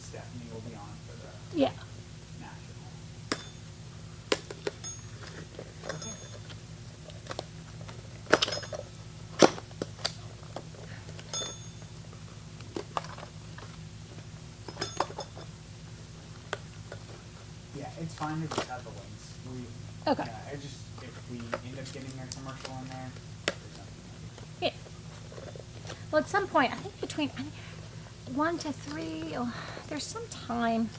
Stephanie will be on for the Yeah. national. Yeah, it's fine to just have the links. Okay. Yeah, if we end up getting a commercial in there, there's nothing. Yeah. Well, at some point, I think between 1 to 3, there's some time,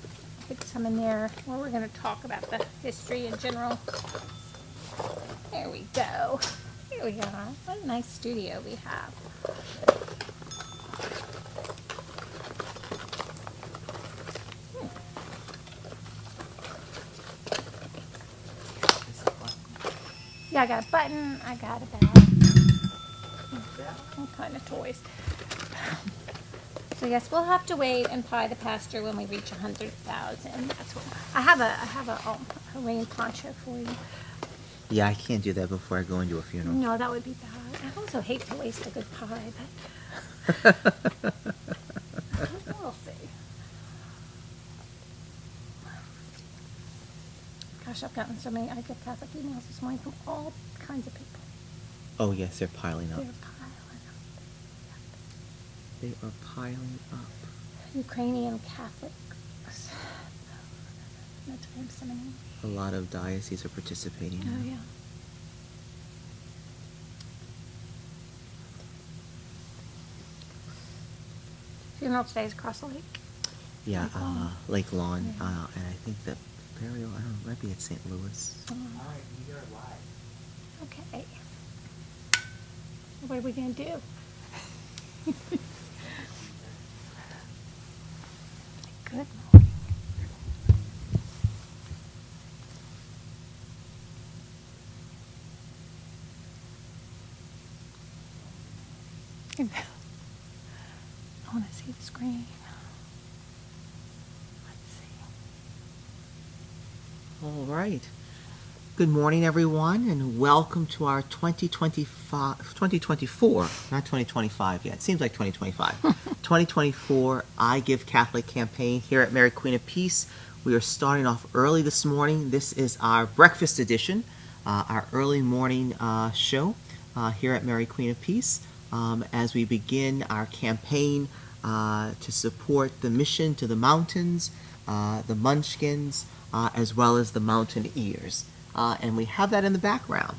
I think some in there, where we're going to talk about the history in general. There we go. Here we are. What a nice studio we have. Yeah, I got a button. I got about all kind of toys. So yes, we'll have to wait and pie the pastor when we reach 100,000. That's what I have a rain poncho for you. Yeah, I can't do that before I go into a funeral. No, that would be bad. I also hate to waste a good pie, but we'll see. Gosh, I've gotten so many. I get Catholic emails this morning from all kinds of people. Oh, yes, they're piling up. They're piling up. They are piling up. Ukrainian Catholics. Notre Dame Seminary. A lot of dioceses are participating now. Oh, yeah. Funeral today is across the lake. Yeah, Lake Lawn. Lake Lawn. Yeah. And I think the burial, I don't know, might be at St. Louis. Oh, All right, we are live. okay. What are we going to do? Good morning. I want to see the screen. Let's see. All right. Good morning, everyone, and welcome to our 2024, not 2025 yet. It seems like 2025. 2024 I Give Catholic campaign here at Mary Queen of Peace. We are starting off early this morning. This is our breakfast edition, our early morning show here at Mary Queen of Peace as we begin our campaign to support the mission to the mountains, the Munchkins, as well as the Mountaineers. And we have that in the background.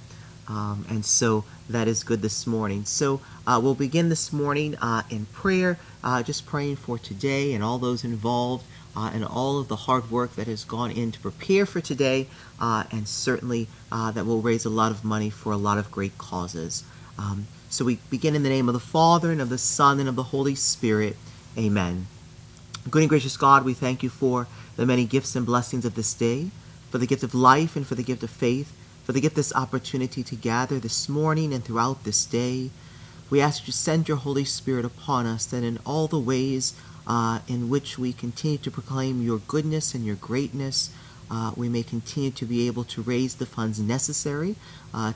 And so that is good this morning. So we'll begin this morning in prayer, just praying for today and all those involved and all of the hard work that has gone in to prepare for today, and certainly that will raise a lot of money for a lot of great causes. So we begin in the name of the Father, and of the Son, and of the Holy Spirit. Amen. Good and gracious God, we thank you for the many gifts and blessings of this day, for the gift of life and for the gift of faith, for the gift of this opportunity to gather this morning and throughout this day. We ask you to send your Holy Spirit upon us, that in all the ways in which we continue to proclaim your goodness and your greatness, we may continue to be able to raise the funds necessary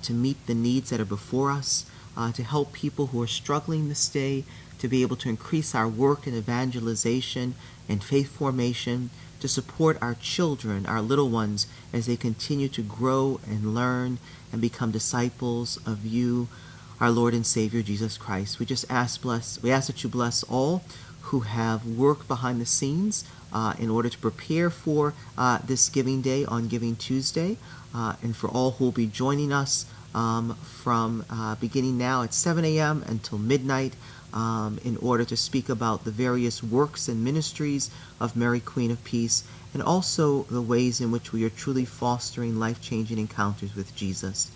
to meet the needs that are before us, to help people who are struggling this day, to be able to increase our work in evangelization and faith formation, to support our children, our little ones, as they continue to grow and learn and become disciples of you, our Lord and Savior, Jesus Christ. We just ask that you bless all who have worked behind the scenes in order to prepare for this Giving Day on Giving Tuesday, and for all who will be joining us from beginning now at 7 a.m. until midnight, in order to speak about the various works and ministries of Mary Queen of Peace, and also the ways in which we are truly fostering life-changing encounters with Jesus.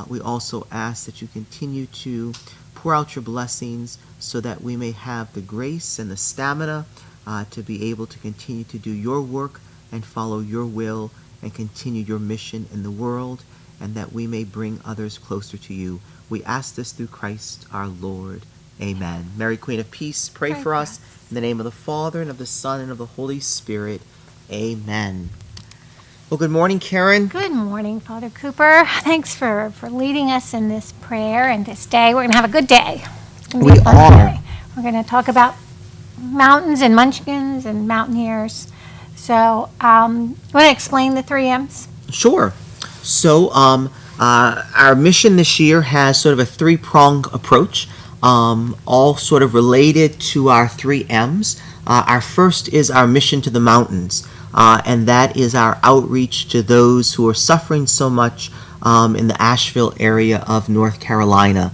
We also ask that you continue to pour out your blessings so that we may have the grace and the stamina to be able to continue to do your work and follow your will and continue your mission in the world, and that we may bring others closer to you. We ask this through Christ our Lord. Amen. Mary Queen of Peace, pray for us. In the name of the Father, and of the Son, and of the Holy Spirit. Amen. Well, good morning, Karen. Good morning, Father Cooper. Thanks for leading us in this prayer and this day. We're going to have a good day. It's gonna be We a fun are. day. We're going to talk about mountains and munchkins and mountaineers. So, want to explain the 3 M's? Sure. So, our mission this year has sort of a 3-pronged approach, all sort of related to our 3 M's. Our first is our mission to the mountains, and that is our outreach to those who are suffering so much in the Asheville area of North Carolina.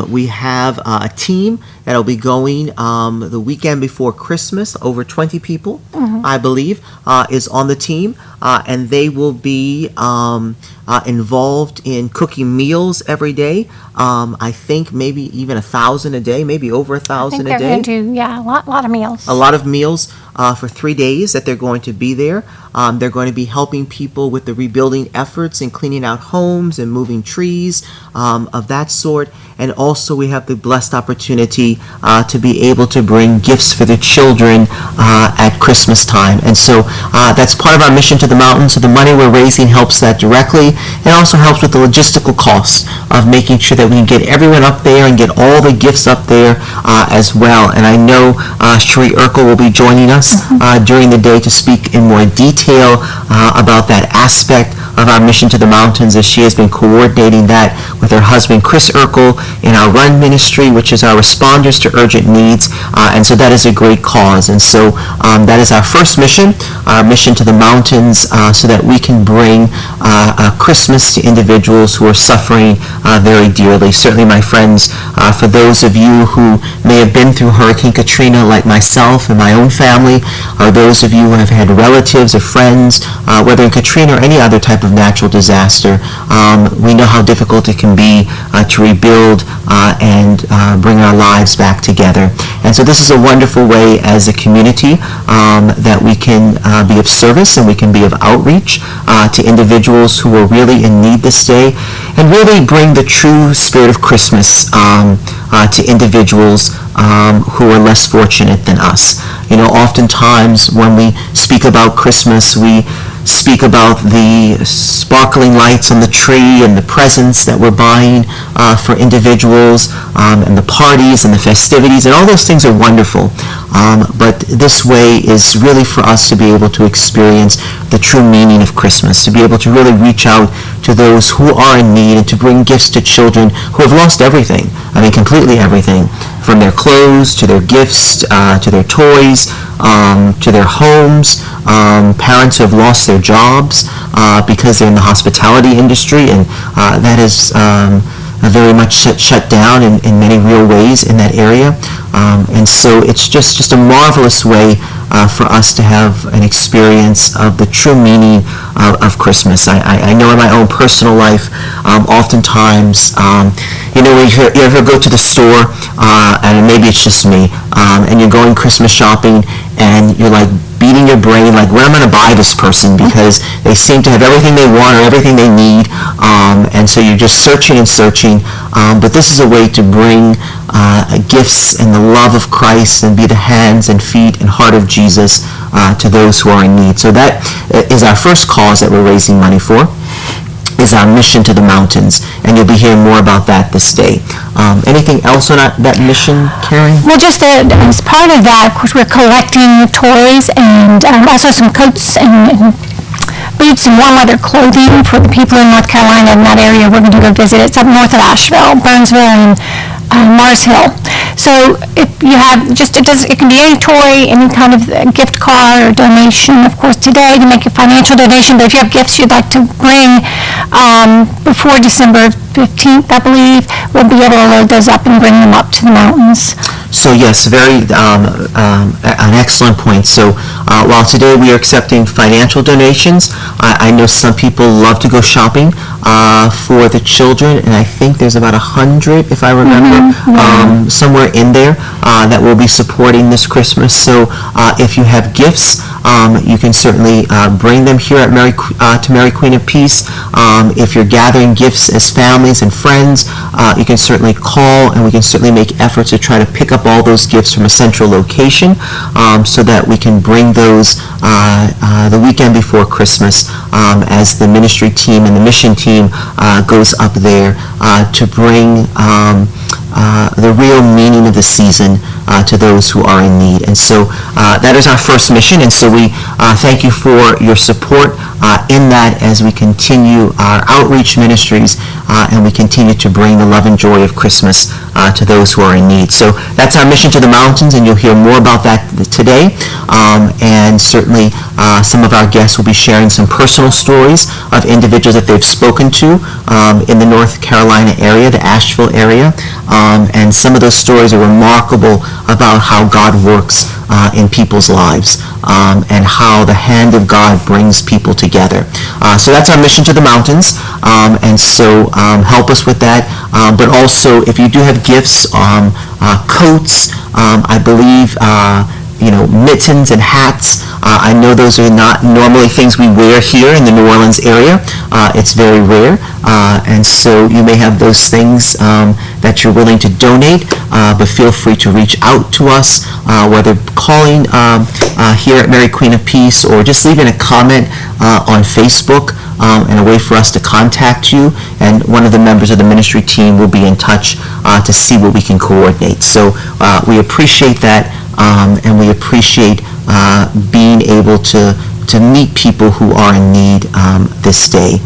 We have a team that'll be going the weekend before Christmas. Over 20 people, I believe, is on the team, and they will be involved in cooking meals every day. I think maybe even 1,000 a day, maybe over 1,000 a day. I think they're going to do, yeah, a lot of meals. A lot of meals for 3 days that they're going to be there. They're going to be helping people with the rebuilding efforts and cleaning out homes and moving trees of that sort. And also we have the blessed opportunity to be able to bring gifts for the children at Christmas time. And so that's part of our mission to the mountains. So the money we're raising helps that directly, and also helps with the logistical costs of making sure that we can get everyone up there and get all the gifts up there as well. And I know Cherie Urkel will be joining us during the day to speak in more detail about that aspect of our mission to the mountains, as she has been coordinating that with her husband Chris Urkel in our Run ministry, which is our responders to urgent needs, and so that is a great cause. And so that is our first mission, our mission to the mountains, so that we can bring Christmas to individuals who are suffering very dearly. Certainly, my friends, for those of you who may have been through Hurricane Katrina like myself and my own family, or those of you who have had relatives or friends, whether in Katrina or any other type of natural disaster, we know how difficult it can be to rebuild and bring our lives back together. And so this is a wonderful way as a community that we can be of service and we can be of outreach to individuals who are really in need this day, and really bring the true spirit of Christmas to individuals who are less fortunate than us. You know, oftentimes when we speak about Christmas, we speak about the sparkling lights on the tree and the presents that we're buying for individuals, and the parties and the festivities, and all those things are wonderful. But this way is really for us to be able to experience the true meaning of Christmas, to be able to really reach out to those who are in need and to bring gifts to children who have lost everything. I mean, completely everything, from their clothes to their gifts to their toys to their homes. Parents who have lost their jobs because they're in the hospitality industry, and that is very much shut down in many real ways in that area. And so it's just a marvelous way for us to have an experience of the true meaning of Christmas. I know in my own personal life, oftentimes, you know, when you ever go to the store, and maybe it's just me, and you're going Christmas shopping, and you're like beating your brain, like, when am I going to buy this person? Because they seem to have everything they want or everything they need, and so you're just searching and searching. But this is a way to bring gifts and the love of Christ and be the hands and feet and heart of Jesus to those who are in need. So that is our first cause that we're raising money for, is our mission to the mountains, and you'll be hearing more about that this day. Anything else on that mission, Karen? Well, just as part of that, of course, we're collecting toys and also some coats and boots and warm weather clothing for the people in North Carolina in that area. We're going to go visit. It's up north of Asheville, Burnsville, and Mars Hill. So if you have it can be any toy, any kind of gift card or donation. Of course, today to make a financial donation, but if you have gifts you'd like to bring before December 15th, I believe, we'll be able to load those up and bring them up to the mountains. So yes, very an excellent point. So while today we are accepting financial donations, I know some people love to go shopping for the children, and I think there's about 100, if I remember, somewhere in there that will be supporting this Christmas. So if you have gifts, you can certainly bring them here at to Mary Queen of Peace. If you're gathering gifts as families and friends, you can certainly call, and we can certainly make efforts to try to pick up all those gifts from a central location, so that we can bring those the weekend before Christmas, as the ministry team and the mission team goes up there to bring the real meaning of the season to those who are in need. And so that is our first mission, and so we thank you for your support in that as we continue our outreach ministries and we continue to bring the love and joy of Christmas to those who are in need. So that's our mission to the mountains, and you'll hear more about that today. And certainly some of our guests will be sharing some personal stories of individuals that they've spoken to in the North Carolina area, the Asheville area. And some of those stories are remarkable about how God works in people's lives and how the hand of God brings people together. So that's our mission to the mountains, and so help us with that. But also, if you do have gifts, coats, I believe, mittens and hats. I know those are not normally things we wear here in the New Orleans area. It's very rare, and so you may have those things that you're willing to donate, but feel free to reach out to us, whether calling here at Mary Queen of Peace or just leaving a comment on Facebook, and a way for us to contact you, and one of the members of the ministry team will be in touch to see what we can coordinate. So we appreciate that, and we appreciate being able to meet people who are in need this day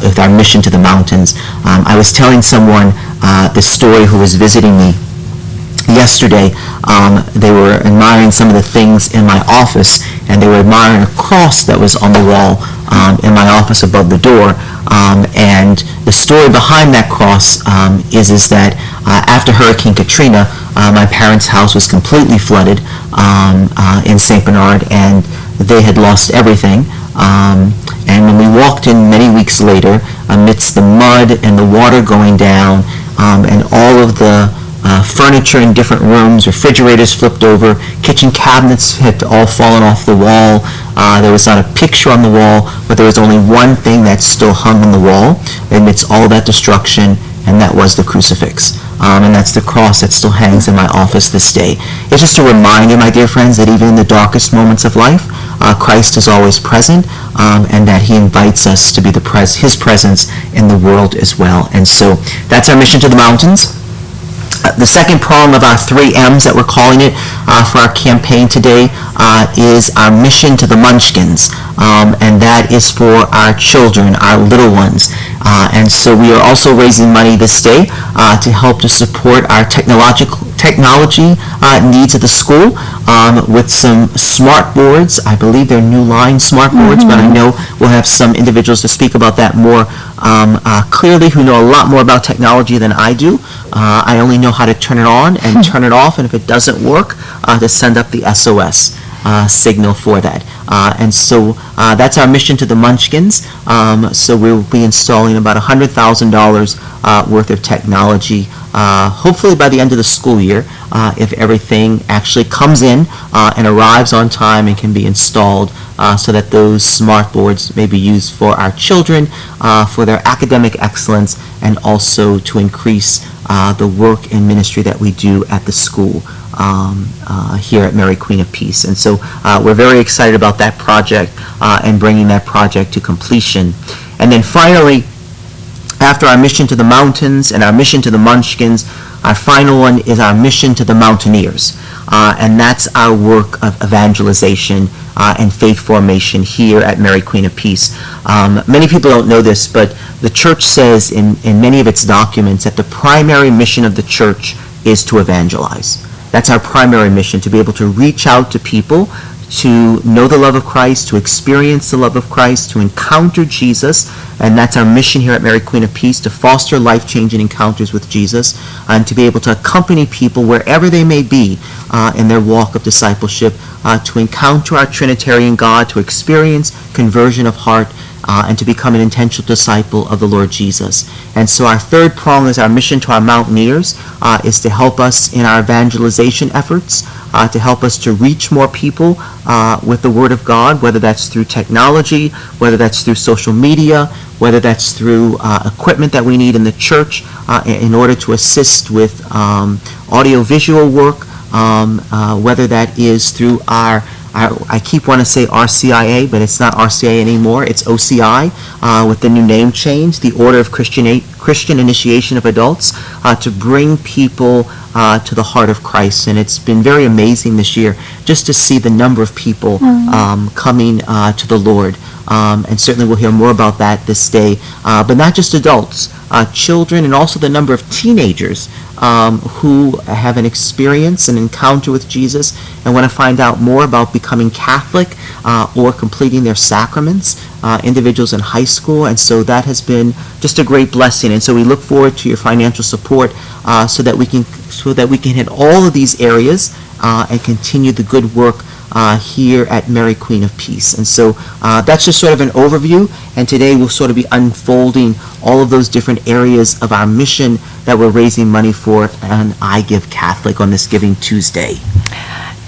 with our mission to the mountains. I was telling someone this story who was visiting me yesterday. They were admiring some of the things in my office, and they were admiring a cross that was on the wall in my office above the door. And the story behind that cross is that after Hurricane Katrina, my parents' house was completely flooded in St. Bernard, and they had lost everything. And when we walked in many weeks later, amidst the mud and the water going down, and all of the furniture in different rooms, refrigerators flipped over, kitchen cabinets had all fallen off the wall. There was not a picture on the wall, but there was only one thing that still hung on the wall amidst all that destruction, and that was the crucifix. And that's the cross that still hangs in my office this day. It's just a reminder, my dear friends, that even in the darkest moments of life, Christ is always present, and that he invites us to be his presence in the world as well. And so that's our mission to the mountains. The second prong of our 3 M's that we're calling it for our campaign today is our mission to the munchkins, and that is for our children, our little ones. And so we are also raising money this day to help to support our technology needs at the school with some smart boards. I believe they're New Line smart boards, but I know we'll have some individuals to speak about that more clearly, who know a lot more about technology than I do. I only know how to turn it on and turn it off, and if it doesn't work, to send up the SOS signal for that. And so that's our mission to the munchkins. So we'll be installing about $100,000 worth of technology, hopefully by the end of the school year, if everything actually comes in and arrives on time and can be installed, so that those smart boards may be used for our children, for their academic excellence, and also to increase the work and ministry that we do at the school here at Mary Queen of Peace. And so we're very excited about that project and bringing that project to completion. And then finally, after our mission to the mountains and our mission to the munchkins, our final one is our mission to the mountaineers. And that's our work of evangelization and faith formation here at Mary Queen of Peace. Many people don't know this, but the church says in many of its documents that the primary mission of the church is to evangelize. That's our primary mission, to be able to reach out to people, to know the love of Christ, to experience the love of Christ, to encounter Jesus. And that's our mission here at Mary Queen of Peace, to foster life-changing encounters with Jesus, and to be able to accompany people wherever they may be in their walk of discipleship, to encounter our Trinitarian God, to experience conversion of heart, and to become an intentional disciple of the Lord Jesus. And so our third prong is our mission to our mountaineers, is to help us in our evangelization efforts, to help us to reach more people with the Word of God, whether that's through technology, whether that's through social media, whether that's through equipment that we need in the church in order to assist with audio-visual work, whether that is through our I keep wanting to say RCIA, but it's not RCIA anymore. It's OCI with the new name change, the Order of Christian Initiation of Adults, to bring people to the heart of Christ. And it's been very amazing this year just to see the number of people coming to the Lord. And certainly we'll hear more about that this day. But not just adults, children, and also the number of teenagers who have an experience, an encounter with Jesus, and want to find out more about becoming Catholic or completing their sacraments, individuals in high school. And so that has been just a great blessing. And so we look forward to your financial support so that we can hit all of these areas and continue the good work here at Mary Queen of Peace. And so that's just sort of an overview, and today we'll sort of be unfolding all of those different areas of our mission that we're raising money for on I Give Catholic on this Giving Tuesday.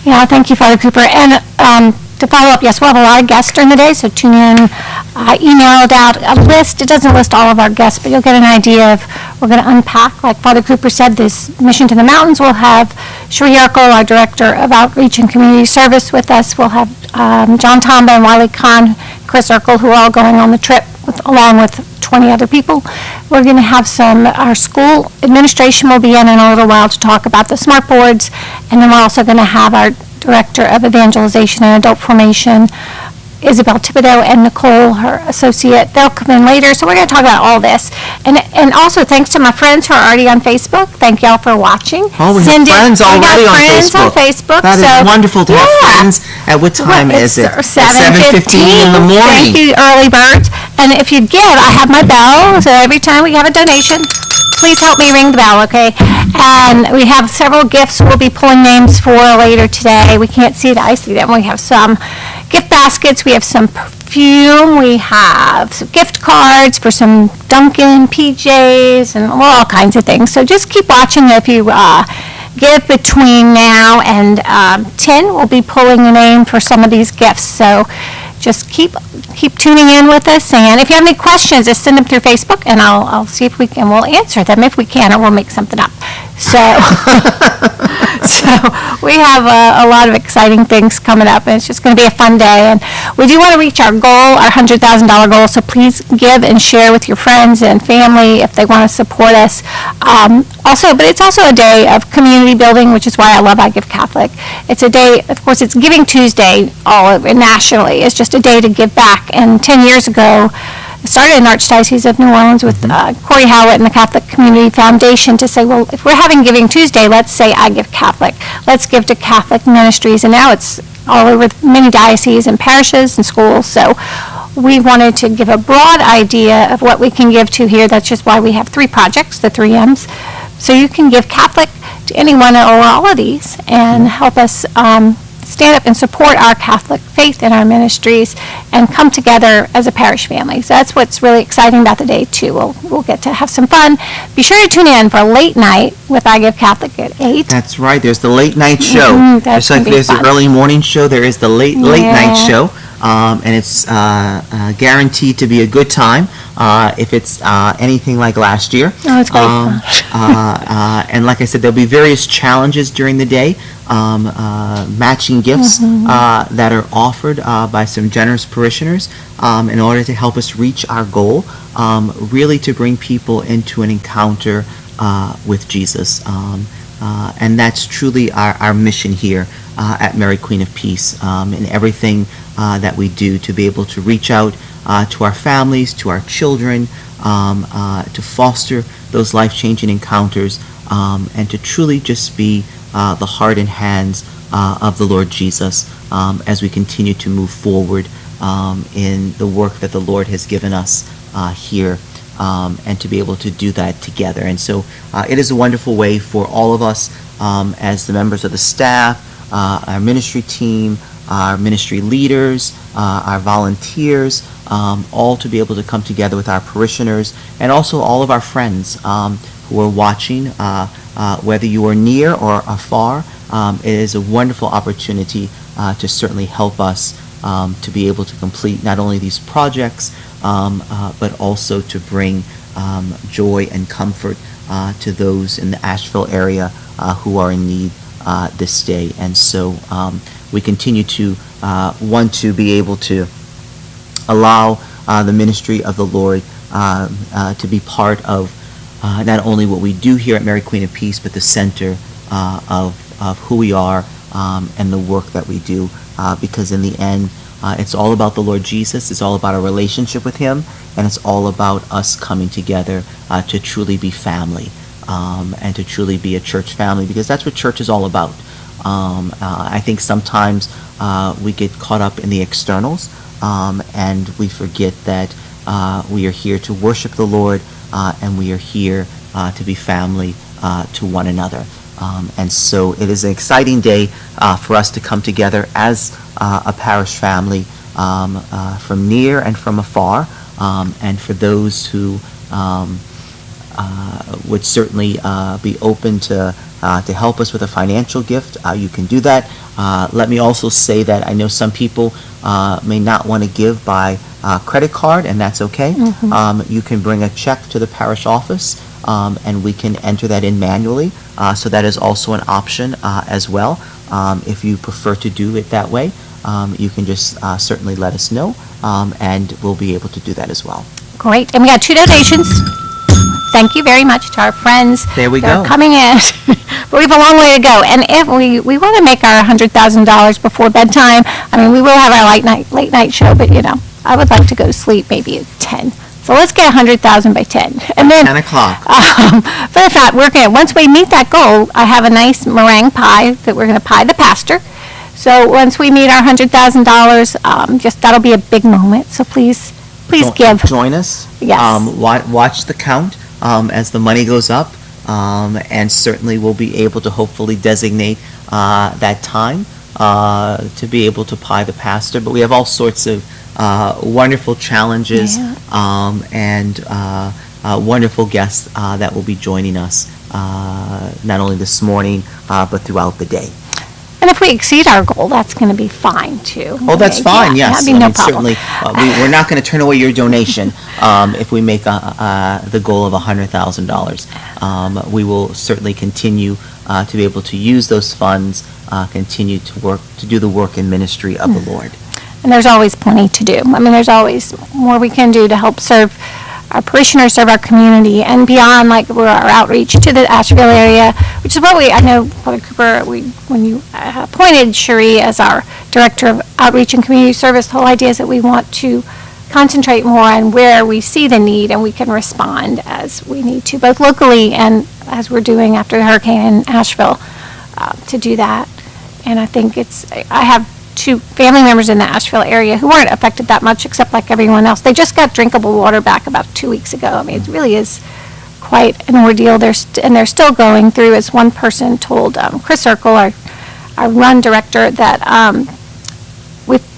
Yeah, thank you, Father Cooper. And to follow up, yes, we'll have a lot of guests during the day, so tune in. I emailed out a list. It doesn't list all of our guests, but you'll get an idea of, we're going to unpack, like Father Cooper said, this Mission to the Mountains. We'll have Sheree Yarkle, our Director of Outreach and Community Service, with us. We'll have John Tomba and Wiley Khan, Chris Urkel, who are all going on the trip, along with 20 other people. We're going to have our school administration will be in a little while to talk about the smart boards, and then we're also going to have our Director of Evangelization and Adult Formation, Isabel Thibodeau, and Nicole, her associate. They'll come in later, so we're going to talk about all this. And also, thanks to my friends who are already on Facebook. Thank y'all for watching. Oh, we have friends already on Facebook. That is wonderful to have friends. At what time is it? 7:15 in the morning. Thank you, early birds. And if you give, I have my bell, so every time we have a donation, please help me ring the bell, okay? And we have several gifts we'll be pulling names for later today. We can't see it. I see them. We have some gift baskets. We have some perfume. We have some gift cards for some Dunkin' PJs and all kinds of things. So just keep watching. If you give between now and 10, we'll be pulling a name for some of these gifts. So just keep tuning in with us, and if you have any questions, just send them through Facebook, and I'll see if we'll answer them if we can, or we'll make something up. So, so we have a lot of exciting things coming up, and it's just going to be a fun day. And we do want to reach our goal, our $100,000 goal. So please give and share with your friends and family if they want to support us. But it's also a day of community building, which is why I love I Give Catholic. It's a day, of course, it's Giving Tuesday all over nationally. It's just a day to give back. And 10 years ago, I started in Archdiocese of New Orleans with Corey Howitt and the Catholic Community Foundation to say, well, if we're having Giving Tuesday, let's say I Give Catholic. Let's give to Catholic ministries. And now it's all over many dioceses and parishes and schools. So we wanted to give a broad idea of what we can give to here. That's just why we have 3 projects, the 3 M's. So you can give Catholic to anyone or all of these and help us stand up and support our Catholic faith in our ministries and come together as a parish family. So that's what's really exciting about the day, too. We'll get to have some fun. Be sure to tune in for a late night with I Give Catholic at 8. That's right. There's the late night show. Just like there's the early morning show, there is the late night show. And it's guaranteed to be a good time if it's anything like last year. Oh, it's great fun. And like I said, there'll be various challenges during the day, matching gifts that are offered by some generous parishioners in order to help us reach our goal, really to bring people into an encounter with Jesus. And that's truly our mission here at Mary Queen of Peace, in everything that we do, to be able to reach out to our families, to our children, to foster those life-changing encounters, and to truly just be the heart and hands of the Lord Jesus as we continue to move forward in the work that the Lord has given us here, and to be able to do that together. And so it is a wonderful way for all of us as the members of the staff, our ministry team, our ministry leaders, our volunteers, all to be able to come together with our parishioners, and also all of our friends who are watching, whether you are near or afar. It is a wonderful opportunity to certainly help us to be able to complete not only these projects, but also to bring joy and comfort to those in the Asheville area who are in need this day. And so we continue to want to be able to allow the ministry of the Lord to be part of not only what we do here at Mary Queen of Peace, but the center of who we are and the work that we do. Because in the end, it's all about the Lord Jesus. It's all about our relationship with Him, and it's all about us coming together to truly be family and to truly be a church family, because that's what church is all about. I think sometimes we get caught up in the externals, and we forget that we are here to worship the Lord, and we are here to be family to one another. And so it is an exciting day for us to come together as a parish family from near and from afar. And for those who would certainly be open to help us with a financial gift, you can do that. Let me also say that I know some people may not want to give by credit card, and that's okay. You can bring a check to the parish office, and we can enter that in manually. So that is also an option as well. If you prefer to do it that way, you can just certainly let us know, and we'll be able to do that as well. Great. And we got 2 donations. Thank you very much to our friends. There we They're go. coming in. But we have a long way to go. And if we want to make our $100,000 before bedtime, I mean, we will have our late night show, but I would like to go to sleep maybe at 10. So let's get 100,000 by 10. And then 10 o'clock. but if not, once we meet that goal, I have a nice meringue pie that we're going to pie the pastor. So once we meet our $100,000, just that'll be a big moment. So please give. Join us. Yes. Watch the count as the money goes up, and certainly we'll be able to hopefully designate that time to be able to pie the pastor. But we have all sorts of wonderful challenges and wonderful guests that will be joining us not only this morning but throughout the day. And if we exceed our goal, that's going to be fine too. Oh, that's fine. Yes, that'd be no problem. Certainly, we're not going to turn away your donation if we make the goal of $100,000. We will certainly continue to be able to use those funds, continue to do the work and ministry of the Lord. And there's always plenty to do. I mean, there's always more we can do to help serve our parishioners, serve our community, and beyond, like our outreach to the Asheville area, which is what I know, Father Cooper, when you appointed Cherie as our Director of Outreach and Community Service, the whole idea is that we want to concentrate more on where we see the need and we can respond as we need to, both locally and as we're doing after the hurricane in Asheville, to do that. And I think I have 2 family members in the Asheville area who weren't affected that much, except like everyone else. They just got drinkable water back about 2 weeks ago. I mean, it really is quite an ordeal. They're still going through, as one person told Chris Urkel, our run director, that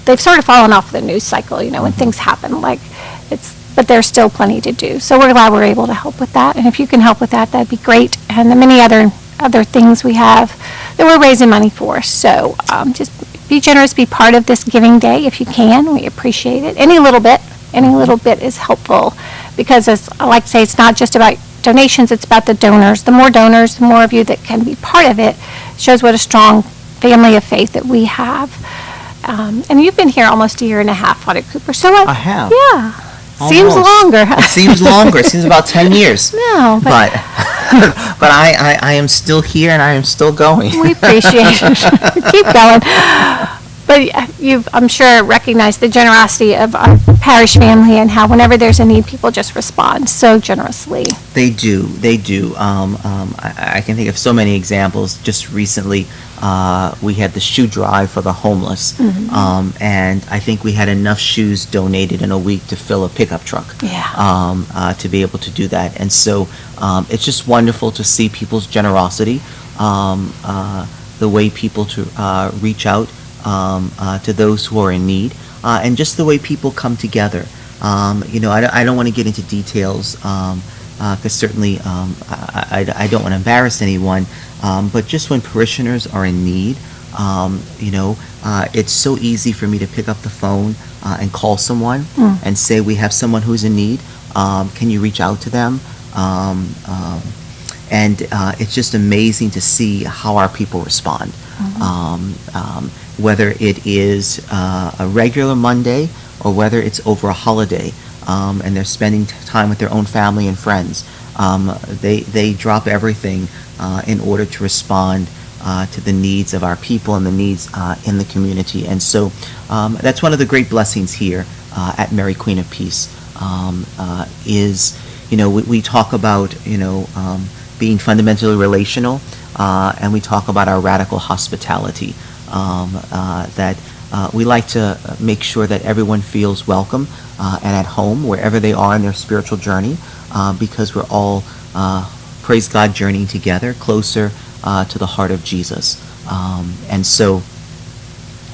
they've sort of fallen off the news cycle, when things happen. But there's still plenty to do. So we're glad we're able to help with that. And if you can help with that, that'd be great. And the many other things we have that we're raising money for. So just be generous, be part of this giving day if you can. We appreciate it. Any little bit is helpful, because as I like to say, it's not just about donations, it's about the donors. The more donors, the more of you that can be part of it, shows what a strong family of faith that we have. And you've been here almost a year and a half, Father Cooper. So I have. Yeah. Seems longer. It seems longer. It seems about 10 years. No, but but I am still here and I am still going. we appreciate it. Keep going. But you've, I'm sure, recognized the generosity of our parish family and how whenever there's a need, people just respond so generously. They do. I can think of so many examples. Just recently, we had the shoe drive for the homeless, and I think we had enough shoes donated in a week to fill a pickup truck. To be able to do that, and so it's just wonderful to see people's generosity, the way people to reach out to those who are in need, and just the way people come together. I don't want to get into details because certainly I don't want to embarrass anyone, but just when parishioners are in need, it's so easy for me to pick up the phone and call someone and say, we have someone who's in need. Can you reach out to them? And it's just amazing to see how our people respond. Whether it is a regular Monday or whether it's over a holiday, and they're spending time with their own family and friends. They drop everything in order to respond to the needs of our people and the needs in the community. And so that's one of the great blessings here at Mary Queen of Peace, is, we talk about, being fundamentally relational, and we talk about our radical hospitality, that we like to make sure that everyone feels welcome and at home wherever they are in their spiritual journey, because we're all, praise God, journeying together closer to the heart of Jesus. And so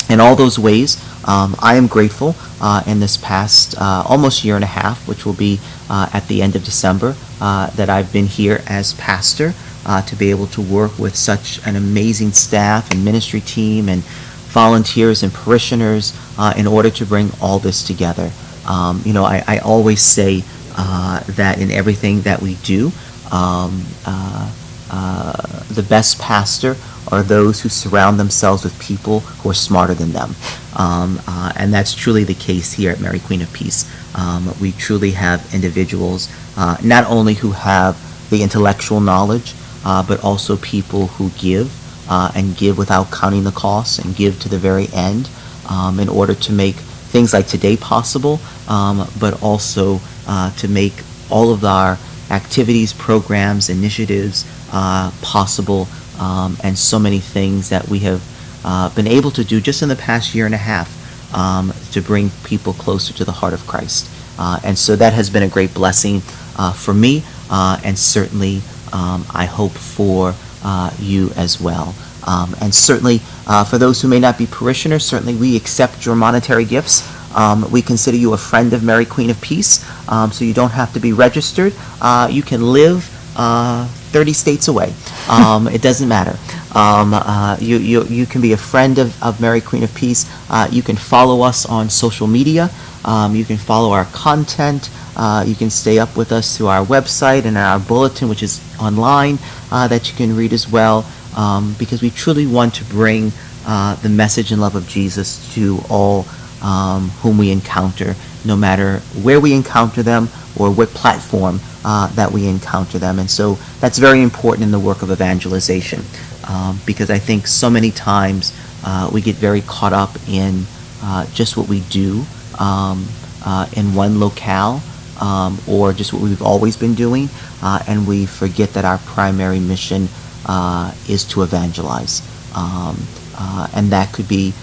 in all those ways, I am grateful in this past almost year and a half, which will be at the end of December, that I've been here as pastor, to be able to work with such an amazing staff and ministry team and volunteers and parishioners in order to bring all this together. I always say that in everything that we do, the best pastor are those who surround themselves with people who are smarter than them. And that's truly the case here at Mary Queen of Peace. We truly have individuals not only who have the intellectual knowledge, but also people who give, and give without counting the costs, and give to the very end, in order to make things like today possible, but also to make all of our activities, programs, initiatives possible, and so many things that we have been able to do just in the past year and a half, to bring people closer to the heart of Christ. And so that has been a great blessing for me, and certainly I hope for you as well. And certainly for those who may not be parishioners, certainly we accept your monetary gifts. We consider you a friend of Mary Queen of Peace, so you don't have to be registered. You can live 30 states away. It doesn't matter. You can be a friend of Mary Queen of Peace. You can follow us on social media. You can follow our content. You can stay up with us through our website and our bulletin, which is online, that you can read as well, because we truly want to bring the message and love of Jesus to all whom we encounter, no matter where we encounter them or what platform that we encounter them. And so that's very important in the work of evangelization, because I think so many times we get very caught up in just what we do in one locale, or just what we've always been doing, and we forget that our primary mission is to evangelize. And that could be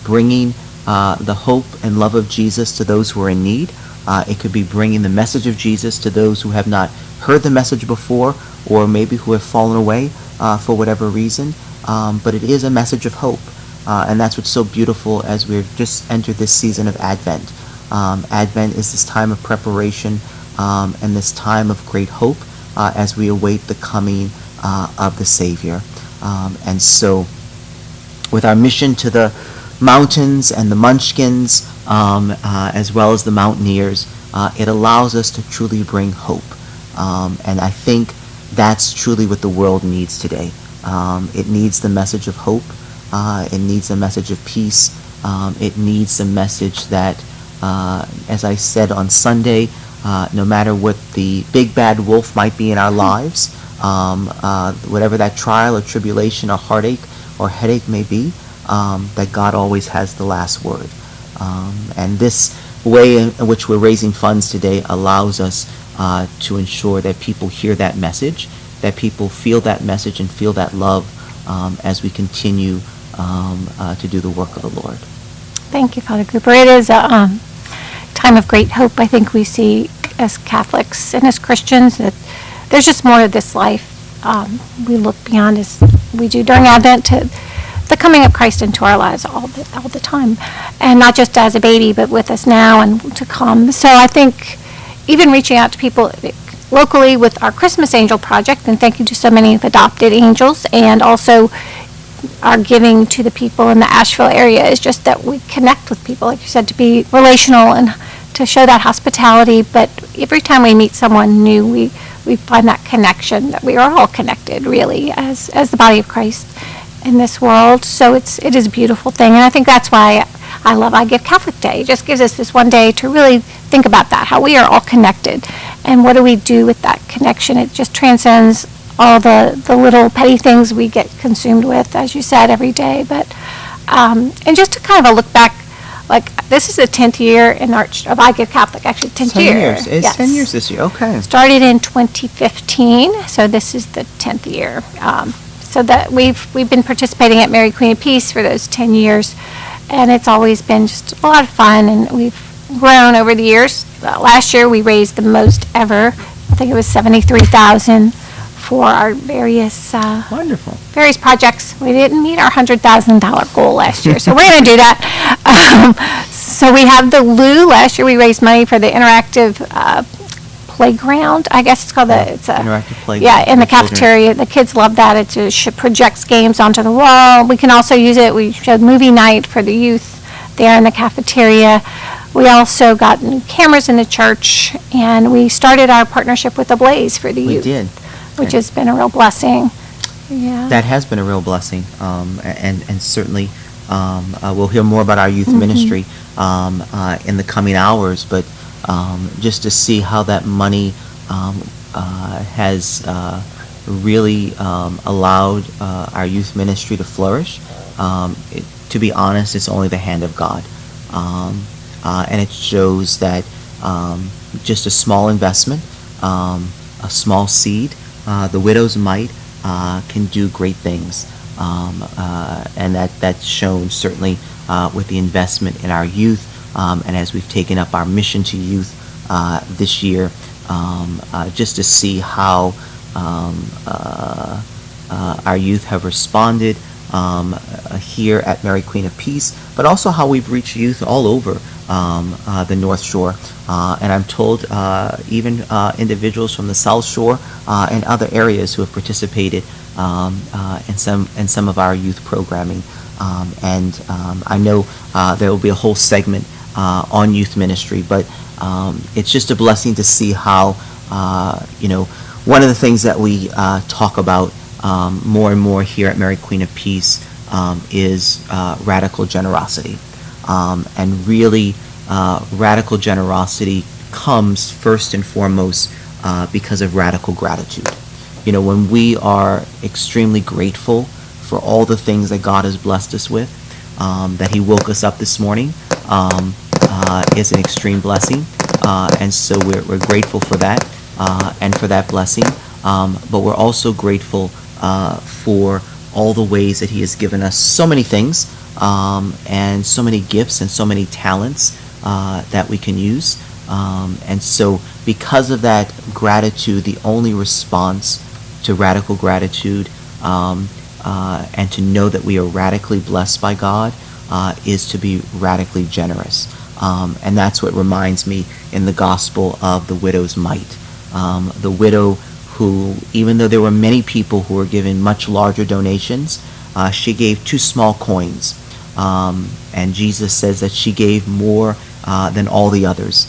bringing the hope and love of Jesus to those who are in need. It could be bringing the message of Jesus to those who have not heard the message before, or maybe who have fallen away for whatever reason. But it is a message of hope. And that's what's so beautiful as we've just entered this season of Advent. Advent is this time of preparation, and this time of great hope as we await the coming of the Savior. And so with our mission to the mountains and the munchkins, as well as the mountaineers, it allows us to truly bring hope. And I think that's truly what the world needs today. It needs the message of hope. It needs a message of peace. It needs a message that, as I said on Sunday, no matter what the big bad wolf might be in our lives, whatever that trial or tribulation or heartache or headache may be, that God always has the last word. And this way in which we're raising funds today allows us to ensure that people hear that message, that people feel that message and feel that love as we continue to do the work of the Lord. Thank you, Father Cooper. It is a time of great hope. I think we see as Catholics and as Christians that there's just more to this life. We look beyond, as we do during Advent, to the coming of Christ into our lives all the time, and not just as a baby, but with us now and to come. So I think even reaching out to people locally with our Christmas Angel Project, and thank you to so many of adopted angels, and also our giving to the people in the Asheville area, is just that we connect with people, like you said, to be relational and to show that hospitality. But every time we meet someone new, we find that connection, that we are all connected, really, as the body of Christ. in this world. So it is a beautiful thing, and I think that's why I love I Give Catholic Day. It just gives us this one day to really think about that, how we are all connected, and what do we do with that connection. It just transcends all the little petty things we get consumed with, as you said, every day. But and just to kind of a look back, like this is the 10th year in of I Give Catholic, actually 10th 10 year. years. It's Yes. 10 years this year. Okay. Started in 2015, so this is the 10th year. So that we've been participating at Mary Queen of Peace for those 10 years, and it's always been just a lot of fun, and we've grown over the years. Last year we raised the most ever. I think it was $73,000 for our various Wonderful. projects. We didn't meet our $100,000 goal last year, so we're going to do that. So we have the Lou. Last year we raised money for the interactive playground. I guess it's called it's a Interactive playground Yeah, in the for children. cafeteria. The kids love that. It projects games onto the wall. We can also use it. We showed movie night for the youth there in the cafeteria. We also got new cameras in the church, and we started our partnership with the Blaze for the We youth, did. which has been a real blessing. Yeah. That has been a real blessing, and certainly we'll hear more about our youth Mm-hmm. ministry in the coming hours. But just to see how that money has really allowed our youth ministry to flourish. To be honest, it's only the hand of God, and it shows that just a small investment, a small seed, the widow's mite can do great things, and that's shown certainly with the investment in our youth, and as we've taken up our mission to youth this year, just to see how our youth have responded here at Mary Queen of Peace, but also how we've reached youth all over the North Shore, and I'm told even individuals from the South Shore and other areas who have participated in some of our youth programming, and I know there will be a whole segment on youth ministry, but it's just a blessing to see how one of the things that we talk about more and more here at Mary Queen of Peace is radical generosity. And really, radical generosity comes first and foremost because of radical gratitude. When we are extremely grateful for all the things that God has blessed us with, that He woke us up this morning, is an extreme blessing. And so we're grateful for that and for that blessing. But we're also grateful for all the ways that He has given us so many things, and so many gifts and so many talents that we can use. And so because of that gratitude, the only response to radical gratitude and to know that we are radically blessed by God is to be radically generous. And that's what reminds me in the gospel of the widow's mite. The widow who, even though there were many people who were given much larger donations, she gave 2 small coins. And Jesus says that she gave more than all the others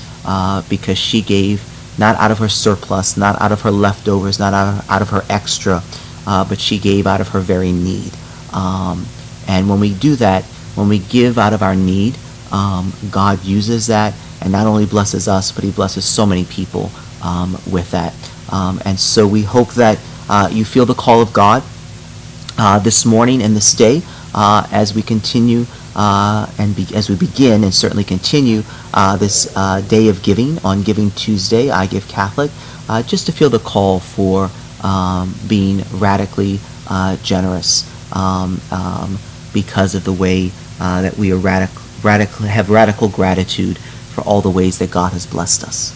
because she gave not out of her surplus, not out of her leftovers, not out of her extra, but she gave out of her very need. And when we do that, when we give out of our need, God uses that and not only blesses us, but He blesses so many people with that. And so we hope that you feel the call of God this morning and this day as we continue as we begin and certainly continue this day of giving on Giving Tuesday, I Give Catholic, just to feel the call for being radically generous because of the way that we are have radical gratitude for all the ways that God has blessed us.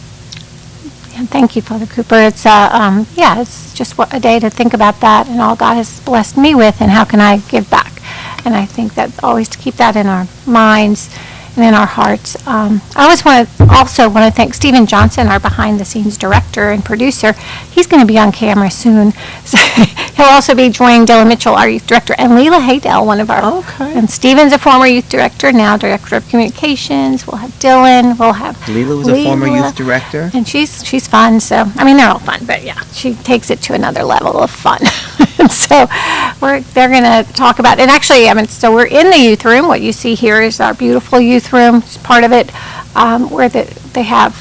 And thank you, Father Cooper. It's it's just a day to think about that and all God has blessed me with, and how can I give back. And I think that always to keep that in our minds and in our hearts. I always want to thank Stephen Johnson, our behind-the-scenes director and producer. He's going to be on camera soon. So he'll also be joining Dylan Mitchell, our youth director, and Leela Haydell, one of our. Okay. And Stephen's a former youth director, now director of communications. We'll have Dylan. We'll have Leela was a former youth director. and she's fun. So I mean, they're all fun, but yeah, she takes it to another level of fun. And so they're going to talk about, and actually, I mean, so we're in the youth room. What you see here is our beautiful youth room. It's part of it, where they have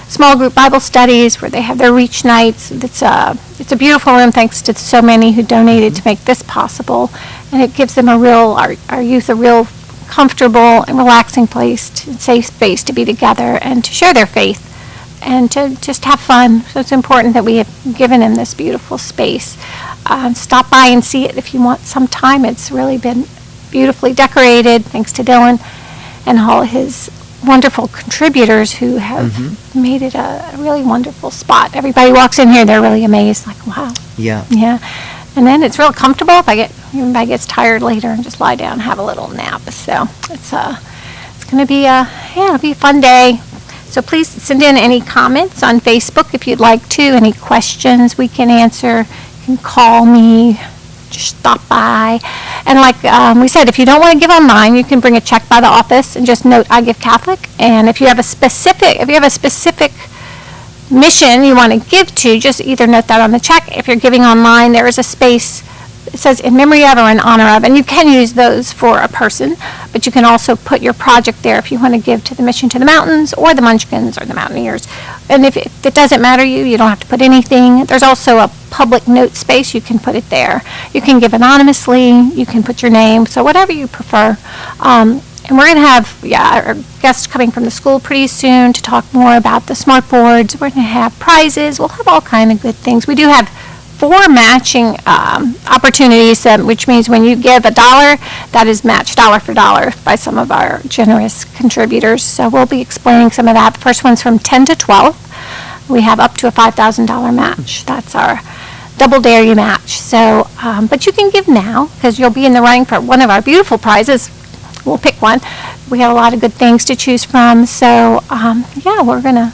small group Bible studies, where they have their reach nights. It's a beautiful room, thanks to so many who donated to make this possible, and it gives them our youth a real comfortable and relaxing place, safe space to be together and to share their faith and to just have fun. So it's important that we have given them this beautiful space. Stop by and see it if you want some time. It's really been beautifully decorated, thanks to Dylan and all his wonderful contributors who have made it a really wonderful spot. Everybody walks in here, they're really amazed, like, wow. Yeah. Yeah. And then it's real comfortable if everybody gets tired later and just lie down and have a little nap. So it's going to be it'll be a fun day. So please send in any comments on Facebook if you'd like to, any questions we can answer. You can call me, just stop by. And like we said, if you don't want to give online, you can bring a check by the office and just note I Give Catholic. And if you have a specific mission you want to give to, just either note that on the check. If you're giving online, there is a space. It says in memory of or in honor of, and you can use those for a person, but you can also put your project there if you want to give to the Mission to the Mountains or the Munchkins or the Mountaineers. And if it doesn't matter you don't have to put anything. There's also a public note space. You can put it there. You can give anonymously. You can put your name. So whatever you prefer. And we're going to have our guests coming from the school pretty soon to talk more about the smart boards. We're going to have prizes. We'll have all kind of good things. We do have 4 matching opportunities, which means when you give $1, that is matched dollar for dollar by some of our generous contributors. So we'll be explaining some of that. The first one's from 10 to 12. We have up to a $5,000 match. That's our Double Dare You match. So, but you can give now because you'll be in the running for one of our beautiful prizes. We'll pick one. We have a lot of good things to choose from. So, we're gonna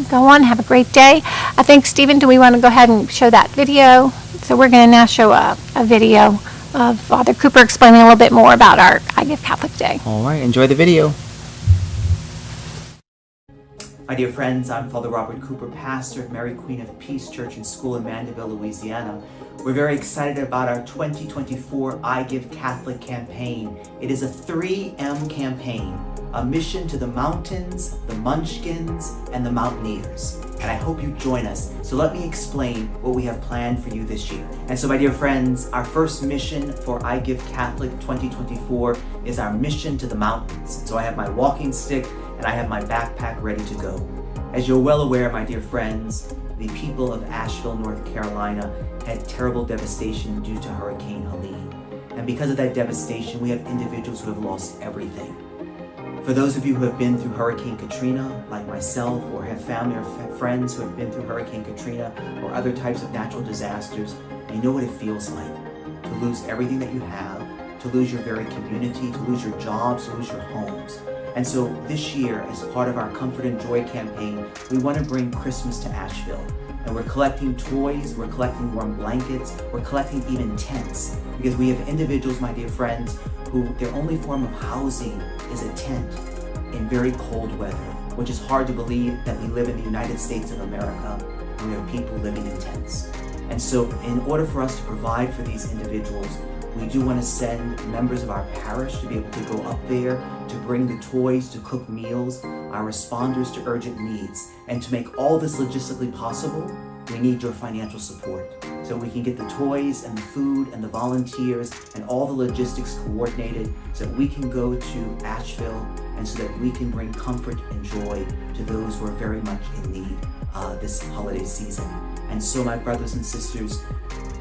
go on, have a great day. I think, Stephen, do we want to go ahead and show that video? So we're gonna now show a video of Father Cooper explaining a little bit more about our I Give Catholic Day. All right, enjoy the video. My dear friends, I'm Father Robert Cooper, pastor at Mary Queen of Peace Church and School in Mandeville, Louisiana. We're very excited about our 2024 I Give Catholic campaign. It is a 3M campaign, a mission to the mountains, the Munchkins, and the Mountaineers. And I hope you join us. So let me explain what we have planned for you this year. And so, my dear friends, our first mission for I Give Catholic 2024 is our mission to the mountains. So I have my walking stick and I have my backpack ready to go. As you're well aware, my dear friends, the people of Asheville, North Carolina had terrible devastation due to Hurricane Helene. And because of that devastation, we have individuals who have lost everything. For those of you who have been through Hurricane Katrina, like myself, or have family or friends who have been through Hurricane Katrina or other types of natural disasters, you know what it feels like to lose everything that you have, to lose your very community, to lose your jobs, to lose your homes. And so this year, as part of our Comfort and Joy campaign, we want to bring Christmas to Asheville. And we're collecting toys, we're collecting warm blankets, we're collecting even tents. Because we have individuals, my dear friends, who their only form of housing is a tent in very cold weather, which is hard to believe that we live in the United States of America and we have people living in tents. And so in order for us to provide for these individuals, we do want to send members of our parish to be able to go up there, to bring the toys, to cook meals, our responders to urgent needs. And to make all this logistically possible, we need your financial support. So we can get the toys and the food and the volunteers and all the logistics coordinated so that we can go to Asheville and so that we can bring comfort and joy to those who are very much in need this holiday season. And so, my brothers and sisters,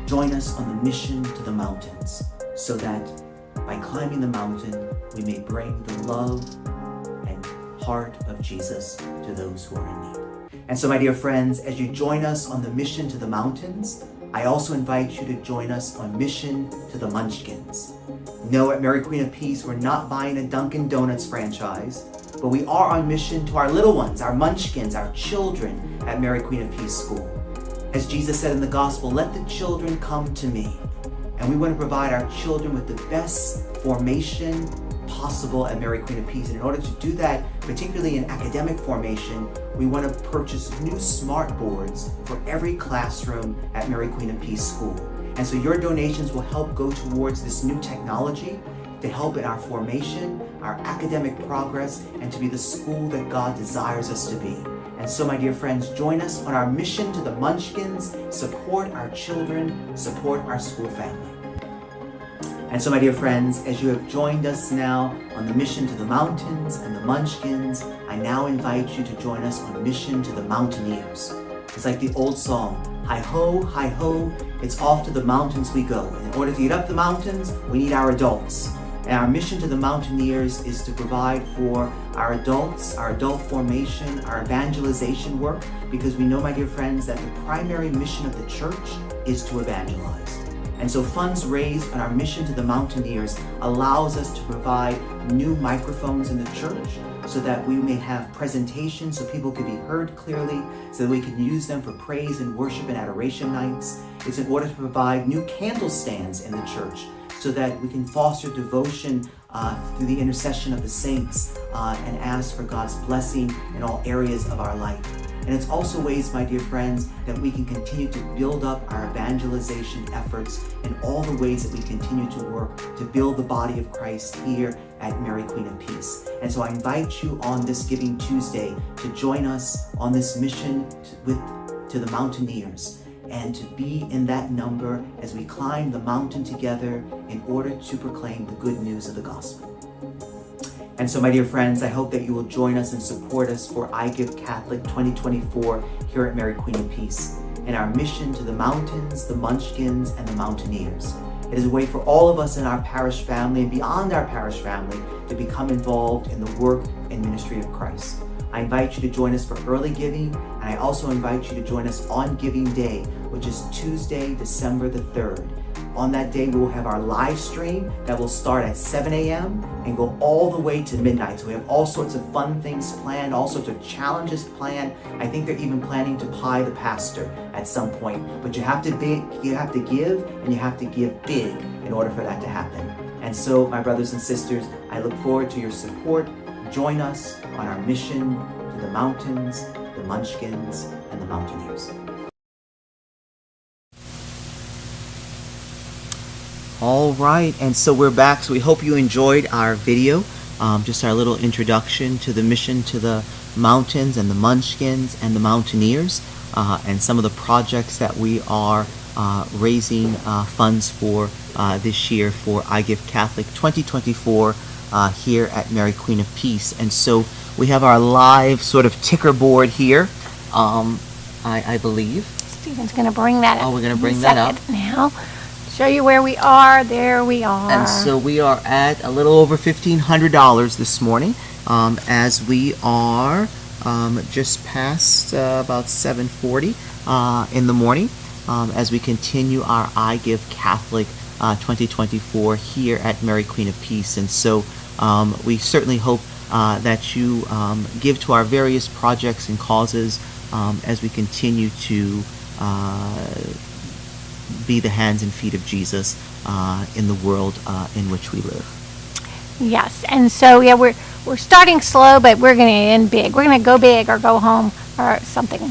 join us on the mission to the mountains so that by climbing the mountain, we may bring the love and heart of Jesus to those who are in need. And so, my dear friends, as you join us on the mission to the mountains, I also invite you to join us on mission to the Munchkins. No, at Mary Queen of Peace, we're not buying a Dunkin' Donuts franchise, but we are on mission to our little ones, our munchkins, our children at Mary Queen of Peace School. As Jesus said in the gospel, let the children come to me. And we want to provide our children with the best formation possible at Mary Queen of Peace. And in order to do that, particularly in academic formation, we want to purchase new smart boards for every classroom at Mary Queen of Peace School. And so your donations will help go towards this new technology to help in our formation, our academic progress, and to be the school that God desires us to be. And so, my dear friends, join us on our mission to the Munchkins, support our children, support our school family. And so, my dear friends, as you have joined us now on the mission to the mountains and the Munchkins, I now invite you to join us on mission to the Mountaineers. It's like the old song, hi ho, it's off to the mountains we go. In order to get up the mountains, we need our adults. And our mission to the Mountaineers is to provide for our adults, our adult formation, our evangelization work, because we know, my dear friends, that the primary mission of the church is to evangelize. And so funds raised on our mission to the Mountaineers allows us to provide new microphones in the church so that we may have presentations so people can be heard clearly, so that we can use them for praise and worship and adoration nights. It's in order to provide new candle stands in the church so that we can foster devotion through the intercession of the saints and ask for God's blessing in all areas of our life. And it's also ways, my dear friends, that we can continue to build up our evangelization efforts in all the ways that we continue to work to build the body of Christ here at Mary Queen of Peace. And so I invite you on this Giving Tuesday to join us on this mission to the Mountaineers, and to be in that number as we climb the mountain together in order to proclaim the good news of the gospel. And so, my dear friends, I hope that you will join us and support us for I Give Catholic 2024 here at Mary Queen of Peace, and our mission to the mountains, the Munchkins, and the Mountaineers. It is a way for all of us in our parish family and beyond our parish family to become involved in the work and ministry of Christ. I invite you to join us for early giving, and I also invite you to join us on Giving Day, which is Tuesday, December the 3rd. On that day, we will have our live stream that will start at 7 a.m. and go all the way to midnight. So we have all sorts of fun things planned, all sorts of challenges planned. I think they're even planning to pie the pastor at some point. But you have to give, and you have to give big in order for that to happen. And so, my brothers and sisters, I look forward to your support. Join us on our mission to the mountains, the Munchkins, and the Mountaineers. All right, and so we're back. So we hope you enjoyed our video, just our little introduction to the mission to the mountains and the Munchkins and the Mountaineers, and some of the projects that we are raising funds for this year for I Give Catholic 2024 here at Mary Queen of Peace. And so we have our live sort of ticker board here, I believe. Stephen's going to bring that up. Oh, we're going to bring that up now. Show you where we are. There we are. And so we are at a little over $1,500 this morning, as we are just past about 7:40 in the morning, as we continue our I Give Catholic 2024 here at Mary Queen of Peace. And so we certainly hope that you give to our various projects and causes as we continue to be the hands and feet of Jesus in the world in which we live. Yes, and so yeah, we're starting slow, but we're going to end big. We're going to go big or go home or something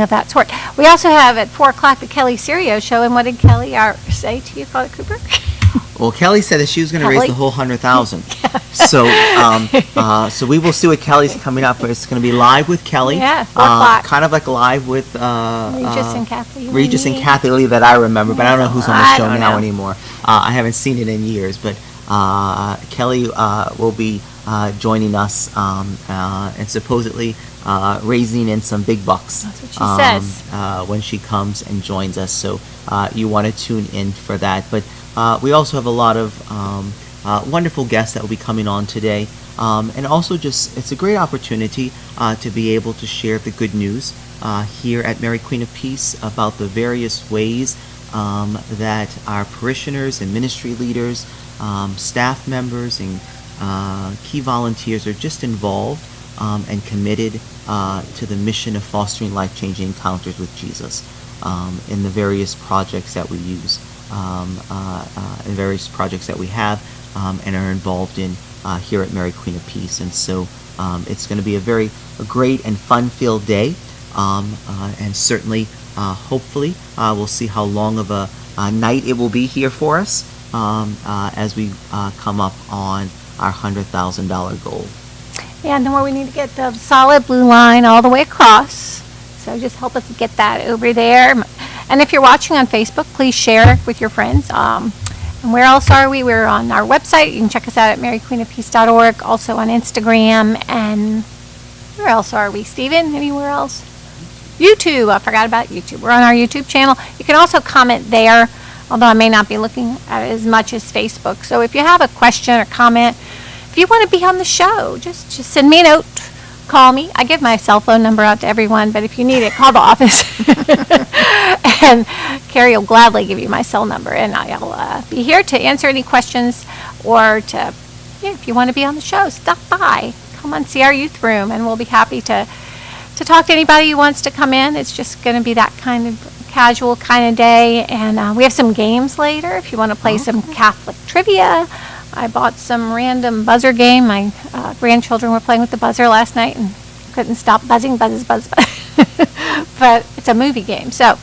of that sort. We also have at 4:00 the Kelly Serio show, and what did Kelly say to you, Father Cooper? Well, Kelly said that she was going to raise the whole 100,000. So, so we will see what Kelly's coming up with. It's going to be live with Kelly. Yeah, 4:00. Kind of like live with Regis and Kathy. Regis and Kathy Lee that I remember, but I don't know who's on the show now know. anymore. I haven't seen it in years, but Kelly will be joining us and supposedly raising in some big bucks. That's what she says. When she comes and joins us. So you want to tune in for that. But we also have a lot of wonderful guests that will be coming on today. And also just, it's a great opportunity to be able to share the good news here at Mary Queen of Peace about the various ways that our parishioners and ministry leaders staff members and key volunteers are just involved and committed to the mission of fostering life-changing encounters with Jesus in the various projects that we use, in various projects that we have and are involved in here at Mary Queen of Peace. And so it's going to be a great and fun-filled day, and certainly, hopefully, we'll see how long of a night it will be here for us as we come up on our $100,000 goal. Yeah, and we need to get the solid blue line all the way across. So just help us get that over there. And if you're watching on Facebook, please share with your friends. And where else are we? We're on our website. You can check us out at maryqueenofpeace.org. Also on Instagram. And where else are we, Stephen? Anywhere else? YouTube. I forgot about YouTube. We're on our YouTube channel. You can also comment there, although I may not be looking at it as much as Facebook. So if you have a question or comment, if you want to be on the show, just send me a note. Call me. I give my cell phone number out to everyone, but if you need it, call the office. And Carrie will gladly give you my cell number, and I'll be here to answer any questions, or if you want to be on the show, stop by. Come on, see our youth room, and we'll be happy to talk to anybody who wants to come in. It's just going to be that kind of casual kind of day, and we have some games later if you want to play some Catholic trivia. I bought some random buzzer game. My grandchildren were playing with the buzzer last night and couldn't stop buzzing, buzz. But it's a movie game, so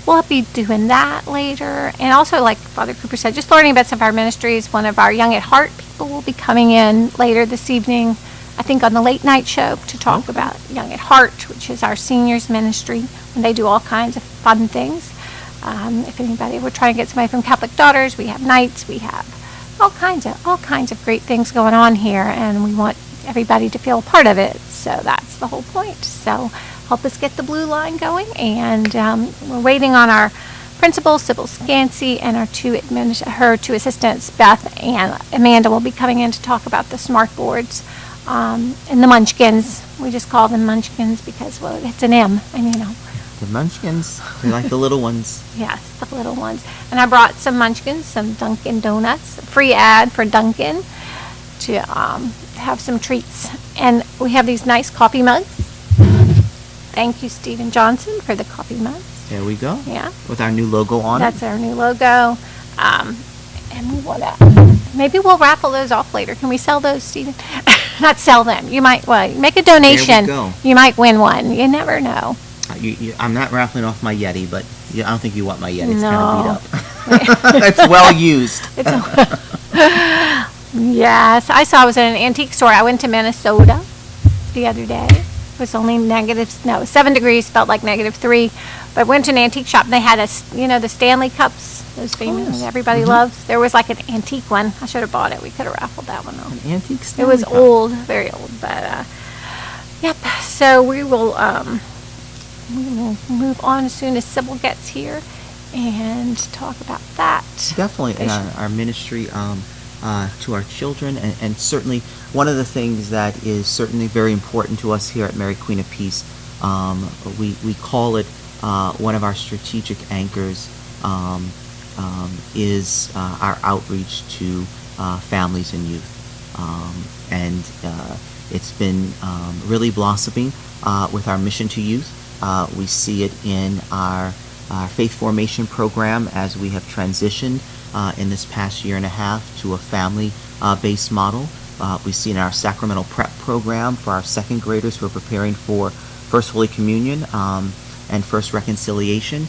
we'll be doing that later. And also, like Father Cooper said, just learning about some of our ministries. One of our Young at Heart people will be coming in later this evening, I think on the late night show, to talk about Young at Heart, which is our seniors ministry, and they do all kinds of fun things. If anybody, we're trying to get somebody from Catholic Daughters. We have nights, we have all kinds of great things going on here, and we want everybody to feel a part of it. So that's the whole point. So help us get the blue line going, and we're waiting on our principal, Sybil Scansey, and her two assistants, Beth and Amanda, will be coming in to talk about the smart boards and the munchkins. We just call them munchkins because, well, it's an M, and The munchkins, they're like the little ones. Yes, the little ones. And I brought some munchkins, some Dunkin' Donuts, a free ad for Dunkin' to have some treats. And we have these nice coffee mugs. Thank you, Stephen Johnson, for the coffee mugs. There we go. Yeah. With our new logo on That's it. our new logo. And we want to, maybe we'll raffle those off later. Can we sell those, Stephen? Not sell them. You might, make a donation. There we go. You might win one. You never know. I'm not raffling off my Yeti, but I don't think you want my Yeti. It's No. kind of beat up. It's well used. Yes, I was in an antique store. I went to Minnesota the other day. It was only 7 degrees, felt like -3. But I went to an antique shop, and they had the Stanley Cups, those famous everybody loves. There was like an antique one. I should have bought it. We could have raffled that one off. An antique It Stanley was Cup. old, very old, but yep. So we will move on as soon as Sybil gets here and talk about that. Definitely in our ministry to our children, and certainly one of the things that is certainly very important to us here at Mary Queen of Peace, we call it one of our strategic anchors, is our outreach to families and youth. And it's been really blossoming with our mission to youth. We see it in our faith formation program as we have transitioned in this past year and a half to a family-based model. We see in our sacramental prep program for our second graders who are preparing for First Holy Communion and First Reconciliation,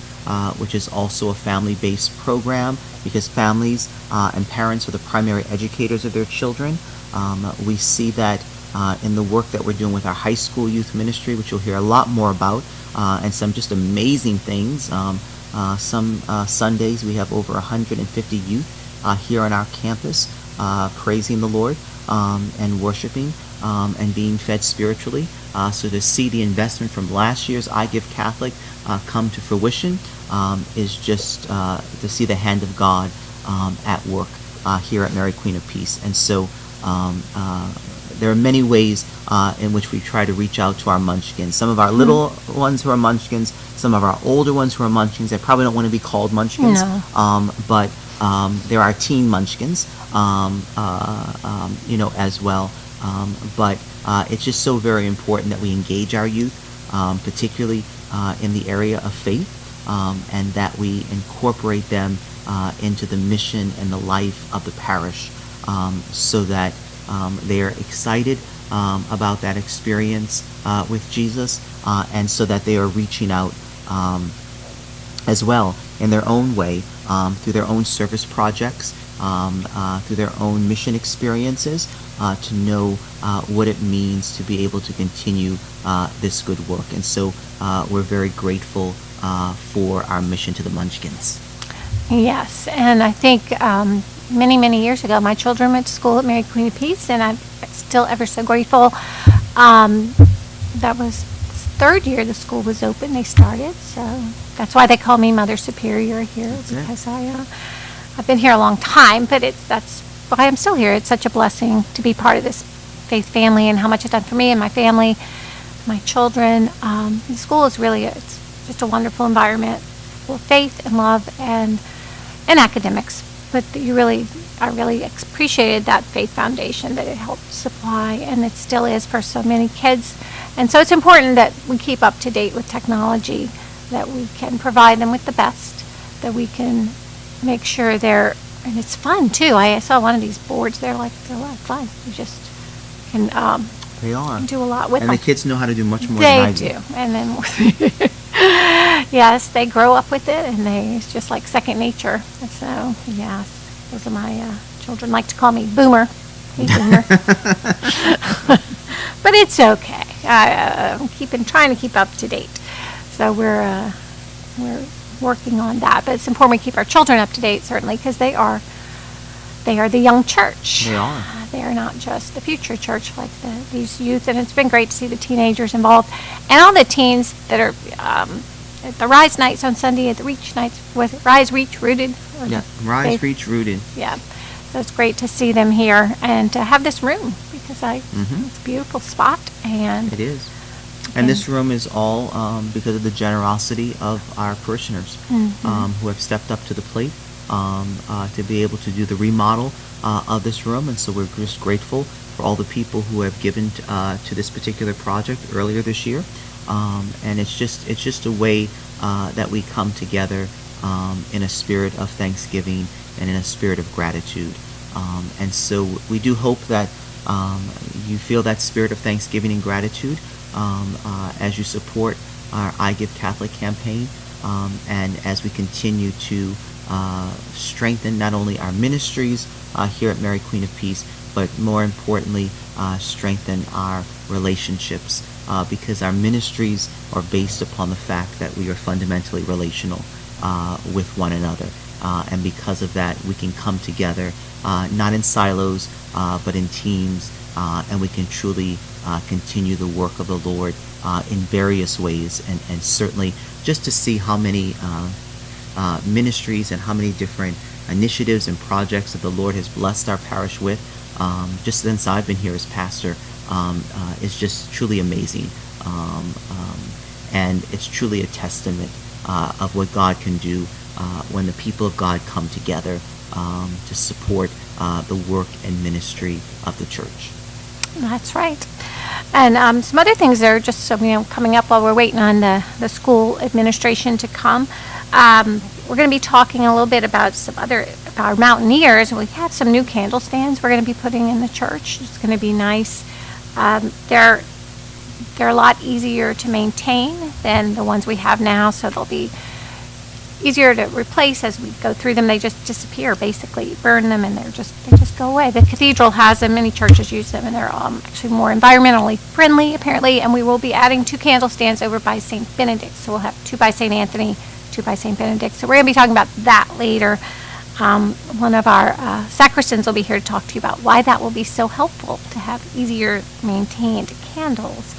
which is also a family-based program because families and parents are the primary educators of their children. We see that in the work that we're doing with our high school youth ministry, which you'll hear a lot more about, and some just amazing things. Some Sundays we have over 150 youth here on our campus praising the Lord and worshiping and being fed spiritually. So to see the investment from last year's I Give Catholic come to fruition is just to see the hand of God at work here at Mary Queen of Peace. And so there are many ways in which we try to reach out to our munchkins. Some of our little ones who are munchkins, some of our older ones who are munchkins. They probably don't want to be called munchkins, No. but there are teen munchkins as well. But it's just so very important that we engage our youth, particularly in the area of faith, and that we incorporate them into the mission and the life of the parish, so that they are excited about that experience with Jesus, and so that they are reaching out as well in their own way, through their own service projects, through their own mission experiences, to know what it means to be able to continue this good work. And so we're very grateful for our mission to the Munchkins. Yes, and I think many, many years ago, my children went to school at Mary Queen of Peace, and I'm still ever so grateful. That was third year the school was open. They started, so that's why they call me Mother Superior here, because I've been here a long time. But that's why I'm still here. It's such a blessing to be part of this faith family, and how much it's done for me and my family, my children. The school is really it's just a wonderful environment full of faith and love and academics. But I really appreciated that faith foundation that it helped supply, and it still is for so many kids. And so it's important that we keep up to date with technology, that we can provide them with the best, that we can make sure and it's fun too. I saw one of these boards, they're a lot of fun. You just can They are. do a lot with And them. the kids know how to do much more than I do. They do. And then, yes, they grow up with it, and it's just like second nature. So, yes, those are my children like to call me Boomer. Hey, Boomer. But it's okay. I'm trying to keep up to date. So we're working on that. But it's important we keep our children up to date, certainly, because they are the young church. They are. They are not just the future church like these youth, and it's been great to see the teenagers involved, and all the teens that are at the Rise nights on Sunday, at the Reach nights, with Rise, Reach, Rooted. Yeah, Rise, Reach, Rooted. Yeah, so it's great to see them here and to have this room, because it's a beautiful spot, and It is. And this room is all because of the generosity of our parishioners, who have stepped up to the plate to be able to do the remodel of this room. And so we're just grateful for all the people who have given to this particular project earlier this year. And it's just a way that we come together in a spirit of thanksgiving and in a spirit of gratitude. And so we do hope that you feel that spirit of thanksgiving and gratitude as you support our I Give Catholic campaign, and as we continue to strengthen not only our ministries here at Mary Queen of Peace, but more importantly, strengthen our relationships, because our ministries are based upon the fact that we are fundamentally relational with one another. And because of that, we can come together, not in silos, but in teams, and we can truly continue the work of the Lord in various ways. And certainly just to see how many ministries and how many different initiatives and projects that the Lord has blessed our parish with, just since I've been here as pastor, is just truly amazing. And it's truly a testament of what God can do when the people of God come together to support the work and ministry of the church. That's right. And some other things that are just coming up while we're waiting on the school administration to come. We're going to be talking a little bit about our Mountaineers. We have some new candle stands we're going to be putting in the church. It's going to be nice. They're a lot easier to maintain than the ones we have now, so they'll be easier to replace as we go through them. They just disappear, basically. You burn them and they just go away. The cathedral has them, many churches use them, and they're actually more environmentally friendly, apparently. And we will be adding 2 candle stands over by St. Benedict. So we'll have 2 by St. Anthony, 2 by St. Benedict. So we're going to be talking about that later. One of our sacristans will be here to talk to you about why that will be so helpful to have easier maintained candles.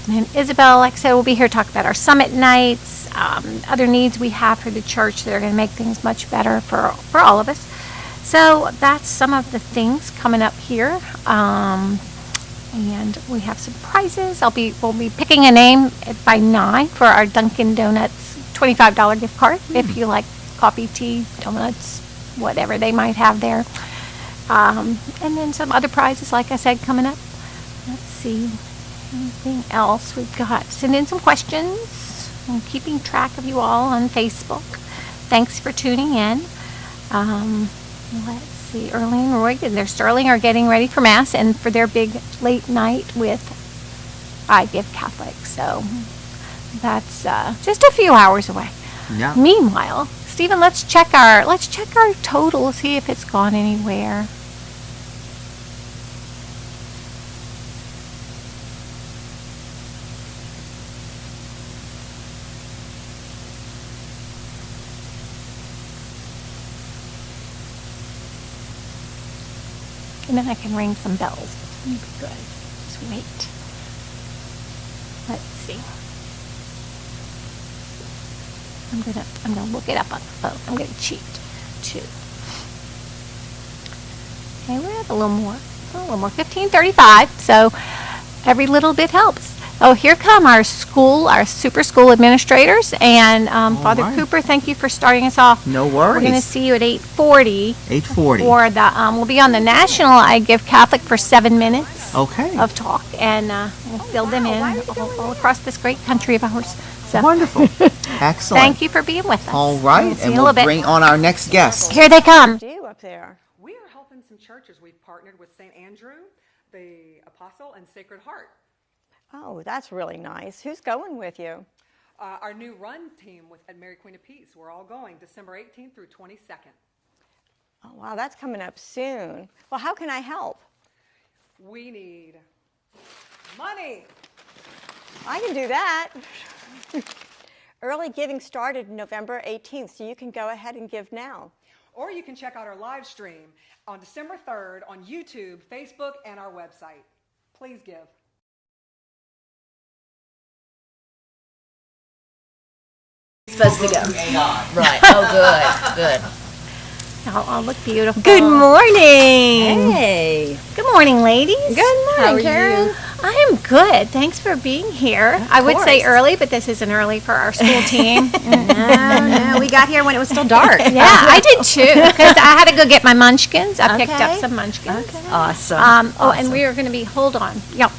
And then Isabel, like I said, will be here to talk about our summit nights, other needs we have for the church that are going to make things much better for all of us. So that's some of the things coming up here. And we have some prizes. We'll be picking a name by 9 for our Dunkin' Donuts $25 gift card, if you like coffee, tea, donuts, whatever they might have there. And then some other prizes, like I said, coming up. Let's see, anything else we've got. Send in some questions. I'm keeping track of you all on Facebook. Thanks for tuning in. Let's see, Early and Roy and their Sterling are getting ready for Mass and for their big late night with I Give Catholic. So that's just a few hours away. Yeah. Meanwhile, Stephen, let's check our total, see if it's gone anywhere. And then I can ring some bells. That'd be good. Just wait. Let's see. I'm gonna look it up on the phone. I'm gonna cheat too. Okay, we're at a little more. 15:35. So every little bit helps. Oh, here come our super school administrators and Father right. Cooper. Thank you for starting us off. No worries. We're gonna see you at 8:40. 8:40. For the we'll be on the national I Give Catholic for 7 minutes Okay. of talk, and we'll fill them in all across this great country of ours. So Wonderful. Excellent. thank you for being with us. All right, See you and in a we'll little bit. bring on our next guest. Here they come. Do up there? We are helping some churches. We've partnered with St. Andrew, the Apostle, and Sacred Heart. Oh, that's really nice. Who's going with you? Our new run team at Mary Queen of Peace. We're all going December 18th through 22nd. Oh, wow, that's coming up soon. Well, how can I help? We need money. I can do that. Early giving started November 18th, so you can go ahead and give now. Or you can check out our live stream on December 3rd on YouTube, Facebook, and our website. Please give. Supposed to go. Right. Oh, good. Good. I'll look beautiful. Good morning. Hey. Good morning, ladies. Good morning, How are Karen. you? I am good. Thanks for being here. I would say course. early, but this isn't early for our school team. No, we got here when it was still dark. Yeah, I did too, because I had to go get my munchkins. I picked up Okay. some munchkins. Awesome. Oh, and we are going to be, hold on. Yep.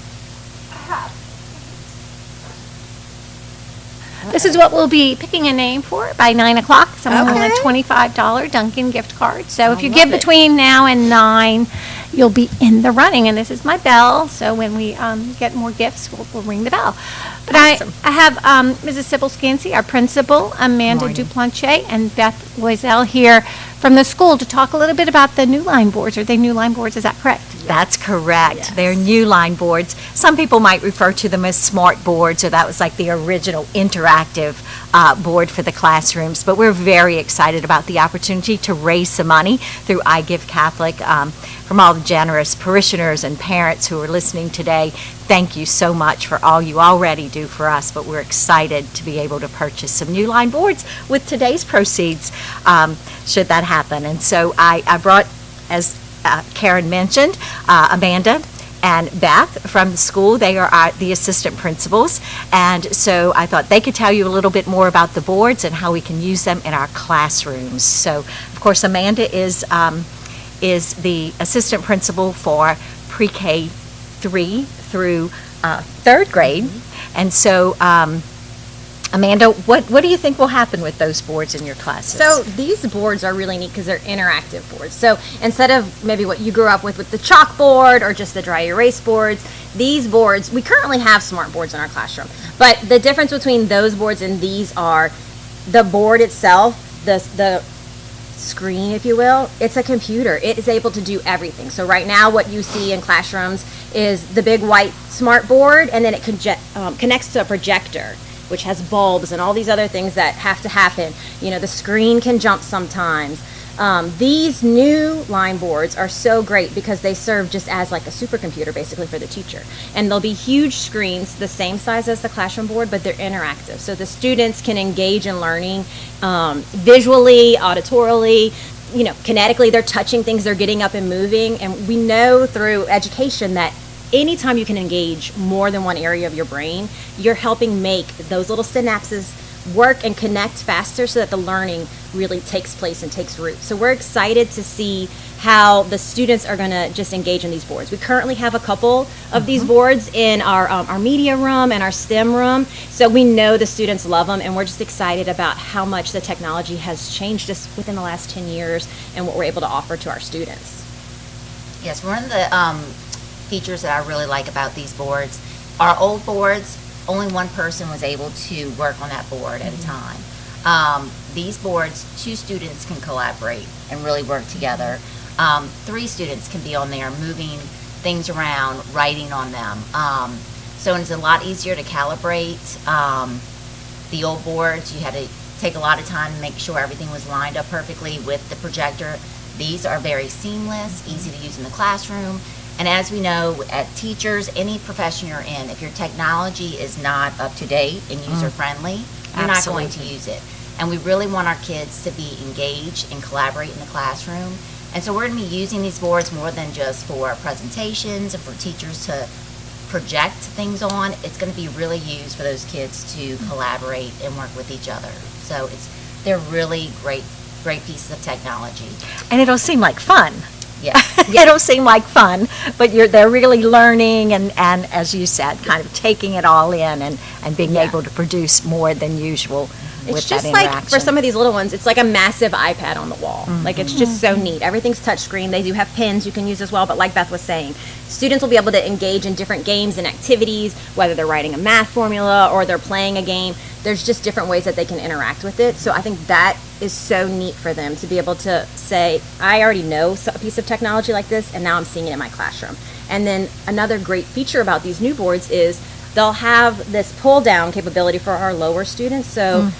This is what we'll be picking a name for by 9 o'clock. Someone will win a Okay. $25 Dunkin' gift card. So if you love give it. between now and 9, you'll be in the running. And this is my bell. So when we get more gifts, we'll ring the bell. But Awesome. I have Mrs. Sybil Scansey, our principal, Amanda Duplanche, and Beth Loisel here from the school to talk a little bit about the new line boards. Are they new line boards? Is that correct? That's correct. They're new line boards. Some people might refer to them as smart boards, or that was like the original interactive board for the classrooms. But we're very excited about the opportunity to raise some money through I Give Catholic from all the generous parishioners and parents who are listening today. Thank you so much for all you already do for us, but we're excited to be able to purchase some new line boards with today's proceeds, should that happen. And so I brought, as Karen mentioned, Amanda and Beth from the school. They are the assistant principals, and so I thought they could tell you a little bit more about the boards and how we can use them in our classrooms. So, of course, Amanda is the assistant principal for pre-K 3 through 3rd grade, and so Amanda, what do you think will happen with those boards in your classes? So these boards are really neat because they're interactive boards. So instead of maybe what you grew up with the chalkboard or just the dry erase boards, these boards, we currently have smart boards in our classroom. But the difference between those boards and these are the board itself, the screen, if you will, it's a computer. It is able to do everything. So right now what you see in classrooms is the big white smart board, and then it connects to a projector, which has bulbs and all these other things that have to happen. You know, the screen can jump sometimes. These new line boards are so great because they serve just as like a supercomputer basically for the teacher. And they'll be huge screens, the same size as the classroom board, but they're interactive. So the students can engage in learning visually, auditorily, you know, kinetically. They're touching things, they're getting up and moving. And we know through education that anytime you can engage more than one area of your brain, you're helping make those little synapses work and connect faster so that the learning really takes place and takes root. So we're excited to see how the students are going to just engage in these boards. We currently have a couple of these boards in our media room and our STEM room, so we know the students love them, and we're just excited about how much the technology has changed just within the last 10 years and what we're able to offer to our students. Yes, one of the features that I really like about these boards, our old boards, only one person was able to work on that board at a time. These boards, 2 students can collaborate and really work together. 3 students can be on there moving things around, writing on them. So it's a lot easier to calibrate. The old boards, you had to take a lot of time to make sure everything was lined up perfectly with the projector. These are very seamless, easy to use in the classroom. And as we know, at teachers, any profession you're in, if your technology is not up to date and user-friendly, you're not going to use it. And we really want our kids to be engaged and collaborate in the classroom. And so we're going to be using these boards more than just for presentations and for teachers to project things on. It's going to be really used for those kids to collaborate and work with each other. So they're really great pieces of technology. And it'll seem like fun. Yes. It'll seem like fun, but they're really learning and as you said, kind of taking it all in and being able to produce more than usual with It's that just like, interaction. for some of these little ones, it's like a massive iPad on the wall. Like, it's just so neat. Everything's touchscreen. They do have pens you can use as well, but like Beth was saying, students will be able to engage in different games and activities, whether they're writing a math formula or they're playing a game. There's just different ways that they can interact with it. So I think that is so neat for them to be able to say, I already know a piece of technology like this, and now I'm seeing it in my classroom. And then another great feature about these new boards is they'll have this pull-down capability for our lower students. So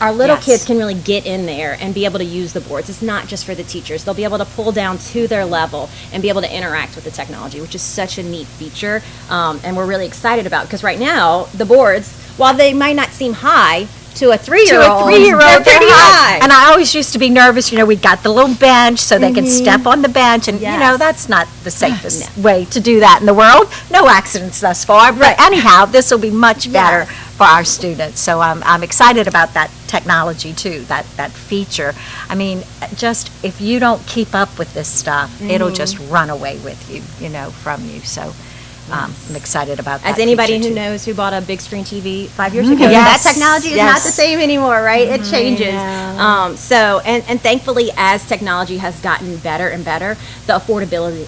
our little kids can really get in there and be able to use the boards. It's not just for the teachers. They'll be able to pull down to their level and be able to interact with the technology, which is such a neat feature. And we're really excited about, because right now, the boards, while they might not seem high to a 3-year-old, they're pretty high. And I always used to be nervous, we got the little bench so they could step on the bench, and Yes. that's not the safest way to do that in the world. No accidents thus far, but anyhow, this will be much better for our students. So I'm excited about that technology too, that feature. I mean, just if you don't keep up with this stuff, it'll just run away with you, from you. So I'm excited about that. As anybody feature, who too. knows who bought a big screen TV 5 years ago, Yes, that technology is not yes. the same anymore, right? It changes. So thankfully, as technology has gotten better and better, the affordability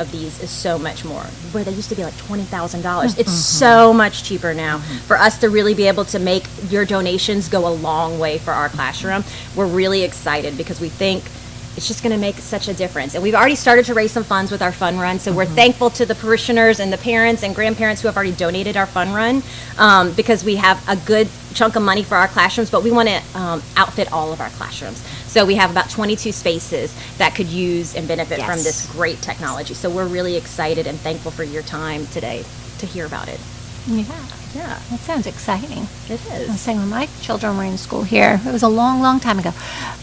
of these is so much more. Where they used to be like $20,000, it's so much cheaper now. For us to really be able to make your donations go a long way for our classroom, we're really excited because we think it's just going to make such a difference. And we've already started to raise some funds with our fun run, so we're thankful to the parishioners and the parents and grandparents who have already donated our fun run, because we have a good chunk of money for our classrooms, but we want to outfit all of our classrooms. So we have about 22 spaces that could use and benefit from this great technology. So we're really excited and thankful for your time today to hear about it. Yeah, that sounds exciting. It I was is. saying when my children were in school here, it was a long, long time ago.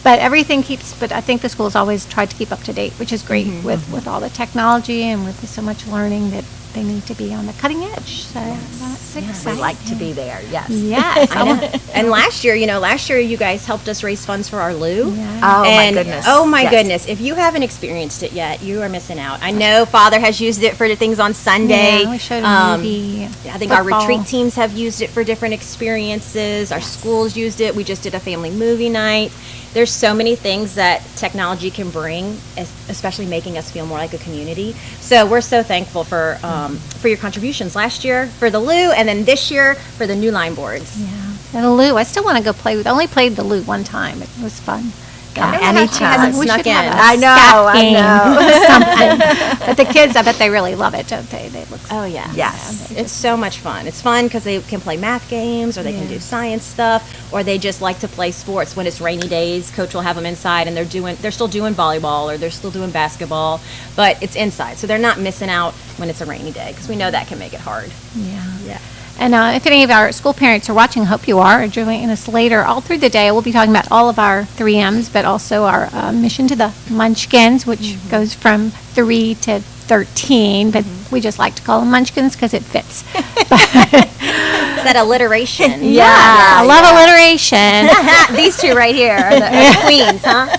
But I think the school's always tried to keep up to date, which is great with all the technology and with so much learning that they need to be on the cutting edge. So that's We exciting. like to be there, yes. Yes. I know. And last year you guys helped us raise funds for our Lou. Yeah. Oh, And my goodness. oh my Yes. goodness, if you haven't experienced it yet, you are missing out. I know Father has used it for the things on Sunday. Yeah, we showed a movie. I think our football. retreat teams have used it for different experiences. Our schools used it. We just did a family movie night. There's so many things that technology can bring, especially making us feel more like a community. So we're so thankful for your contributions last year for the Lou, and then this year for the new line boards. Yeah. And the Lou, I still want to go play with. I only played the Lou one time. It was fun. Yeah, She hasn't We snuck should in. have a I know, staff I game know. or something. But the kids, I bet they really love it, don't they? They look. Oh yeah. Yes. It's so much fun. It's fun because they can play math games, or they can do science stuff, or they just like to play sports. When it's rainy days, Coach will have them inside, and they're still doing volleyball, or they're still doing basketball, but it's inside, so they're not missing out when it's a rainy day, because we know that can make it hard. Yeah. And if any of our school parents are watching, I hope you are, or joining us later, all through the day, we'll be talking about all of our 3Ms, but also our mission to the Munchkins, which goes from 3 to 13, but we just like to call them Munchkins because it fits. It's that alliteration. Yeah, I love alliteration. These two right here are the queens, huh?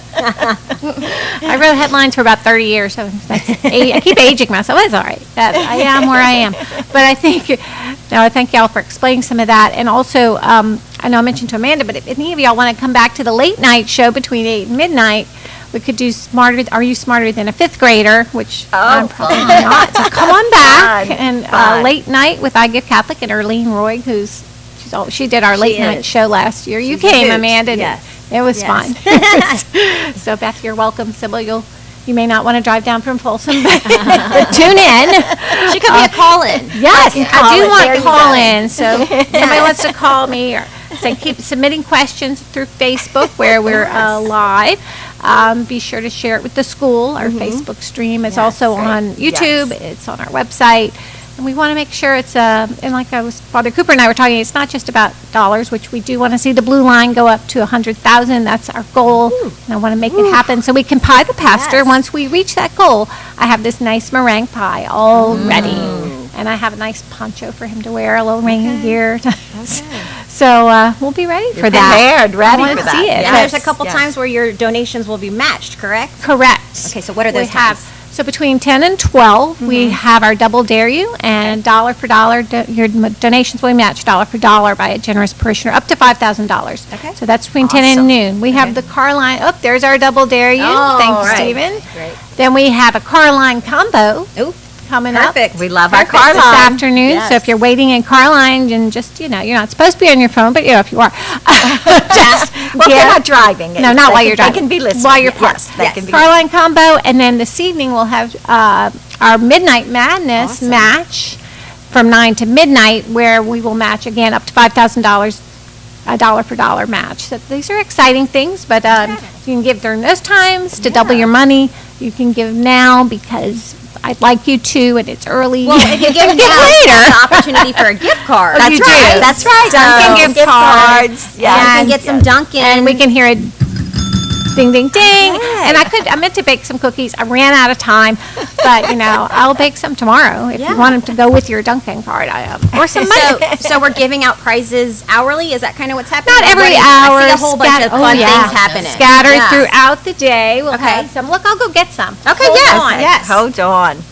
I wrote headlines for about 30 years, so I keep aging myself. It's all right. I am where I am. But I thank y'all for explaining some of that. And also, I know I mentioned to Amanda, but if any of y'all want to come back to the late night show between 8 and midnight, we could do Are You Smarter Than a Fifth Grader, which I'm probably not. So come on back. And late night with I Give Catholic and Erlene Roy, she did our late night show last year. You came, Amanda. and It was fun. So Beth, you're welcome. Sybil, you may not want to drive down from Folsom, but tune in. She could be a call-in. Yes, I do want call-in. So if somebody wants to call me or keep submitting questions through Facebook where we're live. Be sure to share it with the school. Our Facebook stream is also on YouTube. It's on our website. And we want to make sure it's, and like Father Cooper and I were talking, it's not just about dollars, which we do want to see the blue line go up to 100,000. That's our goal. And I want to make it happen so we can pie the pastor. Once we reach that goal, I have this nice meringue pie all ready. And I have a nice poncho for him to wear, a little rainy gear. So we'll be ready for that. Prepared, ready I for wanna see that. it. And there's a couple times where your donations will be matched, correct? Correct. Okay, so what are those We have, times? so between 10 and 12, we have our Double Dare You, and dollar for dollar, your donations will be matched dollar for dollar by a generous parishioner, up to $5,000. Okay. So that's between 10 and noon. We have the car line, there's our Double Dare You. Thank you, Stephen. Great. Then we have a car line combo Ooh, coming up. perfect. We love our This car line. afternoon. So if you're waiting in car line and just, you're not supposed to be on your phone, but if you are. Just Well, they're not driving. No, not while you're driving. They can be listening. While you're parked. Yes, they can be Car line combo, and then this evening we'll have our Midnight Madness match from 9 to midnight, where we will match again up to $5,000, a dollar for dollar match. So these are exciting things, but you can give during those times to double your money. You can give now because I'd like you to, and it's early. Well, if you give now, later. the opportunity for a gift card. That's right. That's right. Dunkin' gift cards. Yeah, you can get some Dunkin'. And we can hear it ding, ding, ding. And I meant to bake some cookies. I ran out of time, but I'll bake some tomorrow if you want them to go with your Dunkin' card. Or some money. So we're giving out prizes hourly? Is that kind of what's happening? Not every What is it? hour. I see a whole bunch of fun things happening. Scattered Yeah. throughout the day. We'll Okay. have some. Look, I'll go get some. Okay, Hold yes, on. yes. Hold on.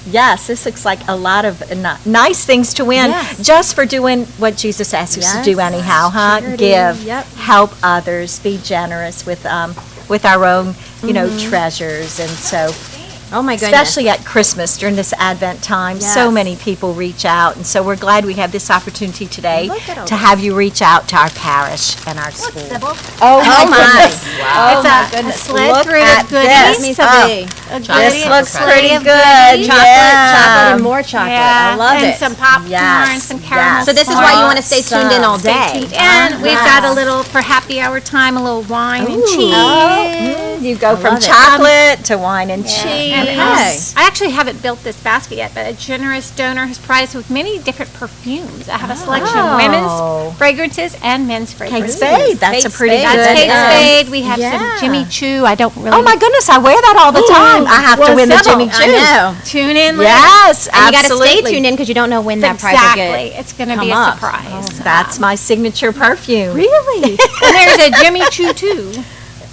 Yes, this looks like a lot of nice things to win Yes. just for doing what Jesus asks us to do Yes. anyhow, huh? Charity, Give, yep. help others, be generous with our own, treasures. And so, Oh, my goodness. especially at Christmas during this Advent time, so Yes. many people reach out. And so we're glad we have this opportunity today Look at all to have you reach out to our parish and our school. Oh, my. goodness. Wow. It's a sled Look through at of goodies. this. Needs to be. This looks Sled pretty of good. goodies. Chocolate and more chocolate. Yeah, I love and it. some popcorn, Yes, some caramel. yes. So this is why you want to stay tuned in all Stay day. tuned in. We've got a little, for happy hour time, a little wine and cheese. You go from love it. chocolate to wine and cheese. And Okay. I actually haven't built this basket yet, but a generous donor has prized with many different perfumes. I have a selection of Oh. women's fragrances and men's Kate fragrances. Spade, that's Kate a pretty Spade. good. That's Kate Spade. We have Yeah. some Jimmy Choo. I don't really. Oh my goodness, I wear that all the time. I have to win the Jimmy Choo. I know. Tune in. later. Yes, And you got to absolutely. stay tuned in because you don't know when that prize will Exactly. get. It's going to be come a up. surprise. That's my signature perfume. Really? And there's a Jimmy Choo too.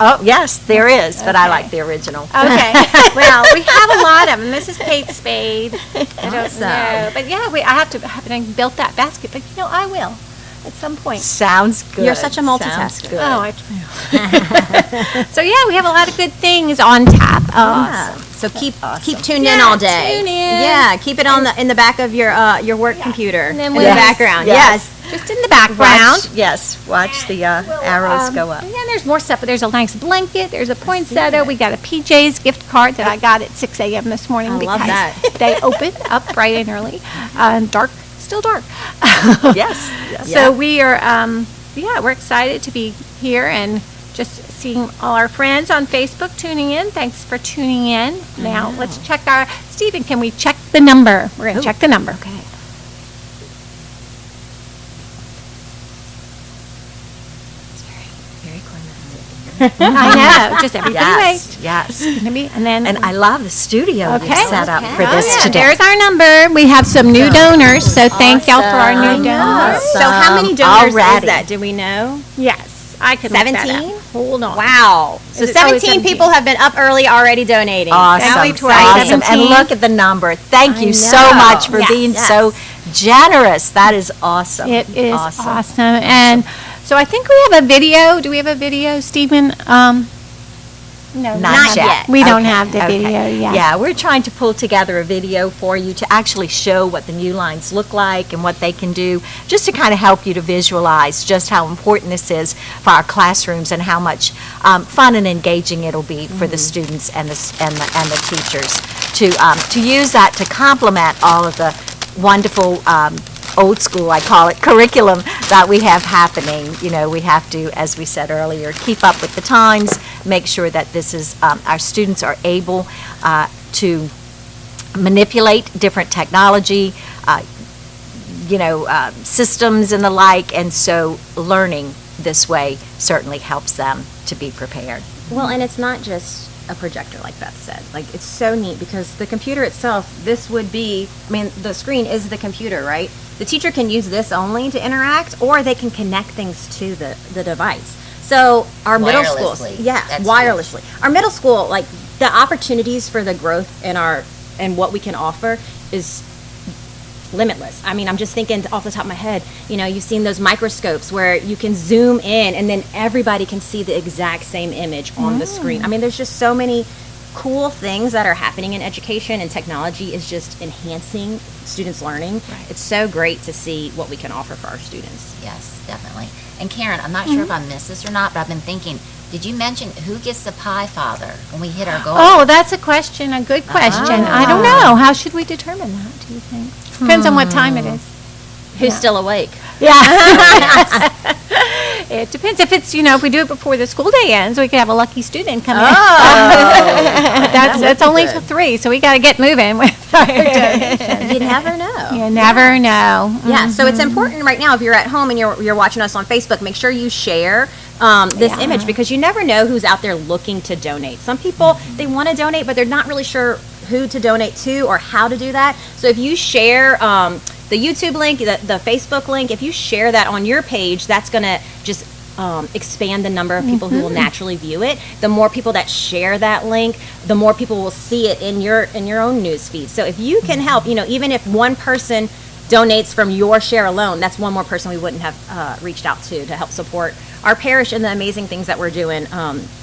Oh, yes, there is, but I like the original. Okay. Well, we have a lot of them. This is Kate Spade. I don't know. But yeah, I haven't built that basket, but I will at some point. Sounds good. You're such a Sounds multitasker. good. Oh, I So yeah, we have a lot of good things on tap. So keep tuned in all day. tune in. Yeah, keep it on in the back of your work computer And then in we- the Yes. background. Yes. Just in the background. Watch the arrows go up. Yeah, there's more stuff, but there's a nice blanket, there's a poinsettia, we got a PJ's gift card that I got at 6 a.m. this morning I because love that. they open up bright and early, still dark. Yes. So we are, we're excited to be here and just seeing all our friends on Facebook tuning in. Thanks for tuning in. Now, let's check Stephen, can we check the number? We're going to check the number. Okay. I know, just everybody Yes, wait. yes. And then, And I love the studio Okay. you've set up for oh this yeah, today. there's our number. We have some new donors, so thank y'all for our Awesome. new donors. So how many donors Already. is that? Do we know? Yes, I can look that up. 17? Hold on. Wow. So Is it- oh, it's 17 people 17. have been up early already donating. Awesome, Now we awesome. And 17. look at the number. Thank you so know. much for Yes. being Yes. so generous. That is awesome. It is awesome. And so I think we have a video. Do we have a video, Stephen? No, Not yet. We don't Okay, have the okay. video yet. Yeah, we're trying to pull together a video for you to actually show what the new lines look like and what they can do, just to kind of help you to visualize just how important this is for our classrooms and how much fun and engaging it'll be for the students and the teachers to use that to complement all of the wonderful old school, I call it, curriculum that we have happening. You know, we have to, as we said earlier, keep up with the times, make sure that this is, our students are able to manipulate different technology, systems and the like, and so learning this way certainly helps them to be prepared. Well, and it's not just a projector, like Beth said. Like, it's so neat because the computer itself, this would be, the screen is the computer, right? The teacher can use this only to interact, or they can connect things to the device. So our middle schools, Wirelessly. yeah, That's wirelessly. Our middle school, like, the opportunities for the growth in and what we can offer is limitless. I mean, I'm just thinking off the top of my head, you've seen those microscopes where you can zoom in and then everybody can see the exact same image on the screen. I mean, there's just so many cool things that are happening in education, and technology is just enhancing students' learning. Right. It's so great to see what we can offer for our students. Yes, definitely. And Karen, I'm not sure if I missed this or not, but I've been thinking, did you mention who gets the pie father when we hit our goal? Oh, that's a question, a good question. I don't know. How should we determine that, do you think? Depends on what time it is. Who's still awake? Yeah. It depends. If it's, if we do it before the school day ends, we could have a lucky student come in. That's only till 3, so we got to get moving with our donations. You never know. You never know. Yeah, so it's important right now if you're at home and you're watching us on Facebook, make sure you share this image, because you never know who's out there looking to donate. Some people, they want to donate, but they're not really sure who to donate to or how to do that. So if you share the YouTube link, the Facebook link, if you share that on your page, that's going to just expand the number of people who will naturally view it. The more people that share that link, the more people will see it in your own news feed. So if you can help, even if one person donates from your share alone, that's one more person we wouldn't have reached out to help support our parish and the amazing things that we're doing.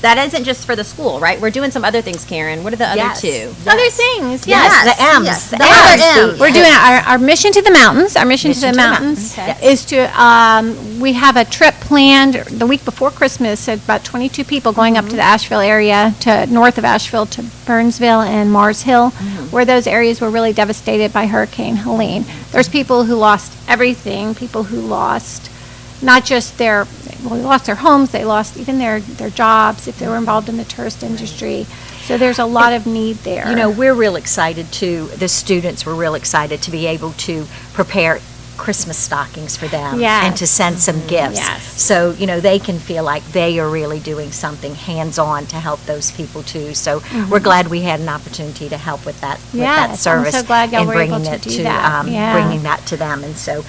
That isn't just for the school, right? We're doing some other things, Karen. What are the other Yes. two? Other things, Yes. The M's. Yes. The The other M's. M's. We're doing our mission to the mountains. Our mission to the Mountains, mountains yes. is to, we have a trip planned the week before Christmas, about 22 people going up to the Asheville area, to north of Asheville, to Burnsville and Mars Hill, where those areas were really devastated by Hurricane Helene. There's people who lost everything, people who lost not just they lost their homes, they lost even their jobs if they were involved in the tourist industry. So there's a lot of need there. We're real excited the students were real excited to be able to prepare Christmas stockings for them and to Yes. send some gifts. Yes. So, they can feel like they are really doing something hands-on to help those people too. So we're glad we had an opportunity to help with that Yes, I'm service. so glad y'all and were bringing able to it do that. Yeah. bringing that to them. And so,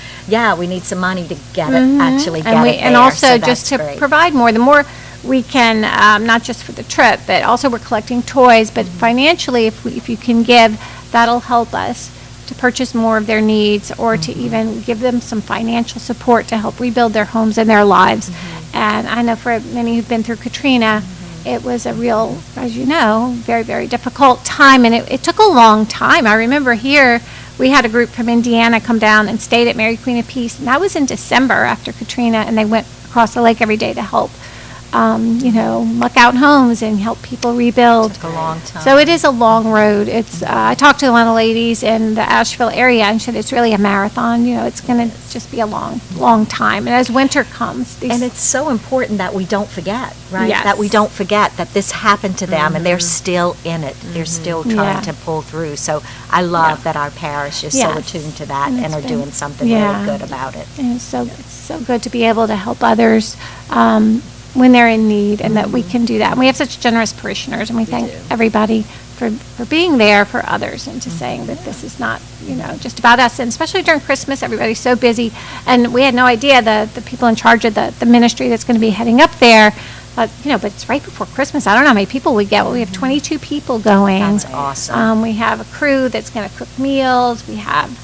we need some money to get it, actually get and it there. and also so just to that's great. provide more. The more we can, not just for the trip, but also we're collecting toys. But financially, if you can give, that'll help us to purchase more of their needs, or to even give them some financial support to help rebuild their homes and their lives. And I know for many who've been through Katrina, it was a real, as you know, very, very difficult time, and it took a long time. I remember here, we had a group from Indiana come down and stayed at Mary Queen of Peace, and that was in December after Katrina, and they went across the lake every day to help, muck out homes and help people rebuild. Took a long time. So it is a long road. It's I talked to one of the ladies in the Asheville area, and she said it's really a marathon. It's going to just be a long, long time. And as winter comes, And it's so important that we don't forget, right? Yes. That we don't forget that this happened to them and they're still in it. They're still trying Yeah. to pull through. So I love that our parish is so Yes. attuned to that And and it's are been- doing something yeah. really good about it. And it's so good to be able to help others. when they're in need, and that we can do that. And we have such generous parishioners, and we thank everybody for being there for others, and to saying that this is not, just about us. And especially during Christmas, everybody's so busy, and we had no idea the people in charge of the ministry that's going to be heading up there. But it's right before Christmas. I don't know how many people we get. Well, we have 22 people going. That's awesome. We have a crew that's going to cook meals. We have,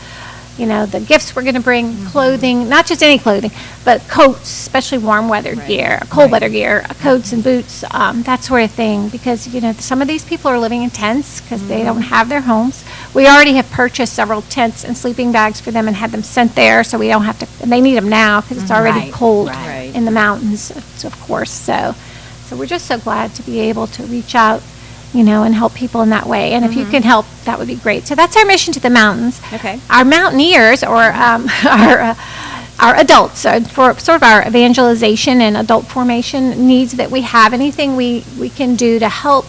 the gifts we're going to bring, clothing, not just any clothing, but coats, especially warm weather gear, cold weather gear, coats and boots, that sort of thing. Because, some of these people are living in tents because they don't have their homes. We already have purchased several tents and sleeping bags for them and had them sent there, so we don't have to, and they need them now because it's already Right, cold right. in the mountains, of course. So we're just so glad to be able to reach out, and help people in that way. And if you can help, that would be great. So that's our mission to the mountains. Okay. Our mountaineers, or our adults, for sort of our evangelization and adult formation needs that we have, anything we can do to help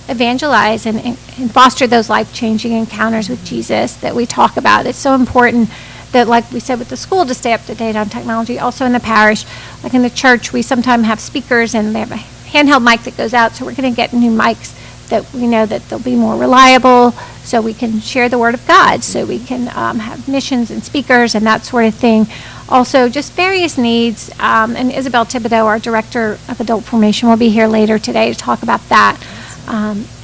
evangelize and foster those life-changing encounters with Jesus that we talk about. It's so important that, like we said with the school, to stay up to date on technology. Also in the parish, like in the church, we sometimes have speakers and they have a handheld mic that goes out, so we're going to get new mics that we know that they'll be more reliable, so we can share the word of God, so we can have missions and speakers and that sort of thing. Also, just various needs, and Isabel Thibodeau, our Director of Adult Formation, will be here later today to talk about that.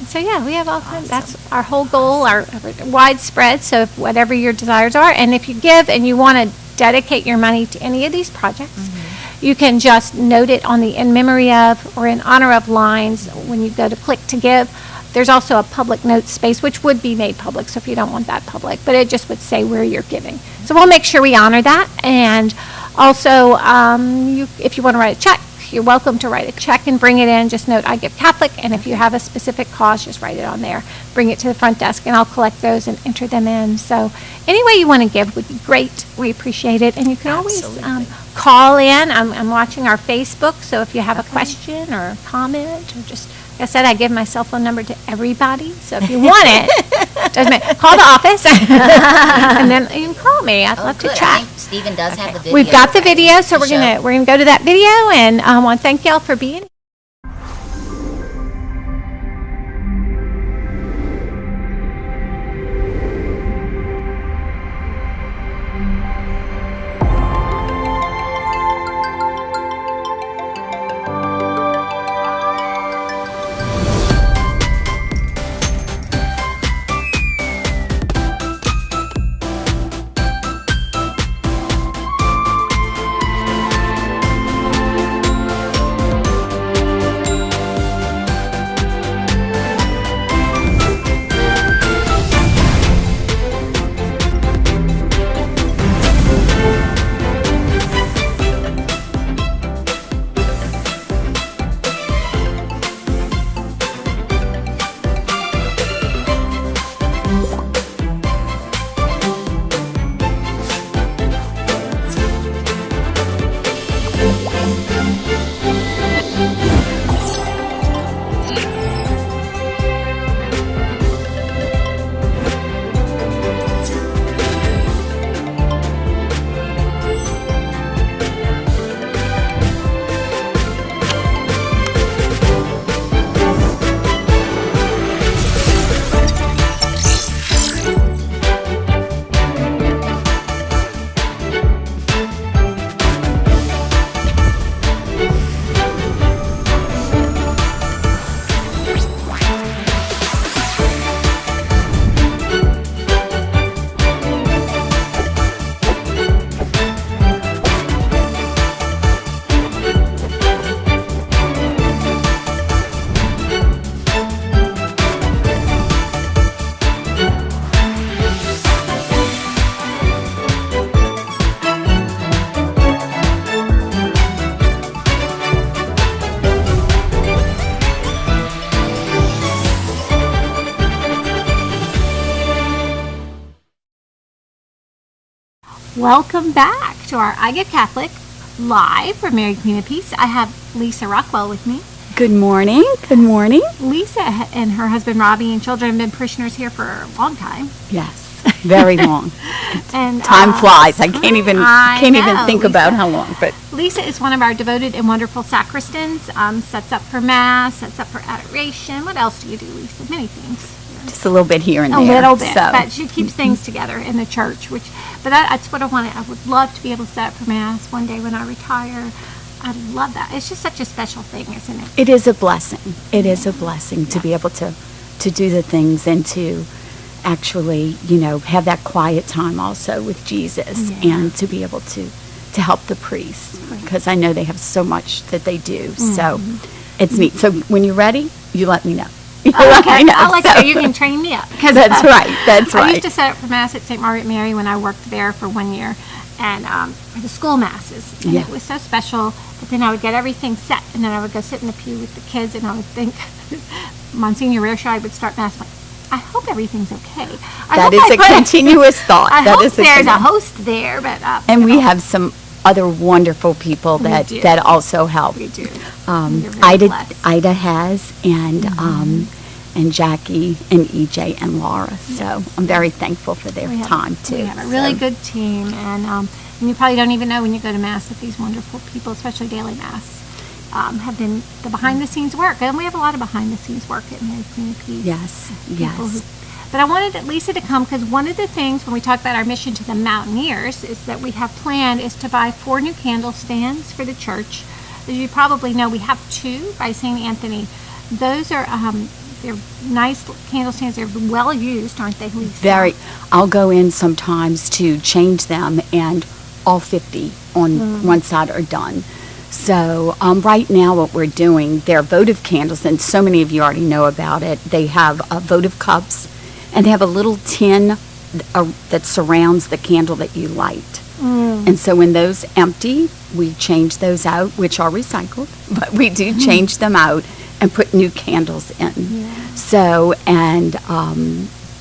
So we have all kinds. That's our whole goal, our widespread. So if whatever your desires are, and if you give and you want to dedicate your money to any of these projects, you can just note it on the in memory of or in honor of lines when you go to click to give. There's also a public note space, which would be made public, so if you don't want that public, but it just would say where you're giving. So we'll make sure we honor that. And also, if you want to write a check, you're welcome to write a check and bring it in. Just note, I give Catholic, and if you have a specific cause, just write it on there. Bring it to the front desk, and I'll collect those and enter them in. So any way you want to give would be great. We appreciate it. And you can always call in. I'm watching our Facebook, so if you have a question or a comment, or just, like I said, I give my cell phone number to everybody. So if you want it, doesn't matter. Call the office, and then you can call me. I'd love to Good. I chat. think Stephen does have the video. We've got the ready video, so to we're show. gonna go to that video, and I want to thank y'all for being here. Welcome back to our I Give Catholic live from Mary Queen of Peace. I have Lisa Rockwell with me. Good morning. Good morning. Lisa and her husband Robbie and children have been parishioners here for a long time. Yes, very long. And Time flies. I can't even I know, think Lisa. about how long. But Lisa is one of our devoted and wonderful sacristans, sets up for Mass, sets up for adoration. What else do you do, Lisa? Many things. Just a little bit here and A there. little bit, so. but she keeps things together in the church, but that's what I wanted. I would love to be able to set up for Mass one day when I retire. I'd love that. It's just such a special thing, isn't it? It is a blessing. It is a blessing to be able to do the things and to actually, have that quiet time also with Jesus and to be able to help the priests because I know they have so much that they do. So it's neat. So when you're ready, you let me know. Okay, I'll let you know. You can train me up. That's right. That's right. I used to set up for Mass at St. Margaret Mary when I worked there for 1 year, and the school masses. And it was so special. But then I would get everything set, and then I would go sit in the pew with the kids, and I would think, Monsignor Rearshide would start Mass like, I hope everything's okay. That is a continuous thought. I hope there's a host there, but and we have some other wonderful people that also help. We do. Ida has, and Jackie and EJ and Laura. So I'm very thankful for their time too. We have a really good team, and you probably don't even know when you go to Mass that these wonderful people, especially daily Mass, have been the behind-the-scenes work. And we have a lot of behind-the-scenes work at Mary Queen of Peace. Yes. But I wanted Lisa to come because one of the things when we talk about our mission to the Mountaineers is that we have planned is to buy 4 new candle stands for the church. As you probably know, we have 2 by St. Anthony. Those are they're nice candle stands. They're well used, aren't they, Lisa? Very. I'll go in sometimes to change them, and all 50 on one side are done. So right now what we're doing, they're votive candles, and so many of you already know about it. They have votive cups, and they have a little tin that surrounds the candle that you light. And so when those empty, we change those out, which are recycled, but we do change them out and put new candles in. So, and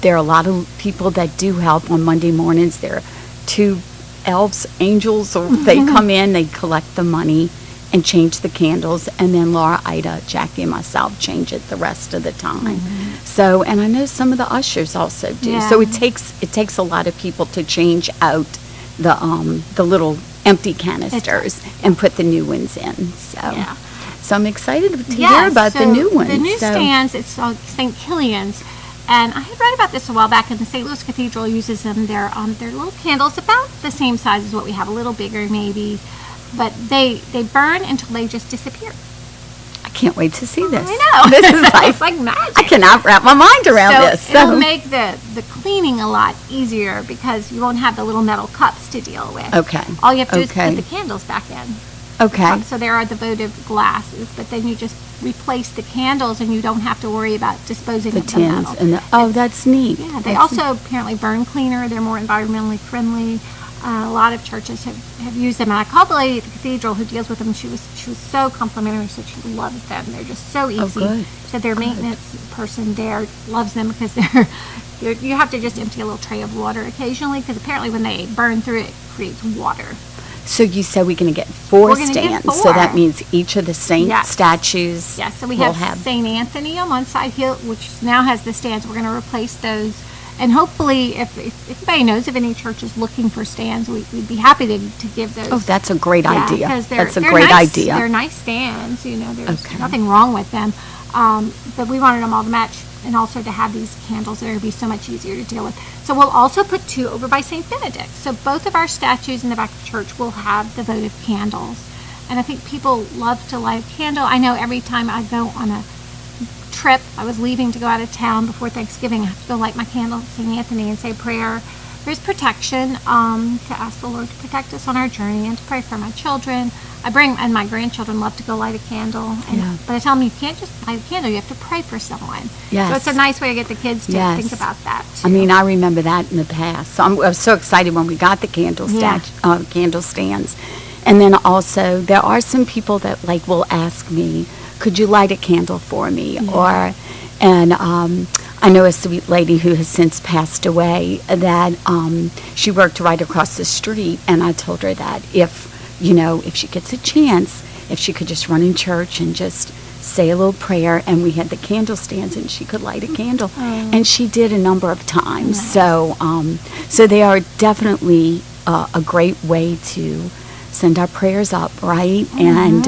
there are a lot of people that do help on Monday mornings. There are 2 elves, angels, or they come in, they collect the money and change the candles, and then Laura, Ida, Jackie, and myself change it the rest of the time. So, and I know some of the ushers also do. So it takes a lot of people to change out the little empty canisters and put the new ones in. So I'm excited to hear about the new ones. The new stands, it's St. Killian's. And I had read about this a while back, and the St. Louis Cathedral uses them. They're little candles about the same size as what we have, a little bigger maybe. But they burn until they just disappear. I can't wait to see this. I know. This is it's like magic. I cannot wrap my mind around this. It'll make the cleaning a lot easier because you won't have the little metal cups to deal with. Okay. All you have to do is put the candles back in. Okay. So there are the votive glasses, but then you just replace the candles and you don't have to worry about disposing The of the tins metal. and that's neat. Yeah, they also apparently burn cleaner. They're more environmentally friendly. A lot of churches have used them. And I called the lady at the cathedral who deals with them. She was so complimentary. Said she loves them. They're just so easy. Oh, good. Said their maintenance person there loves them because you have to just empty a little tray of water occasionally because apparently when they burn through it creates water. So you said we're going to get 4 We're gonna get stands. 4. So that means each of the saint statues. Yes, so we will have St. Anthony on one side, which now has the stands. We're going to replace those. And hopefully, if anybody knows of any churches looking for stands, we'd be happy to give those. Oh, that's a great idea. That's a great idea. They're nice stands. There's nothing wrong with them. But we wanted them all to match and also to have these candles that would be so much easier to deal with. So we'll also put 2 over by St. Benedict. So both of our statues in the back of the church will have the votive candles. And I think people love to light a candle. I know every time I go on a trip, I was leaving to go out of town before Thanksgiving, I have to go light my candle at St. Anthony and say a prayer. There's protection, to ask the Lord to protect us on our journey and to pray for my children. And my grandchildren love to go light a candle. But I tell them you can't just light a candle, you have to pray for someone. Yes. So it's a nice way to get the kids to think about that too. I mean, I remember that in the past. So I was so excited when we got the candle stands. And then also, there are some people that will ask me, could you light a candle for me? And I know a sweet lady who has since passed away that she worked right across the street, and I told her that if she gets a chance, if she could just run in church and just say a little prayer, and we had the candle stands, and she could light a candle, and she did a number of times. Nice. So they are definitely a great way to send our prayers up, right? And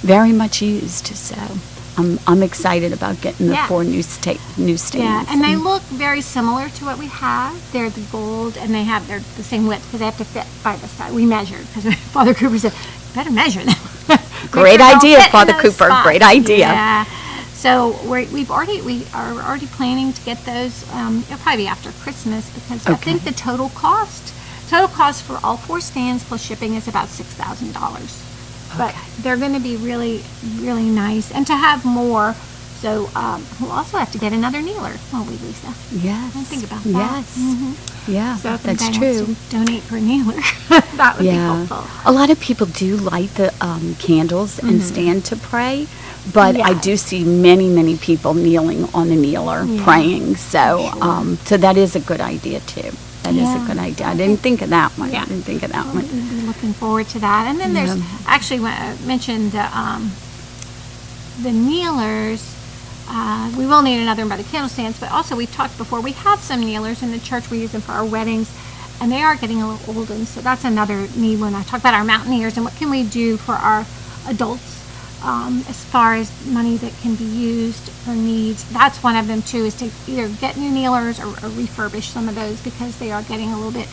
very much used. So I'm excited about getting the Yeah. 4 new stands. Yeah, and they look very similar to what we have. They're the gold, and they're the same width because they have to fit by the side. We measured because Father Cooper said, "Better measure them." Make Great sure they'll idea, fit in Father those Cooper. spots. Great idea. Yeah. So we are already planning to get those. It'll probably be after Christmas because I think the total cost for all 4 stands plus shipping is about $6,000. But they're going to be really, really nice, and to have more. So we'll also have to get another kneeler, won't we, Lisa? Yes. I think about that. Yes. Yeah, So if that's anybody true. wants to donate for a kneeler, that would be helpful. A lot of people do light the candles and stand to pray, but I do see many, many people kneeling on the kneeler praying. So, so that is a good idea too. That is a good idea. I didn't think of that one. Yeah. I didn't think of that We'll one. be looking forward to that. And then there's actually when I mentioned the kneelers. We will need another one by the candle stands, but also we've talked before. We have some kneelers in the church. We use them for our weddings, and they are getting a little old, and so that's another need when I talk about our mountaineers and what can we do for our adults as far as money that can be used for needs. That's one of them too, is to either get new kneelers or refurbish some of those because they are getting a little bit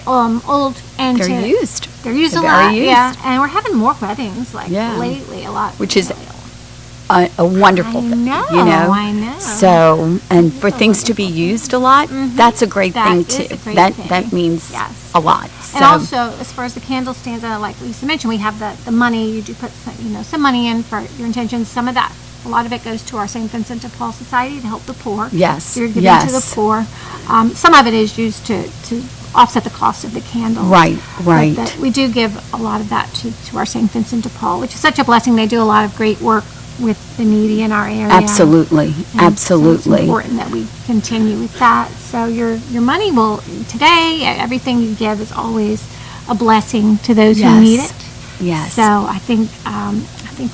old, and They're used. They're used They're a very lot, used. yeah. And we're having more weddings Yeah. lately, a lot, Which is really. A wonderful I thing, know, you know. I know. So, and for things to be used a lot, that's a great That thing is too. a great That thing. means Yes. a lot. So, And also, as far as the candle stands, like Lisa mentioned, we have the money. You do put some money in for your intentions. Some of that, a lot of it goes to our St. Vincent de Paul Society to help the poor. Yes, So you're giving to the yes. poor. Some of it is used to offset the cost of the candles. Right, right. But we do give a lot of that to our St. Vincent de Paul, which is such a blessing. They do a lot of great work with the needy in our area. absolutely, And absolutely. So it's important that we continue with that. So your money will, today, everything you give is always a blessing to those who need it. Yes. So I think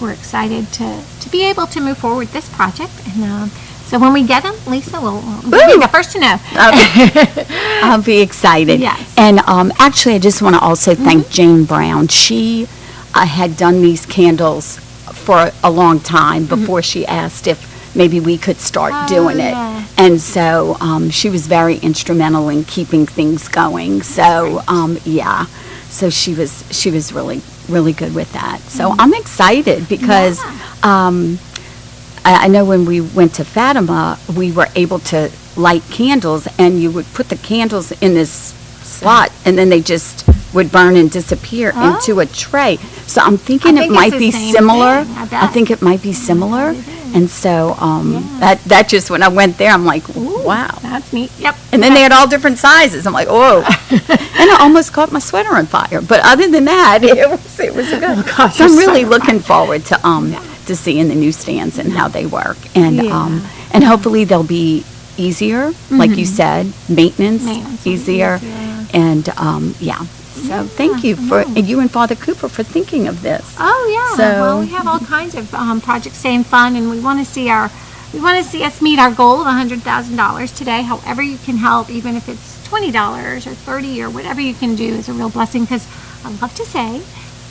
we're excited to be able to move forward with this project. And so when we get them, Lisa, we'll be the first to know. I'll be excited. Yes. And actually, I just want to also thank Jane Brown. She had done these candles for a long time before she asked if maybe we could start doing it. yeah. And so she was very instrumental in keeping things going. So yeah, so she was really, really good with that. So I'm excited because I know when we went to Fatima, we were able to light candles, and you would put the candles in this slot, and then they just would burn and disappear into a tray. So I'm thinking I it think might it's the be same similar. thing, I I bet. think it might be similar. it is. And so that just, when I went there, I'm like, wow. That's neat. Yep. And then they had all different sizes. I'm like, whoa. And I almost caught my sweater on fire. But other than that, it was good. So I'm really looking forward to seeing the new stands and how they work. And and hopefully they'll be easier, like you said, maintenance Maintenance will be easier. easier. And yeah. So thank you you and Father Cooper for thinking of this. Oh yeah. So- Well, we have all kinds of projects staying fun, and we want to see us meet our goal of $100,000 today. However you can help, even if it's $20 or $30 or whatever you can do, is a real blessing. Because I love to say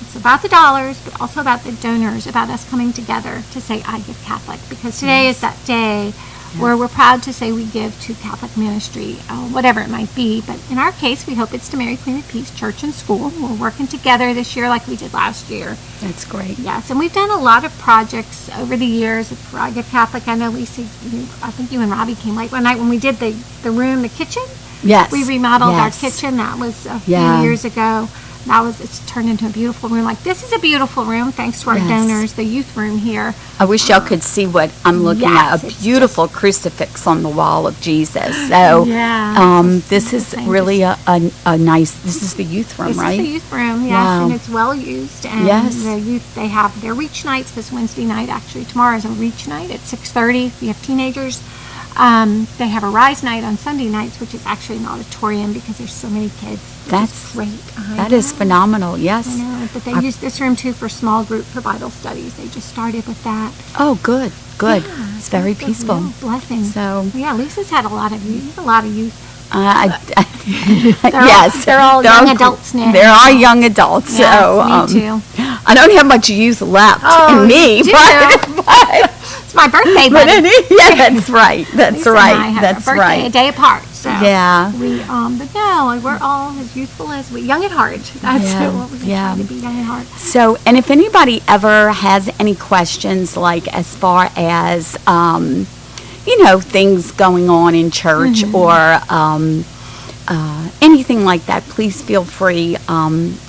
it's about the dollars, but also about the donors, about us coming together to say I Give Catholic. Because today is that day where we're proud to say we give to Catholic ministry, whatever it might be. But in our case, we hope it's to Mary Queen of Peace Church and School. We're working together this year like we did last year. That's great. Yes, and we've done a lot of projects over the years for I Give Catholic. I know, Lisa, I think you and Robbie came late one night when we did the room, the kitchen. Yes. We remodeled Yes. our kitchen. That was a few Yeah. years ago. It's turned into a beautiful room. Like, this is a beautiful room, thanks to our Yes. donors, the youth room here. I wish y'all could see what I'm looking Yes, at. A it's beautiful crucifix on the wall of Jesus. So, Yeah, this is thing. really a nice. This is the youth room, This right? is the youth room, yes, Wow. and it's well used. And Yes. the youth, they have their reach nights this Wednesday night. Actually, tomorrow is a reach night at 6:30. If you have teenagers, they have a rise night on Sunday nights, which is actually an auditorium because there's so many kids. which is That's great. That is know. phenomenal. Yes. I know, but they use this room too for small group for Bible studies. They just started with that. Oh, good, good. Yeah, It's very so a peaceful. real blessing. So- yeah, Lisa's had a lot of youth. A lot of youth. Yes. they're all young adults now. There are young adults, Yes, so. me too. I don't have much youth left in me, you do. but It's my birthday, But buddy. yeah, that's right. That's Lisa right. And I have That's our birthday a right. day apart. So Yeah. we, but no, like, we're all as youthful as we, young at heart. That's Yeah, what we're yeah. trying to be, young at heart. So, and if anybody ever has any questions, like as far as, things going on in church or anything like that, please feel free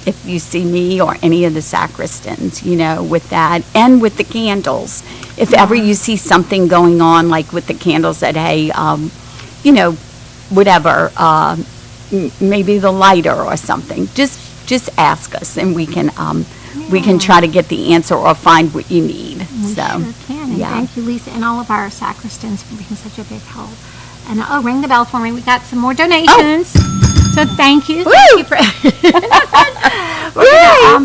if you see me or any of the sacristans, with that and with the candles. If ever you see something going on, like with the candles that, hey, whatever, maybe the lighter or something, just ask us and we can try to get the answer or find what you need. We So, sure can. And yeah. thank you, Lisa, and all of our sacristans for being such a big help. And ring the bell for me. We got some more donations. So thank you. Thank you for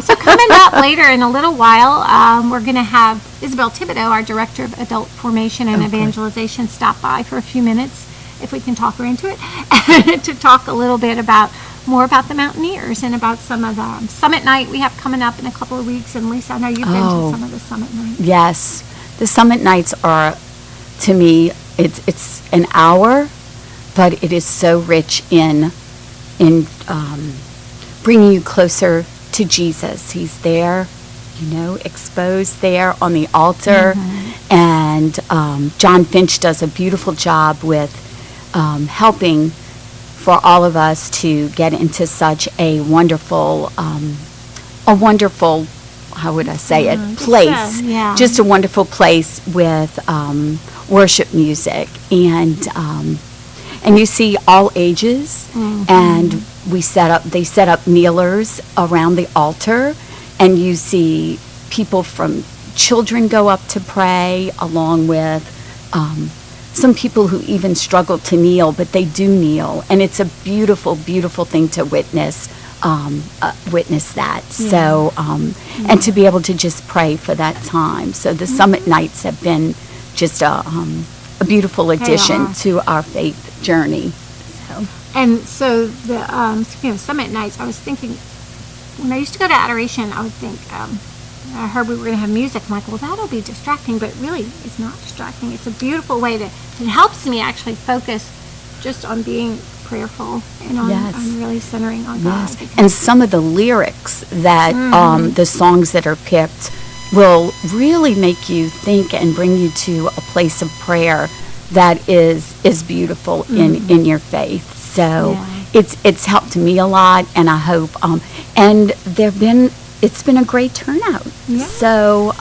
so coming up later in a little while, we're going to have Isabel Thibodeau, our Director of Adult Formation and Evangelization, stop by for a few minutes, if we can talk her into it, to talk a little bit more about the Mountaineers and about some of the Summit Night we have coming up in a couple of weeks. And Lisa, I know you've been to some of the Summit Nights. Yes, the Summit Nights are, to me, it's an hour, but it is so rich in bringing you closer to Jesus. He's there, exposed there on the altar, and John Finch does a beautiful job with helping for all of us to get into such a wonderful, how would I say it, place. Yeah. Just a wonderful place with worship music, and you see all ages, and they set up kneelers around the altar, and you see people from children go up to pray, along with some people who even struggle to kneel, but they do kneel, and it's a beautiful, beautiful thing to witness that. So, and to be able to just pray for that time. So the Summit Nights have been just a beautiful addition to our faith journey. So. And so the speaking of Summit Nights, I was thinking, when I used to go to Adoration, I would think, I heard we were going to have music. I'm like, well, that'll be distracting, but really, it's not distracting. It's a beautiful way it helps me actually focus just on being prayerful and on really centering on God. And some of the lyrics that the songs that are picked will really make you think and bring you to a place of prayer that is beautiful in your faith. So it's helped me a lot, and I hope and it's been a great turnout. Yeah. So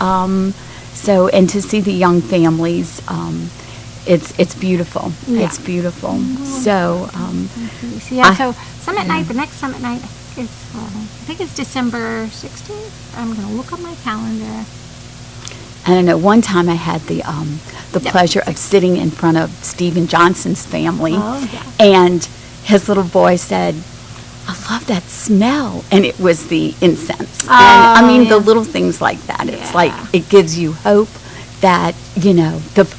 and to see the young families, it's beautiful. Yeah. It's beautiful. So so Summit Night, the next Summit Night is I think it's December 16th. I'm going to look on my calendar. I don't know. One time I had the pleasure of sitting in front of Stephen Johnson's family, and his little boy said, "I love that smell," and it was the incense. And I mean, the little things like that. It's like it gives you hope that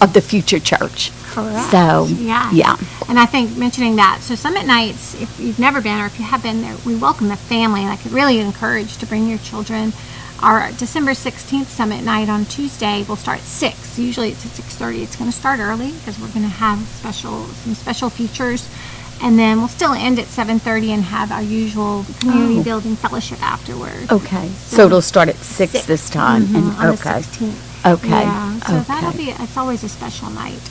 of the future church. Correct. So yeah. And I think mentioning that, so Summit Nights, if you've never been or if you have been there, we welcome the family, and I could really encourage to bring your children. Our December 16th Summit Night on Tuesday will start at 6. Usually it's at 6:30. It's going to start early because we're going to have some special features. And then we'll still end at 7:30 and have our usual community building fellowship afterwards. Okay. So it'll start at 6 this time. And on the 16th. Okay. Yeah, so that'll be, it's always a special night.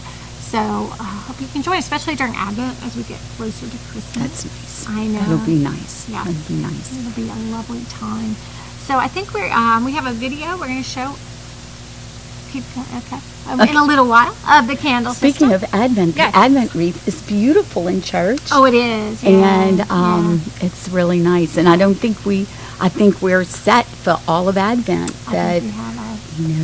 So hope you can join, especially during Advent as we get closer to Christmas. That's nice. I know. It'll be nice. Yeah. It'll be nice. It'll be a lovely time. So I think we have a video we're going to show people in a little while of the candle Speaking system. of Advent, the Advent wreath is beautiful in church. Oh, it is. And it's really nice. And I think we're set for all of Advent. That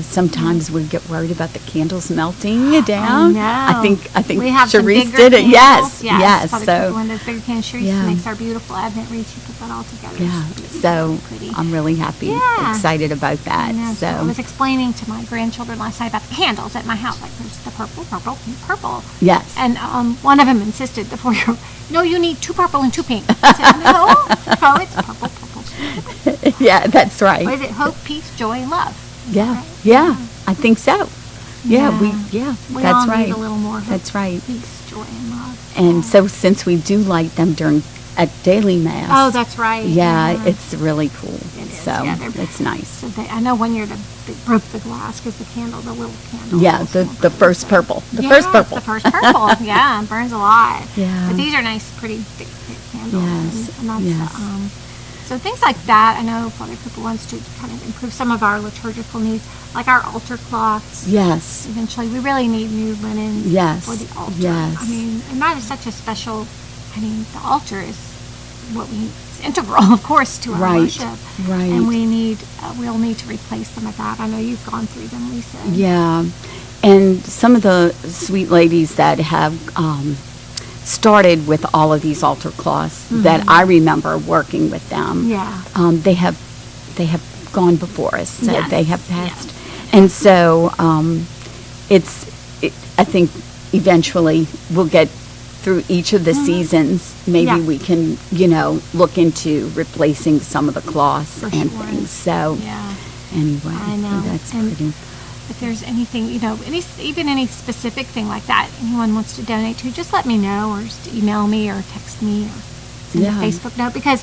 sometimes we get worried about the candles melting down. I think we have Charisse some did it. Candles. Yes. So one of those bigger candles. Charisse makes our beautiful Advent wreath. She put that all together. Yeah. So I'm really happy, excited about that. So I was explaining to my grandchildren last night about the candles at my house. Like there's the purple, purple, pink, purple. Yes. And one of them insisted, the 4-year-old, no, you need 2 purple and 2 pink. I said, no, it's purple, purple. Yeah, that's right. What is it? Hope, peace, joy, and love. Yeah, Right? yeah, I think so. Yeah, we We that's all right. need a little more hope, That's right. peace, joy, and love. And so since we do light them at daily mass. Oh, that's right. Yeah, it's really cool. It is. So Yeah, they're- it's nice. So I know one year they broke the glass because the little candle. Yeah, was the more first purple. The Yeah, first purple. The first purple. Yeah, it burns a lot. Yeah. But these are nice, pretty thick candles. Yes, And that's, yes. so things like that. I know Father Cooper wants to kind of improve some of our liturgical needs, like our altar cloths. Yes. Eventually, we really need new linens Yes, for the altar. yes. I mean, and that is such a special. I mean, the altar is what we. It's integral, of course, to our Right, worship. right. And we'll need to replace some of that. I know you've gone through them, Lisa. Yeah. And some of the sweet ladies that have started with all of these altar cloths that I remember working with them. Yeah. They have gone before us. So Yes, they have passed. And so I think eventually we'll get through each of the seasons. Maybe Yeah. we can, look into replacing some of the cloths For and sure. things. So Yeah. anyway, I know. that's And pretty. if there's anything, even any specific thing like that anyone wants to donate to, just let me know, or just email me or text me or send Yeah. a Facebook note, because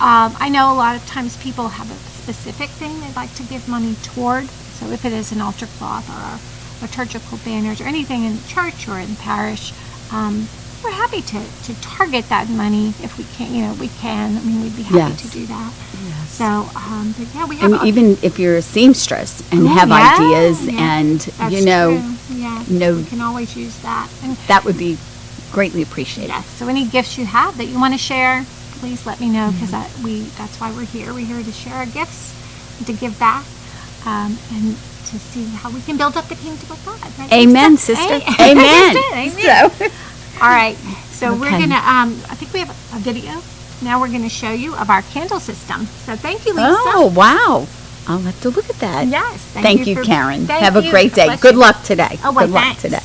I know a lot of times people have a specific thing they'd like to give money toward. So if it is an altar cloth or our liturgical banners or anything in the church or in the parish, we're happy to target that money if we can. We can. I mean, we'd be happy Yes. to do that. So, but yeah, we have. And even if you're a seamstress and Oh, have yeah, ideas yeah. and, That's you know, true. Yeah, know- we can always use that. And that would be greatly appreciated. yes, so any gifts you have that you want to share, please let me know, because that's why we're here. We're here to share our gifts, and to give back, and to see how we can build up the kingdom of God. Right, Amen, Lisa? sister. Hey. Amen. Amen. So, All right, so we're Okay. gonna. I think we have a video. Now we're gonna show you of our candle system. So thank you, Lisa. oh, wow. I'll have to look at that. Yes. Thank you, for- Karen. thank Have a you. great day. Bless Good you. luck today. Oh, well, Good luck thanks. today.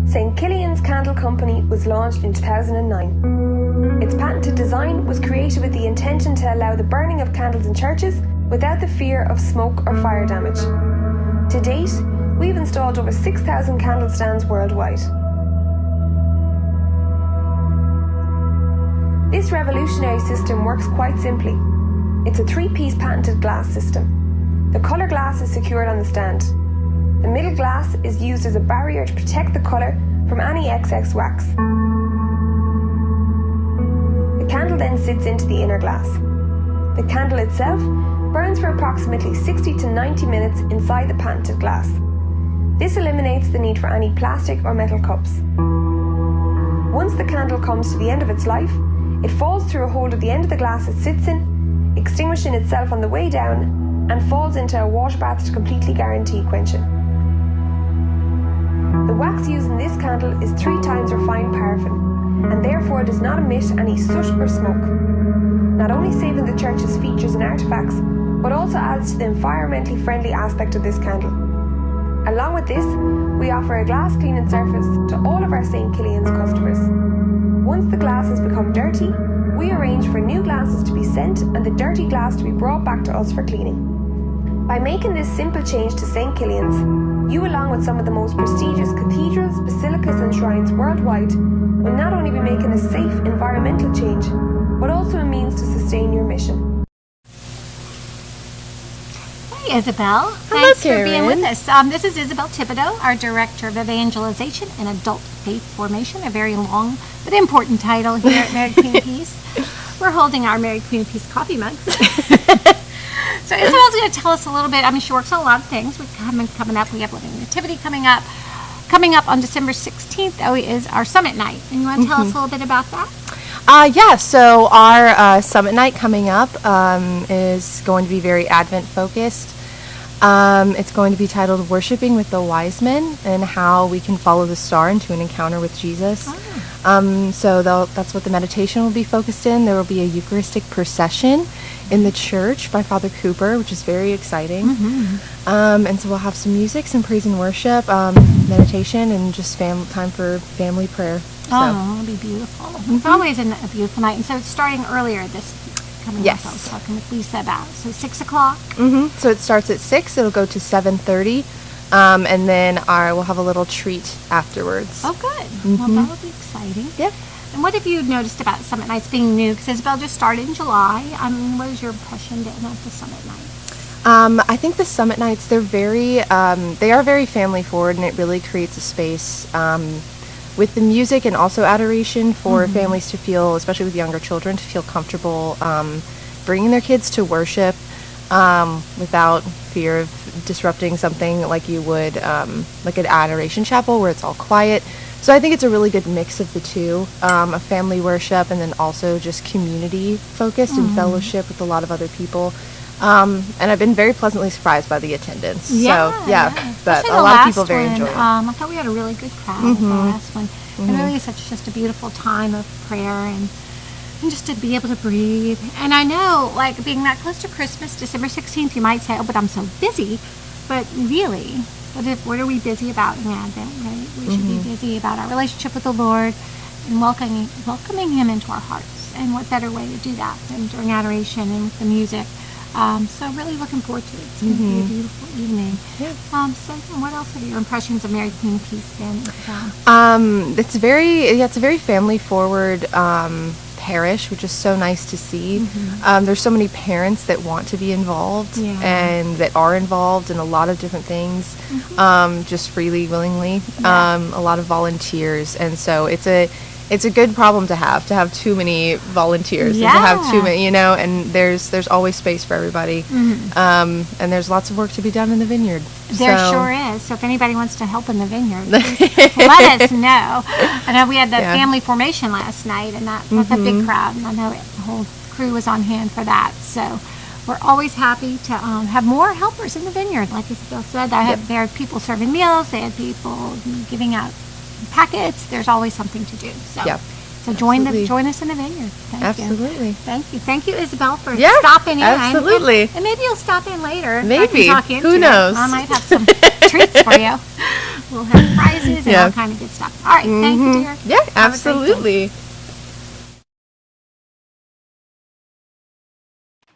St. Killian's Candle Company was launched in 2009. Its patented design was created with the intention to allow the burning of candles in churches without the fear of smoke or fire damage. To date, we've installed over 6,000 candle stands worldwide. This revolutionary system works quite simply. It's a 3-piece patented glass system. The colour glass is secured on the stand. The middle glass is used as a barrier to protect the colour from any excess wax. The candle then sits into the inner glass. The candle itself burns for approximately 60 to 90 minutes inside the patented glass. This eliminates the need for any plastic or metal cups. Once the candle comes to the end of its life, it falls through a hole at the end of the glass it sits in, extinguishing itself on the way down, and falls into a water bath to completely guarantee quenching. The wax used in this candle is 3 times refined paraffin, and therefore does not emit any soot or smoke, not only saving the church's features and artefacts, but also adds to the environmentally friendly aspect of this candle. Along with this, we offer a glass cleaning service to all of our St. Killian's customers. Once the glass has become dirty, we arrange for new glasses to be sent and the dirty glass to be brought back to us for cleaning. By making this simple change to St. Killian's, you, along with some of the most prestigious cathedrals, basilicas and shrines worldwide, will not only be making a safe environmental change, but also a means to sustain your mission. Hey, Isabel. Thanks for being with us. This is Isabel Thibodeau, our Director of Evangelization and Adult Faith Formation, a very long but important title here at Mary Queen of Peace. We're holding our Mary Queen of Peace coffee mugs. So Isabel's going to tell us a little bit. I mean, she works on a lot of things. We have coming up. We have Living Nativity coming up. Coming up on December 16th, though, is our Summit Night. And you want to tell us a little bit about that? Yeah, so our Summit Night coming up is going to be very Advent focused. It's going to be titled Worshipping with the Wise Men and how we can follow the star into an encounter with Jesus. So that's what the meditation will be focused in. There will be a Eucharistic procession in the church by Father Cooper, which is very exciting. And so we'll have some music, some praise and worship, meditation, and just time for family prayer. So. Oh, it'll be beautiful. It's always a beautiful night. And so it's starting earlier this coming Yes. up. I was talking with Lisa about. So 6 o'clock. So it starts at 6. It'll go to 7:30. And then we'll have a little treat afterwards. Oh, good. Well, that will be exciting. Yeah. And what have you noticed about Summit Nights being new? Because Isabel just started in July. What is your impression then of the Summit Nights? I think the Summit Nights, they are very family forward, and it really creates a space with the music and also adoration for families to feel, especially with younger children, to feel comfortable bringing their kids to worship without fear of disrupting something like you would like an adoration chapel where it's all quiet. So I think it's a really good mix of the two, of family worship and then also just community focused and fellowship with a lot of other people. And I've been very pleasantly surprised by the attendance. But Especially a the lot of people last very one. enjoy it. I thought we had a really good crowd at the last one. It really is just a beautiful time of prayer and just to be able to breathe. And I know, like, being that close to Christmas, December 16th, you might say, oh, but I'm so busy. But really, what are we busy about in Advent, right? We should be busy about our relationship with the Lord and welcoming Him into our hearts. And what better way to do that than during adoration and with the music. So really looking forward to it. It's going to be a beautiful evening. Yeah. So what else are your impressions of Mary Queen of Peace then? It's a very family forward parish, which is so nice to see. There's so many parents that want to be involved and that are involved in a lot of different things, just freely, willingly. A lot of volunteers, and so it's a good problem to have too many volunteers and to have too many, and there's always space for everybody. And there's lots of work to be done in the vineyard. There sure is. So if anybody wants to help in the vineyard, let us know. I know we had the family formation last night, and that's a big crowd, and I know the whole crew was on hand for that. So we're always happy to have more helpers in the vineyard. Like Isabel said, there are people serving meals, they had people giving out packets. There's always something to do. So join us in the vineyard. Thank you, Isabel, for stopping in. Absolutely. And maybe you'll stop in later. Maybe. Who knows? I might have some treats for you. We'll have prizes and all kind of good stuff. All right. Thank you, dear. Yeah, absolutely.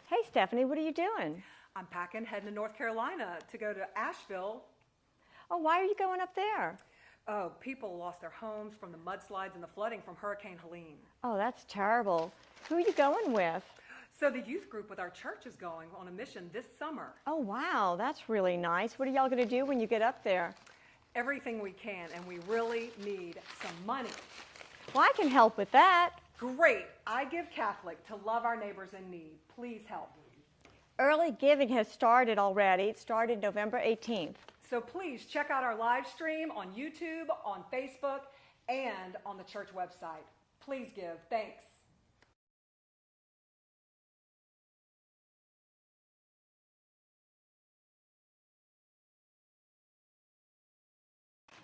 Hey, Stephanie, what are you doing? I'm packing, heading to North Carolina to go to Asheville. Oh, why are you going up there? Oh, people lost their homes from the mudslides and the flooding from Hurricane Helene. Oh, that's terrible. Who are you going with? So the youth group with our church is going on a mission this summer. Oh, wow, that's really nice. What are y'all going to do when you get up there? Everything we can, and we really need some money. Well, I can help with that. Great. I Give Catholic to love our neighbors in need. Please help. Early giving has started already. It started November 18th. So please check out our live stream on YouTube, on Facebook, and on the church website. Please give. Thanks.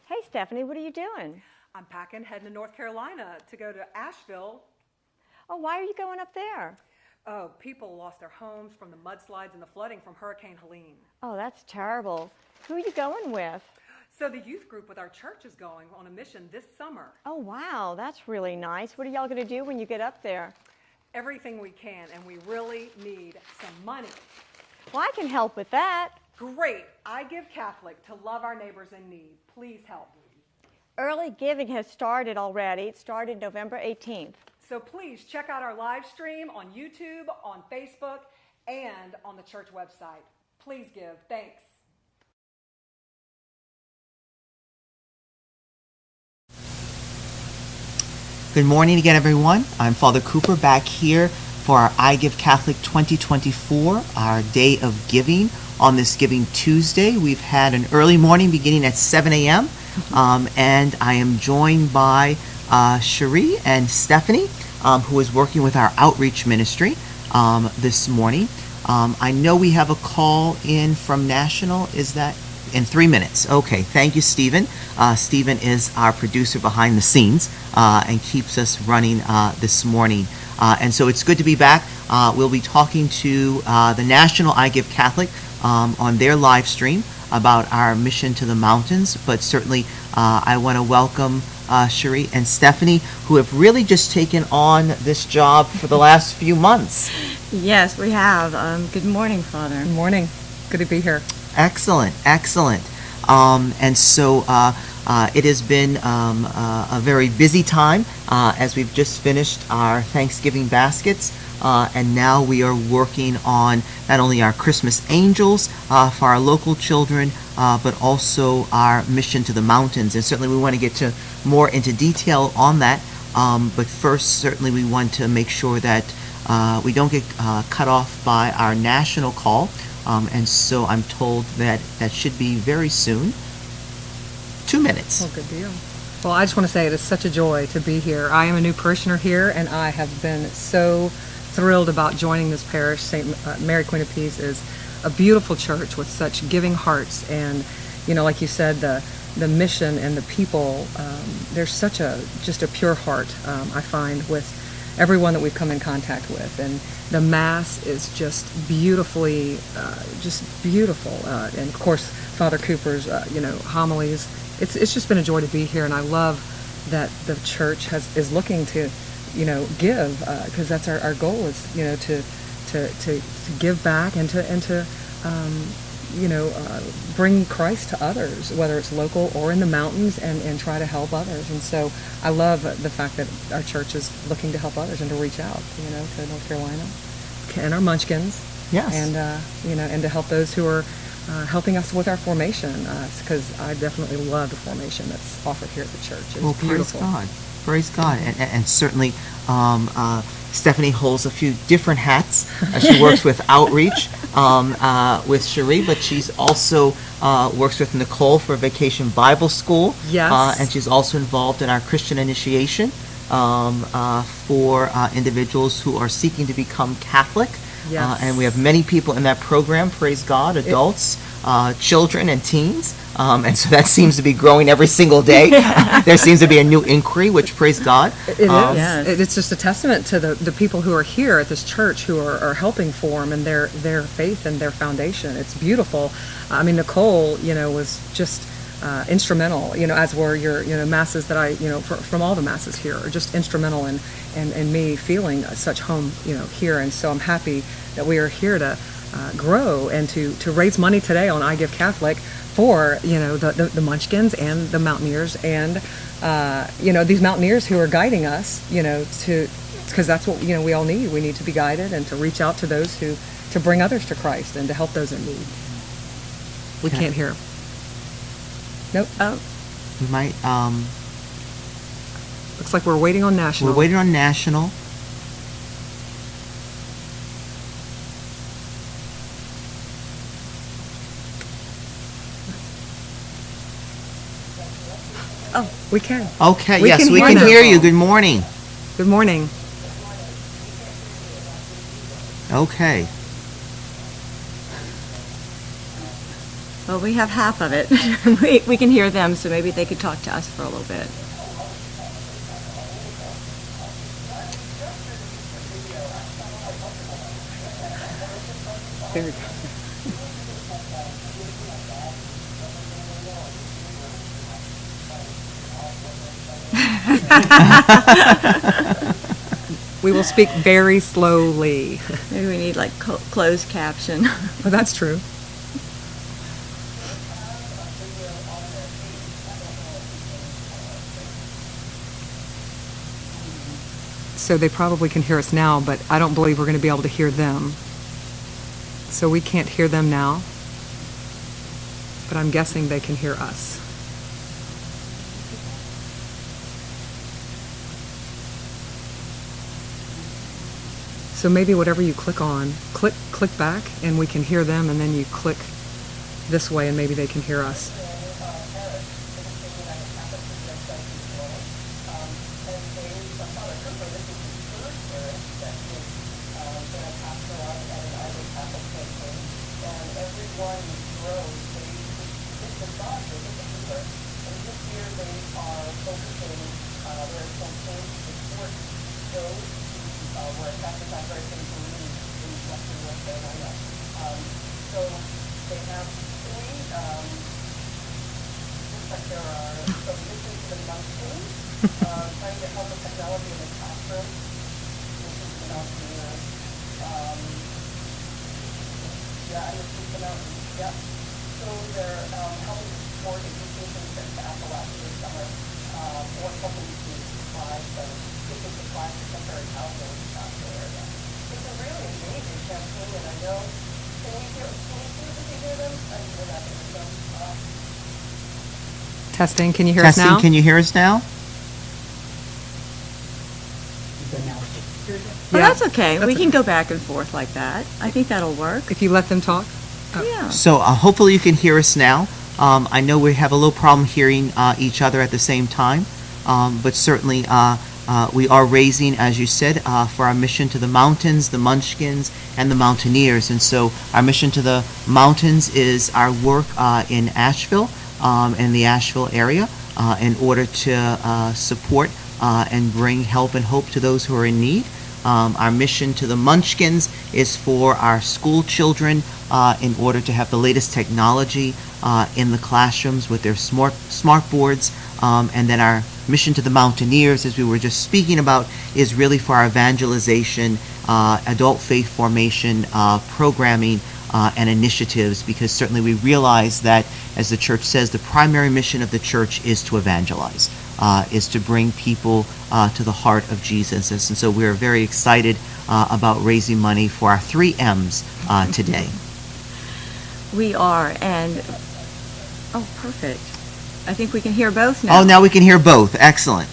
Hey, Stephanie, what are you doing? I'm packing, heading to North Carolina to go to Asheville. Oh, why are you going up there? Oh, people lost their homes from the mudslides and the flooding from Hurricane Helene. Oh, that's terrible. Who are you going with? So the youth group with our church is going on a mission this summer. Oh, wow, that's really nice. What are y'all going to do when you get up there? Everything we can, and we really need some money. Well, I can help with that. Great. I Give Catholic to love our neighbors in need. Please help. Early giving has started already. It started November 18th. So please check out our live stream on YouTube, on Facebook, and on the church website. Please give. Thanks. Good morning again, everyone. I'm Father Cooper back here for our I Give Catholic 2024, our day of giving. On this Giving Tuesday, we've had an early morning beginning at 7 a.m., and I am joined by Cherie and Stephanie, who is working with our outreach ministry this morning. I know we have a call in from National. Is that In 3 minutes. Okay, thank you, Stephen. Stephen is our producer behind the scenes and keeps us running this morning. And so it's good to be back. We'll be talking to the National I Give Catholic on their live stream about our mission to the mountains. But certainly I want to welcome Cherie and Stephanie, who have really just taken on this job for the last few months. Yes, we have. Good morning, Father. Good morning. Good to be here. Excellent, excellent. And so it has been a very busy time as we've just finished our Thanksgiving baskets. And now we are working on not only our Christmas angels for our local children, but also our mission to the mountains. And certainly we want to get more into detail on that. But first, certainly we want to make sure that we don't get cut off by our national call. And so I'm told that that should be very soon. 2 minutes. Oh, good deal. Well, I just want to say it is such a joy to be here. I am a new parishioner here, and I have been so thrilled about joining this parish. St. Mary Queen of Peace is a beautiful church with such giving hearts, and like you said, the mission and the people. There's such just a pure heart I find with everyone that we've come in contact with, and the Mass is just beautifully, just beautiful. And of course, Father Cooper's, homilies. It's just been a joy to be here, and I love that the church is looking to, give, because that's our goal is, to give back and to bring Christ to others, whether it's local or in the mountains, and try to help others. And so I love the fact that our church is looking to help others and to reach out, to North Carolina and our Munchkins. Yes. And, and to help those who are helping us with our formation, because I definitely love the formation that's offered here at the church. It's beautiful. Praise God. Praise God. And certainly Stephanie holds a few different hats. She works with outreach with Cherie, but she's also works with Nicole for Vacation Bible School. Yes. And she's also involved in our Christian initiation for individuals who are seeking to become Catholic. Yes. And we have many people in that program, praise God, adults, children, and teens. And so that seems to be growing every single day. There seems to be a new inquiry, which, praise God. It is. Yes. It's just a testament to the people who are here at this church who are helping form and their faith and their foundation. It's beautiful. I mean, Nicole, was just instrumental, as were your, masses that I, from all the masses here are just instrumental in me feeling such home, here. And so I'm happy that we are here to grow and to raise money today on I Give Catholic for, the Munchkins and the Mountaineers and, these Mountaineers who are guiding us, because that's what, we all need. We need to be guided and to reach out to those to bring others to Christ and to help those in need. We can't hear. Nope. Oh. We might, looks like we're waiting on national. We're waiting on national. Oh, we can. Okay, we yes, can we hear can now. hear you. Good morning. Good morning. Okay. Well, we have half of it. we can hear them, so maybe they could talk to us for a little bit. There we go. We will speak very slowly. Maybe we need like closed caption. Well, that's true. So they probably can hear us now, but I don't believe we're going to be able to hear them. So we can't hear them now, but I'm guessing they can hear us. So maybe whatever you click on, click back, and we can hear them, and then you click this way, and maybe they can hear us. Testing, can you hear us now? Testing, can you hear us now? Well, that's okay. We can go back and forth like that. I think that'll work. If you let them talk? Yeah. So hopefully you can hear us now. I know we have a little problem hearing each other at the same time, but certainly we are raising, as you said, for our mission to the mountains, the Munchkins, and the Mountaineers. And so our mission to the mountains is our work in Asheville and the Asheville area in order to support and bring help and hope to those who are in need. Our mission to the Munchkins is for our school children in order to have the latest technology in the classrooms with their smart boards. And then our mission to the Mountaineers, as we were just speaking about, is really for our evangelization, adult faith formation, programming, and initiatives, because certainly we realize that, as the church says, the primary mission of the church is to evangelize, is to bring people to the heart of Jesus. And so we're very excited about raising money for our 3 M's today. We are, and, oh, perfect. I think we can hear both now. Oh, now we can hear both. Excellent.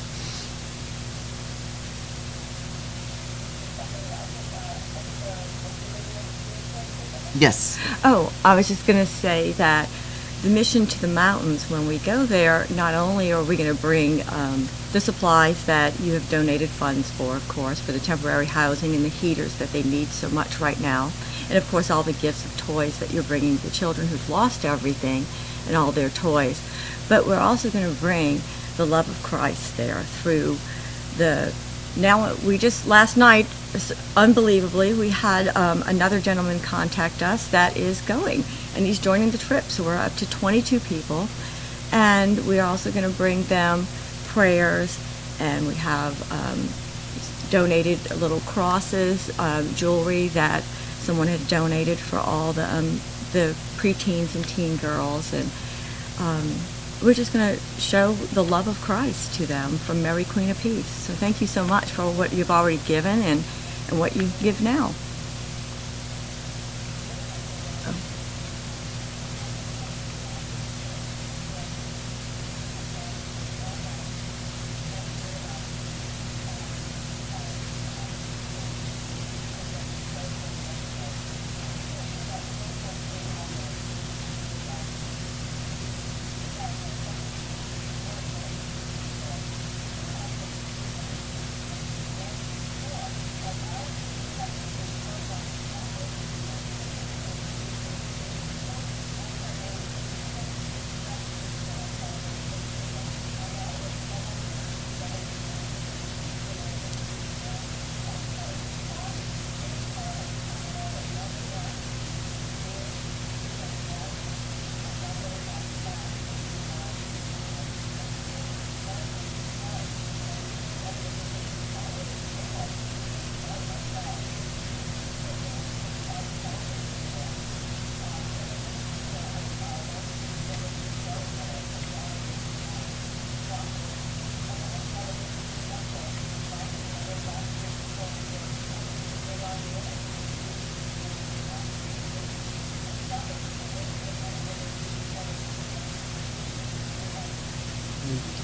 Yes. Oh, I was just going to say that the mission to the mountains, when we go there, not only are we going to bring the supplies that you have donated funds for, of course, for the temporary housing and the heaters that they need so much right now, and of course all the gifts of toys that you're bringing to the children who've lost everything and all their toys, but we're also going to bring the love of Christ there through the, now we just, last night, unbelievably, we had another gentleman contact us that is going, and he's joining the trip, so we're up to 22 people, and we're also going to bring them prayers, and we have donated little crosses, jewelry that someone had donated for all the preteens and teen girls, and we're just going to show the love of Christ to them from Mary Queen of Peace. So thank you so much for what you've already given and what you give now.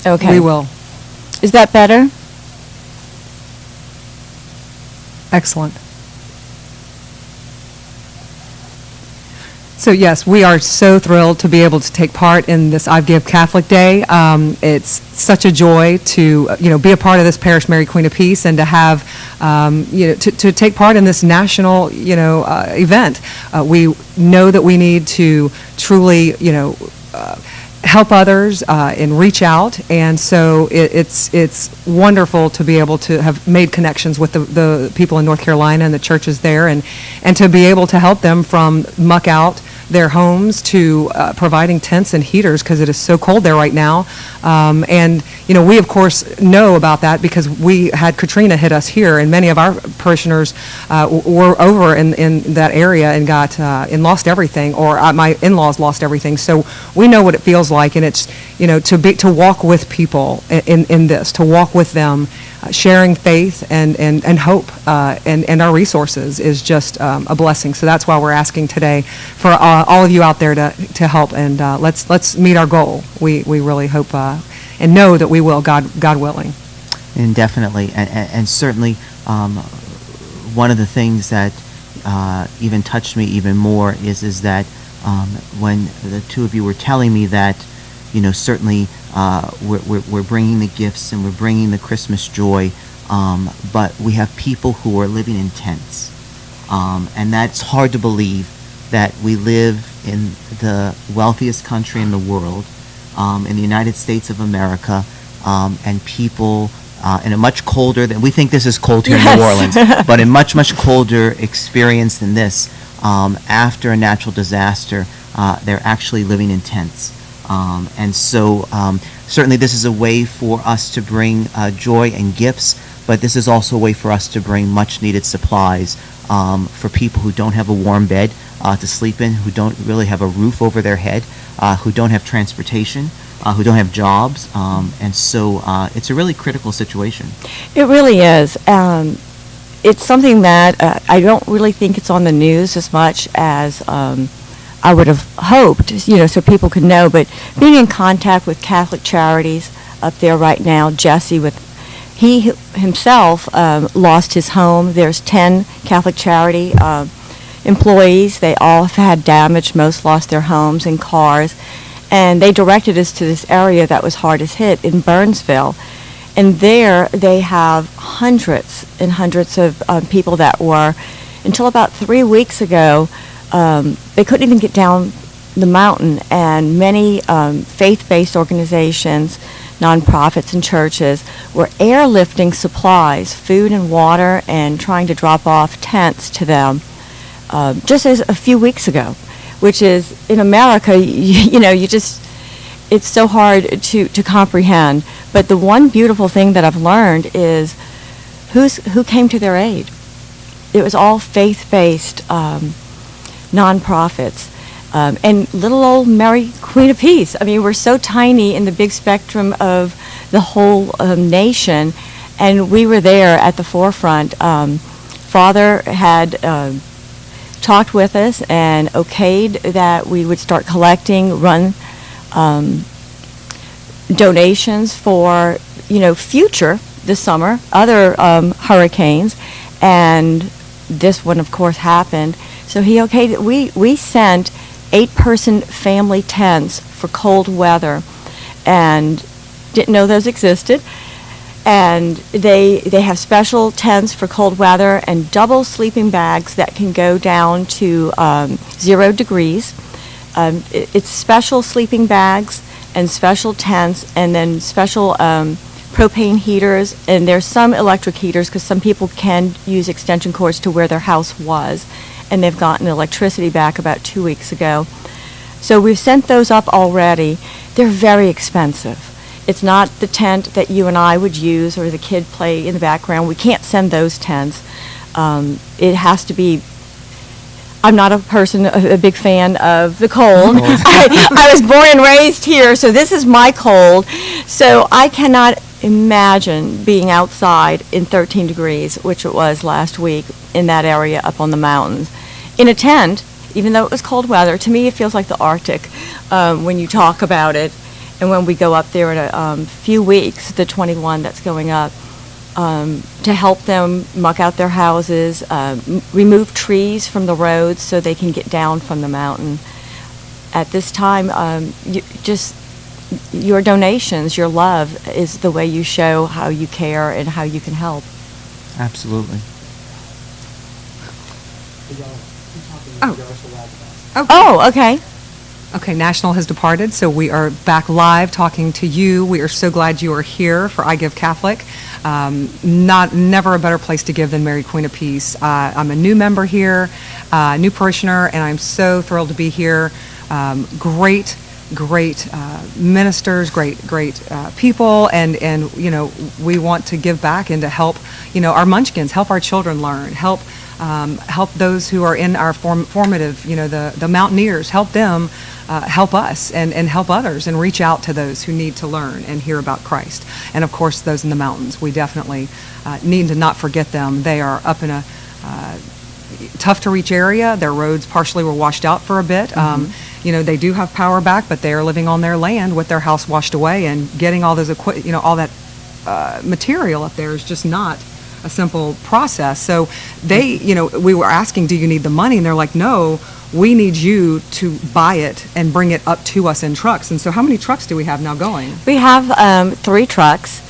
Okay. We will. Is that better? Excellent. So yes, we are so thrilled to be able to take part in this I Give Catholic Day. It's such a joy to be a part of this Parish Mary Queen of Peace and to have to take part in this national event. We know that we need to truly help others and reach out, and so it's wonderful to be able to have made connections with the people in North Carolina and the churches there, and to be able to help them from muck out their homes to providing tents and heaters because it is so cold there right now. And we of course know about that because we had Katrina hit us here, and many of our parishioners were over in that area and got and lost everything, or my in-laws lost everything. So we know what it feels like, and it's to walk with people in this, to walk with them, sharing faith and hope and our resources is just a blessing. So that's why we're asking today for all of you out there to help, and let's meet our goal. We really hope and know that we will, God willing. And definitely, and certainly, one of the things that even touched me even more is that when the two of you were telling me that, certainly we're bringing the gifts and we're bringing the Christmas joy, but we have people who are living in tents, and that's hard to believe that we live in the wealthiest country in the world, in the United States of America, and people in a much colder than we think this is cold here in New Orleans, but a much colder experience than this. After a natural disaster, they're actually living in tents, and so certainly this is a way for us to bring joy and gifts, but this is also a way for us to bring much needed supplies for people who don't have a warm bed to sleep in, who don't really have a roof over their head, who don't have transportation, who don't have jobs, and so it's a really critical situation. It really is. It's something that I don't really think it's on the news as much as I would have hoped, so people could know. But being in contact with Catholic Charities up there right now, Jesse, he himself lost his home. There's 10 Catholic Charity employees. They all have had damage. Most lost their homes and cars. And they directed us to this area that was hardest hit in Burnsville. And there they have hundreds and hundreds of people that were, until about 3 weeks ago, they couldn't even get down the mountain. And many faith-based organizations, nonprofits and churches were airlifting supplies, food and water, and trying to drop off tents to them just as a few weeks ago, which is, in America, it's so hard to comprehend. But the one beautiful thing that I've learned is who came to their aid. It was all faith-based nonprofits. And little old Mary Queen of Peace. I mean, we're so tiny in the big spectrum of the whole nation, and we were there at the forefront. Father had talked with us and okayed that we would start collecting, run donations for, future this summer, other hurricanes, and this one, of course, happened. So he okayed it. We sent 8-person family tents for cold weather, and didn't know those existed. And they have special tents for cold weather and double sleeping bags that can go down to 0 degrees. It's special sleeping bags and special tents, and then special propane heaters, and there's some electric heaters because some people can use extension cords to where their house was, and they've gotten electricity back about 2 weeks ago. So we've sent those up already. They're very expensive. It's not the tent that you and I would use or the kid play in the background. We can't send those tents. It has to be, I'm not a big fan of the cold. I was born and raised here, so this is my cold. So I cannot imagine being outside in 13 degrees, which it was last week in that area up on the mountains, in a tent, even though it was cold weather. To me, it feels like the Arctic when you talk about it. And when we go up there in a few weeks, the 21 that's going up, to help them muck out their houses, remove trees from the roads so they can get down from the mountain. At this time, your donations, your love is the way you show how you care and how you can help. Absolutely. Oh, okay. Okay, National has departed, so we are back live talking to you. We are so glad you are here for I Give Catholic. Never a better place to give than Mary Queen of Peace. I'm a new member here, new parishioner, and I'm so thrilled to be here. Great ministers, great people, and you know, we want to give back and to help, you know, our munchkins, help our children learn, help those who are in our formative, you know, the mountaineers, help them help us and help others and reach out to those who need to learn and hear about Christ. And of course, those in the mountains, we definitely need to not forget them. They are up in a tough to reach area. Their roads partially were washed out for a bit. You know, they do have power back, but they are living on their land with their house washed away, and getting all those all that material up there is just not a simple process. So they, you know, we were asking, do you need the money? And they're like, no, we need you to buy it and bring it up to us in trucks. And so how many trucks do we have now going? We have 3 trucks.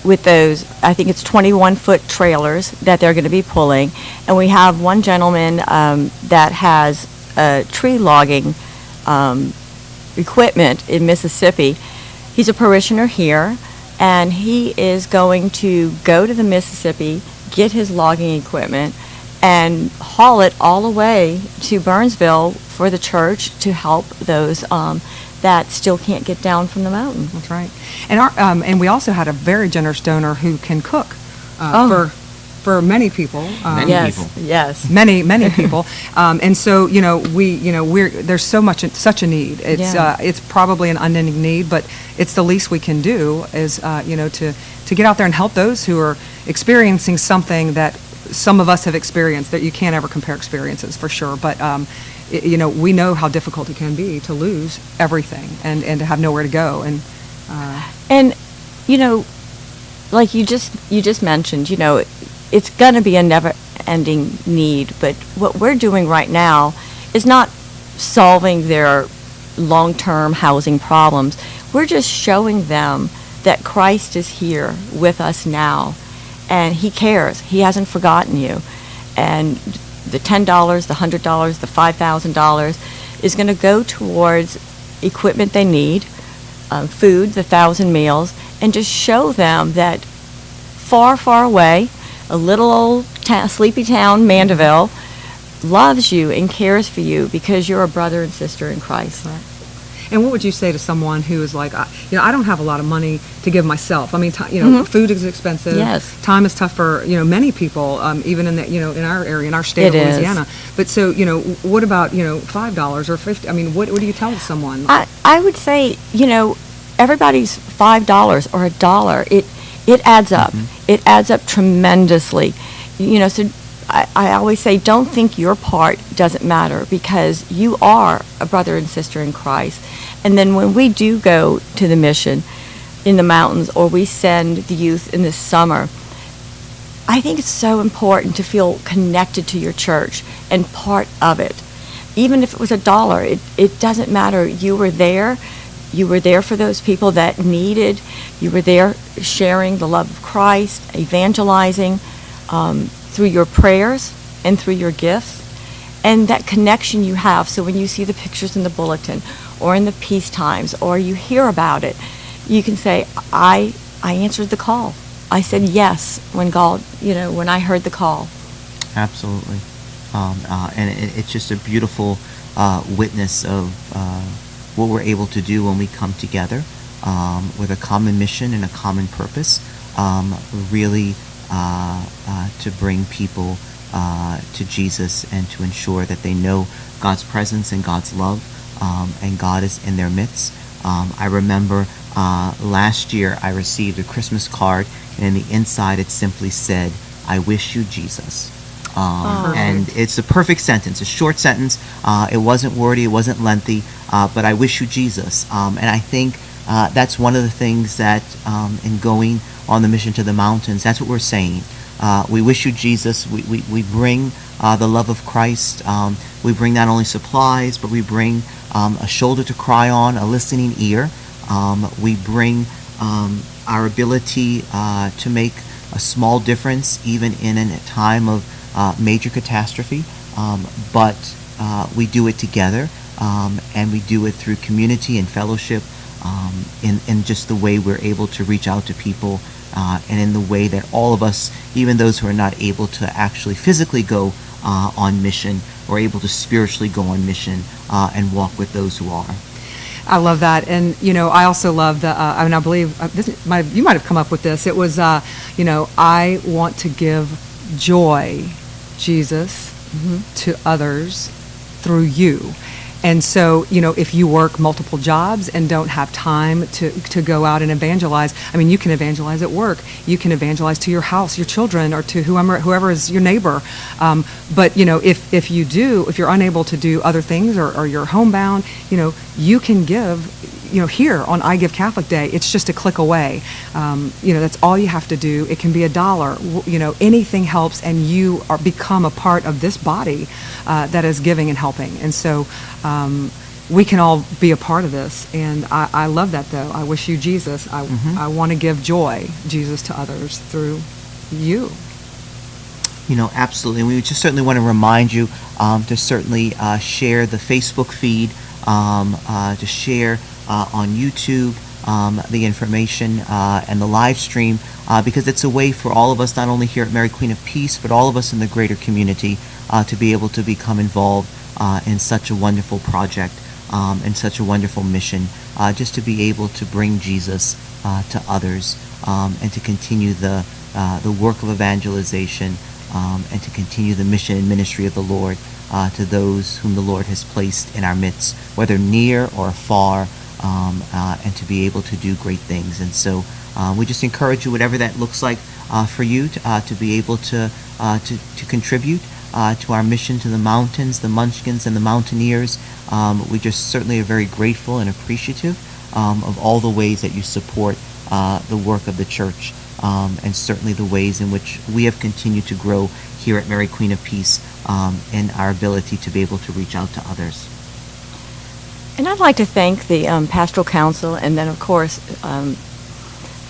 With those, I think it's 21-foot trailers that they're going to be pulling. And we have one gentleman that has tree logging equipment in Mississippi. He's a parishioner here, and he is going to go to the Mississippi, get his logging equipment, and haul it all the way to Burnsville for the church to help those that still can't get down from the mountain. That's right. And and we also had a very generous donor who can cook for many people. Many people. And so, you know, there's such a need. It's probably an unending need, but it's the least we can do is to get out there and help those who are experiencing something that some of us have experienced, that you can't ever compare experiences for sure. But you know, we know how difficult it can be to lose everything and to have nowhere to go. And you know, like you just mentioned, you know, it's going to be a never-ending need. But what we're doing right now is not solving their long-term housing problems. We're just showing them that Christ is here with us now, and He cares. He hasn't forgotten you. And the $10, the $100, the $5,000 is going to go towards equipment they need, food, the 1,000 meals, and just show them that far, far away, a little old sleepy town, Mandeville, loves you and cares for you because you're a brother and sister in Christ. Right. And what would you say to someone who is like, you know, I don't have a lot of money to give myself. I mean, food is expensive. Yes. Time is tough for, you know, many people, even in the, you know, in our area, in our state of Louisiana. But so, you know, what about, you know, $5 or $50? I mean, what do you tell someone? I would say, you know, everybody's $5 or $1. It adds up. It adds up tremendously. You know, so I always say, don't think your part doesn't matter, because you are a brother and sister in Christ. And then when we do go to the mission in the mountains, or we send the youth in the summer, I think it's so important to feel connected to your church and part of it. Even if it was $1, it doesn't matter. You were there. You were there for those people that needed. You were there sharing the love of Christ, evangelizing, through your prayers and through your gifts, and that connection you have. So when you see the pictures in the bulletin or in the peace times, or you hear about it, you can say, I answered the call. I said yes when I heard the call. Absolutely. And it's just a beautiful witness of what we're able to do when we come together with a common mission and a common purpose, really to bring people to Jesus and to ensure that they know God's presence and God's love, and God is in their midst. I remember last year I received a Christmas card, and in the inside it simply said, "I wish you Jesus." And it's a perfect sentence, a short sentence. It wasn't wordy, it wasn't lengthy, but I wish you Jesus. And I think that's one of the things that in going on the mission to the mountains, that's what we're saying. We wish you Jesus. We bring the love of Christ. We bring not only supplies, but we bring a shoulder to cry on, a listening ear. We bring our ability to make a small difference even in a time of major catastrophe, but we do it together. and we do it through community and fellowship, in just the way we're able to reach out to people, and in the way that all of us, even those who are not able to actually physically go on mission, are able to spiritually go on mission and walk with those who are. I love that, and I also love the. I believe you might have come up with this. It was, I want to give joy, Jesus, to others through you. And so, if you work multiple jobs and don't have time to go out and evangelize, you can evangelize at work. You can evangelize to your house, your children, or to whoever is your neighbor. But, if you're unable to do other things or you're homebound, you can give, here on I Give Catholic Day. It's just a click away. That's all you have to do. It can be $1. Anything helps, and you become a part of this body that is giving and helping. And so we can all be a part of this. And I love that, though. I wish you Jesus. I want to give joy, Jesus, to others through you. Absolutely. And we just certainly want to remind you to certainly share the Facebook feed, to share on YouTube the information and the live stream, because it's a way for all of us, not only here at Mary Queen of Peace, but all of us in the greater community, to be able to become involved in such a wonderful project and such a wonderful mission, just to be able to bring Jesus to others, and to continue the work of evangelization, and to continue the mission and ministry of the Lord to those whom the Lord has placed in our midst, whether near or far, and to be able to do great things. And so we just encourage you, whatever that looks like for you, to be able to contribute to our mission to the mountains, the Munchkins and the Mountaineers. We just certainly are very grateful and appreciative of all the ways that you support the work of the church, and certainly the ways in which we have continued to grow here at Mary Queen of Peace, in our ability to be able to reach out to others. And I'd like to thank the Pastoral Council, and then, of course,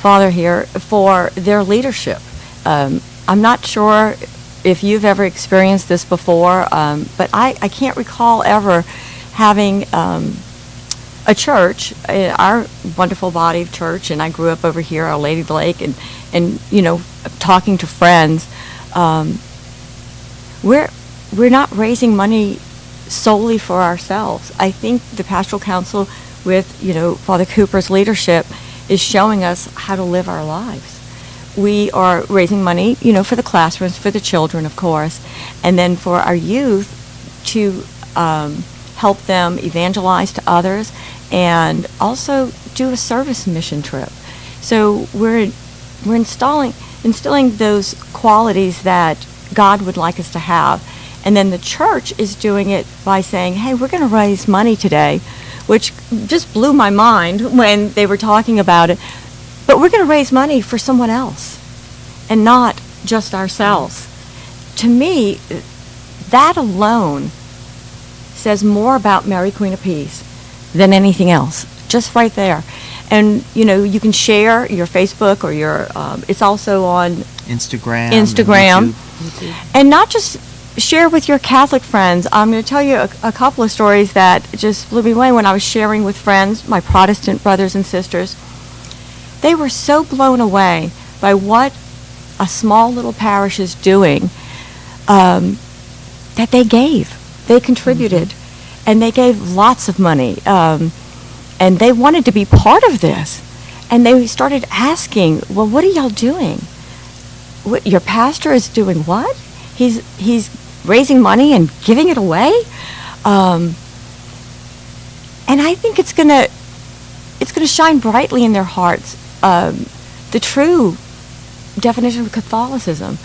Father here, for their leadership. I'm not sure if you've ever experienced this before, but I can't recall ever having a church, our wonderful body of church, and I grew up over here, Our Lady of the Lake, and talking to friends. We're not raising money solely for ourselves. I think the Pastoral Council, with Father Cooper's leadership, is showing us how to live our lives. We are raising money, for the classrooms, for the children, of course, and then for our youth to help them evangelize to others, and also do a service mission trip. So we're instilling those qualities that God would like us to have. And then the church is doing it by saying, hey, we're going to raise money today, which just blew my mind when they were talking about it. But we're going to raise money for someone else and not just ourselves. To me, that alone says more about Mary Queen of Peace than anything else, just right there. And, you can share your Facebook or your, it's also on Instagram. And YouTube. And not just share with your Catholic friends. I'm going to tell you a couple of stories that just blew me away when I was sharing with friends, my Protestant brothers and sisters. They were so blown away by what a small little parish is doing, that they contributed, and they gave lots of money, and they wanted to be part of this. And they started asking, well, what are y'all doing? What, your pastor is doing what? He's raising money and giving it away? And I think it's gonna shine brightly in their hearts, the true definition of Catholicism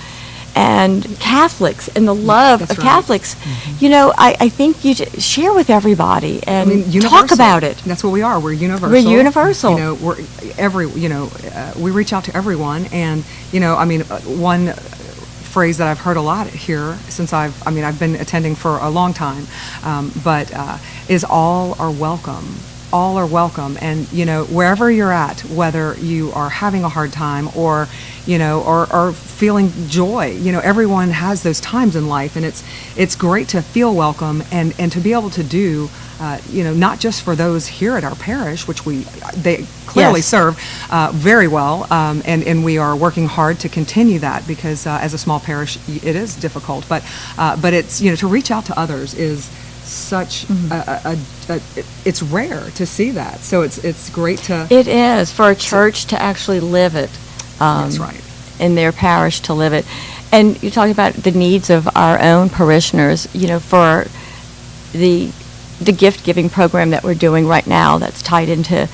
and Catholics and the love of Catholics. I think you share with everybody and talk about it. That's what we are. We're universal. We're universal. We reach out to everyone, and one phrase that I've heard a lot here since I've been attending for a long time, but is all are welcome. All are welcome, and wherever you're at, whether you are having a hard time or or feeling joy. Everyone has those times in life, and it's great to feel welcome and to be able to do, not just for those here at our parish, which they clearly Yes. serve very well, and we are working hard to continue that because as a small parish, it is difficult. But it's to reach out to others is such it's rare to see that. So it's great to. It is for a church to actually live it. That's right. In their parish to live it. And you're talking about the needs of our own parishioners, for the gift giving program that we're doing right now that's tied into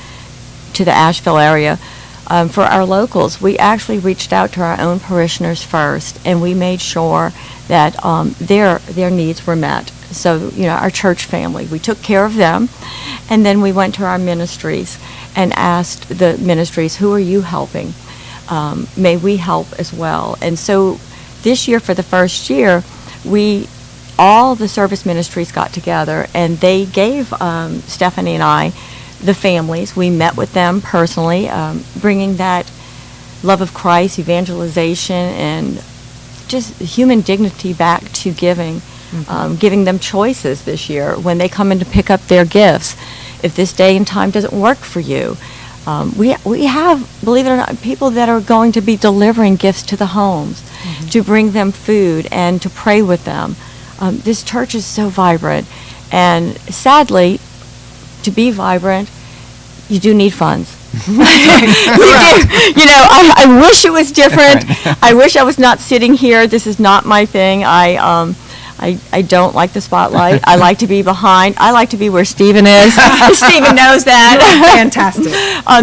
the Asheville area. For our locals, we actually reached out to our own parishioners first, and we made sure that their needs were met. So, our church family, we took care of them, and then we went to our ministries and asked the ministries, who are you helping? May we help as well? And so this year, for the first year, all the service ministries got together, and they gave Stephanie and I the families. We met with them personally, bringing that love of Christ, evangelization, and just human dignity back to giving, giving them choices this year when they come in to pick up their gifts. If this day and time doesn't work for you, we have, believe it or not, people that are going to be delivering gifts to the homes, to bring them food and to pray with them. This church is so vibrant, and sadly, to be vibrant, you do need funds. You do. I wish it was different. I wish I was not sitting here. This is not my thing. I don't like the spotlight. I like to be behind. I like to be where Stephen is. Stephen knows that. Fantastic.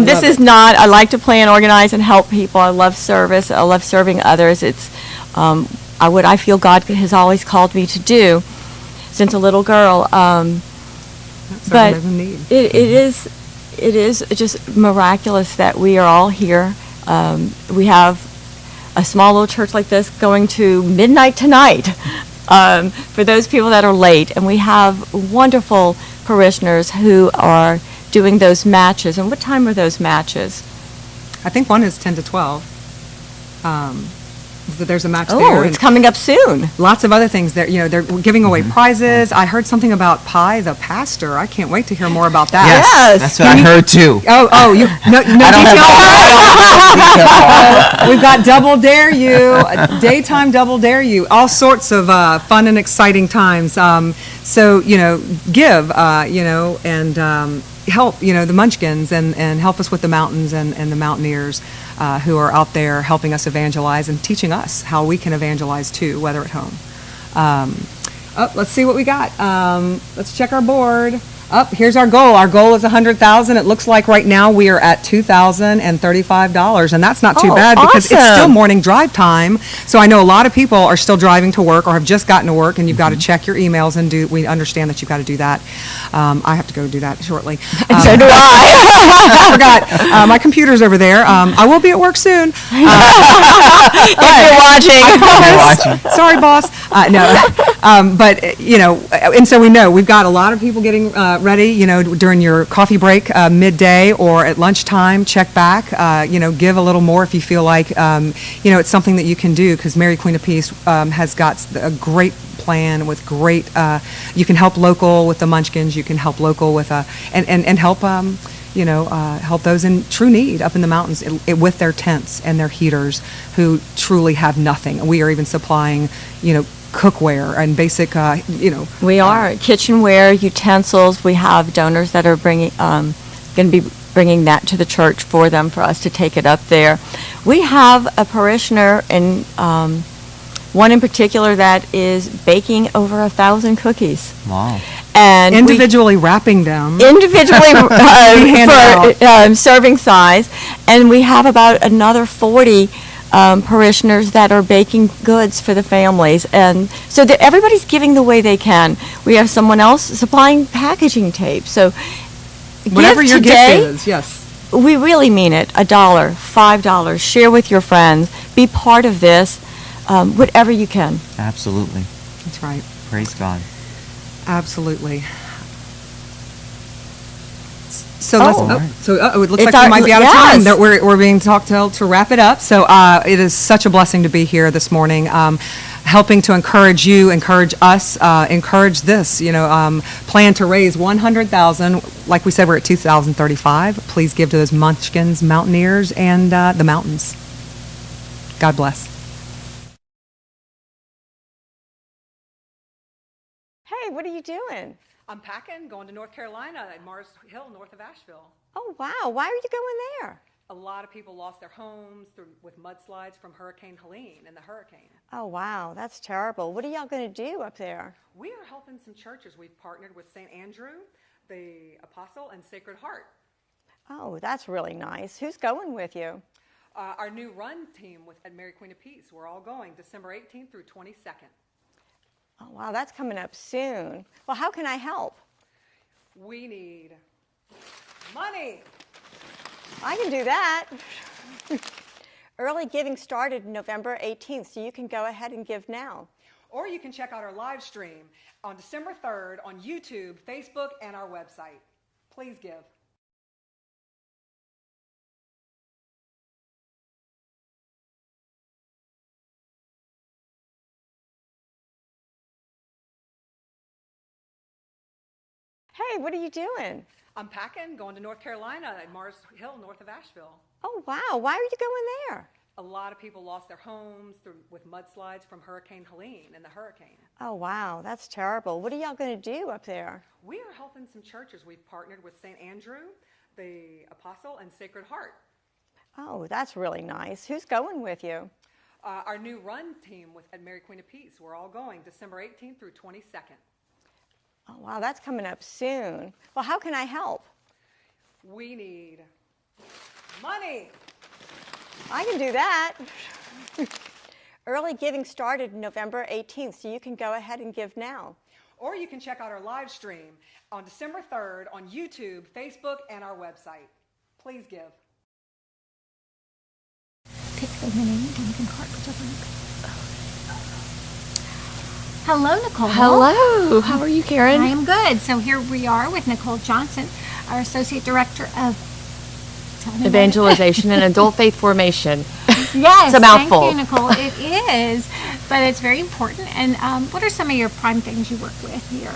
This is not. I like to plan, organize, and help people. I love service. I love serving others. It's what I feel God has always called me to do since a little girl. But it is just miraculous that we are all here. We have a small little church like this going to midnight tonight. For those people that are late, and we have wonderful parishioners who are doing those matches. And what time are those matches? I think one is 10 to 12. There's a match there. Oh, it's coming up soon. Lots of other things. They're giving away prizes. I heard something about Pi the pastor. I can't wait to hear more about that. Yes, that's what I heard too. You no detail. We've got Double Dare You, daytime Double Dare You, all sorts of fun and exciting times. So give, and help, the Munchkins, and help us with the mountains and the mountaineers who are out there helping us evangelize and teaching us how we can evangelize too, whether at home. Let's see what we got. Let's check our board. Here's our goal. Our goal is $100,000. It looks like right now we are at $2,035, and that's not too bad because it's still morning drive time. So I know a lot of people are still driving to work or have just gotten to work, and you've got to check your emails and we understand that you've got to do that. I have to go do that shortly. So do I. I forgot. My computer's over there. I will be at work soon. If you're watching. Sorry, boss. But and so we know we've got a lot of people getting ready, during your coffee break, midday or at lunchtime, check back, give a little more if you feel like, it's something that you can do, because Mary Queen of Peace has got a great plan with great, you can help local with the Munchkins, you can help local with, and help, help those in true need up in the mountains with their tents and their heaters who truly have nothing. We are even supplying, cookware and basic, We are kitchenware, utensils. We have donors that are going to be bringing that to the church for us to take it up there. We have a parishioner, and one in particular that is baking over 1,000 cookies. Wow. And individually wrapping them. Individually for serving size. And we have about another 40 parishioners that are baking goods for the families, and so everybody's giving the way they can. We have someone else supplying packaging tape. So whatever your gift is, yes. We really mean it. $1, $5. Share with your friends. Be part of this. Whatever you can. Absolutely. That's right. Praise God. Absolutely. So it looks It's like we our- might be out of time. yes. That we're being talked to wrap it up. So it is such a blessing to be here this morning, helping to encourage you, encourage us, encourage this. Plan to raise $100,000. Like we said, we're at 2,035. Please give to those Munchkins, Mountaineers, and the mountains. God bless. Hey, what are you doing? I'm packing, going to North Carolina at Mars Hill, north of Asheville. Oh, wow. Why are you going there? A lot of people lost their homes with mudslides from Hurricane Helene and the hurricane. Oh, wow. That's terrible. What are y'all going to do up there? We are helping some churches. We've partnered with St. Andrew, the Apostle, and Sacred Heart. Oh, that's really nice. Who's going with you? Our new run team at Mary Queen of Peace. We're all going December 18th through 22nd. Oh, wow. That's coming up soon. Well, how can I help? We need money. I can do that. Early giving started November 18th, so you can go ahead and give now. Or you can check out our live stream on December 3rd on YouTube, Facebook, and our website. Please give. Hey, what are you doing? I'm packing, going to North Carolina at Mars Hill, north of Asheville. Oh, wow. Why are you going there? A lot of people lost their homes with mudslides from Hurricane Helene and the hurricane. Oh, wow. That's terrible. What are y'all going to do up there? We are helping some churches. We've partnered with St. Andrew, the Apostle, and Sacred Heart. Oh, that's really nice. Who's going with you? Our new run team at Mary Queen of Peace. We're all going December 18th through 22nd. Oh, wow. That's coming up soon. Well, how can I help? We need money. I can do that. Early giving started November 18th, so you can go ahead and give now. Or you can check out our live stream on December 3rd on YouTube, Facebook, and our website. Please give. Pick the winning Duncan card, whichever one. Hello, Nicole. Hello. How are you, Karen? I am good. So here we are with Nicole Johnson, our Associate Director of Evangelization and Adult Faith Formation. Yes, It's a mouthful. Thank you, Nicole. It is, but it's very important. And what are some of your prime things you work with here?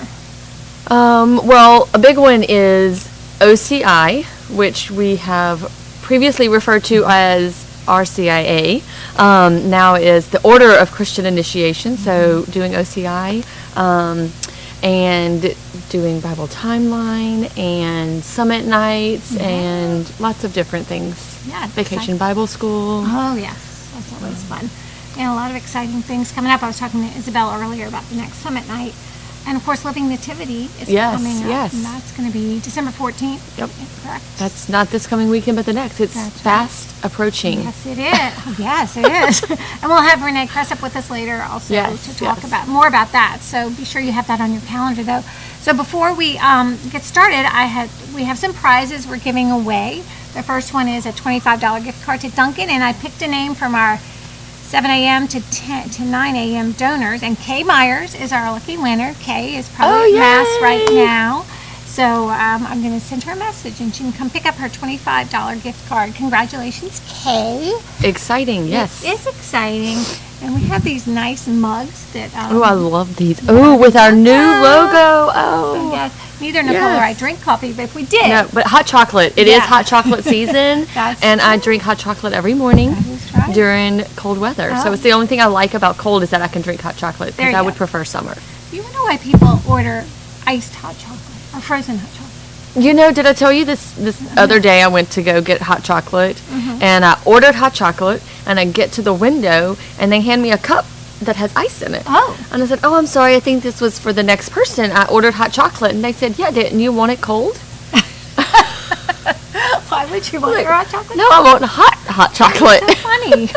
Well, a big one is OCI, which we have previously referred to as RCIA. Now is the Order of Christian Initiation, so doing OCI and doing Bible Timeline and Summit Nights and lots of different things. Yeah, Vacation exciting. Bible School. Oh, yes. That's always fun. And a lot of exciting things coming up. I was talking to Isabel earlier about the next Summit Night. And, of course, Living Nativity is coming up. Yes. And that's going to be December 14th. Yep. Correct? That's not this coming weekend, but the next. It's That's fast approaching. Yes, it is. Oh, yes, it is. And we'll have Renee Cressup with us later also Yes, to talk yes. about more about that. So be sure you have that on your calendar, though. So before we get started, we have some prizes we're giving away. The first one is a $25 gift card to Dunkin', and I picked a name from our 7 a.m. to 9 a.m. donors, and Kay Myers is our lucky winner. Kay is probably at Mass right now. So I'm going to send her a message, and she can come pick up her $25 gift card. Congratulations, Kay. Exciting, yes. It is exciting. And we have these nice mugs that... Oh, I love these. Oh, with our new logo. Oh. Yes. Neither Nicole or I drink coffee, but if we did... No, but hot chocolate. It is hot chocolate season. That's and I drink hot chocolate every morning right. during cold weather. So Oh. it's the only thing I like about cold is that I can drink hot chocolate There because you I go. would prefer summer. You know why people order iced hot chocolate or frozen hot chocolate? You know, did I tell you this other day I went to go get hot chocolate and I ordered hot chocolate and I get to the window and they hand me a cup that has ice in it. Oh. And I said, "Oh, I'm sorry. I think this was for the next person. I ordered hot chocolate." And they said, "Yeah, didn't you want it cold?" Why would you want your hot chocolate? No, I want hot chocolate. So funny.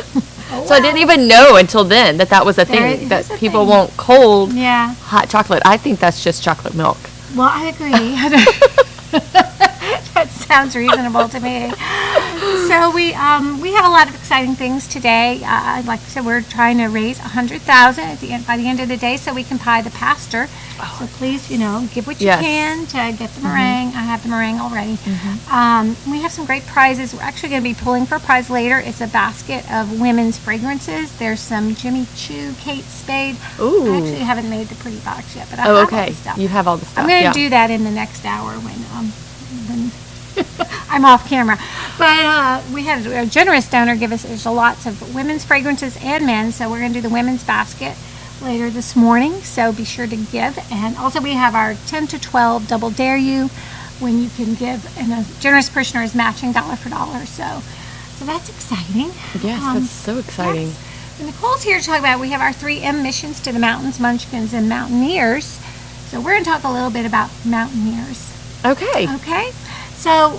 So I didn't even know until then that was a There thing, is that a people thing. want cold Yeah. hot chocolate. I think that's just chocolate milk. Well, I agree. That sounds reasonable to me. So we have a lot of exciting things today. Like I said, we're trying to raise $100,000 by the end of the day, so we can pay the pastor. So please, give what you Yes. can to get the meringue. I have the meringue already. We have some great prizes. We're actually going to be pulling for a prize later. It's a basket of women's fragrances. There's some Jimmy Choo, Kate Spade. Ooh. I actually haven't made the pretty box yet, but I Oh, have all okay. the stuff. You have all the stuff. I'm going to yeah. do that in the next hour when I'm off camera. But we had a generous donor give us, there's lots of women's fragrances and men's, so we're going to do the women's basket later this morning, so be sure to give. And also we have our 10 to 12 Double Dare You, when you can give, and a generous parishioner is matching dollar for dollar, so that's exciting. Yes, that's so exciting. Yes. And Nicole's here to talk about, we have our 3M missions to the mountains, Munchkins, and Mountaineers. So we're going to talk a little bit about Mountaineers. Okay. Okay? So,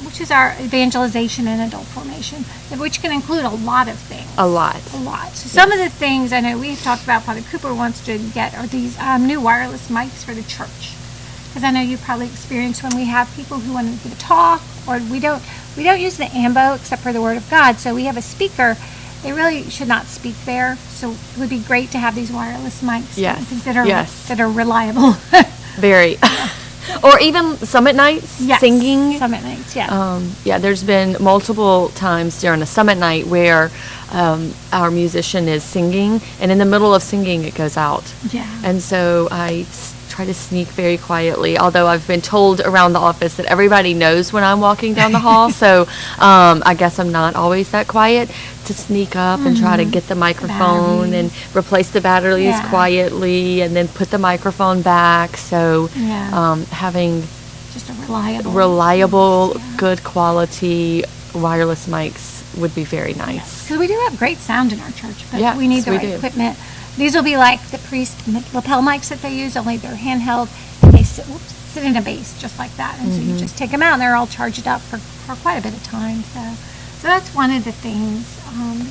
which is our evangelization and adult formation, which can include a lot of things. A lot. So some of the things I know we've talked about, Father Cooper wants to get are these new wireless mics for the church. Because I know you probably experienced when we have people who want to give a talk, or we don't use the AMBO except for the Word of God. So we have a speaker. They really should not speak there. So it would be great to have these wireless mics. Yes. That are reliable. Very. Or even summit nights, Yes. singing. Summit nights, yeah. There's been multiple times during a summit night where our musician is singing, and in the middle of singing, it goes out. Yeah. And so I try to sneak very quietly, although I've been told around the office that everybody knows when I'm walking down the hall, so I guess I'm not always that quiet, to sneak up and try to get the microphone and replace the batteries Yeah. quietly, and then put the microphone back. So Yeah. having Just a reliable. reliable, good quality wireless mics would be very nice. Because we do have great sound in our church, but Yes, we need the we right do. equipment. These will be like the priest lapel mics that they use, only they're handheld, and they sit in a base just like that. And so you just take them out, and they're all charged up for quite a bit of time. So that's one of the things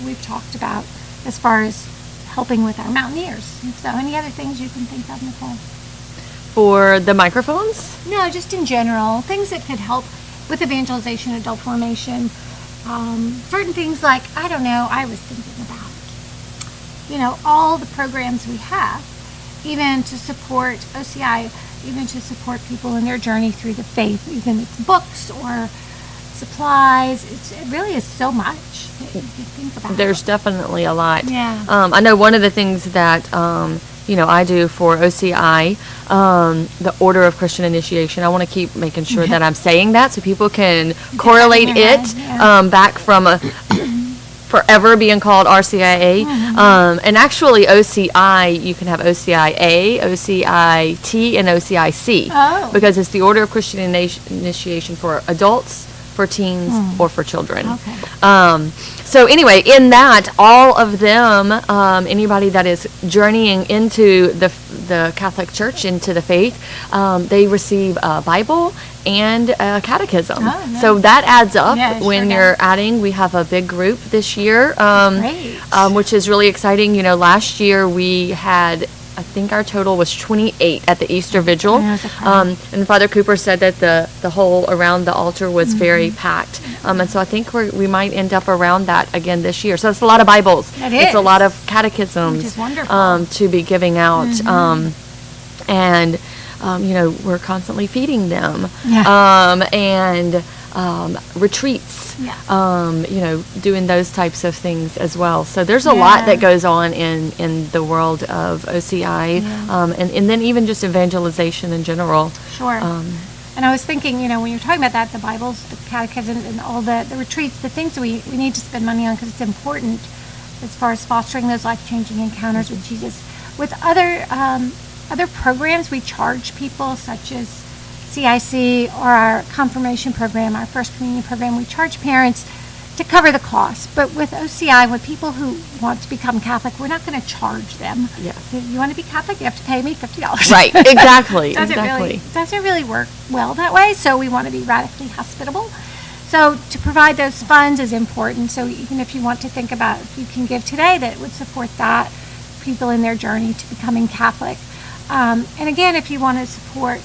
we've talked about as far as helping with our mountaineers. So any other things you can think of, Nicole? For the microphones? No, just in general, things that could help with evangelization, adult formation. Certain things like, I don't know, I was thinking about, all the programs we have, even to support OCI, even to support people in their journey through the faith, even it's books or supplies. It really is so much that you think about. There's definitely a lot. Yeah. I know one of the things that I do for OCI, the Order of Christian Initiation. I want to keep making sure that I'm saying that so people can correlate it back from a forever being called RCIA. And actually OCI, you can have OCIA, OCIT, and OCIC. Oh. Because it's the Order of Christian Initiation for adults, for teens, or for children. Okay. So anyway, in that, all of them, anybody that is journeying into the Catholic Church, into the faith, they receive a Bible and a catechism. Oh, nice. So that adds up Yeah, it when sure you're does. adding. We have a big group this year, Great. which is really exciting. Last year we had, I think our total was 28 at the Easter Vigil. Yeah, it was a crowd. And Father Cooper said that the whole around the altar was very packed. And so I think we might end up around that again this year. So it's a lot of Bibles. It It's a is. lot of catechisms Which is wonderful. to be giving out. We're constantly feeding them. Yeah. And retreats. Yeah. Doing those types of things as well. So there's a lot that goes on in the world of OCI, and then even just evangelization in general. Sure. And I was thinking, when you're talking about that, the Bibles, the catechism, and all the retreats, the things that we need to spend money on because it's important as far as fostering those life-changing encounters with Jesus. With other programs, we charge people, such as CIC or our confirmation program, our First Communion program. We charge parents to cover the cost. But with OCI, with people who want to become Catholic, we're not going to charge them. Yeah. If you want to be Catholic, you have to pay me $50. Right, exactly, Doesn't really work well that way, so we want to be radically hospitable. So to provide those funds is important. So even if you want to think about if you can give today, that would support that, people in their journey to becoming Catholic. And again, if you want to support,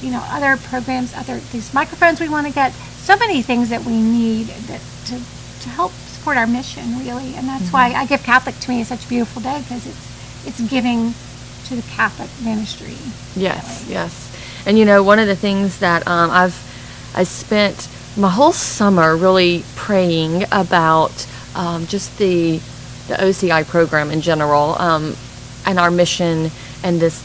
other programs, these microphones we want to get, so many things that we need to help support our mission, really. And that's why I Give Catholic, to me, is such a beautiful day, because it's giving to the Catholic ministry. Yes, yes. And one of the things that I spent my whole summer really praying about just the OCI program in general, and our mission, and this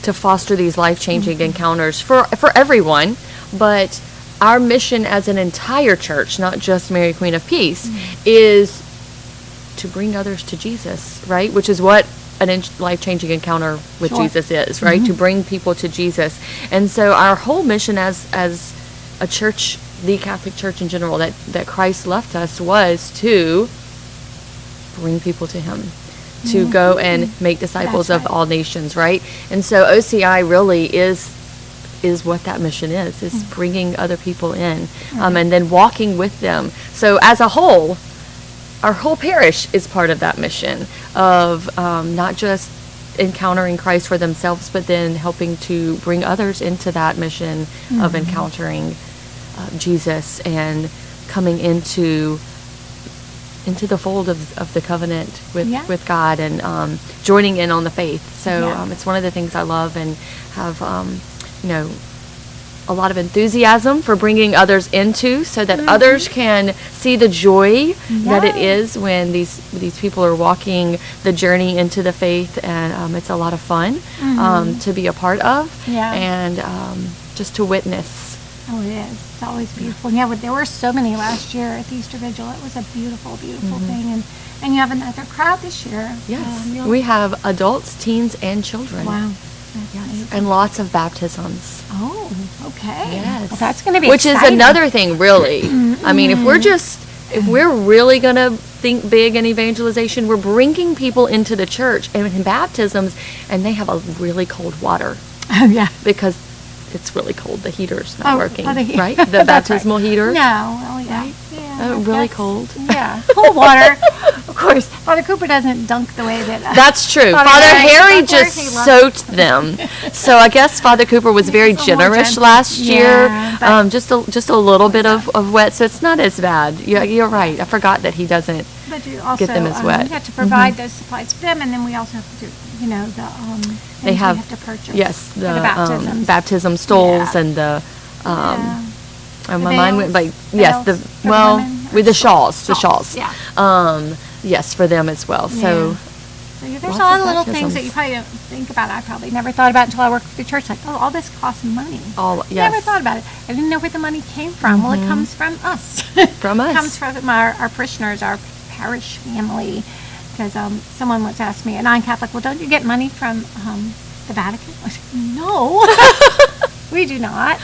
to foster these life-changing encounters for everyone, but our mission as an entire church, not just Mary Queen of Peace, is to bring others to Jesus, right? Which is what a life-changing encounter with Jesus is, right? To bring people to Jesus. And so our whole mission as a church, the Catholic Church in general, that Christ left us, was to bring people to him, to go and make disciples of all nations, right? And so OCI really is what that mission is bringing other people in, and then walking with them. So as a whole, our whole parish is part of that mission of not just encountering Christ for themselves, but then helping to bring others into that mission of encountering Jesus and coming into the fold of the covenant with God, and joining in on the faith. So it's one of the things I love, and have a lot of enthusiasm for bringing others into, so that others can see the joy that it is when these people are walking the journey into the faith, and it's a lot of fun to be a part of, and just to witness. Oh, it is. It's always beautiful. And there were so many last year at the Easter Vigil. It was a beautiful, beautiful thing. And you have another crowd this year. Yes. We have adults, teens, and children. Wow. Yes. And lots of baptisms. Oh, okay. Yes. Well, that's going to be Which exciting. is another thing, really. I mean, if we're really going to think big in evangelization, we're bringing people into the church and in baptisms, and they have a really cold water. Oh, yeah. Because it's really cold. The heater's not working, right? The baptismal heater. No, well, yeah. Right? Yeah, really cold. Yeah, cold water. Of course, Father Cooper doesn't dunk the way that. That's true. Father Harry just soaked them. So I guess Father Cooper was very generous last year. Just a little bit of wet, so it's not as bad. You're right. I forgot that he doesn't get them as wet. We have to provide those supplies for them, and then we also have to do, they have we have to purchase. Yes, for the baptism stoles and the. My mind went like with the shawls. Yeah. Yes, for them as well. So there's a lot of little things that you probably don't think about. I probably never thought about until I worked for the church. Like, all this costs money. Never thought about it. I didn't know where the money came from. Well, it comes from us. From us. It comes from our parishioners, our parish family. Because someone once asked me, a non-Catholic, well, don't you get money from the Vatican? I said, no, we do not.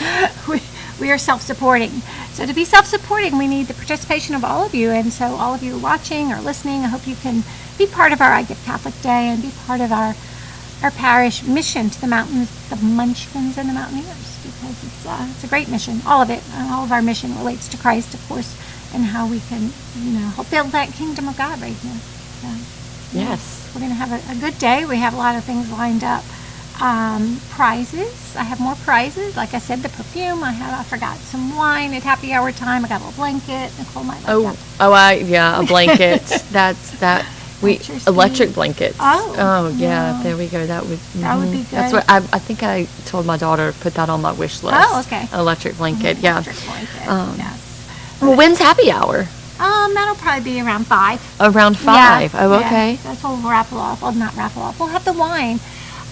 We are self-supporting. So to be self-supporting, we need the participation of all of you. And so all of you watching or listening, I hope you can be part of our I Give Catholic Day and be part of our parish mission to the mountains, the Munchkins and the Mountaineers, because it's a great mission. All of it, all of our mission relates to Christ, of course, and how we can, help build that kingdom of God right here. So, yes. We're going to have a good day. We have a lot of things lined up. Prizes. I have more prizes. Like I said, the perfume. I forgot some wine at happy hour time. I got a little blanket. Nicole might like that. A blanket. Electric blankets. There we go. That would be good. That's what I think I told my daughter to put that on my wish list. Oh, okay. Electric blanket. Electric blanket. Yes. Well, when's happy hour? That'll probably be around 5. Around 5. Yeah, oh, okay. Yeah. That's when we'll raffle off. Well, not raffle off. We'll have the wine.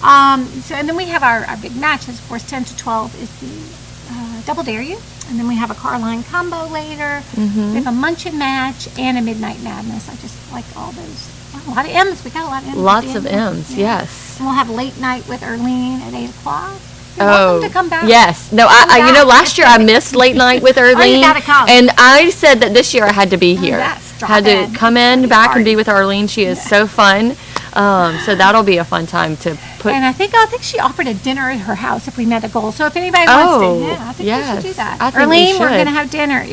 And then we have our big matches. Of course, 10 to 12 is the Double Dare You. And then we have a Carline combo later. We have a Munchin match and a Midnight Madness. I just like all those. A lot of M's. We got a lot of M's. Lots of M's, yes. And we'll have Late Night with Erlene at 8 o'clock. You're welcome to come back. Yes. No, last year I missed Late Night with Erlene. You gotta come. And I said that this year I had to be here. Yes, had to come back and be with Arlene. She is so fun. So that'll be a fun time to put. And I think she offered a dinner at her house if we met a goal. So if anybody wants to, I think we should do that. Arlene, we're going to have dinner.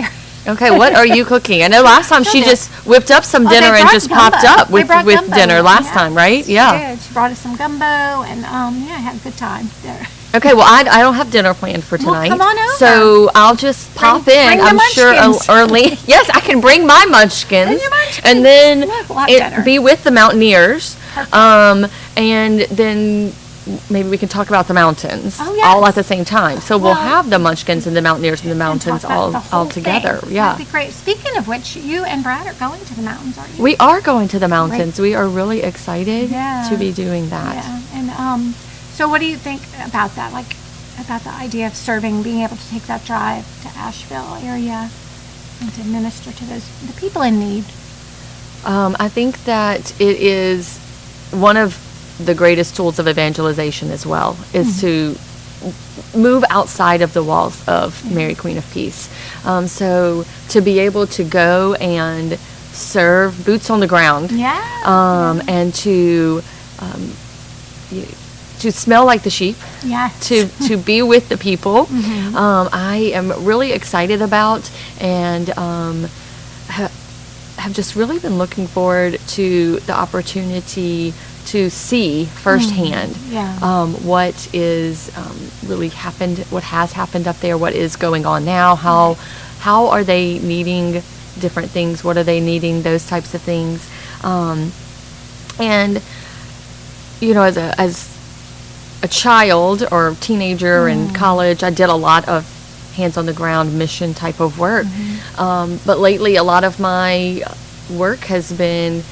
Okay, what are you cooking? I know last time she just whipped up some dinner and just popped up with dinner last time, right? Yeah. She brought us some gumbo and I had a good time there. Okay, well, I don't have dinner planned for Well, tonight. come on over. So I'll just pop in. bring the I'm sure munchkins. early. Yes, I can bring my munchkins. Bring your munchkins. And then Look, we'll have dinner. be with the Mountaineers. And then maybe we can talk about the mountains Oh, yes. all at the same time. So we'll Well, have the munchkins and the Mountaineers and the mountains Talk about the all whole together. thing. Yeah. That'd be great. Speaking of which, you and Brad are going to the mountains, aren't you? We are going to the mountains. We are really excited Yeah. to be doing that. Yeah, and so what do you think about that? Like, about the idea of serving, being able to take that drive to Asheville area and to minister to the people in need? I think that it is one of the greatest tools of evangelization as well, is to move outside of the walls of Mary Queen of Peace. So to be able to go and serve boots on the ground, and to smell like the sheep, to be with the people, I am really excited about, and have just really been looking forward to the opportunity to see firsthand what is really happened, what has happened up there, what is going on now, how are they needing different things, what are they needing, those types of things. And you know, as a child or teenager in college, I did a lot of hands on the ground mission type of work. But lately, a lot of my work has been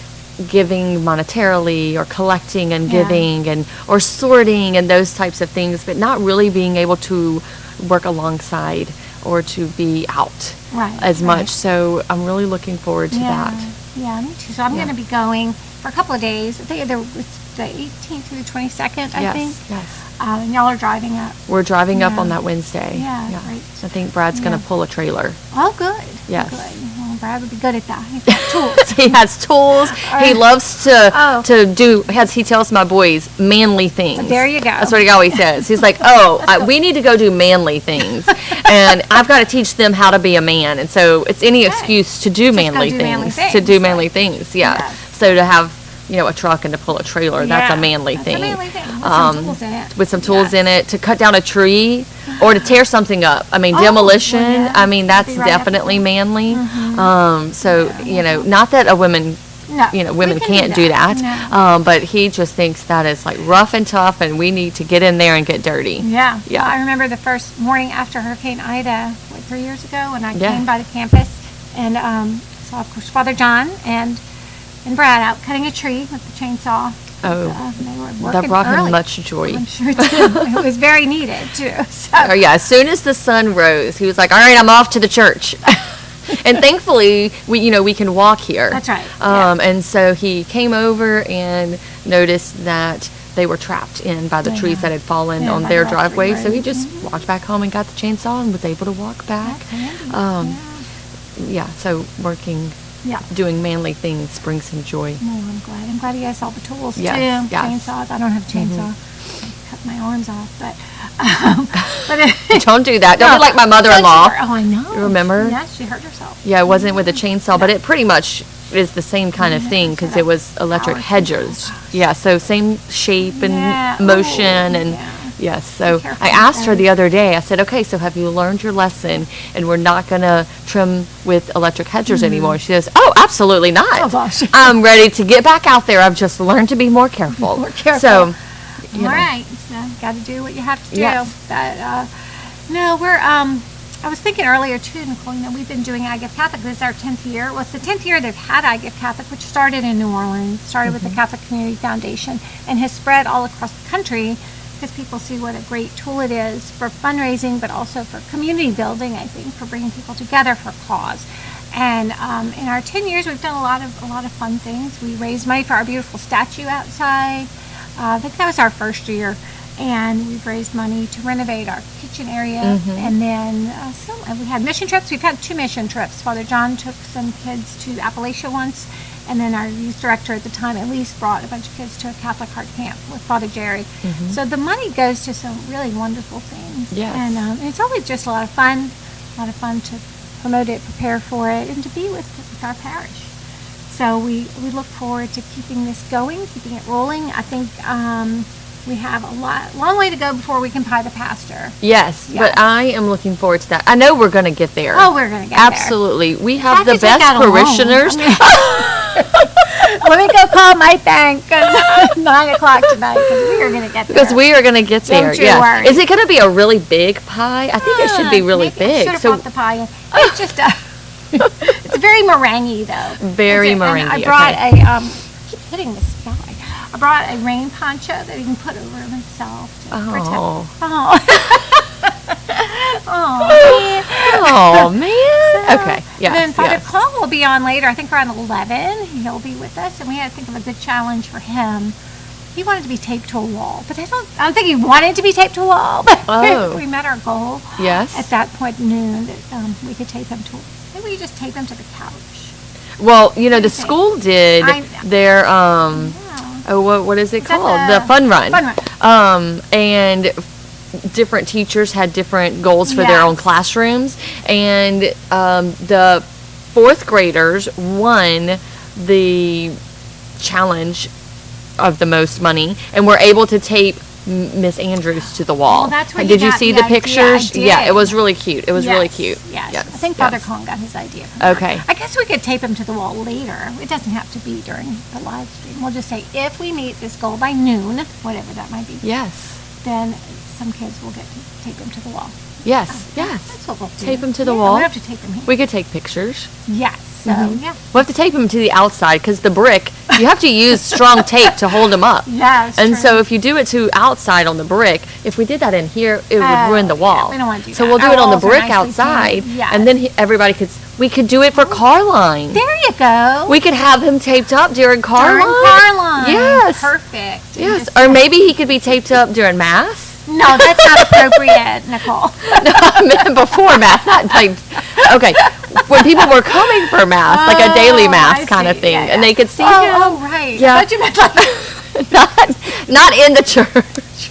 giving monetarily or collecting and giving and or sorting and those types of things, but not really being able to work alongside or to be out as much. So I'm really looking forward to that. Yeah, me too. So I'm going to be going for a couple of days. I think it's the 18th through the 22nd, I think. Yes. And y'all are driving up. We're driving up on that Wednesday. Yeah, great. I think Brad's going to pull a trailer. Oh, good. Yes. Good. Well, Brad would be good at that. He's got tools. He has tools. He loves to do, he tells my boys, manly things. There you go. That's what he always says. He's like, we need to go do manly things. And I've got to teach them how to be a man. And so it's any excuse to do manly things. To do manly things, So to have, a truck and to pull a trailer, that's a manly thing. That's a manly thing. With some tools in it. With some tools in it, to cut down a tree or to tear something up. I mean, demolition, I mean, that's definitely manly. So, not that a woman, women can't do that. But he just thinks that is like rough and tough and we need to get in there and get dirty. Yeah. Well, I remember the first morning after Hurricane Ida, 3 years ago, when I came by the campus and saw, of course, Father John and Brad out cutting a tree with the chainsaw. They were working that brought early. him much joy. I'm sure too. It was very needed too. So. As soon as the sun rose, he was like, "All right, I'm off to the church." And thankfully, we can walk here. That's right. And so he came over and noticed that they were trapped in by the trees that had fallen on their driveway. So he just walked back home and got the chainsaw and was able to walk back. So working. Doing manly things brings him joy. Oh, I'm glad. I'm glad he has all the tools too. Yes. Chainsaws. I don't have a chainsaw. I cut my arms off, but don't do that. Don't be like my mother-in-law. Oh, I know. You remember? Yes, she hurt herself. Yeah, it wasn't with a chainsaw, but it pretty much is the same kind of thing because it was electric hedgers. Yeah, so same shape and motion and. Yes, so I asked her the other day, I said, okay, so have you learned your lesson and we're not going to trim with electric hedgers anymore? She says, oh, absolutely not. Oh, gosh. I'm ready to get back out there. I've just learned to be more careful. So, all right, so got to do what you have to do. Yes. But, no, we're, I was thinking earlier too, Nicole, we've been doing I Give Catholic. This is our 10th year. Well, it's the 10th year they've had I Give Catholic, which started in New Orleans, started with the Catholic Community Foundation, and has spread all across the country. Because people see what a great tool it is for fundraising, but also for community building, I think, for bringing people together for a cause. And in our 10 years, we've done a lot of fun things. We raised money for our beautiful statue outside. I think that was our first year. And we've raised money to renovate our kitchen area. And then we had mission trips. We've had 2 mission trips. Father John took some kids to Appalachia once. And then our youth director at the time, Elise, brought a bunch of kids to a Catholic Heart Camp with Father Jerry. So the money goes to some really wonderful things. Yes. And it's always just a lot of fun to promote it, prepare for it, and to be with our parish. So we look forward to keeping this going, keeping it rolling. I think We have long way to go before we can pie the pastor. Yes, Yes. but I am looking forward to that. I know we're going to get there. Oh, we're gonna get there. Absolutely. We have I the could take best that alone. parishioners. Let me go call my bank at 9 o'clock tonight because we are going to get there. Because we are going to get there. Don't you Yes. worry. Is it going to be a really big pie? I think it should be really Maybe I big. should have brought the pie in. It's just it's very meringue though. Very And meringue, I brought okay. a I keep hitting this guy. I brought a rain poncho that he can put over himself to protect. Oh, man. Okay. Yes. Then Father yes. Cole will be on later. I think around 11. He'll be with us, and we had to think of a good challenge for him. He wanted to be taped to a wall, but I don't think he wanted to be taped to a wall. But Oh. we met our goal. Yes. At that point noon, that we could tape him to. Maybe we just tape him to the couch. Well, you know, the do you think? school did their what is it Is that called? the The fun run. fun run? And different teachers had different goals for their own Yes. classrooms, and the fourth graders won the challenge of the most money, and were able to tape Miss Andrews to the wall. Well, that's where Did you you got see the the idea. pictures? I Yeah, did. it was really cute. It was really Yes, cute. Yes. Yes, I think Father yes. Cohn got his idea from that. Okay. I guess we could tape him to the wall later. It doesn't have to be during the live stream. We'll just say if we meet this goal by noon, whatever that might be. Yes. Then some kids will get to tape him to the wall. Yes. Yes. That's what we'll do. Tape them to the Yeah, wall. We have to tape them here. We could take pictures. Yes. So yeah. We'll have to tape them to the outside because the brick, you have to use strong tape to hold them up. Yes. And so if you do it to outside on the brick, if we did that in here, it would ruin the wall. we don't wanna do So that. we'll do Our it on the walls are brick nicely outside, painted. Yes. and then everybody could. We could do it for car line. There you go. We could have him taped up during car During line. car line. Yes. Perfect. And Yes. just- Or maybe he could be taped up during mass. No, that's not appropriate, Nicole. No, I meant before mass, not like, okay, when people were coming for mass, like a daily mass I kind of see. thing, Yeah, and they could see him. Oh, right. Yeah. I thought you meant like not in the church.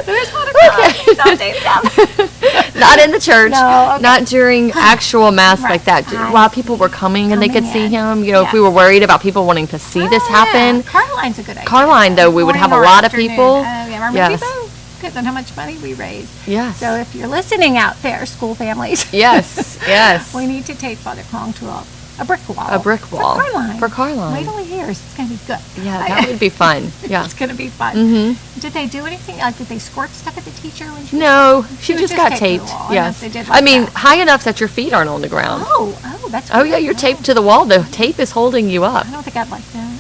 there's Father Cohn. Don't tape them. Not in the church. No, okay. Not during actual mass Right. like that. I While people were coming and they could Coming see in. him, you know, if we Yes. were worried about people wanting to see this happen. Car line's a good idea. Car line, though, we would Morning have a or lot of afternoon. people. Yeah, or maybe Yes. both. Depends on how much money we raise. Yes. So if you're listening out there, school families. Yes, yes. We need to take Father Cong to a brick wall. A brick wall. For car line. For car line. Wait till he hears. It's going to be good. Yeah, that would be fun. Yeah. It's going to be fun. Mm-hmm. Did they do anything? Like, did they squirt stuff at the teacher when she No, she was just got taped to the taped. wall, unless Yes. they did I like mean, that. high enough that your feet aren't on the ground. Oh, that's Oh, yeah, good. you're taped to the wall. The tape is holding you up. I don't think I'd like that.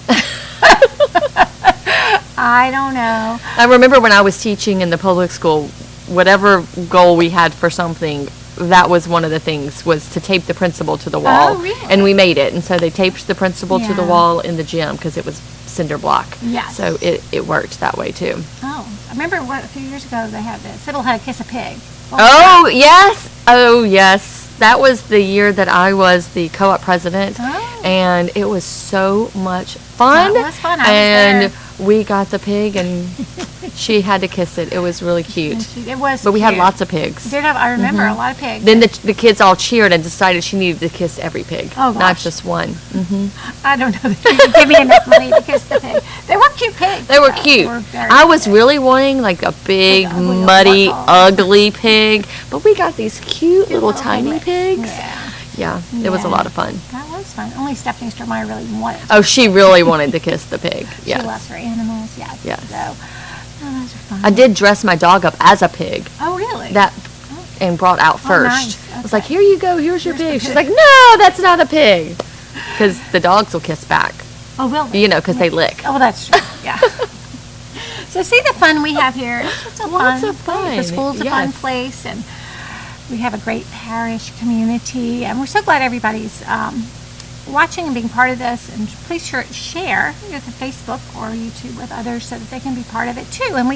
I don't know. I remember when I was teaching in the public school, whatever goal we had for something, that was one of the things, was to tape the principal to the wall. Oh, really? And we made it. And so they taped the principal to the Yeah. wall in the gym because it was cinder block. Yes. So it worked that way too. Oh, I remember a few years ago they had this. Sybil had to kiss a pig. Oh, yes. Oh, yes. That was the year that I was the co-op president. Oh. And it was so much fun. That was fun. I was and there. we got the pig and she had to kiss it. It was really cute. It was But we had cute. lots of pigs. Did have, I remember Mhm. a lot of pigs. Then the kids all cheered and decided she needed to kiss every pig, Oh, not gosh. just one. Hmm. I don't know that you could give me enough money to kiss the pig. They were cute pigs. They were though. cute. They were very I was cute. really wanting like a big, Like ugly, muddy, awful. ugly pig, but we got these cute little tiny pigs. Yeah. Yeah, it was a Yeah. lot of fun. That was fun. Only Stephanie Stromeyer really wanted to. Oh, she really wanted to kiss the pig. She Yes. loves her animals, yes. Yes. So, oh, those are fun. I did dress my dog up as a pig. Oh, really? That and brought out Oh, first. nice. I was like, Okay. "Here you go. Here's your Here's the pig." She's pig. like, "No, that's not a pig," because the dogs will kiss back. Oh, will they? You know, because they lick. Oh, that's true. Yeah. So see the fun we have here. It's just a Lots fun. of fun, The school's a fun yes. place, and we have a great parish community, and we're so glad everybody's watching and being part of this. And please share with Facebook or YouTube with others so that they can be part of it too. And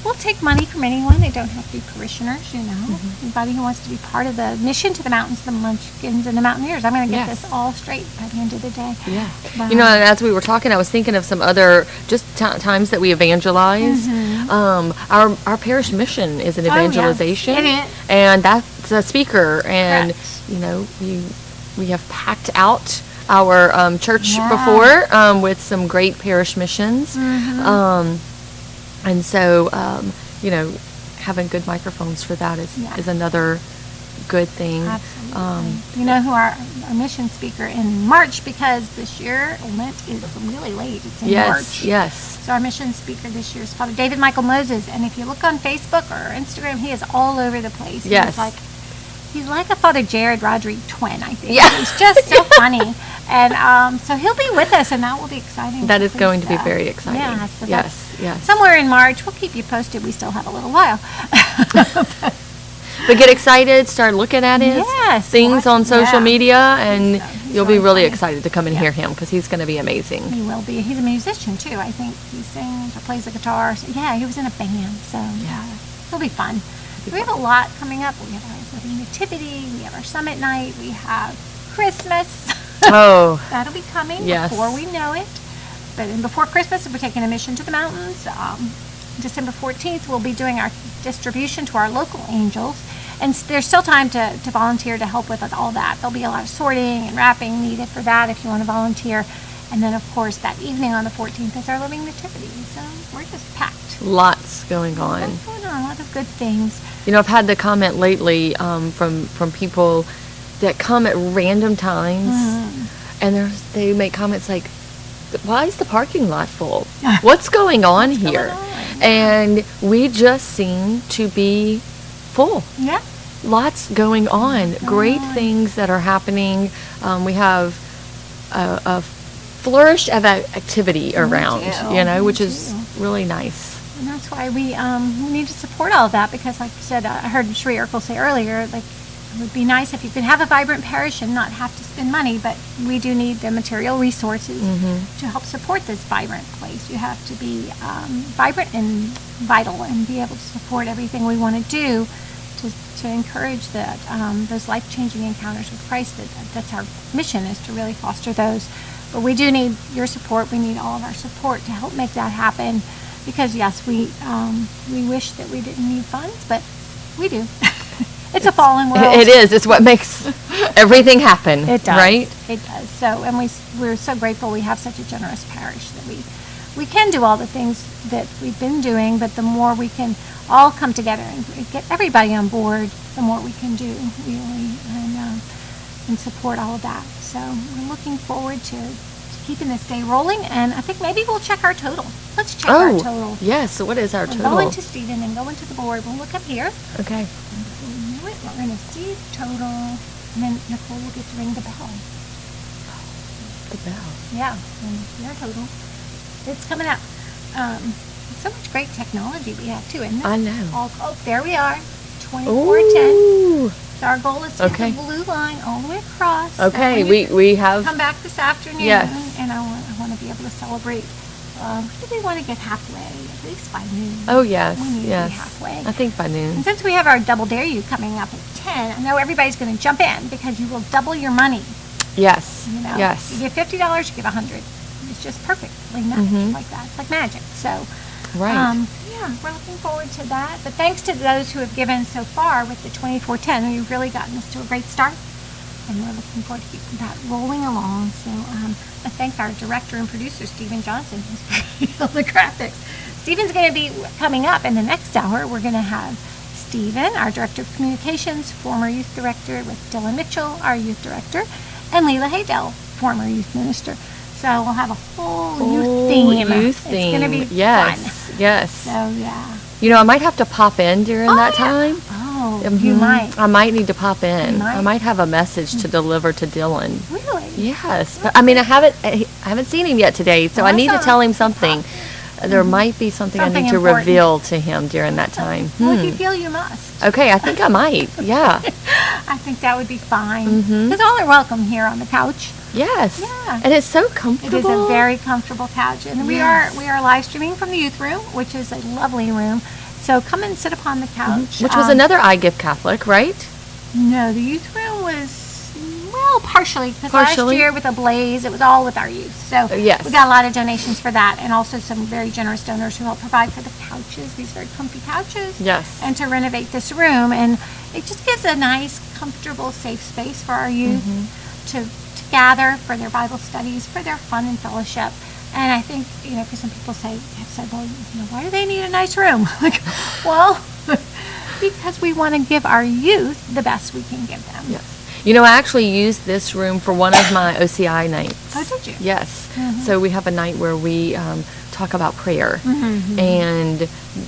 we'll take money from anyone. They don't have to be parishioners, you know. Mm-hmm. Anybody who wants to be part of the mission to the mountains, the Munchkins, and the Mountaineers. I'm going to get Yes. this all straight by the end of the day. Yeah. But, You know, as we were talking, I was thinking of some other just times that we evangelize. Our parish mission is an Mm-hmm. Oh, yeah. evangelization, It is. and that's a speaker. And Correct. you know, we have packed out our church Yeah. before with some great parish missions. Mm-hmm. And so, having good microphones for that is another good thing. Absolutely. You know who our mission speaker in March, because this year Lent is really late. It's in March. Yes. So our mission speaker this year is Father David Michael Moses, and if you look on Facebook or Instagram, he is all over the place. Yes. He's like a Father Jared Rodrigue twin, I think. Yeah. He's just so funny. And so he'll be with us, and that will be exciting. That is going to be very exciting. Yeah, so yes. somewhere in March. We'll keep you posted. We still have a little while. But get excited, start looking at his things on social media, and you'll be really excited to come and hear him, because he's going to be amazing. He will be. He's a musician, too. I think he sings or plays the guitar. So, yeah, he was in a band, so it'll be fun. We have a lot coming up. We have our Living Nativity. We have our Summit Night. We have Christmas. Oh. That'll be coming before we know it. But before Christmas, we're taking a mission to the mountains. December 14th, we'll be doing our distribution to our local angels. And there's still time to volunteer to help with all that. There'll be a lot of sorting and wrapping needed for that if you want to volunteer. And then, of course, that evening on the 14th is our Living Nativity. So we're just packed. Lots going on. Lots going on. A lot of good things. I've had the comment lately from people that come at random times, and they make comments like, "Why is the parking lot full? What's going on here?" And we just seem to be full. Yeah. Lots going on. Great things that are happening. We have a flourish of activity around, which is really nice. And that's why we need to support all of that, because like you said, I heard Sheree Urkel say earlier, like, it would be nice if you could have a vibrant parish and not have to spend money, but we do need the material resources to help support this vibrant place. You have to be vibrant and vital and be able to support everything we want to do to encourage that those life-changing encounters with Christ. That's our mission, is to really foster those. But we do need your support. We need all of our support to help make that happen. Because yes, we wish that we didn't need funds, but we do. It's a fallen world. It is. It's what makes everything happen. It does. Right? It does. So, and we're so grateful we have such a generous parish that we can do all the things that we've been doing, but the more we can all come together and get everybody on board, the more we can do, really, and support all of that. So we're looking forward to keeping this day rolling, and I think maybe we'll check our total. Let's check our total. Yes. So what is our total? Go into Stephen and go into the board. We'll look up here. Okay. We're going to see total, and then Nicole will get to ring the bell. The bell. Yeah, and see our total. It's coming up. So much great technology we have too, isn't it? I know. There we are. 2410. So our goal is to Okay. get the blue line all the way across. Okay, So when you we have. come back this afternoon, Yes. and I want to be able to celebrate. We want to get halfway, at least by noon. Oh yes, We need to be yes. halfway. I think by noon. And since we have our Double Dare You coming up at 10, I know everybody's going to jump in, because you will double your money. Yes. You know, Yes. you give $50, you give $100. It's just perfectly matched like that. It's like magic. So, Right. yeah, we're looking forward to that. But thanks to those who have given so far with the 2410, we've really gotten us to a great start, and we're looking forward to keeping that rolling along. So, I thank our director and producer, Stephen Johnson, who's doing all the graphics. Stephen's going to be coming up in the next hour. We're going to have Stephen, our director of communications, former youth director, with Dylan Mitchell, our youth director, and Leela Haydell, former youth minister. So we'll have a whole youth theme. Youth theme. It's going to be yes. fun. Yes. So yeah. I might have to pop in during that time. Oh, you might. I might need to pop in. You might. I might have a message to deliver to Dylan. Really? Yes, but I mean, I haven't seen him yet today, so I need to tell him something. There might be something I need to important. reveal to him during that time. Well, if you feel you must. Okay, I think I might. Yeah. I think that would be fine. Because all are welcome here on the couch. Yes. Yeah. And it's so It comfortable. is a very comfortable couch, and we are live streaming from the youth room, which is a lovely room. So come and sit upon the couch. Which was another I Give Catholic, right? No, the youth room was, well, partially, because last year with Ablaze, it was all with our youth. So Yes. we got a lot of donations for that, and also some very generous donors who helped provide for the couches, these very comfy couches. Yes. And to renovate this room, and it just gives a nice, comfortable, safe space for our youth to gather for their Bible studies, for their fun and fellowship. And I think, because some people have said, well, why do they need a nice room? Like, well, because we want to give our youth the best we can give them. Yes. I actually used this room for one of my OCI nights. Oh, did you? Yes. Mhm. So we have a night where we talk about prayer Mhm. and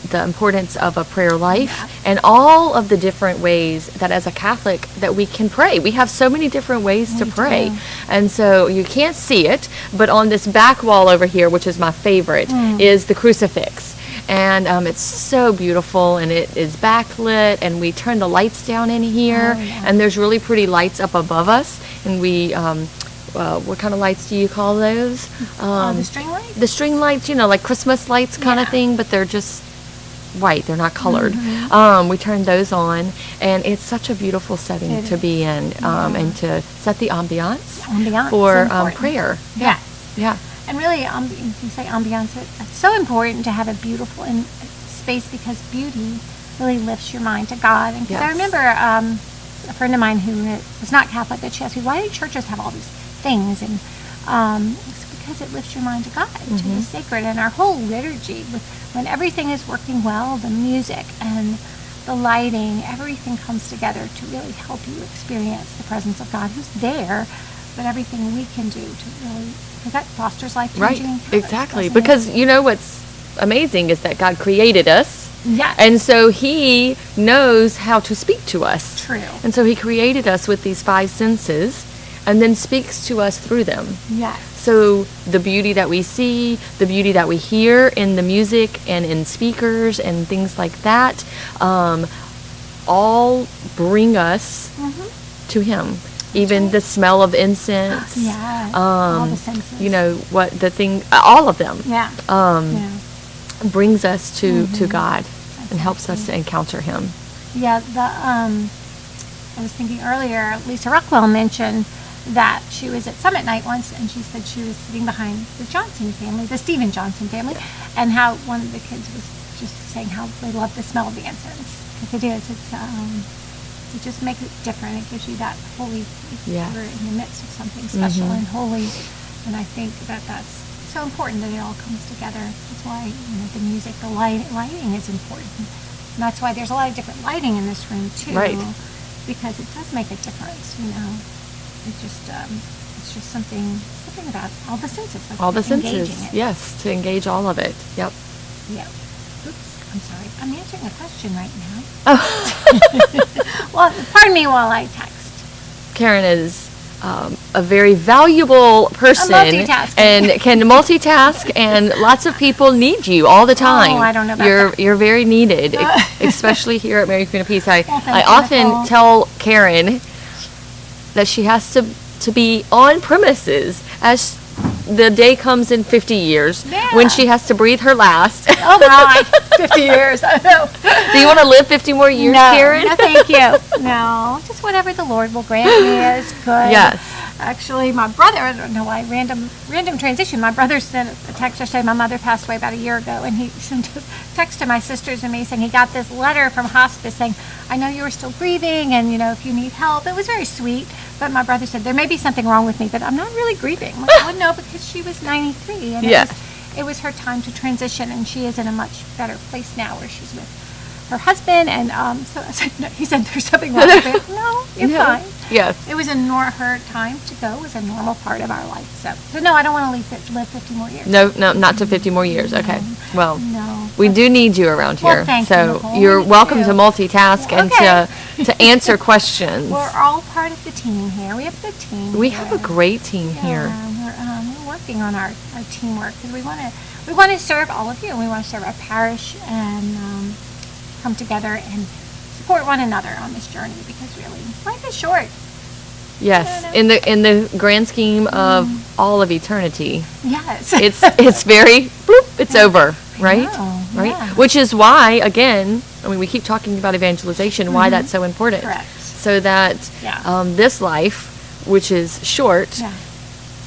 the importance of a prayer life and all of the different ways that as a Catholic that we can pray. We have so many different ways to pray. And so you can't see it, but on this back wall over here, which is my favorite, is the crucifix. And it's so beautiful, and it is backlit, and we turn the lights down in here, and there's really pretty lights up above us, and we what kind of lights do you call those? The string lights? The string lights, like Christmas lights kind of thing, but they're just white, they're not colored. We turn those on, and it's such a beautiful setting It to be in, and to set the ambiance, Ambiance for is important. prayer. Yes. Yeah. And really, you say ambiance, it's so important to have a beautiful space because beauty really lifts your mind to God. And 'cause I Yes. remember a friend of mine who was not Catholic, that she asked me, why do churches have all these things? And it's because it lifts your mind to God, to the sacred. And our whole liturgy, when everything is working well, the music and the lighting, everything comes together to really help you experience the presence of God who's there, but everything we can do to really, because that fosters life-changing Right, encounters, exactly. doesn't it? Because what's amazing is that God created us. Yes. And so He knows how to speak to us. True. And so He created us with these 5 senses and then speaks to us through them. Yes. So the beauty that we see, the beauty that we hear in the music and in speakers and things like that, all bring us to Him. Even the smell of incense. Yeah. All the senses. All of them. Yeah. Brings us to God and helps us to encounter Him. Yeah, I was thinking earlier, Lisa Rockwell mentioned that she was at Summit Night once, and she said she was sitting behind the Johnson family, the Stephen Johnson family, and how one of the kids was just saying how they love the smell of the incense. Because it just makes it different. It gives you that holy place. Yes. We're in the midst of something special and holy, and I think that's so important that it all comes together. That's why the music, the lighting is important. And that's why there's a lot of different lighting in this room too. Right. Because it does make a difference. It's just something about all the senses. Like All the engaging senses, it. yes, to engage all of it. Yep. Yeah. Oops, I'm sorry. I'm answering a question right now. Oh. Well, pardon me while I text. Karen is a very valuable person multitasking. and can multitask, and lots of people need you all the time. Oh, I don't know about You're very needed, especially here at Mary Queen of Peace. I thank often you. tell Karen that she has to be on premises as the day comes in 50 years when she has to breathe her last. Oh my, 50 years. I know. Do you want to live 50 more years, No, Karen? no, thank you. No, just whatever the Lord will grant me is good. Yes. Actually, my brother, I don't know why, random transition. My brother sent a text yesterday. My mother passed away about a year ago, and he sent a text to my sisters and me saying he got this letter from hospice saying, I know you were still grieving, and if you need help. It was very sweet, but my brother said, there may be something wrong with me, but I'm not really grieving. I'm like, well, no, because she was 93, and it was her time to transition, and she is in a much better place now where she's with her husband, and so I said, no, he said, there's something wrong with it. No, you're fine. Yes. It was her time to go. It was a normal part of our life. So no, I don't want to live 50 more years. No, not to 50 more years. Okay. Well, No. we do need you around Well, here. thank you, so Nicole. you're Me welcome too. to multitask and to answer questions. We're all part of the team here. We have a good team. We have a great team here. We're working on our teamwork because we want to serve all of you, and we want to serve our parish and come together and support one another on this journey, because really life is short. Yes, in the grand scheme of all of eternity, Yes. it's very bloop, it's over, right? know, Right. yeah. Which is why, again, we keep talking about evangelization. Why that's so important. Correct. So that Yeah. this life, which is short, Yeah.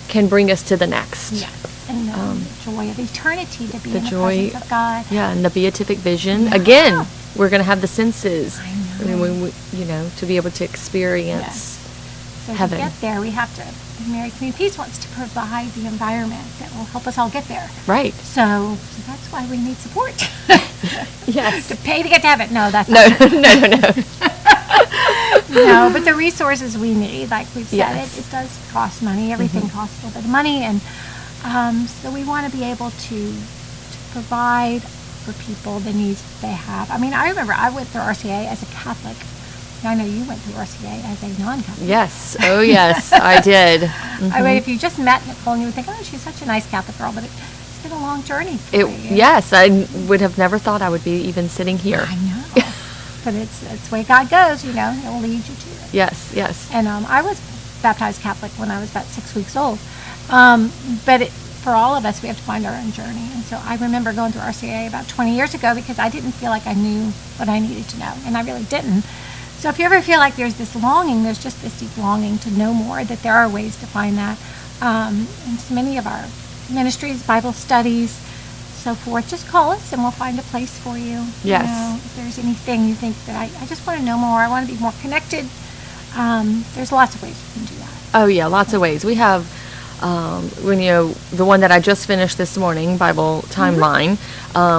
can bring us to the next. Yes. And the joy of eternity to be the in the joy presence of God. Yeah, and the beatific vision. Yeah. Again, we're going to have the senses. I know. To be able to experience So Heaven. to get there, we have to, Mary Queen of Peace wants to provide the environment that will help us all get there. Right. So that's why we need support. Yes. To pay to get to heaven. No, that's No, not true. no. No, but the resources we need, like we've said, Yes. it does cost money. Everything costs a little bit of money, and so we want to be able to provide for people the needs that they have. I mean, I remember I went through RCA as a Catholic. I know you went through RCA as a non-Catholic. Yes. Oh, yes, I did. I mean, if you just met Nicole and you would think, oh, she's such a nice Catholic girl, but it's been a long journey for you. Yes, I would have never thought I would be even sitting here. I know. But it's the way God goes, you know, He'll lead you to it. Yes, yes. And I was baptized Catholic when I was about 6 weeks old. But for all of us, we have to find our own journey. And so I remember going through RCA about 20 years ago because I didn't feel like I knew what I needed to know, and I really didn't. So if you ever feel like there's this longing, there's just this deep longing to know more, that there are ways to find that. And so many of our ministries, Bible studies, so forth, just call us and we'll find a place for you. Yes. You know, if there's anything you think that I just want to know more, I want to be more connected, there's lots of ways you can do that. Oh, yeah, lots of ways. We have, the one that I just finished this morning, Bible Timeline,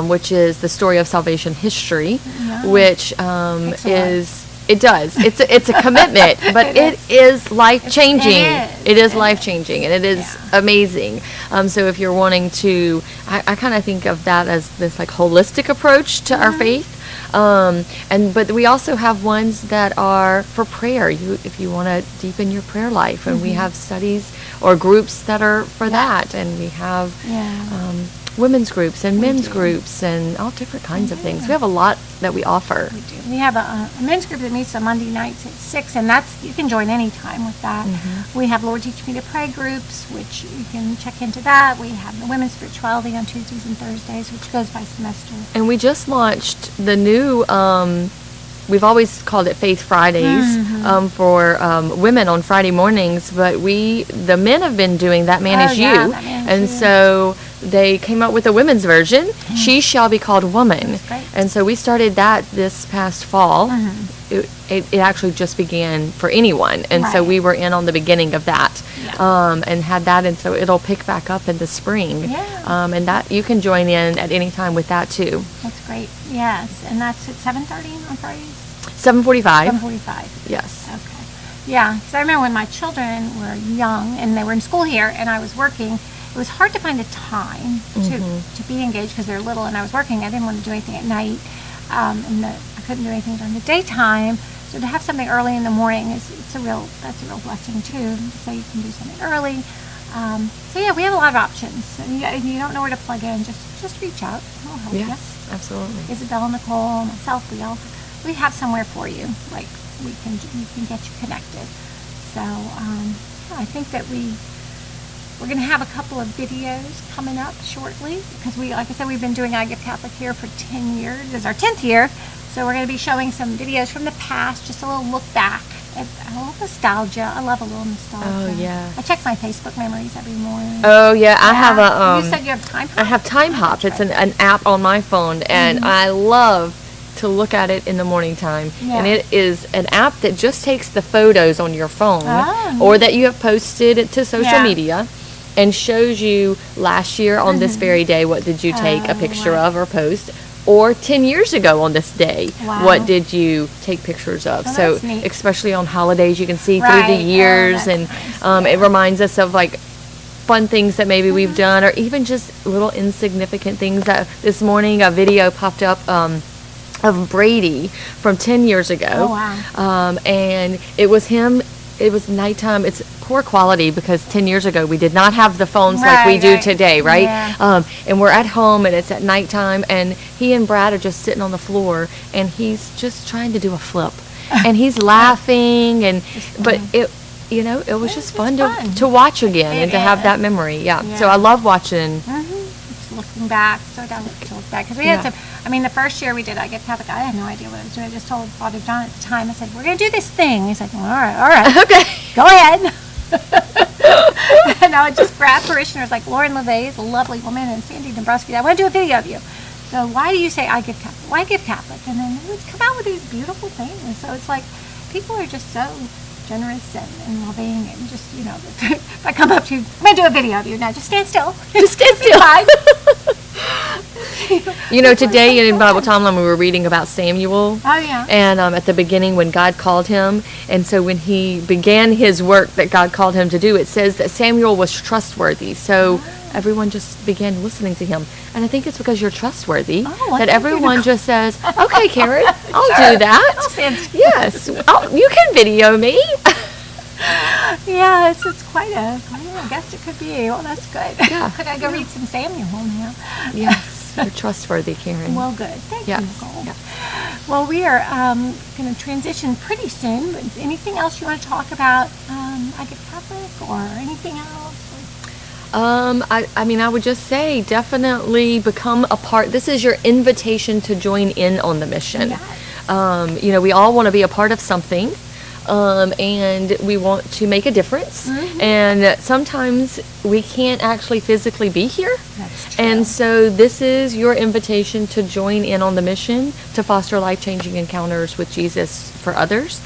which is the story of salvation history, which is... It does. It's a commitment, but it is life-changing. It is life-changing, and it is amazing. So if you're wanting to, I kind of think of that as this like holistic approach to our faith. But we also have ones that are for prayer. If you want to deepen your prayer life, and we have studies or groups that are for that, and we have women's groups and men's groups and all different kinds of things. We have a lot that we offer. We do. We have a men's group that meets on Monday nights at 6, and you can join any time with that. We have Lord Teach Me to Pray groups, which you can check into that. We have the women's spirituality on Tuesdays and Thursdays, which goes by semester. And we just launched the new, we've always called it Faith Fridays for women on Friday mornings, but the men have been doing That Man Is You. That Man Is And You. so they came out with a women's version, She Shall Be Called Woman. And so we started that this past fall. It actually just began for anyone. And so we were in on the beginning of that and had that. And so it'll pick back up in the spring. And that you can join in at any time with that too. That's great. Yes. And that's at 7:30 on Fridays? 7:45. 7:45. Yes. Okay. Yeah, because I remember when my children were young and they were in school here and I was working, it was hard to find the time to be engaged because they're little and I was working. I didn't want to do anything at night, and I couldn't do anything during the daytime. So to have something early in the morning that's a real blessing too. So you can do something early. So yeah, we have a lot of options. And if you don't know where to plug in, just reach out. We'll help you. Yes, absolutely. Isabel, Nicole, myself, we have somewhere for you. Like we can get you connected. So I think that we're going to have a couple of videos coming up shortly because like I said, we've been doing I Give Catholic here for 10 years. This is our 10th year. So we're going to be showing some videos from the past, just a little look back. I love nostalgia. I love a little nostalgia. Oh, yeah. I check my Facebook memories every morning. Oh, yeah. I have a... you said you have Time Hop? I have Time Hop. It's an app on my phone, and I love to look at it in the morning time. And it is an app that just takes the photos on your phone or that you have posted to social media and shows you last year on this very day, what did you take a picture of or post? Or 10 years ago on this day, what did you take pictures of? So especially on holidays, you can see through the years, and it reminds us of like fun things that maybe we've done, or even just little insignificant things. That this morning a video popped up of Brady from 10 years ago. And it was him. It was nighttime. It's poor quality because 10 years ago we did not have the phones like we do today, right? And we're at home and it's at nighttime, and he and Brad are just sitting on the floor and he's just trying to do a flip and he's laughing, but it was just fun to watch again and to have that memory. So I love watching. It's looking back, so I look back because we had some. I mean, the first year we did I Give Catholic, I had no idea what I was doing. I just told Father John at the time. I said, "We're going to do this thing." He's like, "Well, all right, okay, go ahead." And I would just grab parishioners like Lauren LeVay is a lovely woman, and Sandy Dombrowski. I want to do a video of you. So why do you say I give Catholic? Why give Catholic? And then they would come out with these beautiful things. So it's like people are just so generous and loving, and just, you know, if I come up to you, I'm going to do a video of you now. Just stand still. Just stand still. Fine. You know, today in Bible Timeline we were reading about Samuel. Oh, yeah. And at the beginning when God called him, and so when he began his work that God called him to do, it says that Samuel was trustworthy. So everyone just began listening to him. And I think it's because you're trustworthy that everyone just says, okay, Karen, I'll do that. I'll stand still. Yes, you can video me. Yeah, it's quite a, I guess it could be. Well, that's good. Yeah. Could I go read some Samuel now? Yes, you're trustworthy, Karen. Well, good. Thank you, Yes. Nicole. Yeah. Well, we are going to transition pretty soon. But anything else you want to talk about, I Get Catholic, or anything else? I mean, I would just say definitely become a part. This is your invitation to join in on the mission. You know, we all want to be a part of something. And we want to make a difference. And sometimes we can't actually physically be here. That's true. And so this is your invitation to join in on the mission to foster life-changing encounters with Jesus for others.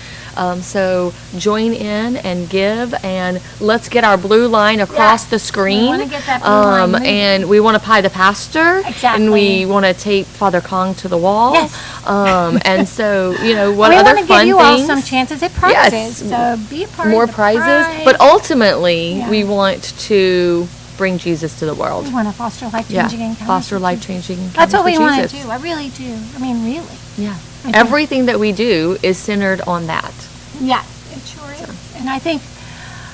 So join in and give, and let's get our blue line across the screen. We want to get that blue line moving. And we want to pie the pastor. Exactly. And we want to tape Father Kong to the wall. Yes. And so, you know, what we other want to fun give you things? all some chances at prizes. So be a part More of the prizes, prize. but ultimately we want to bring Jesus to the world. We want to foster life-changing encounters. Foster life-changing encounters That's what we with want to Jesus. do. I really do. I mean, really. Yeah. I think- Everything that we do is centered on that. Yes, it sure is. And I think,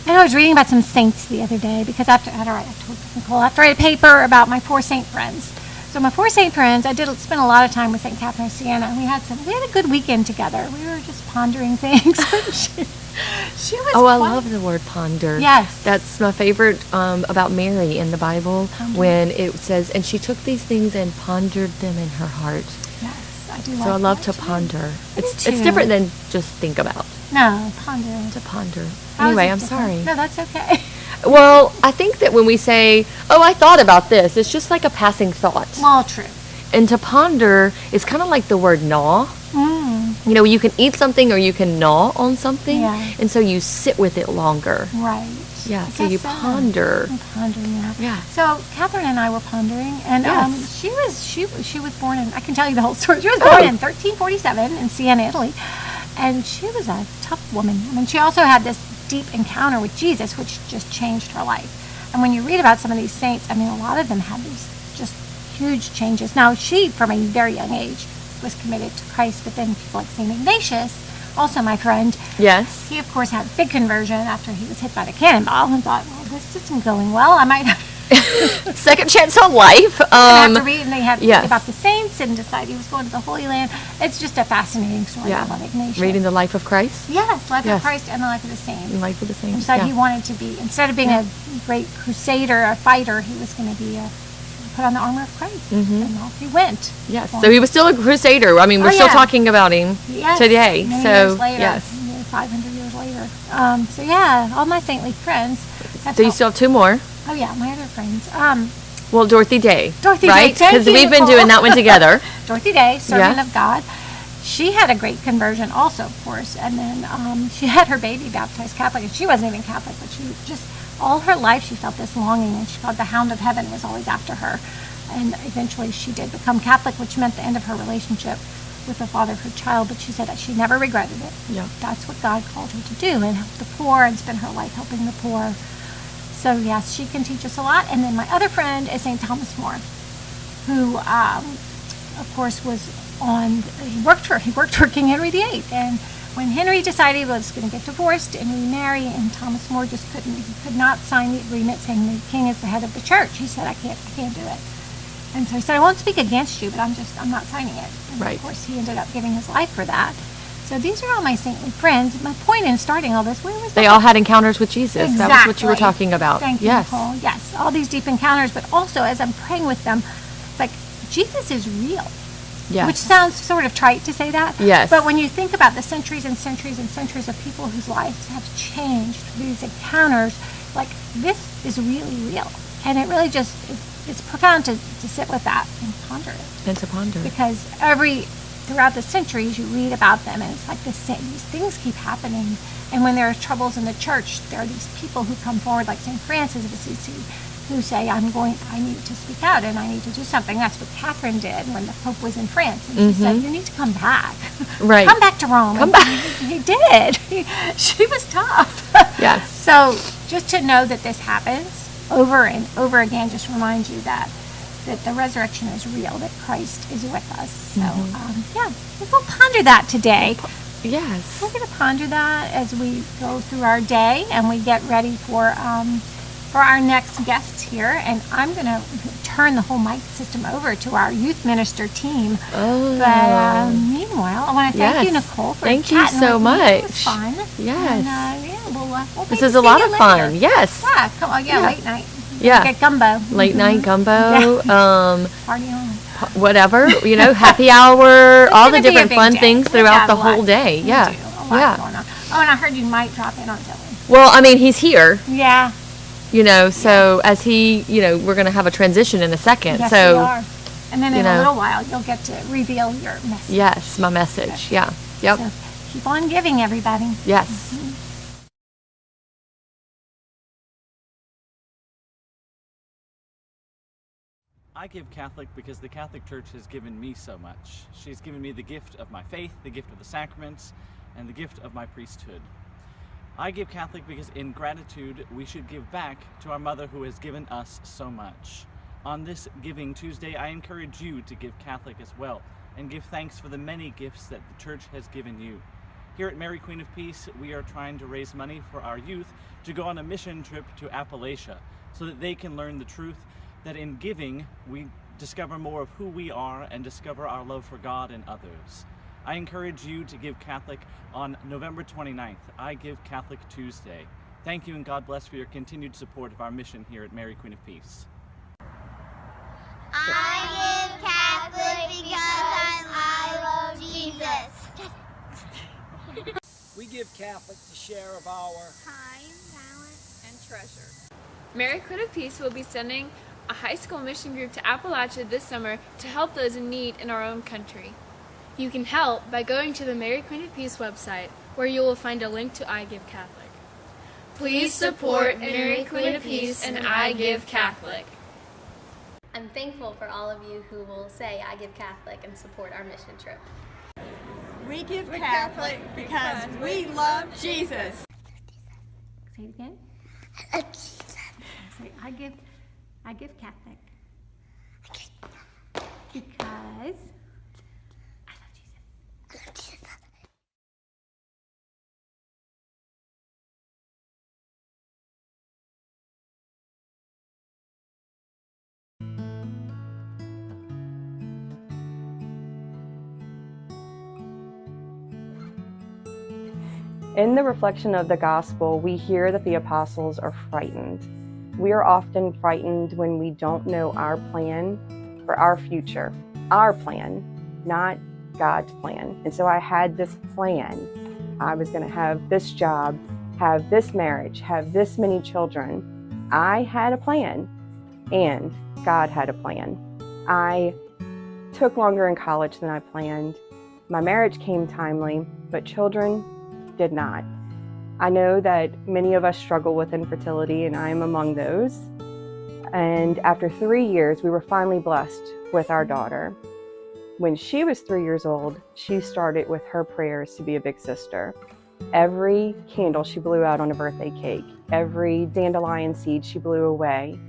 I know I was reading about some saints the other day, because I told Nicole, I have to write a paper about my 4 saint friends. So my 4 saint friends, I did spend a lot of time with St. Catherine of Siena, and we had a good weekend together. We were just pondering things. she was Oh, I quite- love the word ponder. Yes. That's my favorite about Mary in the Bible, Ponder. when it says, and she took these things and pondered them in her heart. Yes, I do So I love that to too. ponder. It's too. different than just think about. No, ponder. To ponder. How is Anyway, it I'm different? sorry. No, that's okay. Well, I think that when we say, oh, I thought about this, it's just like a passing thought. Well, true. And to ponder is kind of like the word gnaw. You know, you can eat something or you can gnaw on something, Yeah. and so you sit with it longer. Right. Yeah, I so you guess so. ponder. I'm pondering that. Yeah. So Catherine and I were pondering, and Yes. she was born in, I can tell you the whole story. She was born in 1347 in Siena, Italy, and she was a tough woman. I mean, she also had this deep encounter with Jesus, which just changed her life. And when you read about some of these saints, I mean, a lot of them had these just huge changes. Now, she, from a very young age, was committed to Christ, but then people like St. Ignatius, also my friend, Yes. he, of course, had a big conversion after he was hit by the cannonball and thought, well, this isn't going well. I might have Second chance on life. have to read, and they had to yes. read about the saints and decide he was going to the Holy Land. It's just a fascinating story Yeah. about Ignatius. Reading the life of Christ. Yes, life Yes. of Christ and the life of the saints. The life of the And saints. so yeah. he wanted to be, instead of being a great crusader, a fighter, he was going to be put on the armor of Christ. And off he went. Yes. So he was still a crusader. I mean, we're Oh, still yeah. talking about him Yes, today. many So years later, yes. 500 years later. So yeah, all my saintly friends. have So you helped- still have 2 more. Oh yeah, my other friends. Well, Dorothy Day. Dorothy Day, right? thank Because you, we've been Nicole. doing that one together. Dorothy Day, servant Yes. of God. She had a great conversion also, of course, and then she had her baby baptized Catholic, and she wasn't even Catholic, but she just, all her life she felt this longing, and she felt the hound of heaven was always after her. And eventually she did become Catholic, which meant the end of her relationship with the father of her child, but she said that she never regretted it. Yeah. That's what God called her to do, and help the poor and spend her life helping the poor. So yes, she can teach us a lot. And then my other friend is St. Thomas More, who, of course, he worked for King Henry VIII. And when Henry decided he was going to get divorced and remarry, and Thomas More just could not sign the agreement saying the king is the head of the church. He said, I can't do it. And so he said, I won't speak against you, but I'm not signing it. And Right. of course, he ended up giving his life for that. So these are all my saintly friends. My point in starting all this, where was They that? all had encounters with Jesus. Exactly. That was what you were talking about. Thank you, yes. Nicole. Yes, all these deep encounters, but also as I'm praying with them, it's like Jesus is real. Yes. Which sounds sort of trite to say that. Yes. But when you think about the centuries and centuries and centuries of people whose lives have changed through these encounters, like this is really real. And it really just, it's profound to sit with that and ponder it. And to ponder. Because throughout the centuries you read about them, and it's like these things keep happening And when there are troubles in the church, there are these people who come forward, like St. Francis of Assisi, who say, I need to speak out and I need to do something. That's what Catherine did when the Pope was in France. And she said, you need to come back. Right. Come back to Rome. Come and back. He did. She was tough. Yes. So just to know that this happens over and over again just reminds you that the resurrection is real, that Christ is with us. So, yeah, we'll ponder that today. Yes. We're going to ponder that as we go through our day and we get ready for our next guests here. And I'm going to turn the whole mic system over to our youth minister team. Oh. But meanwhile, I want to thank you, Nicole, for Thank you chatting so with me. much. It was fun. Yes. And, we'll This maybe is a see lot you of later. fun. Yes. Yeah, come on, Yeah. late night. Yeah. Get gumbo. Late night gumbo. Party on. Whatever, happy hour, all the gonna be a different big fun day. things We throughout have the a lot whole day. to Yeah. do, a lot going on. Oh, and I heard you might drop in on Dylan. Well, I mean, he's here, Yeah. so as he, we're going to have a transition in a second. Yes, so, we are. And then in you a know. little while, you'll get to reveal your message. yes, my message. Yeah. Yep. So keep on giving, everybody. Yes. I give Catholic because the Catholic Church has given me so much. She's given me the gift of my faith, the gift of the sacraments, and the gift of my priesthood. I give Catholic because in gratitude we should give back to our Mother who has given us so much. On this Giving Tuesday, I encourage you to give Catholic as well, and give thanks for the many gifts that the Church has given you. Here at Mary Queen of Peace, we are trying to raise money for our youth to go on a mission trip to Appalachia, so that they can learn the truth that in giving, we discover more of who we are and discover our love for God and others. I encourage you to give Catholic on November 29th. I Give Catholic Tuesday. Thank you and God bless for your continued support of our mission here at Mary Queen of Peace. I give Catholic because I love Jesus. We give Catholic the share of our time, talent, and treasure. Mary Queen of Peace will be sending a high school mission group to Appalachia this summer to help those in need in our own country. You can help by going to the Mary Queen of Peace website, where you will find a link to I Give Catholic. Please support Mary Queen of Peace and I Give Catholic. I'm thankful for all of you who will say I Give Catholic and support our mission trip. We give Catholic because we love Jesus. Say it again. Say, I give Catholic. Because I love Jesus. In the reflection of the gospel, we hear that the apostles are frightened. We are often frightened when we don't know our plan for our future. Our plan, not God's plan. And so I had this plan. I was going to have this job, have this marriage, have this many children. I had a plan, and God had a plan. I took longer in college than I planned. My marriage came timely, but children did not. I know that many of us struggle with infertility, and I am among those. And after 3 years, we were finally blessed with our daughter. When she was 3 years old, she started with her prayers to be a big sister. Every candle she blew out on a birthday cake, every dandelion seed she blew away,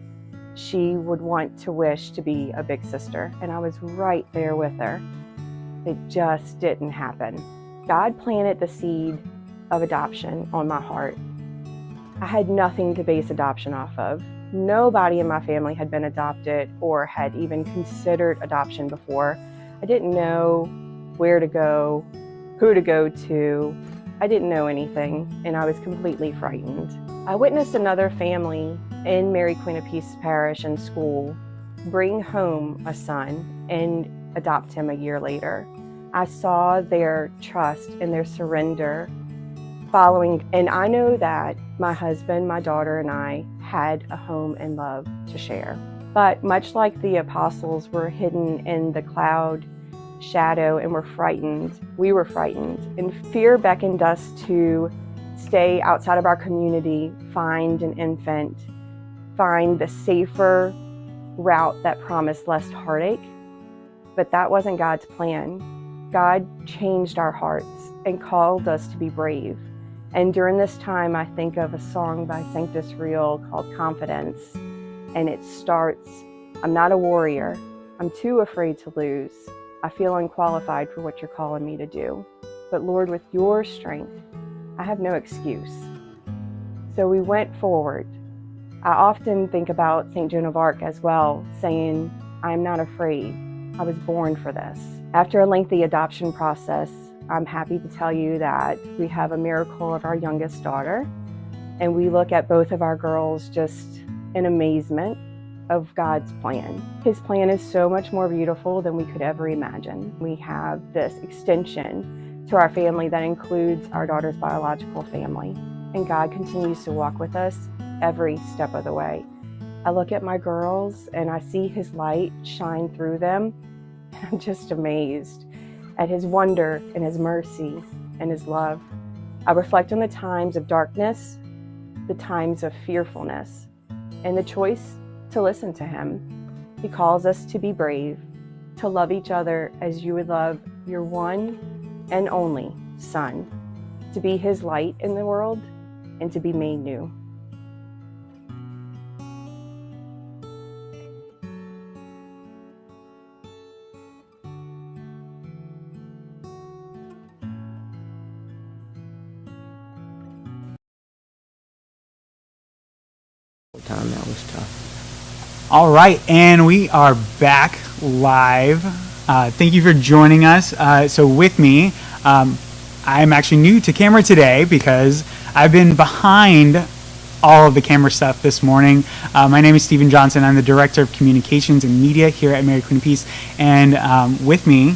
she would want to wish to be a big sister. And I was right there with her. It just didn't happen. God planted the seed of adoption on my heart. I had nothing to base adoption off of. Nobody in my family had been adopted or had even considered adoption before. I didn't know where to go, who to go to. I didn't know anything, and I was completely frightened. I witnessed another family in Mary Queen of Peace Parish and school bring home a son and adopt him a year later. I saw their trust and their surrender following, and I know that my husband, my daughter, and I had a home and love to share. But much like the apostles were hidden in the cloud shadow and were frightened, we were frightened, and fear beckoned us to stay outside of our community, find an infant, find the safer route that promised less heartache. But that wasn't God's plan. God changed our hearts and called us to be brave. And during this time, I think of a song by Sanctus Real called Confidence. And it starts, I'm not a warrior. I'm too afraid to lose. I feel unqualified for what you're calling me to do. But Lord, with your strength, I have no excuse. So we went forward. I often think about St. Joan of Arc as well, saying, I'm not afraid. I was born for this. After a lengthy adoption process, I'm happy to tell you that we have a miracle of our youngest daughter, and we look at both of our girls just in amazement of God's plan. His plan is so much more beautiful than we could ever imagine. We have this extension to our family that includes our daughter's biological family, and God continues to walk with us every step of the way. I look at my girls and I see his light shine through them, and I'm just amazed at his wonder and his mercy and his love. I reflect on the times of darkness, the times of fearfulness, and the choice to listen to him. He calls us to be brave, to love each other as you would love your one and only Son, to be his light in the world and to be made new. That was tough. All right, and we are back live. Thank you for joining us. So with me, I'm actually new to camera today because I've been behind all of the camera stuff this morning. My name is Stephen Johnson. I'm the Director of Communications and Media here at Mary Queen of Peace. And with me,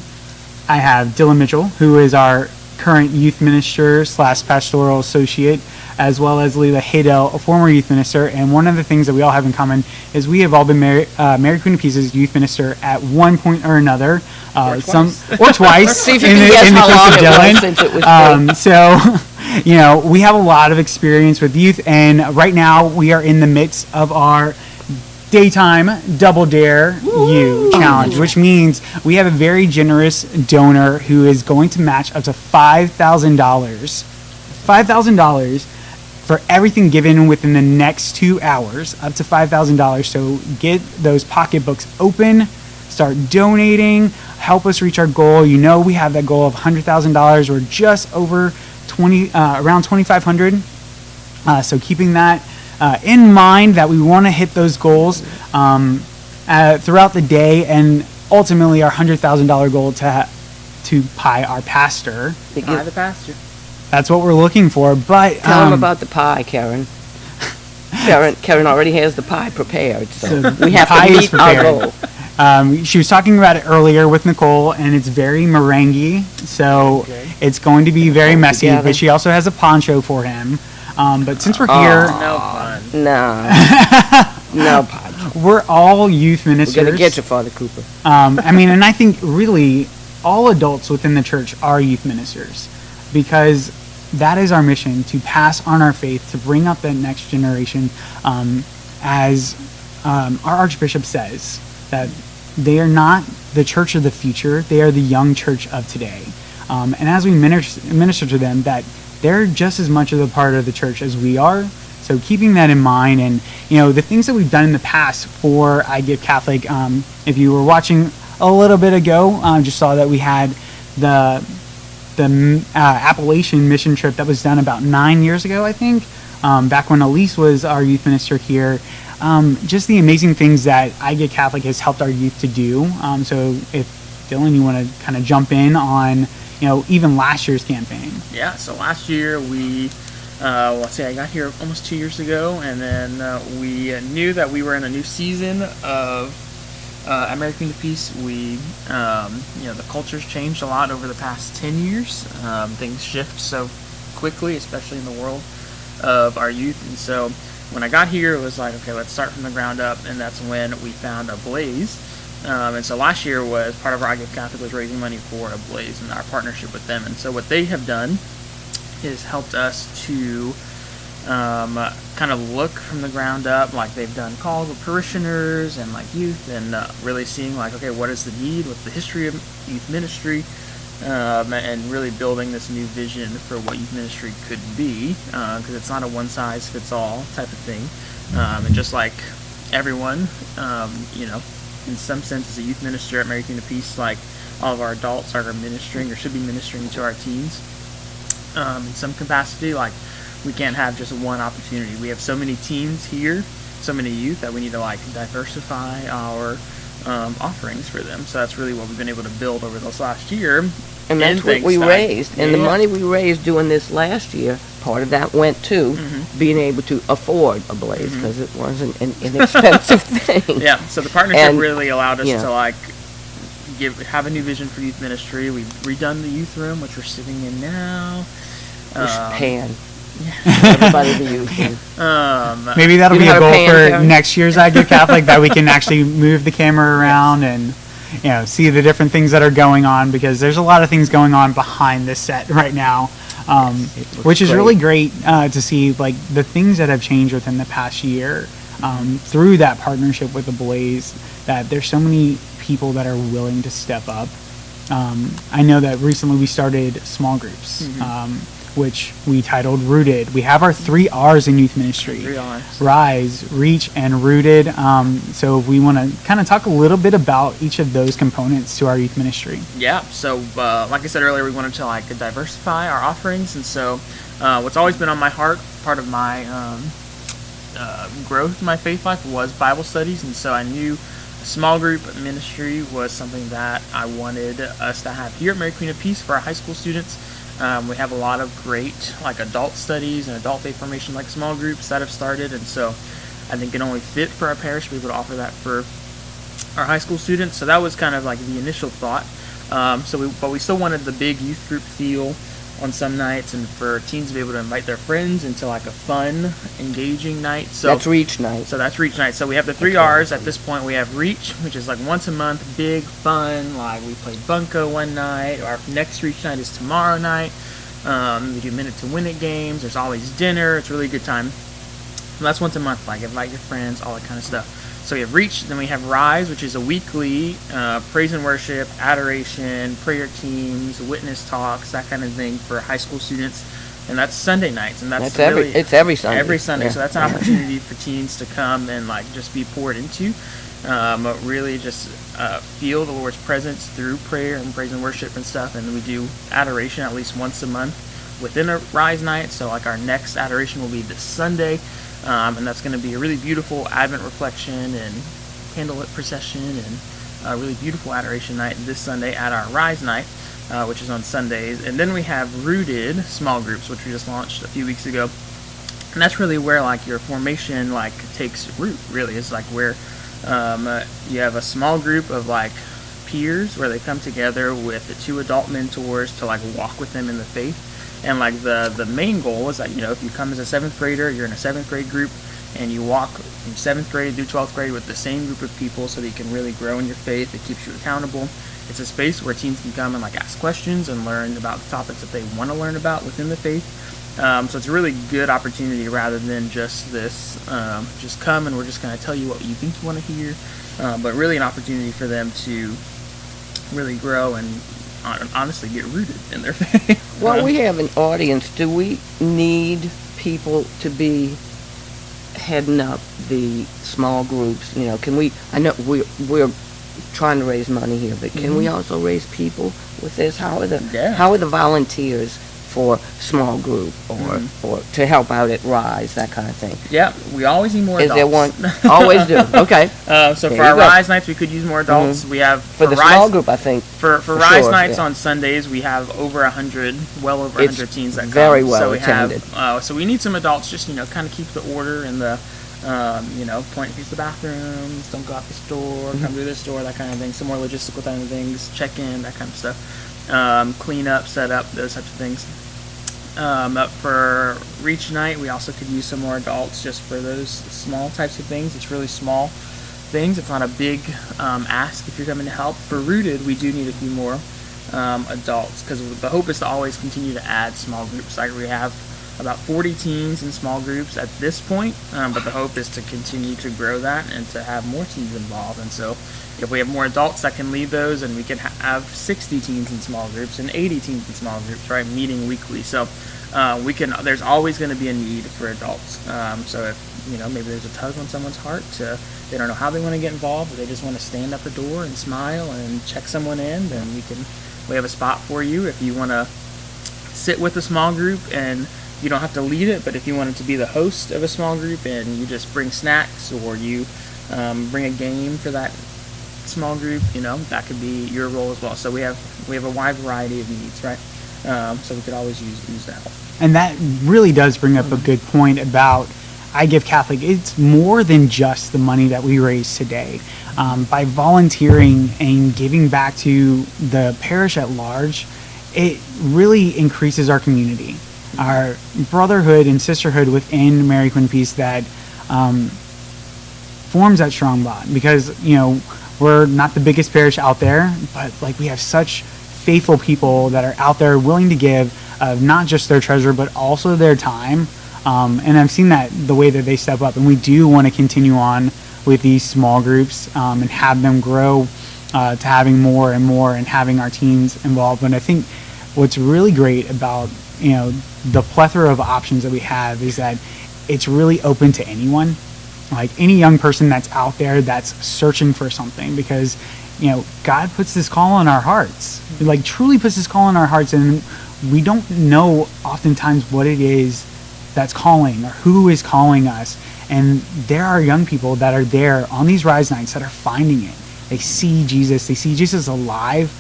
I have Dylan Mitchell, who is our current youth minister / pastoral associate, as well as Leila Haydel, a former youth minister. And one of the things that we all have in common is we have all been Mary Queen of Peace's youth minister at one point or another, or twice See if in you the can guess how case long of it was Dylan. since it was So, you know, we have a lot of experience with youth, and right now we are in the midst of our Daytime Double Dare You challenge, which means we have a very generous donor who is going to match up to $5,000 for everything given within the next 2 hours, up to $5,000. So get those pocketbooks open, start donating, help us reach our goal. You know, we have that goal of $100,000. We're just over around 2,500. So keeping that in mind, that we want to hit those goals throughout the day, and ultimately our $100,000 goal to pie our pastor. Pie the pastor. That's what we're looking for. But tell him about the pie, Karen. Karen already has the pie prepared, so we have to meet our goal. She was talking about it earlier with Nicole, and it's very meringue, so it's going to be very messy. Together. But she also has a poncho for him. But since we're here, no fun. No, no pie. We're all youth ministers. We're gonna get you, Father Cooper. I mean, and I think really all adults within the church are youth ministers, because that is our mission, to pass on our faith, to bring up that next generation. As our Archbishop says, that they are not the church of the future, they are the young church of today. And as we minister to them, that they're just as much of a part of the church as we are. So keeping that in mind, and you know, the things that we've done in the past for I Give Catholic, if you were watching a little bit ago, just saw that we had the Appalachian mission trip that was done about 9 years ago, I think, back when Elise was our youth minister here. Just the amazing things that I Give Catholic has helped our youth to do. So if Dylan, you want to kind of jump in on, you know, even last year's campaign. Yeah, so last year we, let's see, I got here almost 2 years ago, and then we knew that we were in a new season of at Mary Queen of Peace. We, you know, the culture's changed a lot over the past 10 years. Things shift so quickly, especially in the world of our youth, and so when I got here, it was like, okay, let's start from the ground up, and that's when we found a Blaze. And so last year was part of our I Give Catholic was raising money for a Blaze and our partnership with them. And so what they have done has helped us to kind of look from the ground up. Like they've done calls with parishioners and like youth, and really seeing like, okay, what is the need, what's the history of youth ministry, and really building this new vision for what youth ministry could be, because it's not a one-size-fits-all type of thing. And just like everyone, you know, in some sense, as a youth minister at Mary Queen of Peace, like all of our adults are ministering or should be ministering to our teens in some capacity. Like we can't have just one opportunity. We have so many teens here, so many youth, that we need to like diversify our offerings for them. So that's really what we've been able to build over this last year. And that's what we raised. And the money we raised doing this last year, part of that went to being able to afford a blaze, because it wasn't an inexpensive thing. Yeah, so the partnership really allowed us to like have a new vision for youth ministry. We've redone the youth room, which we're sitting in now. Pan. Everybody the youth room. Maybe that'll be a goal for next year's I Give Catholic, that we can actually move the camera around and, you know, see the different things that are going on, because there's a lot of things going on behind this set right now, which is really great to see, like the things that have changed within the past year through that partnership with the Blaze. That there's so many people that are willing to step up. I know that recently we started small groups, which we titled Rooted. We have our 3 R's in youth ministry: 3 R's. Rise, Reach, and Rooted. So we want to kind of talk a little bit about each of those components to our youth ministry. Yeah, so like I said earlier, we wanted to like diversify our offerings, and so what's always been on my heart, part of my growth in my faith life, was Bible studies, and so I knew small group ministry was something that I wanted us to have here at Mary Queen of Peace for our high school students. We have a lot of great like adult studies and adult faith formation like small groups that have started, and so I think it only fit for our parish to be able to offer that for our high school students. So that was kind of like the initial thought. But we still wanted the big youth group feel on some nights, and for teens to be able to invite their friends into like a fun, engaging night. So that's Reach night. So that's Reach night. So we have the 3 R's at this point. We have Reach, which is like once a month, big fun. Like we played Bunko one night. Our next Reach night is tomorrow night. We do Minute to Win It games. There's always dinner. It's a really good time. And that's once a month. Like invite your friends, all that kind of stuff. So we have Reach, then we have Rise, which is a weekly praise and worship, adoration, prayer teams, witness talks, that kind of thing for high school students. And that's Sunday nights, and that's really, it's every Sunday. Every Sunday, Yeah. so that's an opportunity for teens to come and like just be poured into, really just feel the Lord's presence through prayer and praise and worship and stuff. And we do adoration at least once a month within a Rise night. So like our next adoration will be this Sunday. And that's going to be a really beautiful Advent reflection and candlelit procession, and a really beautiful adoration night this Sunday at our Rise night, which is on Sundays. And then we have Rooted small groups, which we just launched a few weeks ago. And that's really where like your formation like takes root. Really, it's like where you have a small group of like peers where they come together with the 2 adult mentors to like walk with them in the faith. And like the main goal is that, you know, if you come as a 7th grader, you're in a 7th grade group, and you walk from 7th grade through 12th grade with the same group of people so that you can really grow in your faith. It keeps you accountable. It's a space where teens can come and like ask questions and learn about the topics that they want to learn about within the faith. So it's a really good opportunity rather than just this, just come and we're just going to tell you what you think you want to hear, but really an opportunity for them to really grow and honestly get rooted in their faith. Well, we have an audience. Do we need people to be heading up the small groups? You know, can we? I know we're trying to raise money here, but can we also raise people with this? How are the volunteers for small group or to help out at Rise, that kind of thing? Yeah, we always need more Is adults. there one? Always do. Okay. So There for our you go. Rise nights, we could use more adults. We have For the Rise, small group, I think. For for Rise sure, nights yeah. on Sundays, we have over 100, well over It's 100 teens that come. very well so we attended. Have, so we need some adults, just kind of keep the order and the, point to use the bathrooms, don't go out the store, come through this door, that kind of thing. Some more logistical kind of things, check in, that kind of stuff. Clean up, set up, those types of things. For Reach night, we also could use some more adults just for those small types of things. It's really small things. It's not a big ask if you're coming to help. For Rooted, we do need a few more adults, because the hope is to always continue to add small groups. Like we have about 40 teens in small groups at this point, but the hope is to continue to grow that and to have more teens involved. And so if we have more adults that can lead those, and we can have 60 teens in small groups and 80 teens in small groups, right, meeting weekly. So there's always going to be a need for adults. So if, maybe there's a tug on someone's heart they don't know how they want to get involved, or they just want to stand at the door and smile and check someone in, then we have a spot for you. If you want to sit with a small group, and you don't have to lead it, but if you wanted to be the host of a small group and you just bring snacks, or you bring a game for that small group, that could be your role as well. So we have a wide variety of needs, right? So we could always use that help. And that really does bring up a good point about I Give Catholic. It's more than just the money that we raise today. By volunteering and giving back to the parish at large, it really increases our community, our brotherhood and sisterhood within Mary Queen of Peace that forms that strong bond. Because, we're not the biggest parish out there, but we have such faithful people that are out there willing to give not just their treasure, but also their time. And I've seen that the way that they step up, and we do want to continue on with these small groups and have them grow to having more and more, and having our teens involved. And I think what's really great about the plethora of options that we have is that it's really open to anyone, like any young person that's out there that's searching for something, because God puts this call on our hearts, truly puts this call on our hearts, and we don't know oftentimes what it is that's calling or who is calling us. And there are young people that are there on these Rise Nights that are finding it. They see Jesus alive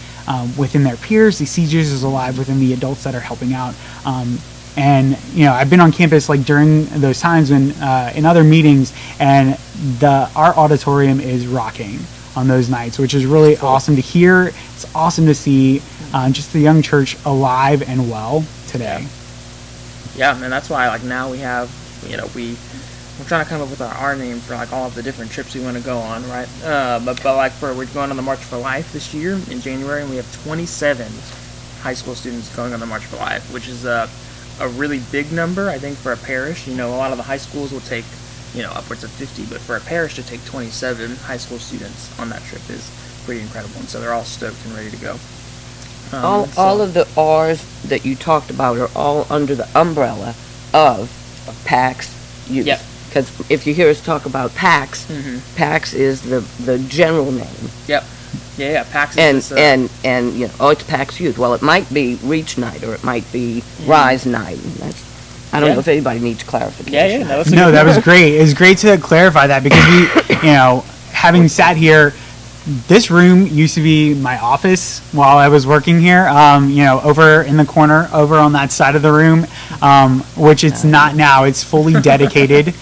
within their peers. They see Jesus alive within the adults that are helping out. And I've been on campus during those times when in other meetings, and our auditorium is rocking on those nights, which is really awesome to hear. It's awesome to see just the young church alive and well today. Yeah, and that's why now we have, we're trying to come up with our name for all of the different trips we want to go on, right? But we're going on the March for Life this year in January, and we have 27 high school students going on the March for Life, which is a really big number, I think, for a parish. A lot of the high schools will take, upwards of 50, but for a parish to take 27 high school students on that trip is pretty incredible, and so they're all stoked and ready to go. All of the R's that you talked about are all under the umbrella of PAX Youth. Yep. Because if you hear us talk about PAX, PAX is the general name. Yep. Yeah, PAX is and it's PAX Youth. Well, it might be Reach Night, or it might be Rise Night. I don't know if anybody needs clarification. No, that was great. It was great to clarify that, because we, having sat here, this room used to be my office while I was working here, over in the corner, over on that side of the room, which it's not now. It's fully dedicated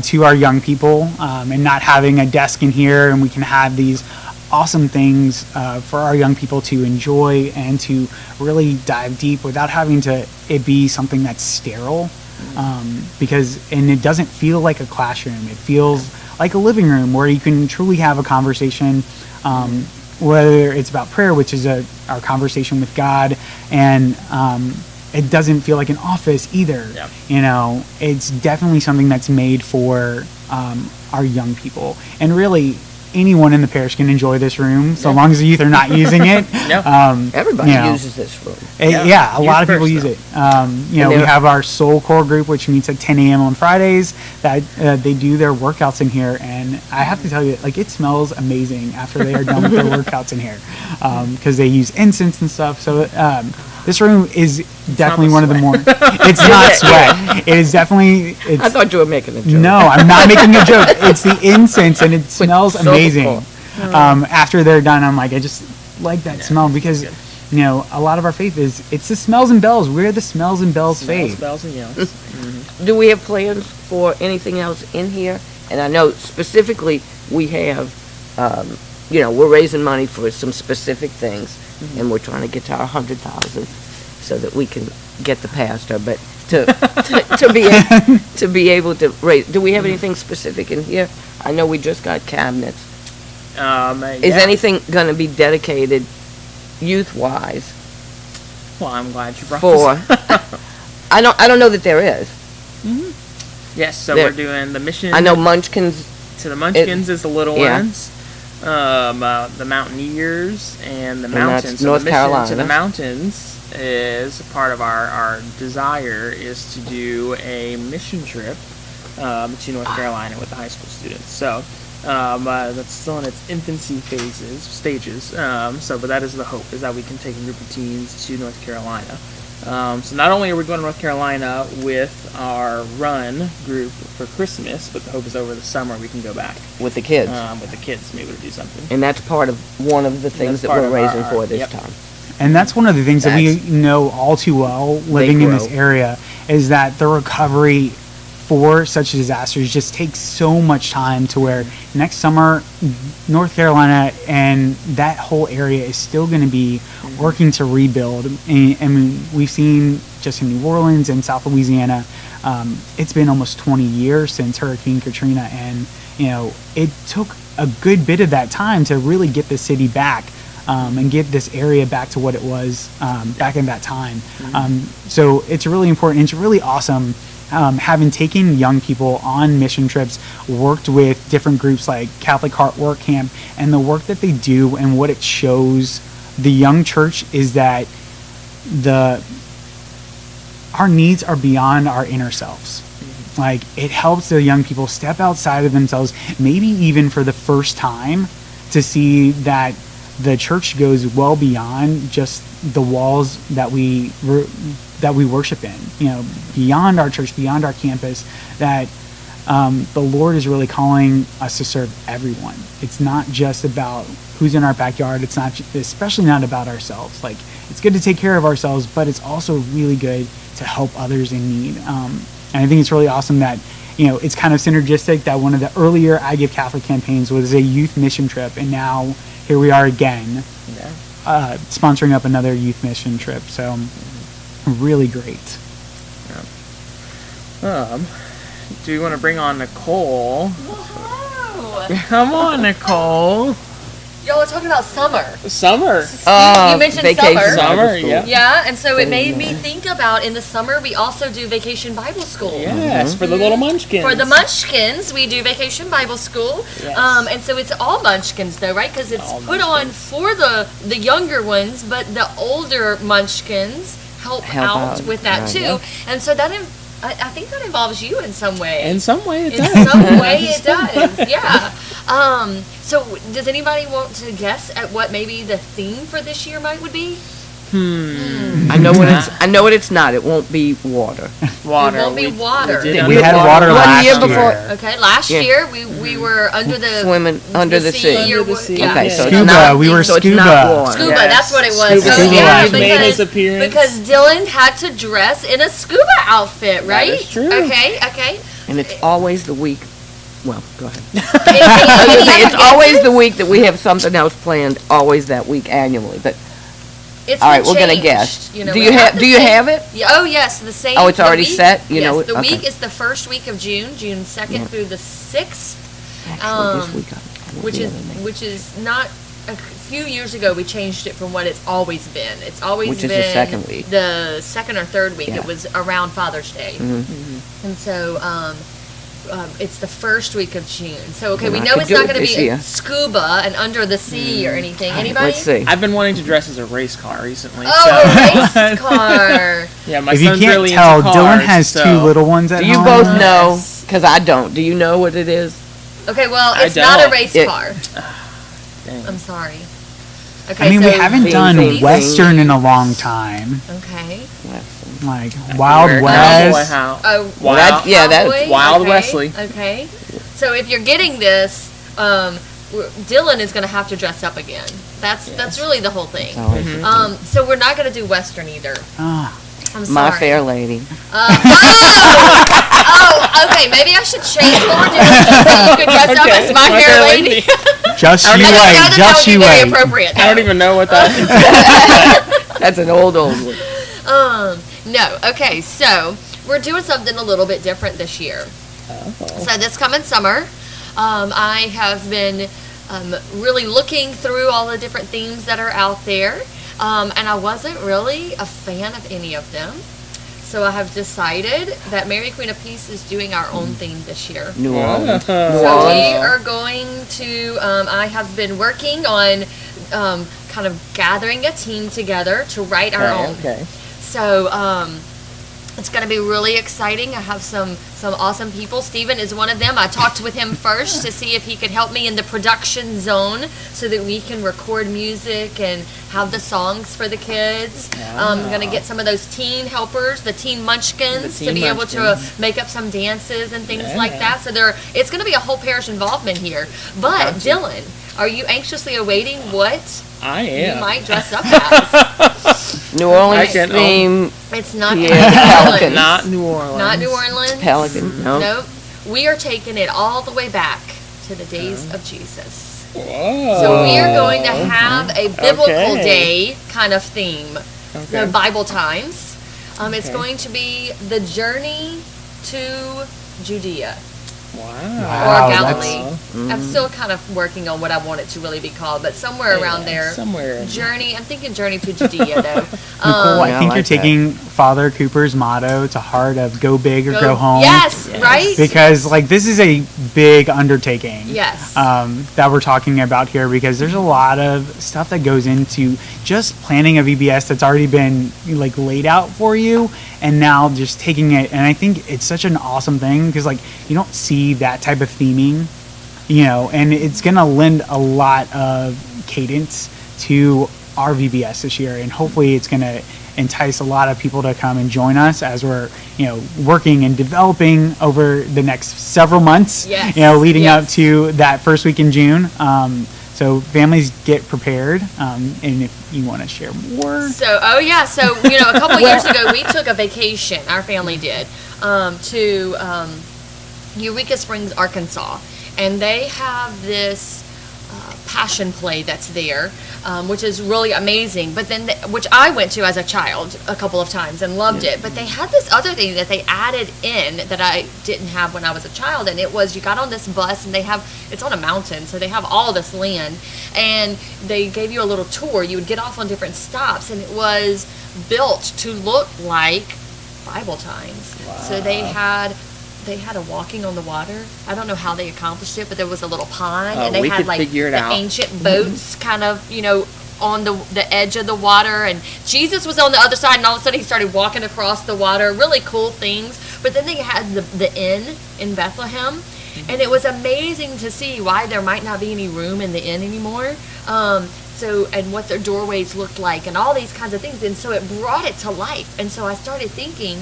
to our young people, and not having a desk in here, and we can have these awesome things for our young people to enjoy and to really dive deep without having it be something that's sterile, and it doesn't feel like a classroom. It feels like a living room where you can truly have a conversation, whether it's about prayer, which is our conversation with God, and it doesn't feel like an office either. Yep. It's definitely something that's made for our young people, and really anyone in the parish can enjoy this room, so long as the youth are not using it. Everybody uses this room. A lot of people use it. We have our Soul Core group, which meets at 10 a.m. on Fridays. That they do their workouts in here, and I have to tell you, it smells amazing after they are done with their workouts in here, because they use incense and stuff. So this room is definitely one of the more. It's not sweat. It is definitely. I thought you were making a joke. No, I'm not making a joke. It's the incense, and it smells amazing. After they're done, I'm I just like that smell, because a lot of our faith it's the smells and bells. We're the smells and bells faith. Smells and yells. Do we have plans for anything else in here? And I know specifically we have, we're raising money for some specific things, and we're trying to get to our 100,000 so that we can get the pastor. But to be able to raise, do we have anything specific in here? I know we just got cabinets. Is anything going to be dedicated youth-wise Well, I'm glad you brought for? this up. I don't know that there is. Yes, so There- we're doing the mission. I know Munchkins. So the Munchkins is the little yeah. ones. The Mountaineers and the And Mountains. that's So North the mission Carolina. to the mountains is part of our desire is to do a mission trip to North Carolina with the high school students. So that's still in its infancy stages. But that is the hope, is that we can take a group of teens to North Carolina. So not only are we going to North Carolina with our run group for Christmas, but the hope is over the summer we can go back With the kids. with the kids, maybe to do something. And that's part of one of the things that part we're of raising our- for this yep. time. And that's one of the things that we That's- know all too well living in this grow. area is that the recovery for such disasters just takes so much time to where next summer North Carolina and that whole area is still going to be working to rebuild. And I mean, we've seen just in New Orleans and South Louisiana, it's been almost 20 years since Hurricane Katrina, and it took a good bit of that time to really get the city back. And get this area back to what it was back in that time. So it's really important. It's really awesome having taken young people on mission trips, worked with different groups like Catholic Heart Work Camp, and the work that they do and what it shows the young church is that our needs are beyond our inner selves. Like, it helps the young people step outside of themselves, maybe even for the first time, to see that the church goes well beyond just the walls that we worship in. Beyond our church, beyond our campus. That the Lord is really calling us to serve everyone. It's not just about who's in our backyard. It's not, especially not about ourselves. Like, it's good to take care of ourselves, but it's also really good to help others in need. And I think it's really awesome that it's kind of synergistic that one of the earlier I Give Catholic campaigns was a youth mission trip, and now here we are again, sponsoring up another youth mission trip. So, really great. Do you want to bring on Nicole? Come on, Nicole. Y'all are talking about summer. Summer. You mentioned vacation summer. Summer, yeah. Yeah, and so it made me think about in the summer we also do Vacation Bible School. Yes, for the little Munchkins. For the Munchkins, we do Vacation Bible School. Yes. And so it's all Munchkins though, right? Because it's put on for the younger ones, but the older Munchkins help out with that right, too. yeah. And so that I think that involves you in some way. In some way, it does. In some way, it does. Yeah. So, does anybody want to guess at what maybe the theme for this year would be? I know what it's not. It won't be water. It won't be water. We had water last year. Okay, last Yeah. year we were under the Swimming under the sea. or- Under the sea. yeah. Okay, so Scuba, it's not, we were so it's scuba. not water. Scuba, Yes. that's what it was. Scuba. So, Scuba yeah, Lodge made his appearance. because Dylan had to dress in a scuba outfit, right? is true. Okay. And it's always the week. Well, go ahead. Any It's other always guesses? the week that we have something else planned. Always that week annually. But It's all right, been we're gonna changed, guess. you know, Do we you have have? the Do you same- have it? Yeah, oh yes, the same. Oh, it's the already week- set? You yes, know it? the Okay. week is the first week of June, June 2nd through the 6th. Actually, this week Which is not. A few years ago, we changed it from what it's always been. It's always Which is been the second week. the second or third week. Yeah. It was around Father's Day, and so it's the first week of June. So okay, Then we I know could it's do not it going to this be year. scuba and under the sea or anything. Anybody? Let's see. I've been wanting to dress as a race car recently. Oh, so. a race car. Yeah, my If you son's can't really tell, into Dylan cars, has so. two little ones at Do you home. both know? Because I don't. Do you know what it is? Okay, well, I it's not a don't. race It- car. Dang. I'm sorry. Okay, I mean, we so haven't Theme, done theme, Western in a long time. Okay. Like Wild Cowboy West. House. Oh, Well, that's- yeah, that's Cowboy? Wild Okay, Wesley. Okay. So if you're getting this, Dylan is going to have to dress up again. That's really the whole thing. So we're not going to do Western either. Ah. I'm sorry. My Fair Lady. Oh, okay. Maybe I should change more Dylan so you could dress up Okay, as my My fair Fair lady. Lady. Just I you don't I wait. know that Just would you be very wait. appropriate. I don't even know what that is. That's an old one. No. Okay, so we're doing something a little bit different this year. So this coming summer, I have been really looking through all the different themes that are out there. and I wasn't really a fan of any of them. So I have decided that Mary Queen of Peace is doing our own theme this year. New Orleans. So we are going to, I have been working on kind of gathering a team together to write our own. Okay. So it's going to be really exciting. I have some awesome people. Stephen is one of them. I talked with him first to see if he could help me in the production zone so that we can record music and have the songs for the kids. I'm going to get some of those teen helpers, the teen munchkins, to be able to make up some dances and things like that. So it's going to be a whole parish involvement here. But Dylan, are you anxiously awaiting what I am. you might dress up as? New Orleans theme. It's not Pelicans. Not New Orleans. Not New Orleans. Pelican. No. Nope. We are taking it all the way back to the days of Jesus. Whoa. So we are going to have a biblical day kind of theme. So Bible times. It's going to be the journey to Judea. Wow. Or Galilee. I'm still kind of working on what I want it to really be called, but somewhere around there. Somewhere. Journey. I'm thinking Journey to Judea, though. Nicole, I think you're taking Father Cooper's motto to heart of go big or go home. Yes, right? Because like this is a big undertaking. Yes. That we're talking about here, because there's a lot of stuff that goes into just planning a VBS that's already been like laid out for you, and now just taking it. And I think it's such an awesome thing because like you don't see that type of theming, and it's gonna lend a lot of cadence to our VBS this year, and hopefully it's gonna entice a lot of people to come and join us as we're working and developing over the next several months. Leading up to that first week in June. So families get prepared, and if you want to share more. So, a couple years ago we took a vacation, our family did, to Eureka Springs, Arkansas, and they have this passion play that's there, which is really amazing. But then, which I went to as a child a couple of times and loved it. But they had this other thing that they added in that I didn't have when I was a child, and it was you got on this bus and it's on a mountain, so they have all this land, and they gave you a little tour. You would get off on different stops, and it was built to look like Bible times. Wow. So they had a walking on the water. I don't know how they accomplished it, but there was a little pond, and they had like the ancient boats kind of, on the edge of the water, and Jesus was on the other side, and all of a sudden he started walking across the water. Really cool things. But then they had the inn in Bethlehem, and it was amazing to see why there might not be any room in the inn anymore. And what their doorways looked like, and all these kinds of things. And so it brought it to life. And so I started thinking,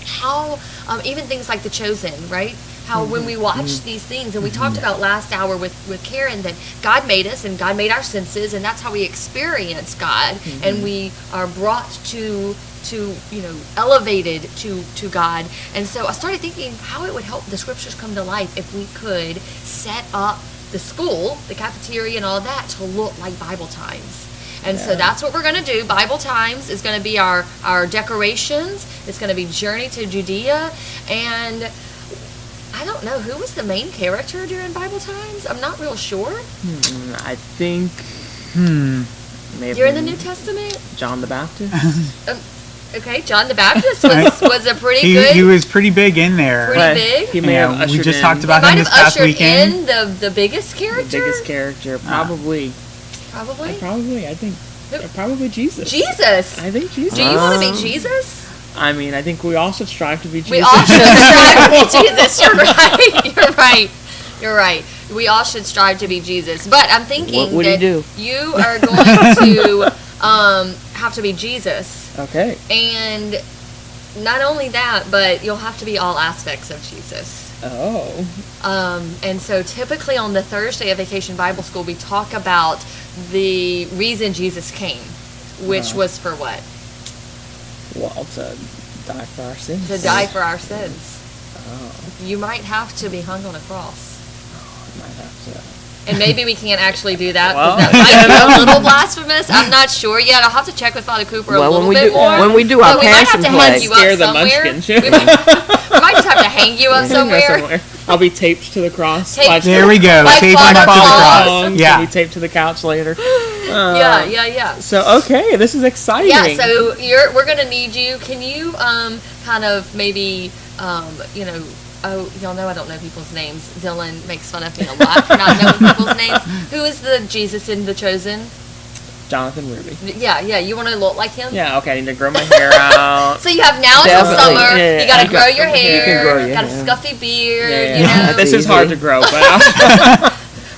how even things like The Chosen, right? How when we watch these things, and we talked about last hour with Karen that God made us and God made our senses, and that's how we experience God, and we are brought to elevated to God. And so I started thinking how it would help the scriptures come to life if we could set up the school, the cafeteria, and all of that to look like Bible times. And so that's what we're going to do. Bible Times is going to be our decorations. It's going to be Journey to Judea. And I don't know, who was the main character during Bible Times? I'm not real sure. I think... During the New Testament? John the Baptist? Okay, John the Baptist was a pretty good... He was pretty big in there. Pretty big? He may have ushered we just in, talked about him this past weekend. In the biggest character? The biggest character, probably. Probably? I think probably Jesus. Jesus? I think Jesus. Do you want to be Jesus? I mean, I think we all should strive to be Jesus. We all should strive to be Jesus. You're right. We all should strive to be Jesus. But I'm thinking what that do? You are going to have to be Jesus. Okay. And not only that, but you'll have to be all aspects of Jesus. Oh. And so typically on the Thursday of Vacation Bible School, we talk about the reason Jesus came, which was for what? Well, to die for our sins. To die for our sins. Oh. You might have to be hung on a cross. I might have to. And maybe we can't actually do that, because that might be a little blasphemous. I'm not sure yet. I'll have to check with Father Cooper a little bit more. When we do our passion play, we might have to hang you up somewhere. We might just have to hang you up somewhere. I'll be taped to the cross. There we go. Taped on the cross. Yeah. I'll be taped to the couch later. Yeah. So okay, this is exciting. Yeah, so we're gonna need you. Can you kind of maybe oh, y'all know I don't know people's names. Dylan makes fun of me a lot for not knowing people's names. Who is the Jesus in The Chosen? Jonathan Ruby. Yeah. You want to look like him? Yeah, okay, I need to grow my hair out. So you have now until Definitely. summer. Yeah, You gotta I grow got- your hair. you can grow your got a hair. scuffy beard. Yeah, You know. this is hard to grow, but I'll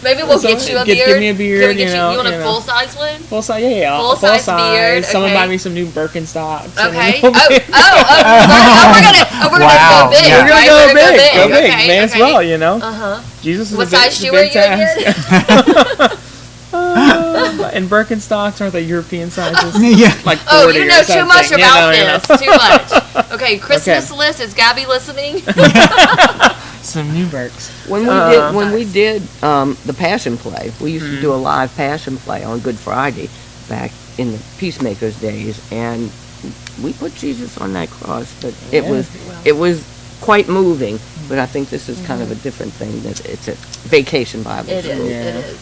Maybe we'll So get you a give beard. me a beard, Can we get you know, you want a you know. full size one? full size, yeah, Full size beard, Someone okay. buy me some new Birkenstocks. and Okay. then we'll be- We're gonna Wow. go big. Yeah. We're gonna right? go We're gonna big. Go big. Okay, May as okay. well, you know. Jesus is What a big, size shoe big are you again? task. And Birkenstocks aren't the European sizes. Yeah. Like 40 Oh, you know or too much something. about You know. this. Too much. Okay, Christmas list. Is Gabby listening? Some new Birks. When we did the Passion Play, we used to do a live Passion Play on Good Friday back in the Peacemakers days, and we put Jesus on that cross. But it was quite moving. But I think this is kind of a different thing. That it's a vacation Bible It school. is. Yeah. It is.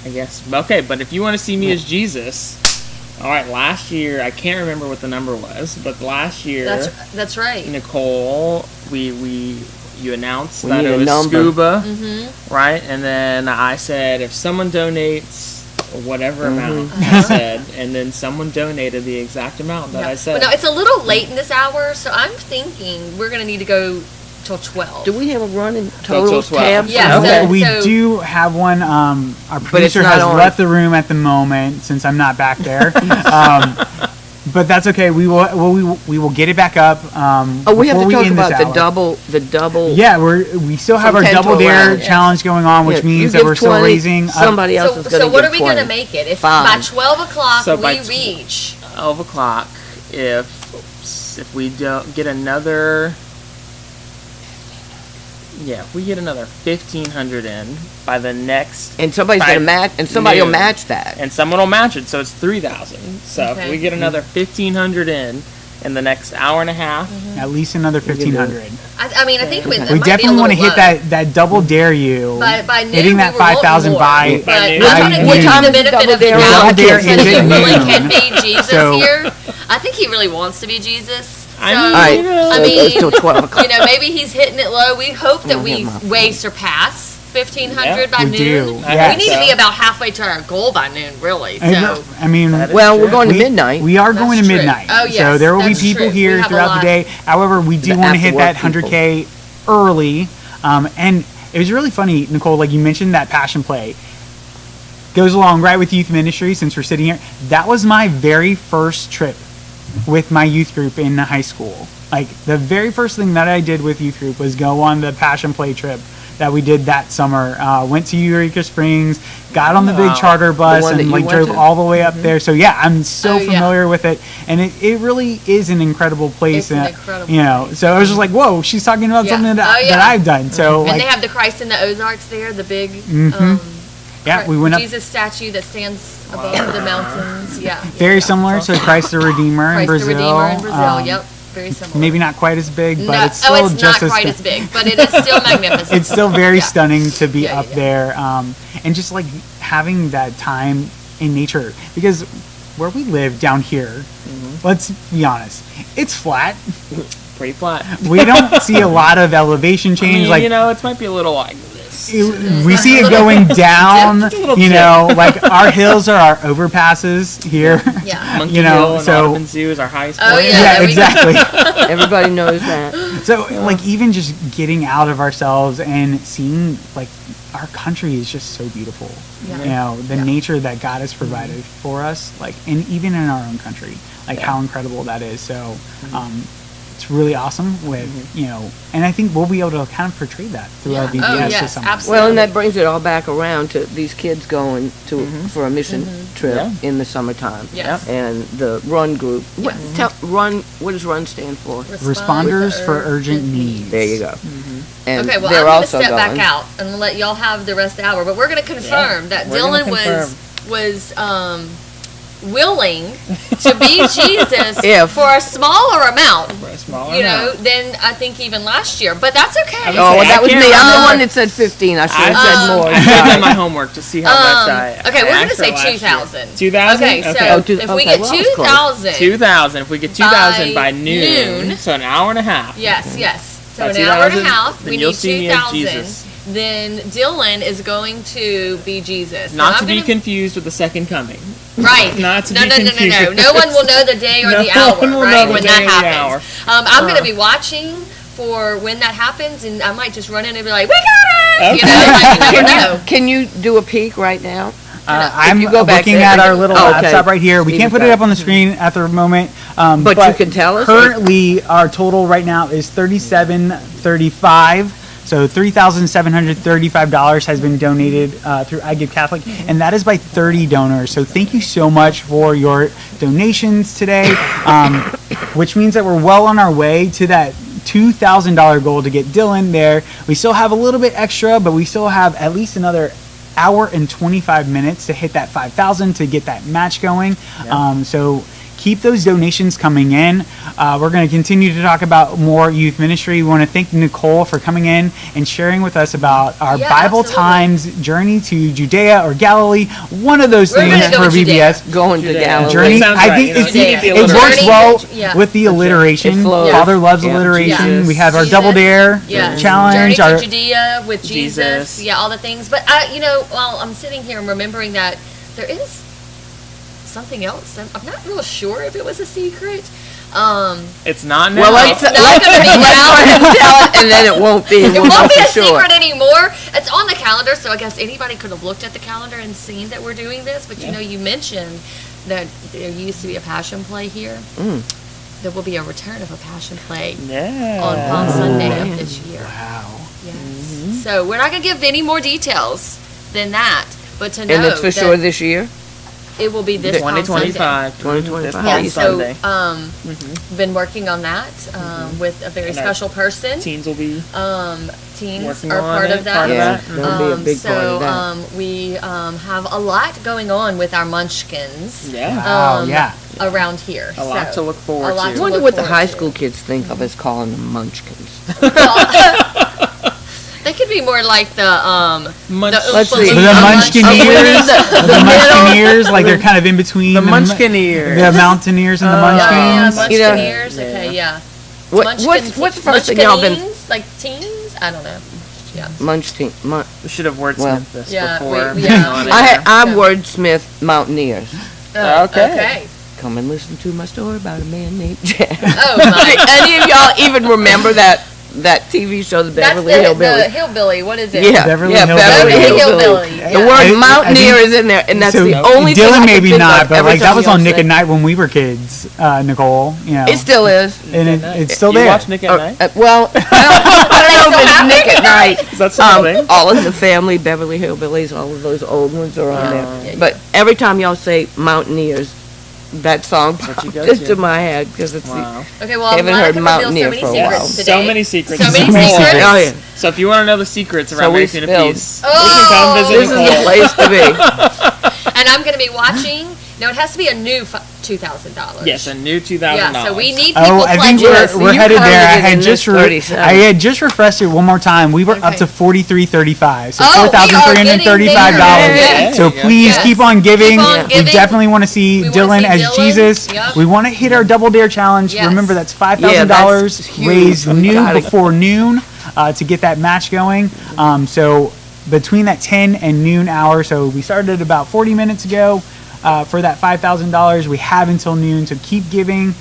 I guess. Okay, but if you want to see me as Jesus, all right. Last year, I can't remember what the number was, but last year, That's right. Nicole, you announced We that need it a was number. scuba, Mm-hmm. right? And then I said if someone donates whatever amount Mm-hmm. I said, and then someone donated the exact amount that I said. But no, it's a little late in this hour, so I'm thinking we're gonna need to go till 12. Do we have a running till total 12. tab? Yeah, Okay, so- we so- do have one. Our But it's producer not has on. left the room at the moment since I'm not back there. But that's okay. We will get it back up. Oh, we have to talk end this about hour. the double. Yeah, we still have From our 10 to Double Dare 11. challenge going on, which Yeah, means you that give we're still 20, raising. somebody else is going to So what are give we 20. gonna make it? If Five. by 12 o'clock So by we reach. 12 o'clock, if we don't get another, if we get another 1,500 in by the next, And somebody's by going to match, and somebody will noon, match that. and someone will match it, so it's 3,000. So if Okay. we get another 1,500 in the next hour and a half, At least another 1,500. I mean, I think We definitely want to hit that Double Dare you. By noon, hitting that we were wanting 5,000 more. by But noon. I'm trying to What give time you is the the benefit Double of the Dare? doubt Double Dare that is he at really noon. can be Jesus So- here. I think he really wants to be Jesus. So, I mean, All right, I so mean, it goes till 12 o'clock. maybe he's hitting it low. We hope that I'll we hit my way phone. surpass 1,500 by We noon. do, I yes. We need to be So. about halfway to our goal by noon, really. So. I mean, Well, we're going to we- midnight. We are That's going to true. midnight. Oh, So yes, there will be that's people true. We here have a throughout the lot. day. However, we do The want to hit that after-work 100K early. And it was really funny, Nicole, like you mentioned that Passion Play goes along right with youth ministry since we're sitting here. That was my very first trip with my youth group in high school. Like the very first thing that I did with youth group was go on the Passion Play trip that we did that summer. Went to Eureka Springs, got on the big Wow. charter bus, one that and you like went drove to? all the way up there. So yeah, I'm so Oh, yeah. familiar with it, and it really is an incredible place. It's an and, incredible place. so I was just like, whoa, she's talking about Yeah. something that, Oh, yeah. that I've done. So And like, they have the Christ in the Ozarks there, the big yeah, we went up Jesus statue that stands above the mountains. Yeah. very similar to Christ the Redeemer in Christ Brazil. the Redeemer in Brazil. Um, Yep. Very similar. Maybe not quite as big, but No, it's still it's just not quite as big, but it is still magnificent. It's still very Yeah. stunning to be Yeah, up yeah. there, and just like having that time in nature. Because where we live down here, let's be honest, it's flat. pretty flat. We don't see a lot of elevation I change. mean, like it might be a little like this. we see it going down. Just a little You dip. know, like our hills are our overpasses here. Yeah. Monkey You know, Hill and so- Audubon Zoo is our highest Oh, point. yeah, Yeah, there we go. exactly. Everybody knows that. So, like, even just getting out of ourselves and seeing, like, our country is just so beautiful. Yeah. You know, the nature that God has provided for us, like, and even in our own country, like, how incredible that is. So, it's really awesome with, you know, and I think we'll be able to kind of portray that through our Yeah. VBS Oh, this yes, summer. absolutely. Well, and that brings it all back around to these kids going to for a mission trip Yeah. in the summertime. Yes. And the Run group. What does Run stand for? Responders for Urgent Needs. There you go. And Okay, well, they're I'm going to also step going. back out and let y'all have the rest of the hour. But we're going to confirm that we're gonna Dylan was willing to be Jesus If. for a smaller amount, For a smaller you know, amount. than I think even last year. But that's okay. Oh, well, that was I me. can't I'm the remember. one that said 15. I should have said more. I've done my homework to see how much Okay, we're I gonna asked say for last year. 2,000. 2,000? Okay, so Okay. Oh, two- if okay, we get well, I was close. 2,000, 2,000. If we get 2,000 by By noon, noon. so an hour and a half. yes, yes. So By an hour and a 2,000, half. then We you'll need see me as 2,000. Jesus. Then Dylan is going to be Jesus. Not Now to I'm be gonna- confused with the second coming. Right. Not to no, be no, no, confused. no, no. No one will know the day or No the hour, one will right, know the when day that or the happens. hour. I'm going to be watching for when that happens, and I might just run in and be like, "We got it!" You know, like, you never know. Can you do a peek right now? I'm you go back looking there- at our little Okay. laptop right here. We See can't the put it up back. on the screen at the moment. But you can tell us? Currently, our total right now is $37.35. So $3,735 has been donated through I Give Catholic, and that is by 30 donors. So thank you so much for your donations today, which means that we're well on our way to that $2,000 goal to get Dylan there. We still have a little bit extra, but we still have at least another hour and 25 minutes to hit that 5,000 to get that match going. So keep those donations coming in. We're going to continue to talk about more youth ministry. We want to thank Nicole for coming in and sharing with us about our Yeah, Bible absolutely. Times journey to Judea or Galilee. One of those We're things gonna go for with Judea. VBS. Going to Judea. Galilee. Journey. Sounds I right, think you know, it's, Judea. it works Journey, well yeah. with the alliteration. It flows. Father loves Yeah. alliteration. Jesus. We have our Jesus. Double Dare Yes. challenge. Journey Our, to Judea with Jesus. Jesus. Yeah, all the things. But you know, while I'm sitting here and remembering that there is something else. I'm not real sure if it was a secret. It's not now. Well, It's not gonna be let's now. try to tell it, and then it won't be. It We'll know won't be for a sure. secret anymore. It's on the calendar, so I guess anybody could have looked at the calendar and seen that we're doing this. But you know, you mentioned that there used to be a passion play here. There will be a return of a passion play Yeah. on Palm Sunday of this year. wow. Yes. So we're not going to give any more details than that, but to know And it's for that sure this year? it will be this Palm Sunday. 2025. 2025. Yeah, Palm so Sunday. been working on that with a very And our special person. Teens will be Teens working are on part it, of that. part of Yeah, that. that'll be a big so part of that. we have a lot going on with our munchkins. Yeah. Wow, yeah. Around here. A lot to look forward a lot to. to I wonder look what the forward high to. school kids think of us calling them munchkins. They could be more like the Let's see. The Munchkineers, the Munchkineers, like they're kind of in between The Munchkineers. the Mountaineers and the Yeah, Munchkins. You know- Munchkineers. Okay, yeah. What's the first thing y'all been Like teens? I don't know. Yeah. munchkin? We should have wordsmithed Well, this Yeah, before. we- yeah. on I'm air. wordsmith Mountaineers. Okay. Come and listen to my story about a man named Jack. Oh my. Any of y'all even remember that TV show, The That's Beverly the Hillbillies? hillbilly. What is it? Yeah, Beverly yeah, Hillbillies. Beverly Hillbilly. Hillbillies. Yeah. The word I mountaineer think- is in there, and that's So, the only thing I Dylan can maybe think not, of but every like that time was y'all on Nick say- at Night when we were kids, Nicole. You know, It still is. and it's still You there. watch Nick at Night? Well, I don't know if it's Nick at Night. Is that something? All of the family, Beverly Hillbillies, all of those old ones are on there. Yeah. But every time y'all say Mountaineers, that song what you pops go into to. my head because it's Wow. Okay, well, I'm Haven't glad I heard can Mountaineer reveal so for many a while. secrets today. So many secrets. So many Nicole. secrets. Oh, yeah. So if you want to know the secrets around So we Making a spilled. Peace, Oh! you can come visit This is Nicole. the place to be. And I'm going to be watching. No, it has to be a new $2,000. Yes, a new $2,000. Yeah, so we need people Oh, I think pledging. we're you headed counted there. I it had in just this 37. I had just refreshed it one more time. We were up Okay. to $43.35, so Oh, we are $4,335. getting there. So Yes. please Yes. keep on giving. Keep on We giving. definitely want to see We wanna Dylan see as Dylan. Jesus. Yep. We want to hit our Double Dare challenge. Yes. Remember, that's Yeah, $5,000 that's huge. raised We noon gotta- before noon to get that match going. So between that 10 and noon hour, so we started about 40 minutes ago. For that $5,000, we have until noon, so keep giving.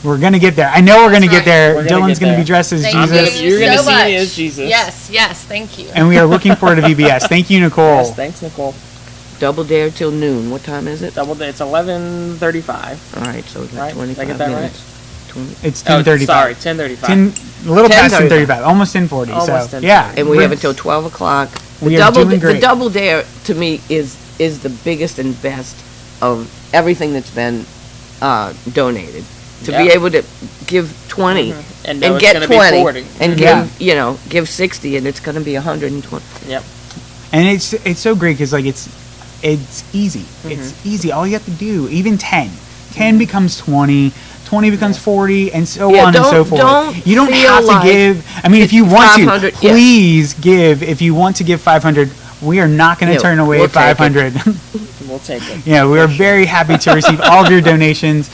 We're gonna get there. I know we're gonna That's get right. there. We're gonna Dylan's get gonna be there. dressed as Thank Jesus, you You're gonna so see me much. as Jesus. Yes, yes, thank you. and we are looking forward to VBS. Thank you, Nicole. Yes, thanks, Nicole. Double Dare till noon. What time is it? Double day. It's 11:35. All right, so we got Right? Did I 25 get that minutes. It's Oh, 10:35. sorry, 10:35. 10, a little past 10:35. 10:35, almost 10:40. Almost So 10:40. yeah, And we we're- have until 12 o'clock. We The are double, doing the great. Double Dare to me is the biggest and best of everything that's been donated. To be Yeah. able to give 20 And know and it's get gonna be 20 40. and Yeah. give 60 and it's going to be 120. Yep. and it's so great because like it's it's easy. It's easy. All you have to do, even 10 becomes 20. 20 becomes 40, and so on and so forth. You don't have to give. I mean, if you want to, please give. If you want to give 500, we are not going to turn away 500. We'll take it. Yeah, we are very happy to receive all of your donations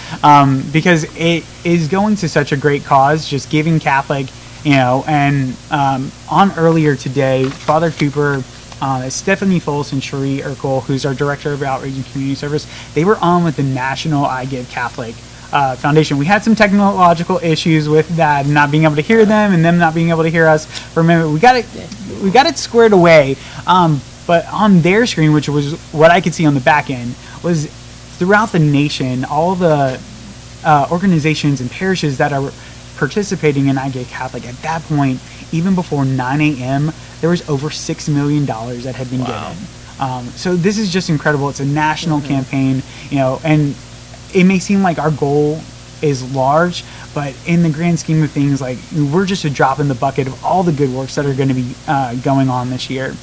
because it is going to such a great cause. Just Giving Catholic, and on earlier today, Father Cooper, Stephanie Folse, and Cherie Urkel, who's our Director of Outreach and Community Service, they were on with the National I Give Catholic Foundation. We had some technological issues with that, not being able to hear them and them not being able to hear us for a minute. We got it squared away. But on their screen, which was what I could see on the back end, was throughout the nation, all the organizations and parishes that are participating in I Give Catholic. At that point, even before 9 a.m., there was over $6 million that had been given. So this is just incredible. It's a national campaign, and it may seem like our goal is large, but in the grand scheme of things, like, we're just a drop in the bucket of all the good works that are going to be going on this year.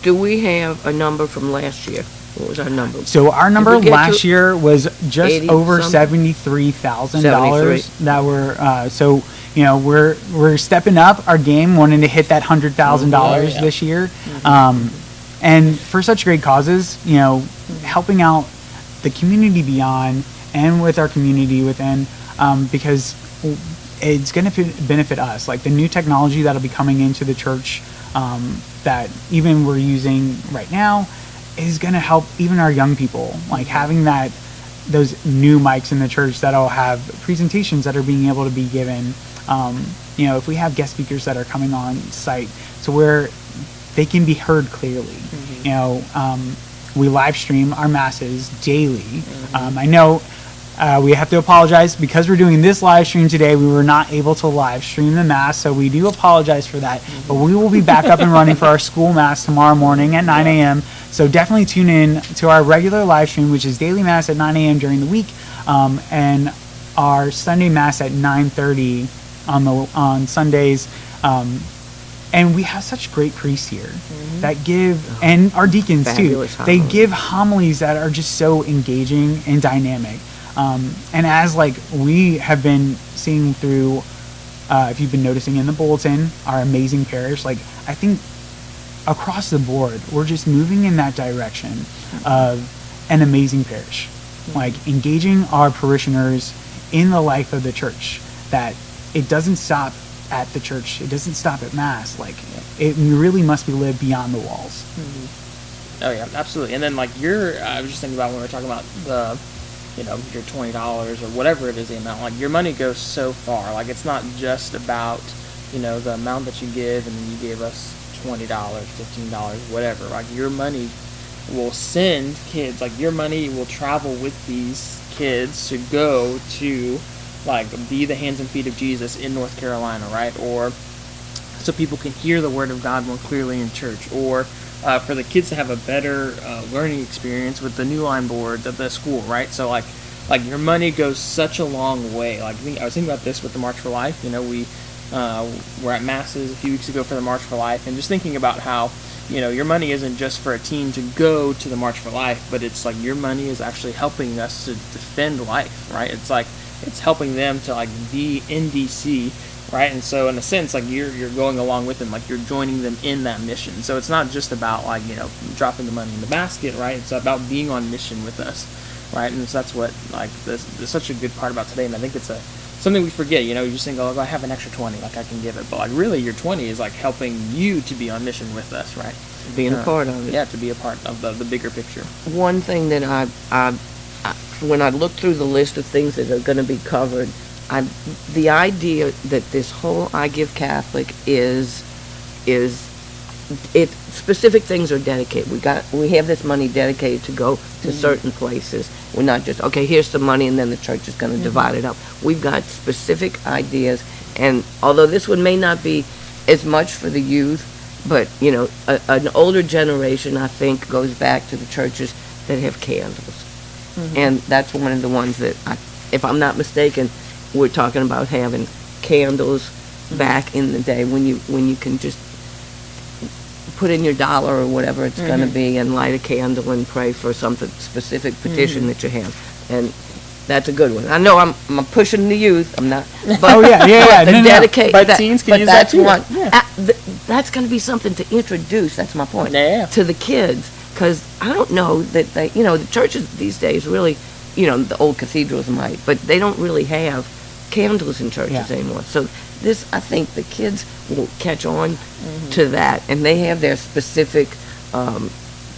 Do we have a number from last year? What was our number? So our number last year was just over $73,000 that were we're stepping up our game, wanting to hit that $100,000 this year. And for such great causes, helping out the community beyond and with our community within, because it's going to benefit us. Like the new technology that'll be coming into the church that even we're using right now is going to help even our young people. Like having those new mics in the church that'll have presentations that are being able to be given. If we have guest speakers that are coming on site, so where they can be heard clearly. We live stream our masses daily. I know we have to apologize because we're doing this live stream today. We were not able to live stream the mass, so we do apologize for that. But we will be back up and running for our school mass tomorrow morning at 9 a.m. So definitely tune in to our regular live stream, which is daily mass at 9 a.m. during the week, and our Sunday mass at 9:30 on Sundays. And we have such great priests here that give, and our deacons too. They give homilies that are just so engaging and dynamic. And as we have been seeing through, if you've been noticing in the bulletin, our amazing parish, I think across the board, we're just moving in that direction of an amazing parish. Engaging our parishioners in the life of the church, that it doesn't stop at the church, it doesn't stop at mass. It really must be lived beyond the walls. Oh yeah, absolutely. And then I was just thinking about when we were talking about the your $20 or whatever it is, the amount, your money goes so far. It's not just about the amount that you give and then you gave us $20, $15, whatever. Your money will send kids, your money will travel with these kids to go to be the hands and feet of Jesus in North Carolina, right? Or so people can hear the Word of God more clearly in church, or for the kids to have a better learning experience with the New Line boards at the school, right? So your money goes such a long way. I was thinking about this with the March for Life. We were at masses a few weeks ago for the March for Life, and just thinking about how your money isn't just for a team to go to the March for Life, but it's your money is actually helping us to defend life, right? It's helping them to be in DC, right? And so in a sense, you're going along with them, you're joining them in that mission. So it's not just about dropping the money in the basket, right? It's about being on mission with us, right? And so that's what this is such a good part about today. And I think it's something we forget. You just think, I have an extra 20, I can give it, but really your 20 is helping you to be on mission with us, right? Being a part of it. Yeah, to be a part of the bigger picture. One thing that when I look through the list of things that are going to be covered, the idea that this whole I Give Catholic is specific things are dedicated. We have this money dedicated to go to certain places. We're not just, here's some money and then the church is going to divide it up. We've got specific ideas, and although this one may not be as much for the youth, but an older generation, I think, goes back to the churches that have candles. And that's one of the ones that, if I'm not mistaken, we're talking about having candles back in the day when you can just put in your dollar or whatever it's going to Mhm. be and light a candle and pray for something specific petition Mhm. that you have. And that's a good one. I know I'm pushing the youth. I'm not. But, Oh, yeah, yeah, but no, no. dedicate. But teens can but use that that's too. one. Yeah. That's going to be something to introduce. That's my point. Yeah. To the kids, because I don't know that they, the churches these days really, the old cathedrals might, but they don't really have candles in churches Yeah. anymore. So this, I think, the kids will catch on to that, and they have their specific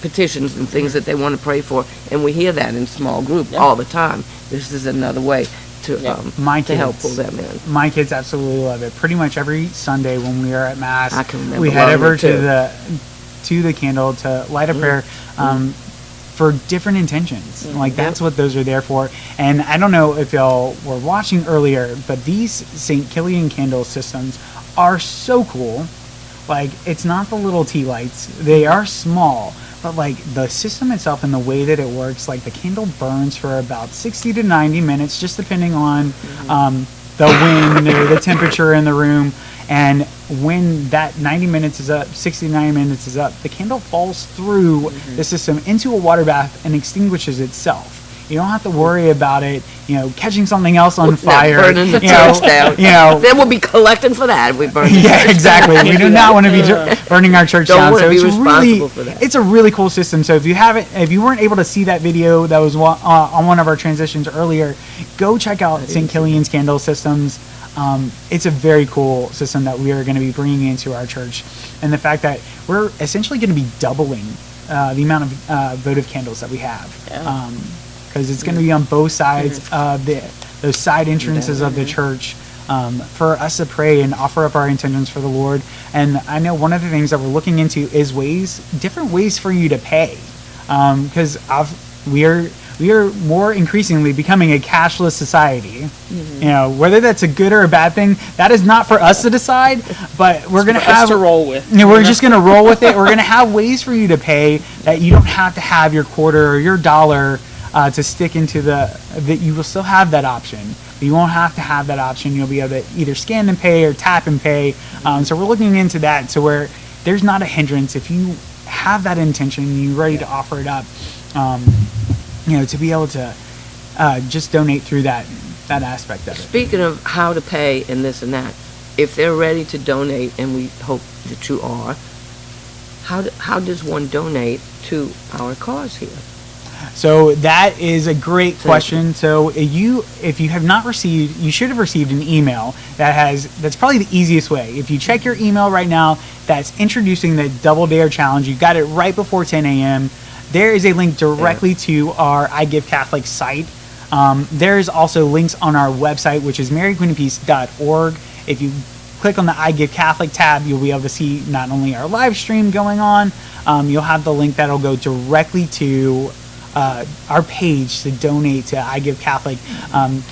petitions and things that they want to pray for, and we hear that in small group all the time. This is another way to My to help kids- pull them in. My kids absolutely love it. Pretty much every Sunday when we are at mass, I can remember we head loving over it, too. to the candle to light a prayer for different intentions. Like that's what those are there for. And I don't know if y'all were watching earlier, but these St. Kilian candle systems are so cool. Like it's not the little tea lights; they are small. But like the system itself and the way that it works, like the candle burns for about 60 to 90 minutes, just depending on the wind or the temperature in the room. And when that 90 minutes is up, 60 to 90 minutes is up, the candle falls through the system into a water bath and extinguishes itself. You don't have to worry about it, catching something else on fire. Burning the you know, church down. you know. Then we'll be collecting for that if we burn the Yeah, church exactly. down. We do not want to be burning our church Don't down. wanna So be it's really, responsible for that. it's a really cool system. So if you weren't able to see that video that was on one of our transitions earlier, go check out St. Kilian's Candle Systems. It's a very cool system that we are going to be bringing into our church, and the fact that we're essentially going to be doubling the amount of votive candles that we have. Because it's going to be on both sides of those side entrances of the church for us to pray and offer up our intentions for the Lord. And I know one of the things that we're looking into is different ways for you to pay, because we are more increasingly becoming a cashless society. Whether that's a good or a bad thing, that is not for us to decide. But we're going to for us have to roll with. We're just going to roll with it. We're going to have ways for you to pay that you don't have to have your quarter or your dollar to stick into that you will still have that option. But you won't have to have that option. You'll be able to either scan and pay or tap and pay. So we're looking into that so where there's not a hindrance if you have that intention and you're ready to offer it up. To be able to just donate through that aspect of it. Speaking of how to pay and this and that, if they're ready to donate, and we hope that you are, how does one donate to our cause here? So that is a great question. So if you have not received, you should have received an email that's probably the easiest way. If you check your email right now, that's introducing the Double Dare Challenge. You got it right before 10 a.m. There is a link directly to our I Give Catholic site. There's also links on our website, which is maryqueenofpeace.org. If you click on the I Give Catholic tab, you'll be able to see not only our live stream going on, you'll have the link that'll go directly to our page to donate to I Give Catholic.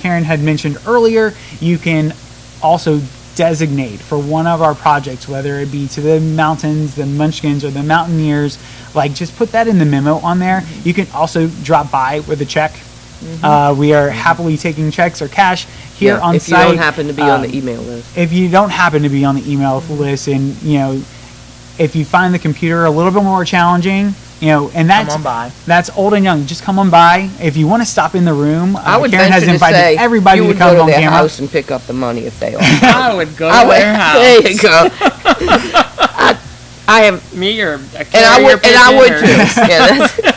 Karen had mentioned earlier, you can also designate for one of our projects, whether it be to the mountains, the Munchkins, or the Mountaineers. Like, just put that in the memo on there. You can also drop by with a check. We are happily taking checks or cash here on if site. If you don't happen to be on the email list. If you don't happen to be on the email list, and if you find the computer a little bit more challenging, and that's Come on by. That's old and young. Just come on by. If you want to stop in the room, I would Karen has venture to invited say everybody you to would come go on to their camera. house and pick up the money if they are. I would go to their house. There you go. I have me or a I would too.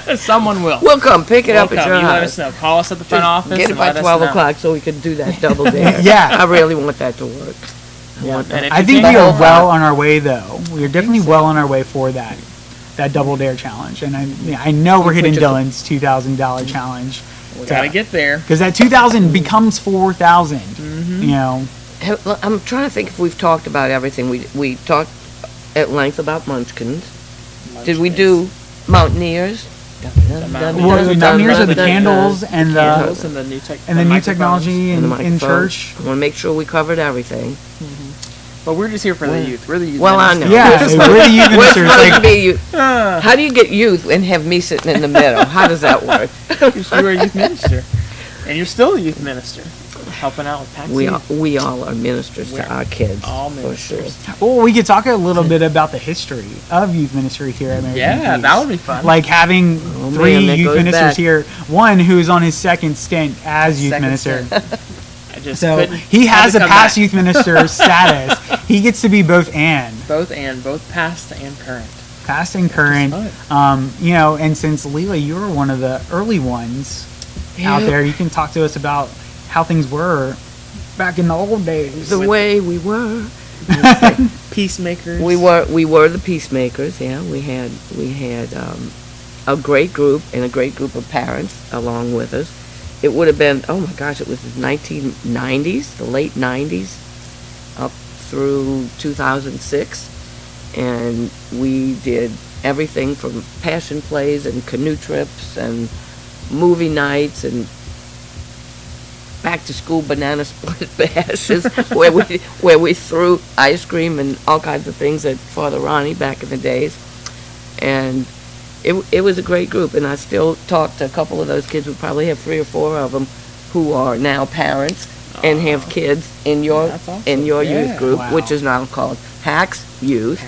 Yeah, someone will. We'll come pick it We'll up at come. your You house. let us know. Call us at the front office. Get it and by let us 12 know. o'clock so we can do that double dare. Yeah. I really want that to work. I think we are well on our way, though. We are definitely well on our way for that Double Dare Challenge, and I know we're hitting Dylan's $2,000 challenge. We gotta get there because that 2,000 becomes 4,000. I'm trying to think if we've talked about everything. We talked at length about Munchkins. Did we do Mountaineers? Well, the Mountaineers are the candles and the new technology in church. I want to make sure we covered everything. But we're just here for the youth. We're the youth. Well, I know. Yeah, we're the youth ministers. How do you get youth and have me sitting in the middle? How does that work? Because you are a youth minister. And you're still a youth minister, helping out with PAX Youth. We all are ministers to our kids, all for sure. ministers. Well, we could talk a little bit about the history of youth ministry here at American Yeah, Peace. that would be fun. Like having man, three that youth goes ministers back. here. One who is on his second stint as youth Second minister. I just So couldn't- he had has to a come past back. youth minister status. He gets to be both and. Both past and current. Past and current. You know, and since Leela, you were one of the early ones out Yeah. there, you can talk to us about how things were back in the old days. The way we were. Peacemakers. We were the peacemakers. Yeah, we had a great group and a great group of parents along with us. It would have been, oh my gosh, it was the 1990s, the late 90s, up through 2006, and we did everything from passion plays and canoe trips and movie nights and back to school banana split bashes where we threw ice cream and all kinds of things at Father Ronnie back in the days. And it was a great group, and I still talk to a couple of those kids. We probably have 3 or 4 of them who are now parents and have kids in your youth group, which is now called Hacks Youth.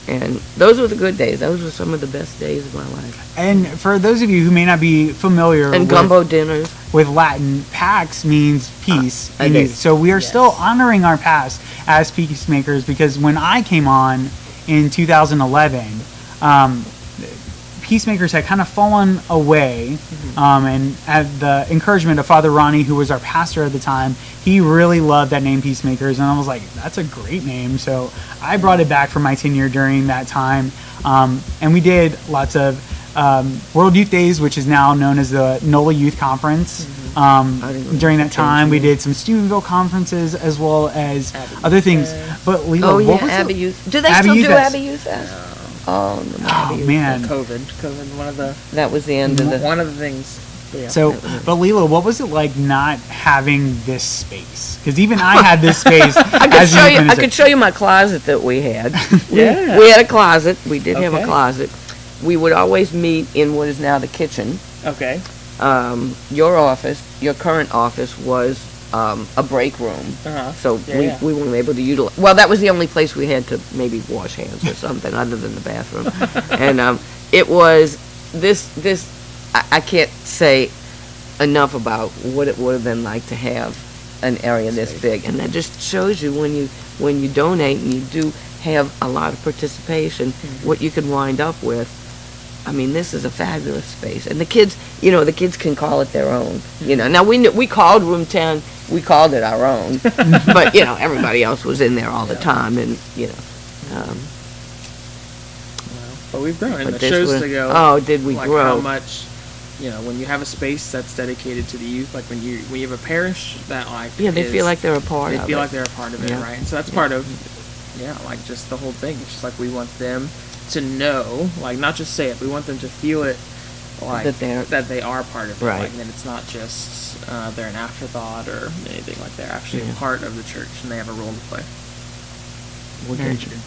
And those were the good days. Those were some of the best days of my life. And for those of you who may not be familiar And gumbo dinners. With Latin, Pax means peace. it in is. youth. So we are still honoring our past as peacemakers, because when I came on in 2011, peacemakers had kind of fallen away, and at the encouragement of Father Ronnie, who was our pastor at the time, he really loved that name, Peacemakers, and I was like, that's a great name. So I brought it back for my tenure during that time, and we did lots of World Youth Days, which is now known as the NOLA Youth Conference. During that time, we did some Steubenville conferences as well as other things. But Lila, what was Abbey it? Youth. Do they Abbey still Youth do Fest. Abbey Youth Fest? Oh man, COVID, one of the. That was the end of the. One of the things. Yeah. So, but Lila, what was it like not having this space? Because even I had this space. I could show you my closet that we had. Yeah. We had a closet. We did have a Okay. closet. We would always meet in what is now the kitchen. Okay. Your office, your current office, was a break room. So Yeah. we weren't able to utilize. Well, that was the only place we had to maybe wash hands or something other than the bathroom. And it was this. I can't say enough about what it would have been like to have an area this big, and that just shows you when you donate and you do have a lot of participation, what you can wind up with. I mean, this is a fabulous space, and the kids can call it their own. Now we called Room 10, we called it our own, but everybody else was in there all the time, and But we've grown, and But the this shows was- to go. oh, did we like grow. How much, when you have a space that's dedicated to the youth, like when you have a parish that like. Yeah, they feel like they're a part of They feel it. like they're a part of it, Yeah. right? And so that's part of, like just the whole thing. It's just like we want them to know, like not just say it, we want them to feel it, like that they are part of it, Right. like that it's not just they're an afterthought or anything like they're actually Yeah. part of the church and they have a role to play. Very true.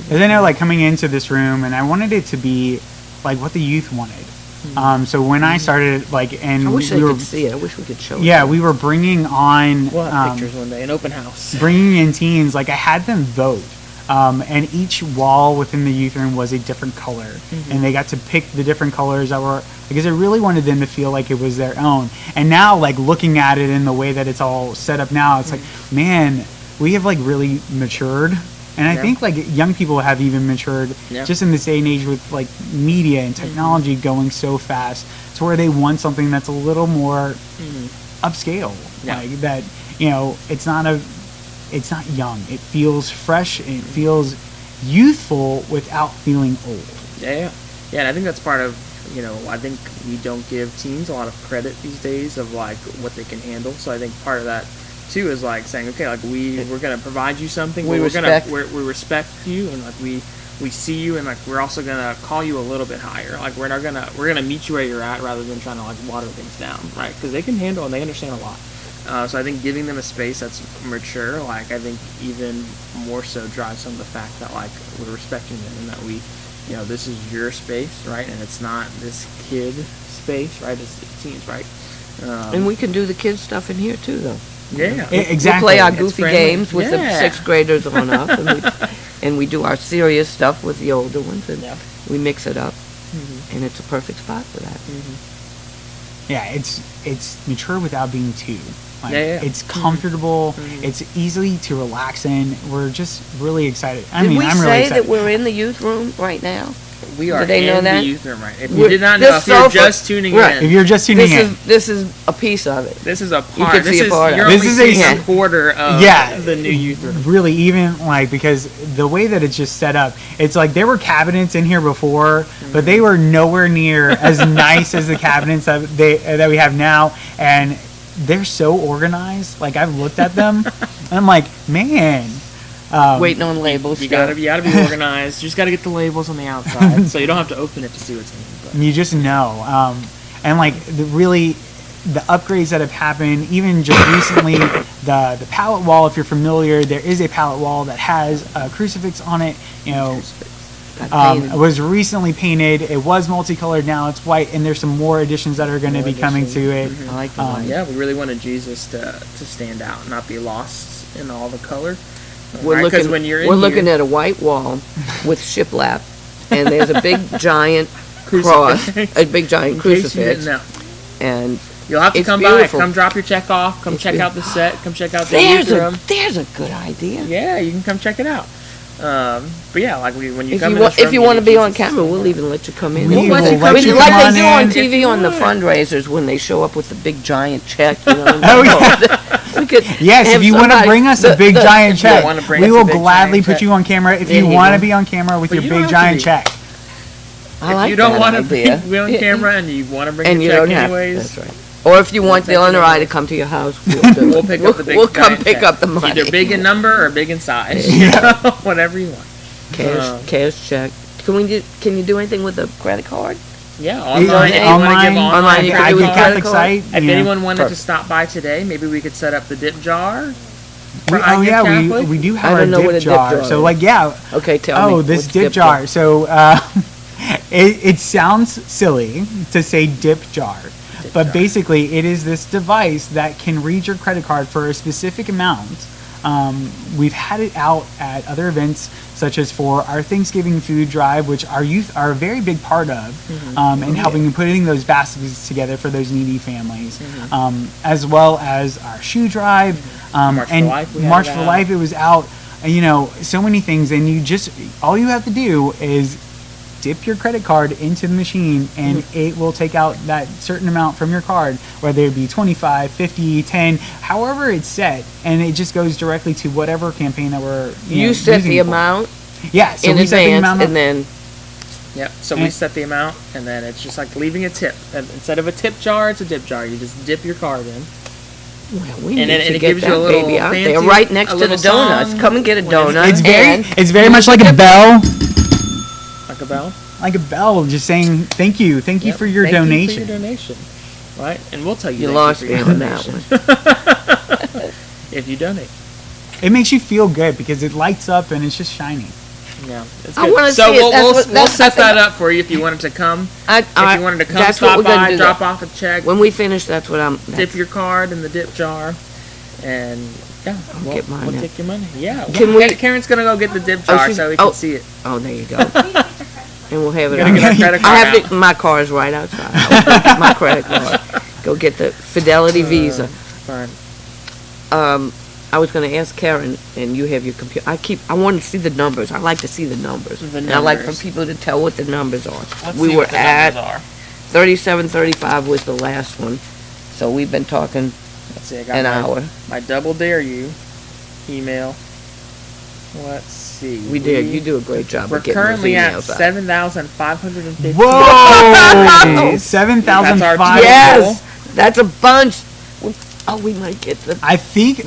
Because I know, like, coming into this room, and I wanted it to be like what the youth wanted. So when I started, like, and I wish we they were, could see it. I wish we could show it. yeah, we were bringing on We'll have pictures one day, an open house. bringing in teens. Like, I had them vote, and each wall within the youth room was a different color, and they got to pick the different colors that were, because I really wanted them to feel like it was their own. And now, like, looking at it in the way that it's all set up now, it's like, man, we have like really matured. And I Yeah. think like young people have even matured just in this day and age with like media and technology going so fast to where they want something that's a little more upscale. Yeah. Like that, it's not young. It feels fresh. It feels youthful without feeling old. Yeah, and I think that's part of, I think we don't give teens a lot of credit these days of like what they can handle. So I think part of that too is like saying, okay, like we're gonna provide you something. We but respect- we respect you, and like we see you, and like we're also gonna call you a little bit higher. Like we're gonna meet you where you're at rather than trying to like water things down, right? Because they can handle and they understand a lot. So I think giving them a space that's mature, like I think even more so drives some of the fact that like we're respecting them and that we, this is your space, right? And it's not this kid space, right? It's teens, right? And we can do the kids stuff in here too, though. Yeah. Exactly. We play our It's goofy friendly. games with the Yeah. 6th graders on up, and we do our serious stuff with the older ones, and we mix it up, and it's a perfect spot for that. Yeah, it's mature without being too. Like, Yeah. It's comfortable. It's easy to relax in. We're just really excited. Did we I'm say really excited. that we're in the youth room right now? We are Did they know in that? the youth room, right? If you did not know, This if you're sofa- just tuning right. in. If you're just tuning in. This is a piece of it. This is a You part. can see a part of You're it. only This is seeing a- a quarter of Yeah. the new youth room. Really, even like, because the way that it's just set up, it's like there were cabinets in here before, but they were nowhere near as nice as the cabinets that we have now, and they're so organized. Like, I've looked at them, and I'm like, man. Waiting on labels. You gotta be organized. You just gotta get the labels on the outside, so you don't have to open it to see what's in it. But. You just know, and like the upgrades that have happened, even just recently, the pallet wall. If you're familiar, there is a pallet wall that has a crucifix on it. You know, it was recently painted. It was multicolored. Now it's white, and there's some more additions that are going to be coming to it. I like Yeah, we really wanted Jesus to stand out and not be lost in all the color. We're Right, 'cause looking. when you're in we're looking here- at a white wall with shiplap, and there's a big giant cross, a big giant In case you crucifix, didn't know. and You'll have to it's come beautiful. by. Come drop your check off. Come It's check out the set. Come check out the youth room. There's a good idea. Yeah, you can come check it out. But yeah, like when you If come you in want, this room, if you want to need be on Jesus. camera, we'll even let you come in. We will let you like come they on do on in. TV If on the you would. fundraisers when they show up with the big giant check. You know, Oh, yeah. we could Yes, have if you want to somebody- bring us a big giant if you check, wanna bring we us a will big gladly giant put check. you on camera if There you you want to go. be on camera with But your you don't big have to giant be. check. I If like you don't that want to idea. be on camera and you want to bring and your you check don't have. anyways, That's right. Or if you want take Dylan it or I away. to come to your house, we'll do we'll it. pick up the big We'll come giant pick check. up the money. Either big in number or big in size. Whatever you want. Cash check. Can you do anything with a credit card? Yeah, online. If you want to give Online, you can credit do with card. Catholic site, If yeah. anyone wanted Perfect. to stop by today, maybe we could set up the dip jar. for Oh I Give yeah, Catholic. we do I have our don't know dip what a dip jar. jar So is. like yeah. Okay, tell me. Oh, this What's dip jar. So it sounds silly to say dip jar, but basically it is this device that can read your credit card for a specific amount. We've had it out at other events, such as for our Thanksgiving food drive, which our youth are a very big part of, and helping and putting those baskets together for those needy families, as well as our shoe drive, March for and Life, we had March it for out. Life. It was out, you know, so many things, and you just all you have to do is dip your credit card into the machine and it will take out that certain amount from your card, whether it be 25, 50, 10, however it's set, and it just goes directly to whatever campaign that we're You know, set using the it for. amount Yeah, so in we set the advance, amount up. and then Yep. So we And- set the amount, and then it's just like leaving a tip. And instead of a tip jar, it's a dip jar. You just dip your card in. we And need it- to and it get gives you that a little baby out there, fancy- right next a to the little donuts. song. Come and get a When donut. It's very much like a bell, Like a bell. like a bell, just saying thank you Yep. for your Thank donation. You for your donation. Right, and we'll tell you. You thank lost for your me on that donation. If you donate. It makes you feel good because it lights up and it's just shiny. Yeah, it's I good. wanna so see it. we'll, That's we'll, what- we'll that's- set that up for you if you wanted to come. If you wanted to come, that's what stop we're gonna by, do drop that. off a check, When we finish, that's what I'm. dip your card in the dip jar, and yeah, we'll, get mine we'll now. take your money. Yeah, Can we- Karen's gonna go get the dip jar so we can see it. Oh, there you go. And we'll have it. Gotta get our credit I card have my car's right outside. I'll get my credit card. Go get the Fidelity Visa. Fine. I was going to ask Karen, and you have your computer. I want to see the numbers. I like to see the numbers. And I like for numbers. people to tell what the numbers are. Let's we see were what the at numbers are. 3735 was the last one. So we've been talking Let's see, I got an my, hour. My double dare you email. Let's see. We did. You do a great job We're of getting those currently at emails out. 7,550. Whoa! 7,500. That's our Yes, that's a bunch. Oh, we might get the. I think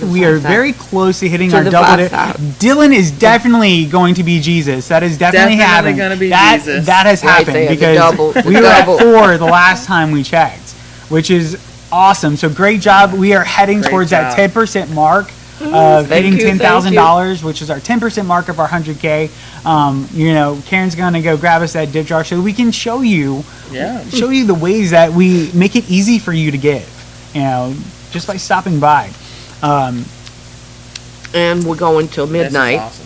we are very close to hitting To our the double. 5,000. Dylan is definitely going to be Jesus. That is definitely Definitely happening. gonna be that, Jesus. That has Right happened there, the because double- the we were double. at 4 the last time we checked, which is awesome. So great job. We are heading Great towards job. that 10% mark. of Thank hitting you, thank $10,000, which is our 10% mark of our 100K. Karen's gonna go grab us that dip jar so we can show you the ways that we make it easy for you to give. Just by stopping by. And we're going till midnight. This is awesome.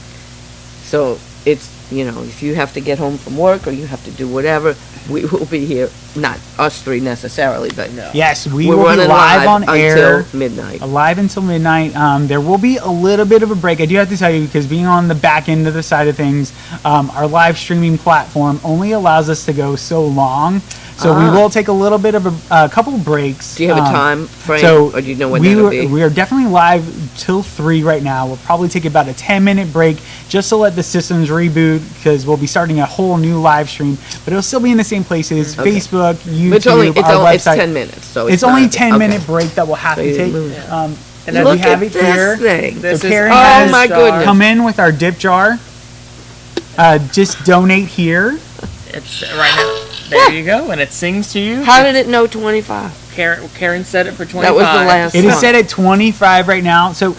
So it's, if you have to get home from work or you have to do whatever, we will be here. Not us three necessarily, but Yes, we we're will be running live on air until midnight. Live until midnight. There will be a little bit of a break. I do have to tell you, because being on the back end of the side of things, our live streaming platform only allows us to go so long. So we will take a little bit of a couple breaks. Do you have a time frame, or do you know when we that'll be? We are definitely live till 3 right now. We'll probably take about a 10-minute break just to let the systems reboot, because we'll be starting a whole new live stream. But it'll still be in the same places: Okay. Facebook, YouTube, But our it's website. 10 minutes, so it's only a not- 10-minute okay. break that we'll have So to you take. move. And Look we have at it this here. thing. So This is- Karen oh has my goodness. come in with our dip jar. Just donate here. It's right now. There you go, and it sings to you. How did it know 25? Karen said it for 25. That was the last It is one. set at 25 right now. So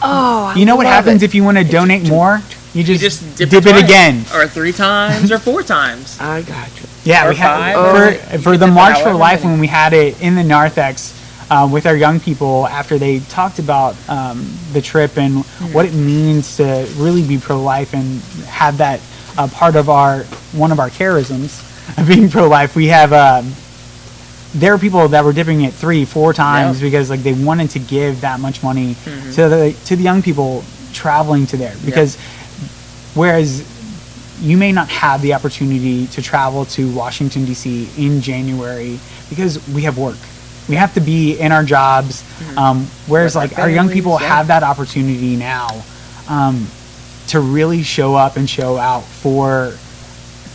Oh, you know what love happens it. if you want to donate more? You just dip it twice, again. or 3 times, or 4 times. I got you. Yeah, Or we had 5. for the dip it March for however Life many. when we had it in the narthex with our young people after they talked about the trip and what it means to really be pro-life and have that part of one of our charisms of being pro-life. We have there are people that were dipping it 3-4 times because they wanted to give that much money to the young people traveling to there, because whereas you may not have the opportunity to travel to Washington, D.C. in January because we have work. We have to be in our jobs, whereas With our our young people families, yeah. have that opportunity now to really show up and show out for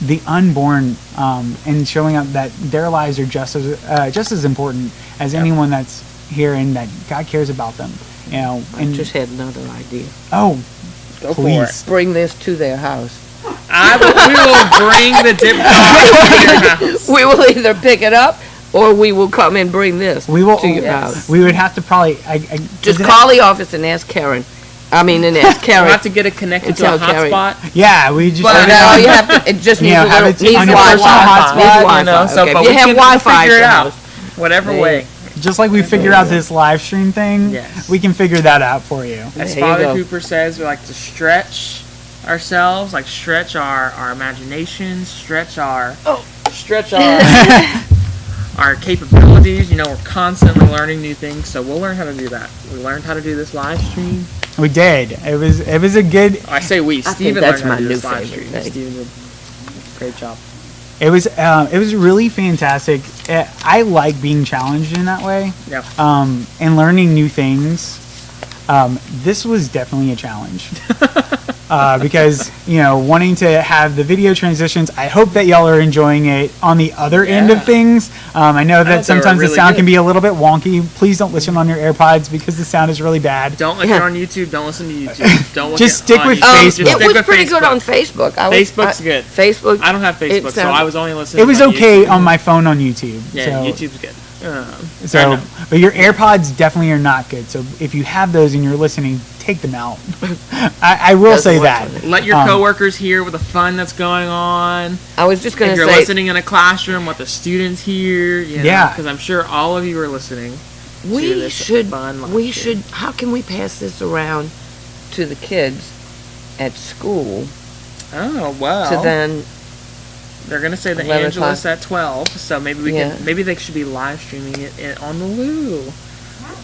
the unborn, and showing up that their lives are just as important as anyone that's here, and that God cares about them. I And just had another idea. oh, Go for please. it. Bring this to their house. We will bring the dip jar to your house. We will either pick it up or we will come and bring this We will. to your house. We would have to probably Just call the office and ask Karen. And ask Karen. We'll have to get it connected And to a tell Karen. hotspot. Yeah, we just. But all you have to, it just needs a have little, it needs on your personal Wi-Fi. hotspot, Needs you Wi-Fi. know, so, Okay, but if you we have can Wi-Fi figure at it your out. house, Whatever There way. Just like we figured out this live stream thing, Yes. we can figure that out for you. As There you Father go. Cooper says, we like to stretch ourselves, stretch our imaginations, stretch our our capabilities. We're constantly learning new things, so we'll learn how to do that. We learned how to do this live stream. We did. It was a good. I say we. I think Steven that's learned how my to do new this live favorite stream. thing. Steven did a great job. It was really fantastic. I like being challenged in that way. Yeah. And learning new things. This was definitely a challenge. Because wanting to have the video transitions, I hope that y'all are enjoying it on the other end of things. I know that thought they were sometimes the really sound good. can be a little bit wonky. Please don't listen on your AirPods because the sound is really bad. Don't look on YouTube. Don't listen to YouTube. Don't look Just at, stick on with YouTube. Facebook. Just It stick was with pretty good Facebook. on Facebook. Facebook's good. Facebook. I don't have Facebook, so sounds- I was only listening. It was on okay YouTube. on my phone on YouTube. Yeah, so, YouTube's good. I So, know. but your AirPods definitely are not good. So if you have those and you're listening, take them out. I will say that. Let your coworkers hear what the fun that's going on. I was just going If to you're say, listening in a classroom, what the students hear. Yeah. Because I'm sure all of you are listening. to we this should, fun live we stream. should, how can we pass this around to the kids at school Oh well. to then, They're gonna say the 11 Angelus o'clock. at 12, so maybe we Yeah. can. Maybe they should be live streaming it on the Lou.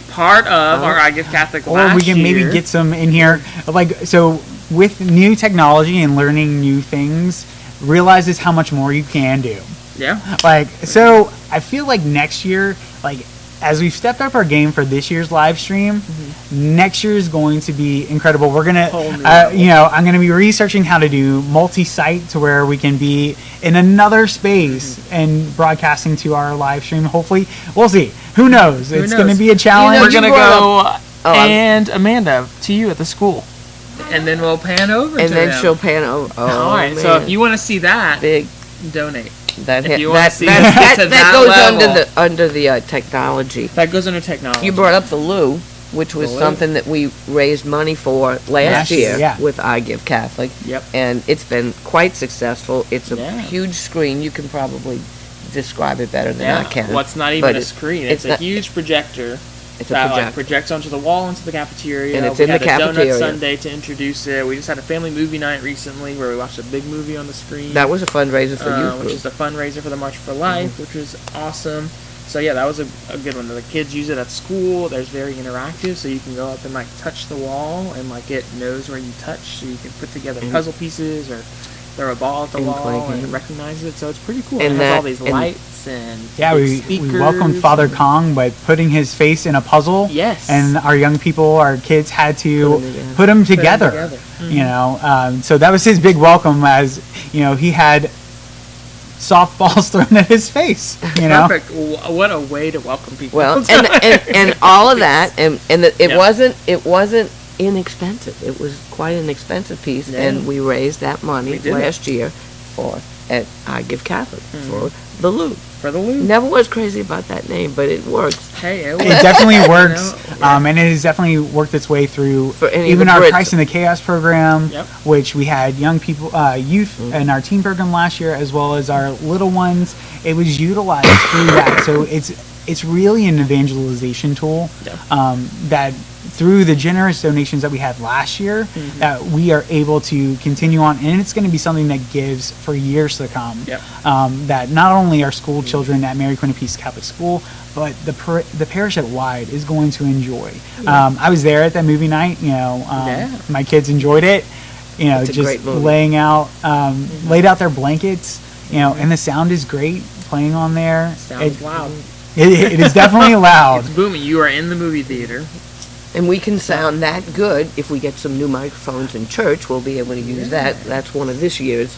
Part of our I Give Catholic Or last we can maybe year. get some in here. So with new technology and learning new things, realizes how much more you can do. Yeah. So I feel like next year, as we've stepped up our game for this year's live stream, next year is going to be incredible. We're gonna, Whole new level. I'm gonna be researching how to do multi-site to where we can be in another space and broadcasting to our live stream. Hopefully, we'll see. Who knows? Who It's knows? gonna be a challenge. We're gonna go I'm- and Amanda to you at the school, and then we'll pan over. and to then them. she'll pan over. Oh, All right. man. So if you want to see that, big, donate. that, if you wanna that, see that, it to that that goes level. under the technology. That goes under technology. You brought up the Lou. which was The Loop. something that we raised money for last year yeah. with I Give Catholic. Yep. And it's been quite successful. It's a Yeah. huge screen. You can probably describe it better than I can. Well, it's not even But a screen. It's a not- huge projector. It's a that projector. projects onto the wall into the cafeteria. And it's we in had the a cafeteria. Donut Sunday to introduce it. We just had a family movie night recently where we watched a big movie on the screen. That was a fundraiser for youth which group. is a fundraiser for the March for Life, which was awesome. So yeah, that was a good one. The kids use it at school. There's very interactive, so you can go up and like touch the wall, and like it knows where you touch, so you can put together And- puzzle pieces or throw a ball at the And wall play and it games. recognizes it. So it's pretty cool. And it has all that- these and- lights and Yeah, we speakers. welcomed Father Kong by putting his face in a puzzle. Yes. And our young people, our kids had to put them Put 'em together. together. You know, so that was his big welcome, as you know, he had softballs thrown at his face. You know, Perfect. What a way to welcome people. Well, and all of that, and it Yeah. wasn't inexpensive. It was quite an expensive piece, Yeah. and we raised that money We did last year at I Give Catholic for the Loop. For the Loop. Never was crazy about that name, but it works. Hey, it definitely works, and it has definitely worked its way through any of even the our Brits. Christ in the Chaos program, Yep. which we had young people, youth in our teen program last year, as well as our little ones. It was utilized through that, so it's really an evangelization tool that through the generous donations that we had last year, that we are able to continue on, and it's going to be something that gives for years to come. Yep. That not only our school children at Mary Queen of Peace Catholic School, but the parish at wide is going to enjoy. I was there at that movie night. You know, my kids enjoyed it. You know, It's a great just movie. laying out, laid out their blankets. You know, and the sound is great playing on there. Sounds loud. It is definitely loud. It's booming. You are in the movie theater. And we can sound that good if we get some new microphones in church. We'll be able to use that. That's one of this year's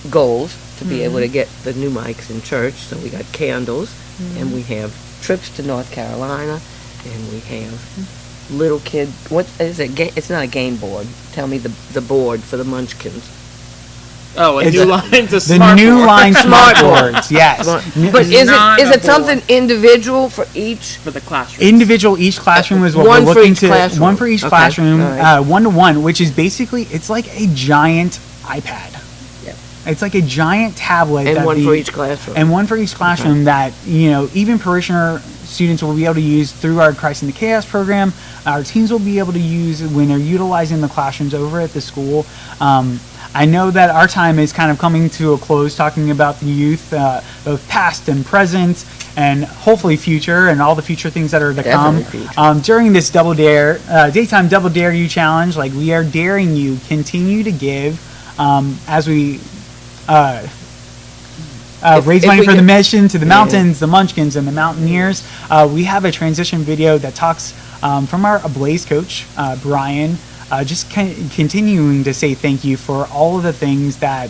goals, to be able to get the new mics in church. So we got candles, and we have trips to North Carolina, and we have little kid. What is it? It's not a game board. Tell me the board for the Munchkins. Oh, a It's new a- line to the smart new board. line smart boards, yes. But is Not it a is it something individual for each? For the classroom. Individual, each classroom is what One we're for looking each to. classroom. One for each Okay, classroom, all right. 1-to-1, which is basically it's like a giant iPad. Yep. It's like a giant tablet, And that one for each classroom. and one for each classroom that even parishioner students will be able to use through our Christ in the Chaos program. Our teens will be able to use when they're utilizing the classrooms over at the school. I know that our time is kind of coming to a close talking about the youth, both past and present, and hopefully future, and all the future things that are to Definitely come. During this Double Dare, Daytime Double Dare You Challenge, like we are daring you, continue to give as we raise if money we for the get- mission to the mountains, the Munchkins, and the Mountaineers. We have a transition video that talks from our Ablaze coach, Brian, just continuing to say thank you for all of the things that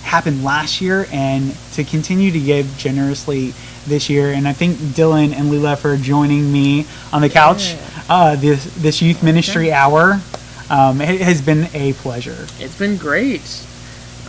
happened last year and to continue to give generously this year. And I thank Dylan and Leela for joining me on the couch this youth ministry hour. It has been a pleasure. It's been great.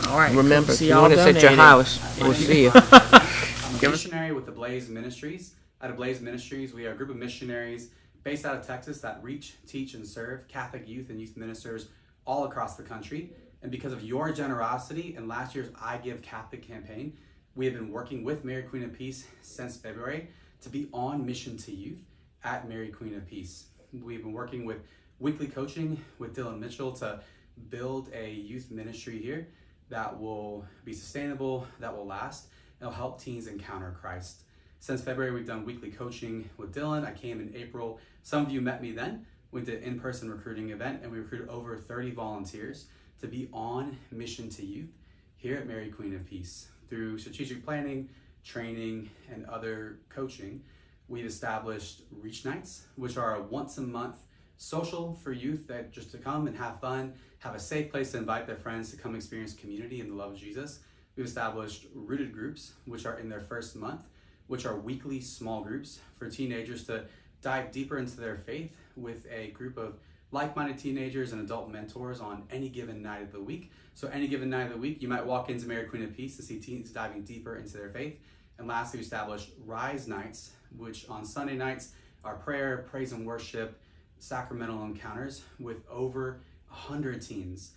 All right. Remember, see if you y'all want us at your donating. house, we'll see you. I'm a missionary with the Blaze Ministries. At Blaze Ministries, we are a group of missionaries based out of Texas that reach, teach, and serve Catholic youth and youth ministers all across the country. And because of your generosity and last year's I Give Catholic campaign, we have been working with Mary Queen of Peace since February to be on mission to youth at Mary Queen of Peace. We've been working with weekly coaching with Dylan Mitchell to build a youth ministry here that will be sustainable, that will last, and will help teens encounter Christ. Since February, we've done weekly coaching with Dylan. I came in April. Some of you met me then. We did an in-person recruiting event, and we recruited over 30 volunteers to be on mission to youth here at Mary Queen of Peace. Through strategic planning, training, and other coaching, we've established Reach Nights, which are a once-a-month social for youth that just to come and have fun, have a safe place to invite their friends to come experience community and the love of Jesus. We've established Rooted Groups, which are in their first month, which are weekly small groups for teenagers to dive deeper into their faith with a group of like-minded teenagers and adult mentors on any given night of the week. So any given night of the week, you might walk into Mary Queen of Peace to see teens diving deeper into their faith. And lastly, we established Rise Nights, which on Sunday nights, our prayer, praise and worship, sacramental encounters with over 100 teens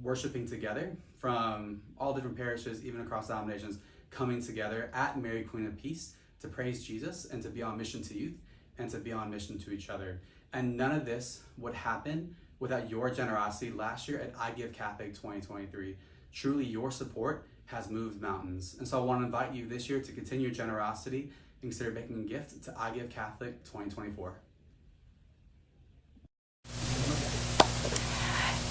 worshiping together from all different parishes, even across denominations, coming together at Mary Queen of Peace to praise Jesus and to be on mission to youth and to be on mission to each other. And none of this would happen without your generosity last year at I Give Catholic 2023. Truly, your support has moved mountains. And so I want to invite you this year to continue your generosity and consider making a gift to I Give Catholic 2024.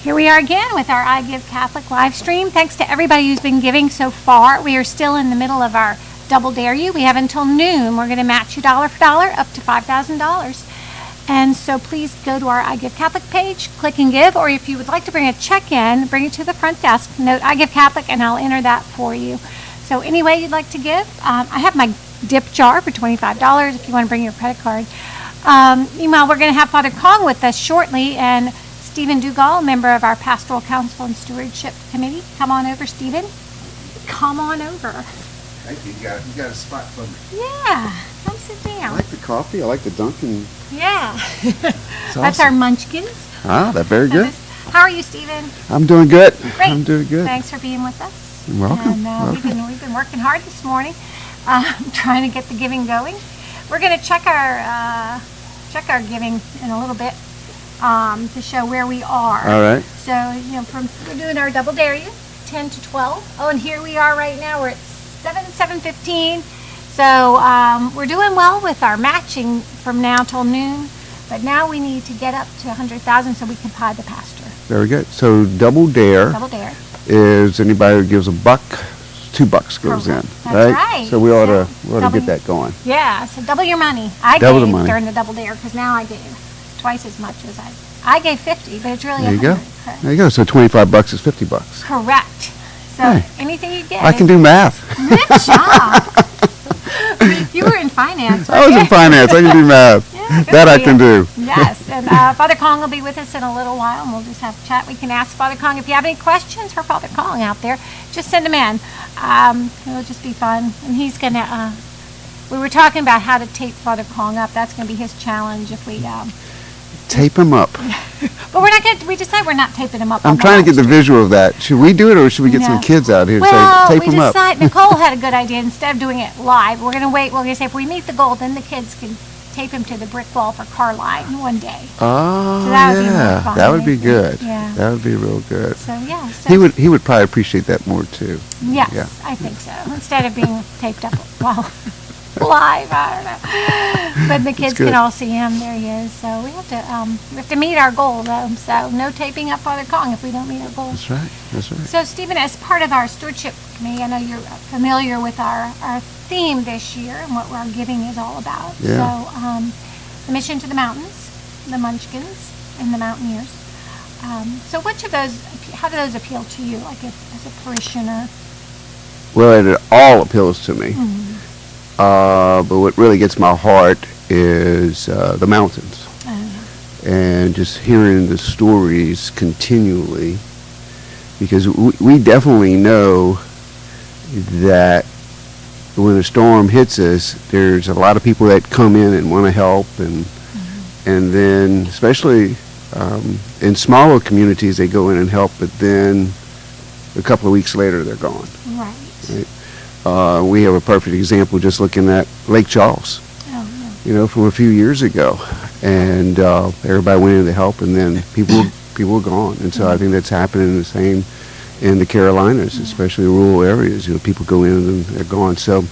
Here we are again with our I Give Catholic live stream. Thanks to everybody who's been giving so far. We are still in the middle of our Double Dare You. We have until noon. We're going to match you dollar for dollar up to $5,000. And so please go to our I Give Catholic page, click and give, or if you would like to bring a check in, bring it to the front desk, note I Give Catholic, and I'll enter that for you. So any way you'd like to give, I have my dip jar for $25 if you want to bring your credit card. Meanwhile, we're going to have Father Kong with us shortly, and Stephen Dugal, member of our Pastoral Council and Stewardship Committee. Come on over, Stephen. Come on over. Thank you. You got a spot for me. Yeah, come sit I down. like the coffee. I like the Dunkin'. Yeah. It's That's our awesome. munchkins. Ah, that's very good. How are you, Stephen? I'm doing good. Great. I'm doing good. Thanks for being with us. You're welcome. And we've been working hard this morning, trying to get the giving going. We're going to check our giving in a little bit to show where we are. All right. So we're doing our Double Dare You, 10 to 12. Oh, and here we are right now. We're at 7:15. So we're doing well with our matching from now till noon. But now we need to get up to 100,000 so we can pie the pastor. Very good. So Double Dare. Double Dare. Is anybody who gives $1, $2 goes in, That's right. So we ought to get that going. Yeah, so double your money. I Double the gave money. during the Double Dare because now I gave twice as much as I gave 50, but it's really There you 100. go. Correct. There you go. So $25 is $50. Correct. So Hey. anything you get. I can do math. Good job. You were in finance. I was in finance. I can do math. Yeah, good That for I you. can do. Yes, and Father Kong will be with us in a little while, and we'll just have a chat. We can ask Father Kong if you have any questions for Father Kong out there. Just send them in. It'll just be fun, and he's gonna. We were talking about how to tape Father Kong up. That's gonna be his challenge if we. Tape him up. But we're not going. We decided we're not taping him up. I'm trying to get the visual of that. Should we do it, or should we get some No. kids out here to Well, say, tape we him up? decided. Nicole had a good idea. Instead of doing it live, we're going to wait. We're going to say if we meet the goal, then the kids can tape him to the brick wall for Carline one day. Oh, So that would be more yeah. fun, That would I be think. good. Yeah. That would be real good. So yeah. So He would probably appreciate that more too. Yes, Yeah. I think so. Instead of being taped up while live, I don't know. But the kids good. can all see him. There he is. So we have to meet our goal though. So no taping up Father Kong if we don't meet our goal. That's right. That's right. So Stephen, as part of our stewardship committee, I know you're familiar with our theme this year and what our giving is all about. Yeah. So the mission to the mountains, the Munchkins, and the Mountaineers. So which of those, how do those appeal to you, like as a parishioner? Well, it all appeals to me. Mm-hmm. But what really gets my heart is the mountains. And just hearing the stories continually, because we definitely know that when a storm hits us, there's a lot of people that come in and want to help, and then especially in smaller communities, they go in and help, but then a couple of weeks later they're gone. Right. Right? We have a perfect example just looking at Lake Charles. From a few years ago, and everybody went in to help, and then people were gone. And so I think that's happening the same in the Carolinas, especially rural areas. People go in and they're gone. So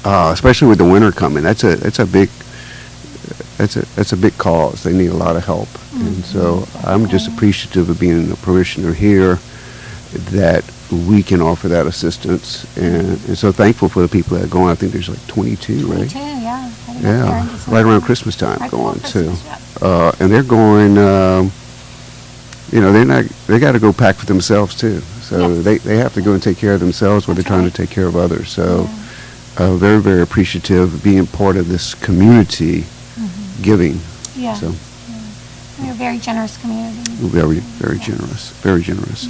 especially with the winter coming, that's a big cause. They need a lot of help, and so I'm just appreciative of being a parishioner here that we can offer that assistance, and so thankful for the people that are going. I think there's like 22, right? 22, yeah. Yeah, right around Christmas time Right going before too. Christmas, And they're going, they got to go pack for themselves too. So they have to go and take care of themselves while they're trying to take care of others. So very, very appreciative of being part of this community giving. Yeah. So We're a very generous community. very, very generous, very generous.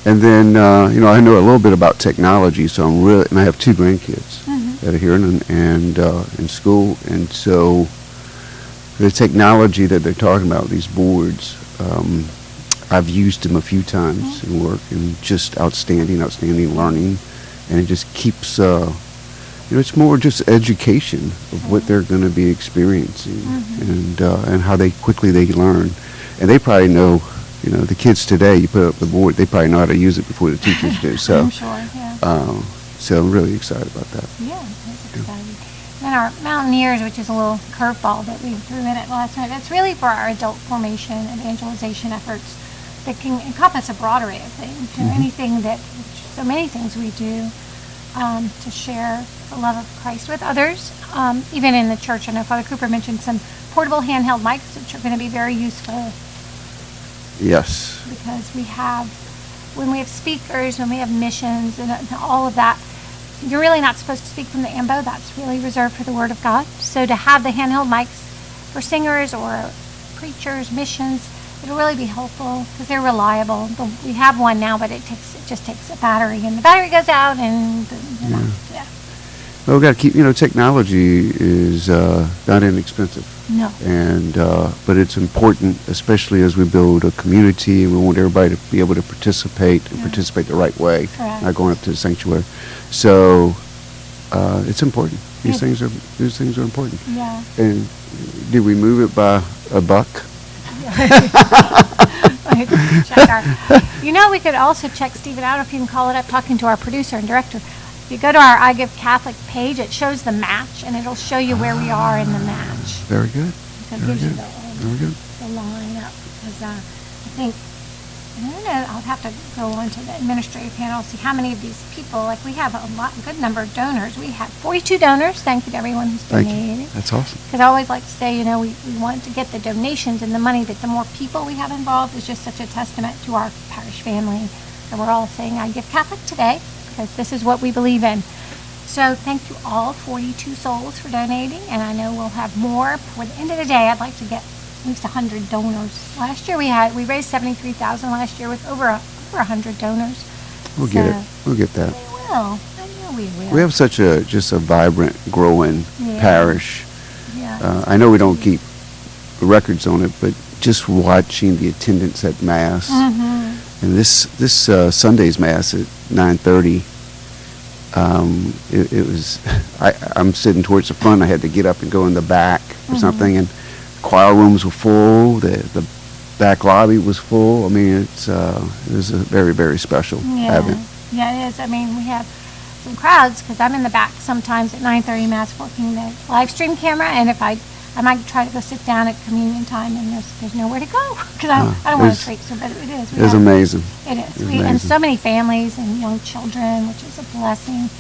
And then, I know a little bit about technology, so and I have 2 grandkids. that are here and in school. And so the technology that they're talking about, these boards, I've used them a few times in work, and just outstanding learning. And it just keeps, it's more just education of what they're going to be experiencing, and how quickly they learn. And they probably know, the kids today, you put up the board, they probably know how to use it before the teachers do. So, I'm sure, yeah. So I'm really excited about that. Yeah, that's exciting. And our Mountaineers, which is a little curveball that we threw in at last night, that's really for our adult formation and evangelization efforts that can encompass a broad array of things. Anything that, so many things we do to share the love of Christ with others, even in the church. I know Father Cooper mentioned some portable handheld mics, which are going to be very useful. Yes. Because when we have speakers, when we have missions and all of that, you're really not supposed to speak from the ambo. That's really reserved for the Word of God. So to have the handheld mics for singers or preachers, missions, it'll really be helpful because they're reliable. We have one now, but it just takes a battery, and the battery goes out, and yeah. Well, we got to keep. Technology is not inexpensive. No. And but it's important, especially as we build a community. We want everybody to be able to participate and participate the right way, Correct. not going up to the sanctuary. So it's important. These things are important. Yeah. And did we move it by a buck? We could also check Stephen out if you can call it up, talking to our producer and director. If you go to our I Give Catholic page, it shows the match, and it'll show you where we are in the match. Very good. So it Very gives you good. Very good. the lineup. Because I think, I don't know, I'll have to go on to the administrative panel, see how many of these people, like we have a good number of donors. We have 42 donors. Thank you to everyone who's Thank donated. you. That's awesome. Because I always like to say, we want to get the donations and the money, that the more people we have involved is just such a testament to our parish family. And we're all saying, I Give Catholic today, because this is what we believe in. So thank you all, 42 souls, for donating. And I know we'll have more. For the end of the day, I'd like to get at least 100 donors. Last year we raised $73,000 last year with over 100 donors. We'll get it. We'll get that. We will. I know we will. We have such a vibrant, growing parish. Yeah. I know we don't keep records on it, but just watching the attendance at Mass, and this Sunday's Mass at 9:30, it was. I'm sitting towards the front. I had to get up and go in the back or something, and choir rooms were full. The back lobby was full. I mean, it was a very, very special event. Yeah, it is. I mean, we have some crowds because I'm in the back sometimes at 9:30 Mass working the live stream camera, and if I might try to go sit down at communion time, and there's nowhere to go because I don't want to treat. So, but it is. It's amazing. It is. And so many families and young children, which is a blessing.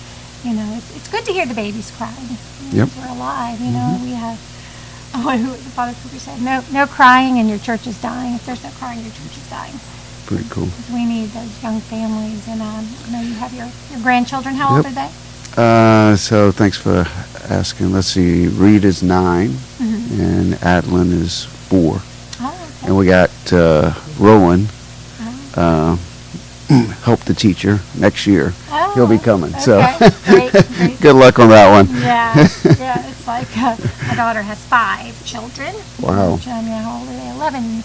It's good to hear the babies cry. Yep. We're alive. We have. Father Cooper said, no crying and your church is dying. If there's no crying, your church is dying. Pretty cool. Because we need those young families. And I know you have your grandchildren. How old are they? So thanks for asking. Let's see. Reed is 9, and Adeline is 4. Oh, okay. And we got Rowan, help the teacher next year. Oh, he'll be coming. Okay. So Great. good luck on that one. Yeah. It's like my daughter has 5 children. Wow. How old are they? 11,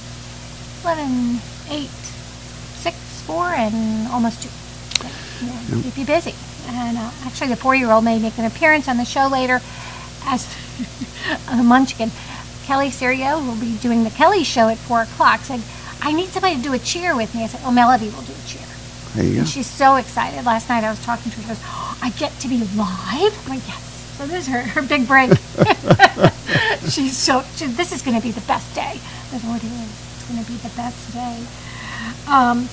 8, 6, 4, and almost 2. So, keep you busy. And actually, the 4-year-old may make an appearance on the show later as a munchkin. Kelly Serio will be doing the Kelly show at 4 o'clock. Said, I need somebody to do a cheer with me. I said, Melody will do a cheer. There you go. And she's so excited. Last night I was talking to her. She goes, I get to be live? I'm like, yes. So this is her big break. This is going to be the best day. That's what it is. It's going to be the best day.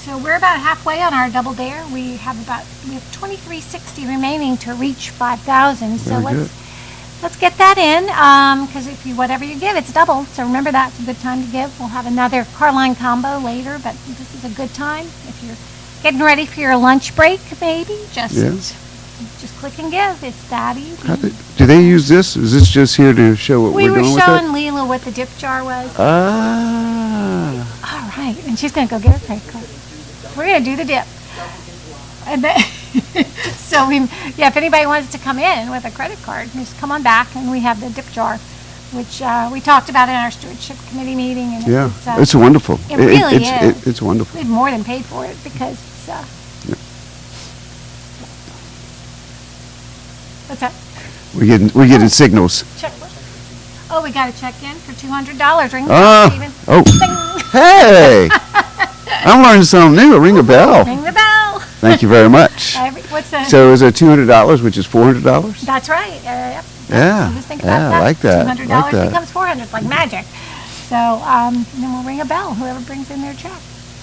So we're about halfway on our double dare. We have 2360 remaining to reach 5,000. So let's get that in. Because whatever you give, it's double. So remember that. It's a good time to give. We'll have another Carline combo later, but this is a good time. If you're getting ready for your lunch break, maybe just click and give. It's that easy. Do they use this? Is this just here to show what we're doing with it? We were showing Leela what the dip jar was. All right, and she's going to go get her credit card. We're going to do the dip. And then So if anybody wants to come in with a credit card, just come on back, and we have the dip jar, which we talked about in our stewardship committee meeting. And Yeah, it's it's wonderful. It really is. It's wonderful. We've more than paid for it because it's. What's that? We're getting signals. Check. Oh, we got to check in for $200. Ring the bell, Ah, Stephen. oh, Ding. hey! I'm learning something new. Ring a bell. Ring the bell. Thank you very much. What's the? So is it $200, which is $400? That's right. Yep. Yeah. Just think Yeah, about I that. like that. $200 Like that. becomes $400, like magic. So and then we'll ring a bell. Whoever brings in their check.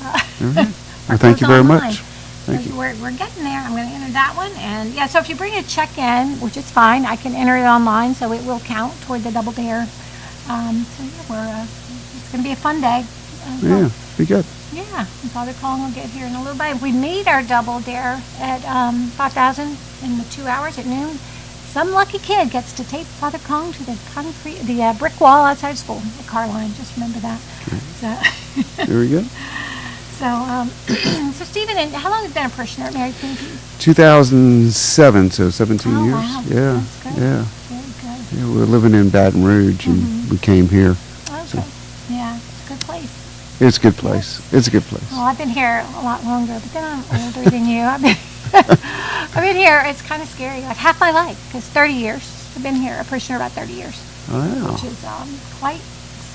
All right. Well, thank you very much. Thank you. We're getting there. I'm going to enter that one, and so if you bring a check in, which is fine, I can enter it online, so it will count toward the double dare. It's going to be a fun day. Yeah, be good. Yeah, and Father Kong will get here in a little bit. If we meet our double dare at 5,000 in the 2 hours at noon, some lucky kid gets to tape Father Kong to the brick wall outside school at Carline. Just remember that. So, There we go. so Stephen, and how long have you been a parishioner at Mary Queen of Peace? 2007, so 17 years. Wow. Yeah, That's good. yeah. Very good. Yeah, we were living in Baton Rouge, and we came here. Okay. So Yeah, it's a good place. it's a good place. It's a good place. Well, I've been here a lot longer, but then I'm older than you. I've been here, it's kind of scary, like half my life, because 30 years. I've been here, a parishioner about 30 years. Wow. Which is quite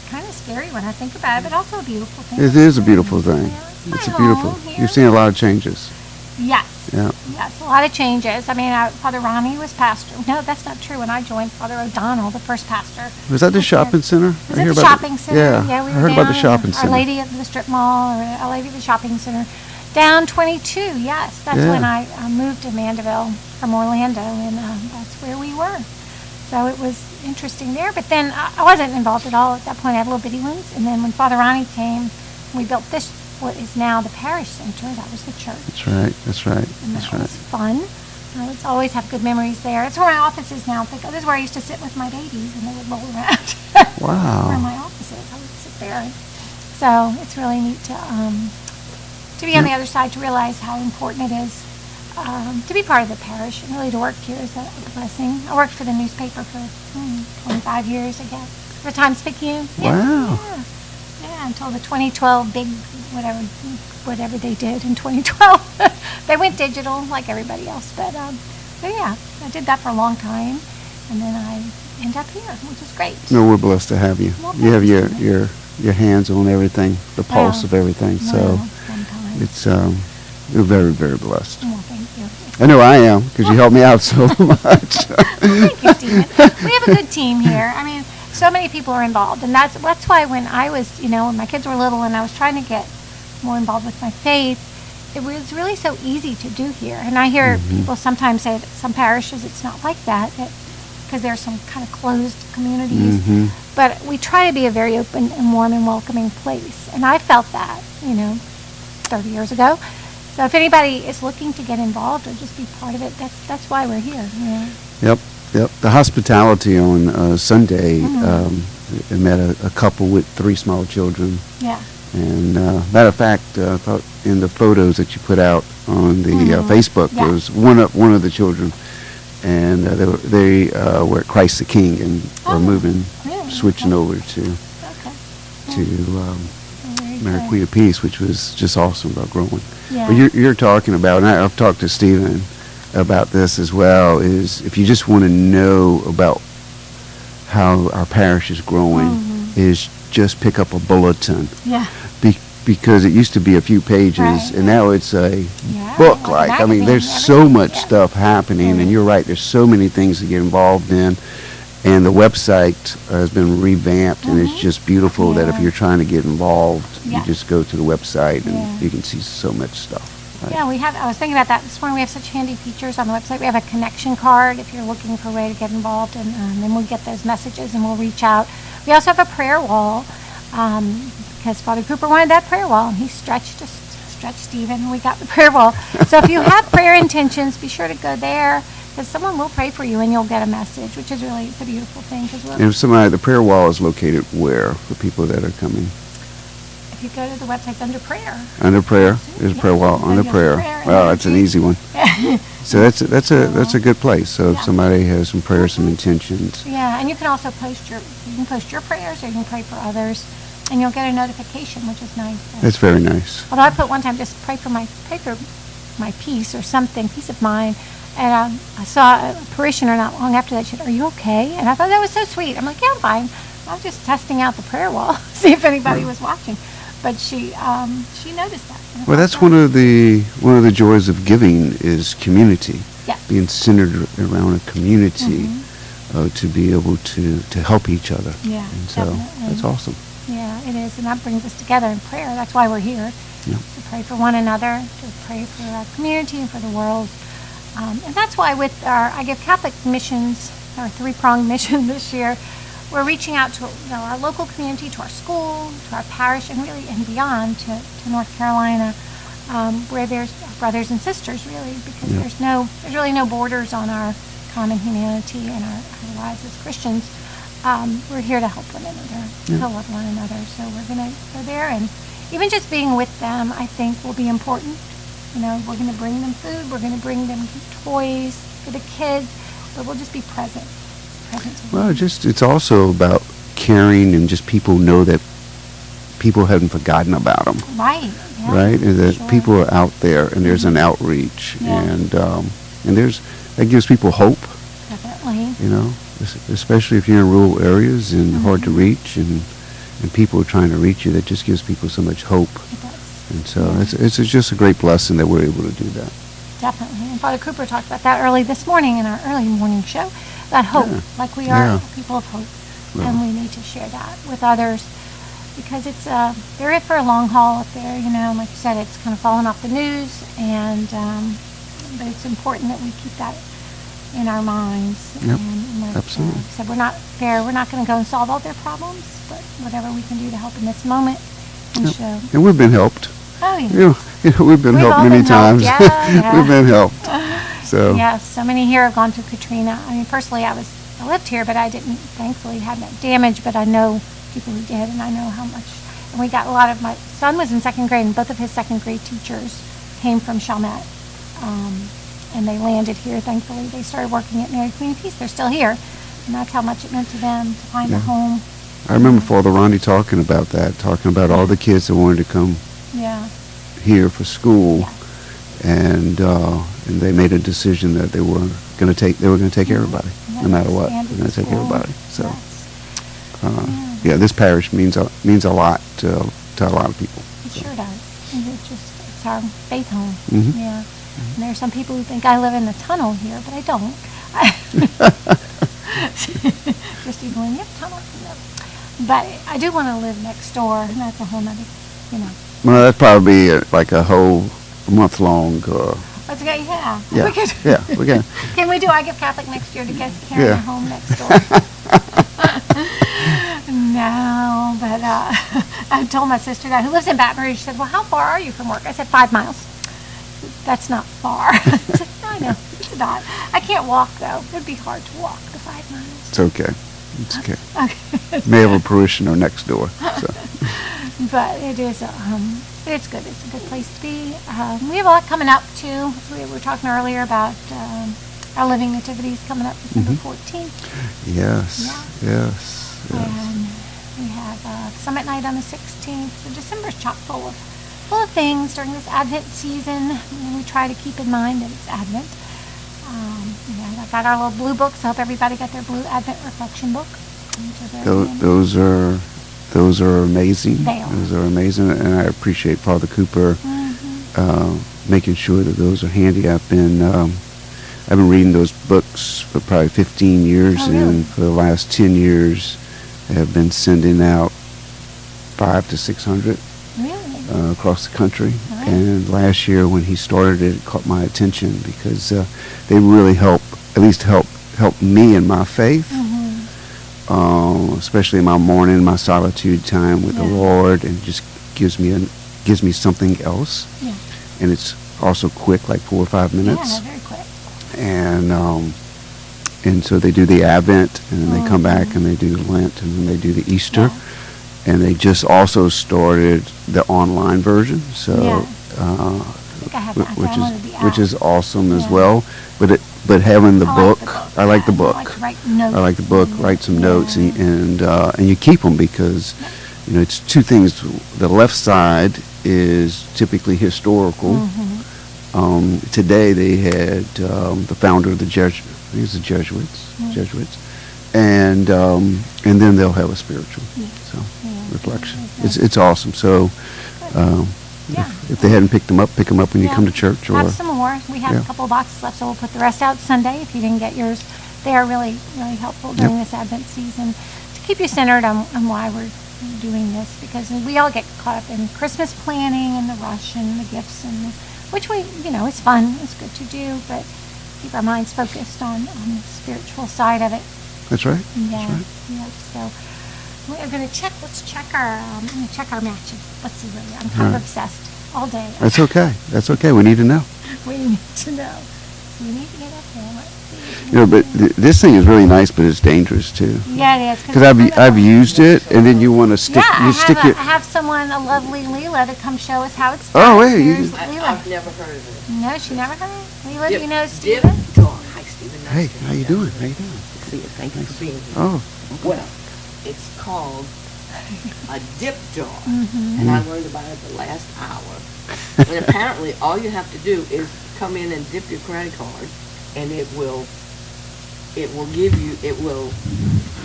kind of scary when I think about it, but also a beautiful thing. It is a beautiful thing. It's a beautiful. You've seen a lot of changes. Yes. Yeah. Yes, a lot of changes. I mean, Father Ronnie was pastor. No, that's not true. When I joined, Father O'Donnell, the first pastor. Was that the shopping center? Was it the shopping center? Yeah, we I were heard about the down shopping in center. Our Lady of the Strip Mall, or Our Lady of the Shopping Center. Down 22, yes. That's Yeah. when I moved to Mandeville from Orlando, and that's where we were. So it was interesting there. But then I wasn't involved at all at that point. I had little bitty ones. And then when Father Ronnie came, we built this, what is now the parish center. That was the church. That's right. That's right. And That's that right. was fun. Let's always have good memories there. That's where my office is now. This is where I used to sit with my babies, and they would roll around. Wow. Where my office is, I would sit there. So it's really neat to be on the other side, to realize how important it is to be part of the parish, and really to work here is a blessing. I worked for the newspaper for 25 years, I guess. The Times-Picayune. Wow. Yeah, until the 2012 big whatever they did in 2012. They went digital like everybody else, but yeah, I did that for a long time, and then I end up here, which is great. No, we're blessed to have you. Well, You have thanks. your hands on everything, the pulse Well, of everything. So well, sometimes. it's you're very, very blessed. Well, thank you. I know I am, because you help me out so much. Thank you, Stephen. We have a good team here. I mean, so many people are involved, and that's why when I was, when my kids were little and I was trying to get more involved with my faith, it was really so easy to do here. And I hear people sometimes say that some parishes it's not like that, because there's some kind of closed communities. But we try to be a very open and warm and welcoming place, and I felt that, 30 years ago. So if anybody is looking to get involved or just be part of it, that's why we're here. Yep. The hospitality on Sunday, I met a couple with 3 small children. Yeah. And matter of fact, I thought in the photos that you put out on the Facebook, Yeah. there was one of the children, and they were at Christ the King and are moving, switching over to Mary Queen of Peace, which was just awesome about growing. Yeah. But you're talking about, and I've talked to Stephen about this as well, is if you just want to know about how our parish is growing, is just pick up a bulletin. Yeah. Because it used to be a few pages, Right. and now it's a Yeah, book. like a I mean, magazine, there's so much stuff happening, and you're right. There's so many things to get involved in, and the website has been revamped, and it's just beautiful that if you're trying to get involved, Yeah. you just go to the website and you can see so much stuff. Right? Yeah, I was thinking about that this morning. We have such handy features on the website. We have a connection card if you're looking for a way to get involved, and then we'll get those messages and we'll reach out. We also have a prayer wall, because Father Cooper wanted that prayer wall, and he stretched Stephen, and we got the prayer wall. So if you have prayer intentions, be sure to go there, because someone will pray for you and you'll get a message, which is really a beautiful thing. And if the prayer wall is located where for people that are coming? If you go to the website, it's under prayer. Under prayer, there's a prayer wall. Under prayer. Well, that's an easy one. So that's a good place. So if somebody has some prayers, some intentions. Yeah, and you can also post your prayers, or you can pray for others, and you'll get a notification, which is nice. That's very nice. Although I put one time, just pray for my peace or something, peace of mind. And I saw a parishioner not long after that. She said, "Are you okay?" And I thought that was so sweet. I'm like, "Yeah, I'm fine. I was just testing out the prayer wall, see if anybody was watching." But she noticed that. Well, that's one of the joys of giving is community. Yeah. Being centered around a community to be able to help each other. Yeah, and so definitely. that's awesome. Yeah, it is, and that brings us together in prayer. That's why we're here, to pray for one another, to pray for our community and for the world. And that's why with our I Give Catholic missions, our three-pronged mission this year, we're reaching out to our local community, to our school, to our parish, and really and beyond to North Carolina, where there's brothers and sisters, really, because there's really no borders on our common humanity and our lives as Christians. We're here to help one another, to love one another. So we're going to go there, and even just being with them, I think, will be important. We're going to bring them food, we're going to bring them toys for the kids, but we'll just be present. Well, it's also about caring and just people know that people haven't forgotten about them. Right. Yeah, right, and that people are out there, and there's an outreach, and that gives people hope. Definitely. Especially if you're in rural areas and hard to reach, and people are trying to reach you. That just gives people so much hope. And so it's just a great blessing that we're able to do that. Definitely. And Father Cooper talked about that early this morning in our early morning show, that hope, like we are people of hope. Well. And we need to share that with others because they're in for a long haul up there, like you said, it's kind of fallen off the news, and but it's important that we keep that in our minds. Yep. And like, absolutely. So we're not going to go and solve all their problems, but whatever we can do to help in this moment and show. And we've been helped. Oh, yeah. We've been helped many times. Yeah. We've been helped. So. Yes, so many here have gone through Katrina. I mean, personally, I lived here, but I didn't, thankfully, have that damage, but I know people who did, and I know how much. And we got a lot of, my son was in second grade, and both of his second grade teachers came from Chalmette, and they landed here, thankfully. They started working at Mary Queen of Peace. They're still here, and that's how much it meant to them to find a home. I remember Father Ronnie talking about all the kids that wanted to come here for school, and they made a decision that they were going to take everybody, no matter what. They're going to take everybody. So, this parish means a lot to a lot of people. It sure does. It's our faith home. Mm-hmm. Yeah. And there are some people who think I live in the tunnel here, but I don't. Just even when you have tunnel. But I do want to live next door, and that's a whole nother, Well, that'd probably be like a whole month long. Let's go, yeah. We can. Can we do I Give Catholic next year to get Karen a home next door? No, but I told my sister that, who lives in Baton Rouge. She said, "Well, how far are you from work?" I said, 5 miles. That's not far. I said, I know, it's not. I can't walk, though. It would be hard to walk the 5 miles. It's okay. It's okay. Okay. May have a parishioner next door. So. But it is, it's good. It's a good place to be. We have a lot coming up, too. We were talking earlier about our Living Nativities coming up December 14th. Yes. And we have Summit Night on the 16th. So December's chock full of things during this Advent season. And we try to keep in mind that it's Advent. I got our little blue books. I hope everybody got their blue Advent reflection book. Those are amazing. They are. Those are amazing, and I appreciate Father Cooper making sure that those are handy. I've been reading those books for probably 15 years, and for the last 10 years, I have been sending out 500 to 600 across the country. Right. And last year, when he started it caught my attention because they really help me in my faith. Especially in my morning, my solitude time with the Lord, and just gives me something else. Yeah. And it's also quick, like 4 or 5 minutes. Yeah, very quick. And so they do the Advent, and then they come back and they do Lent, and then they do the Easter. and they just also started the online version. So, Yeah. I have that. I downloaded the app. which is awesome as well. But having the book, I like the book. I like to write notes. I like the book. Write some notes, and you keep them because it's two things. The left side is typically historical. Today they had the founder of the Jesuits, and then they'll have a spiritual reflection. It's awesome. So if they hadn't pick them up when you come to church. Or have some more. We have a couple of boxes left, so we'll put the rest out Sunday. If you didn't get yours, they are really, really helpful during this Advent season to keep you centered on why we're doing this, because we all get caught up in Christmas planning and the rush and the gifts, and which it's fun, it's good to do, but keep our minds focused on the spiritual side of it. That's right. Yeah. That's right. Yeah. So we're going to check. Let's check our. I'm going to check our matches. Let's see where we are. I'm kind of obsessed all day. That's okay. That's okay. We need to know. We need to know. So we need to get up there. Let's see. But this thing is really nice, but it's dangerous too. Yeah, it is. Because I've used it, and then you want to stick. Yeah, you I have someone, a lovely Leela, to come show us how it's done. Oh, hey, Here's you- Leela. I've never heard of it. No, she never heard of it. Leela, do you know Dip Stephen? jar. Hi, Stephen. Hey, how you doing? How you doing? See you. Thank you for being here. Oh. Well, it's called a dip jar, Mhm. and I learned about it the last hour. And apparently, all you have to do is come in and dip your credit card, and it will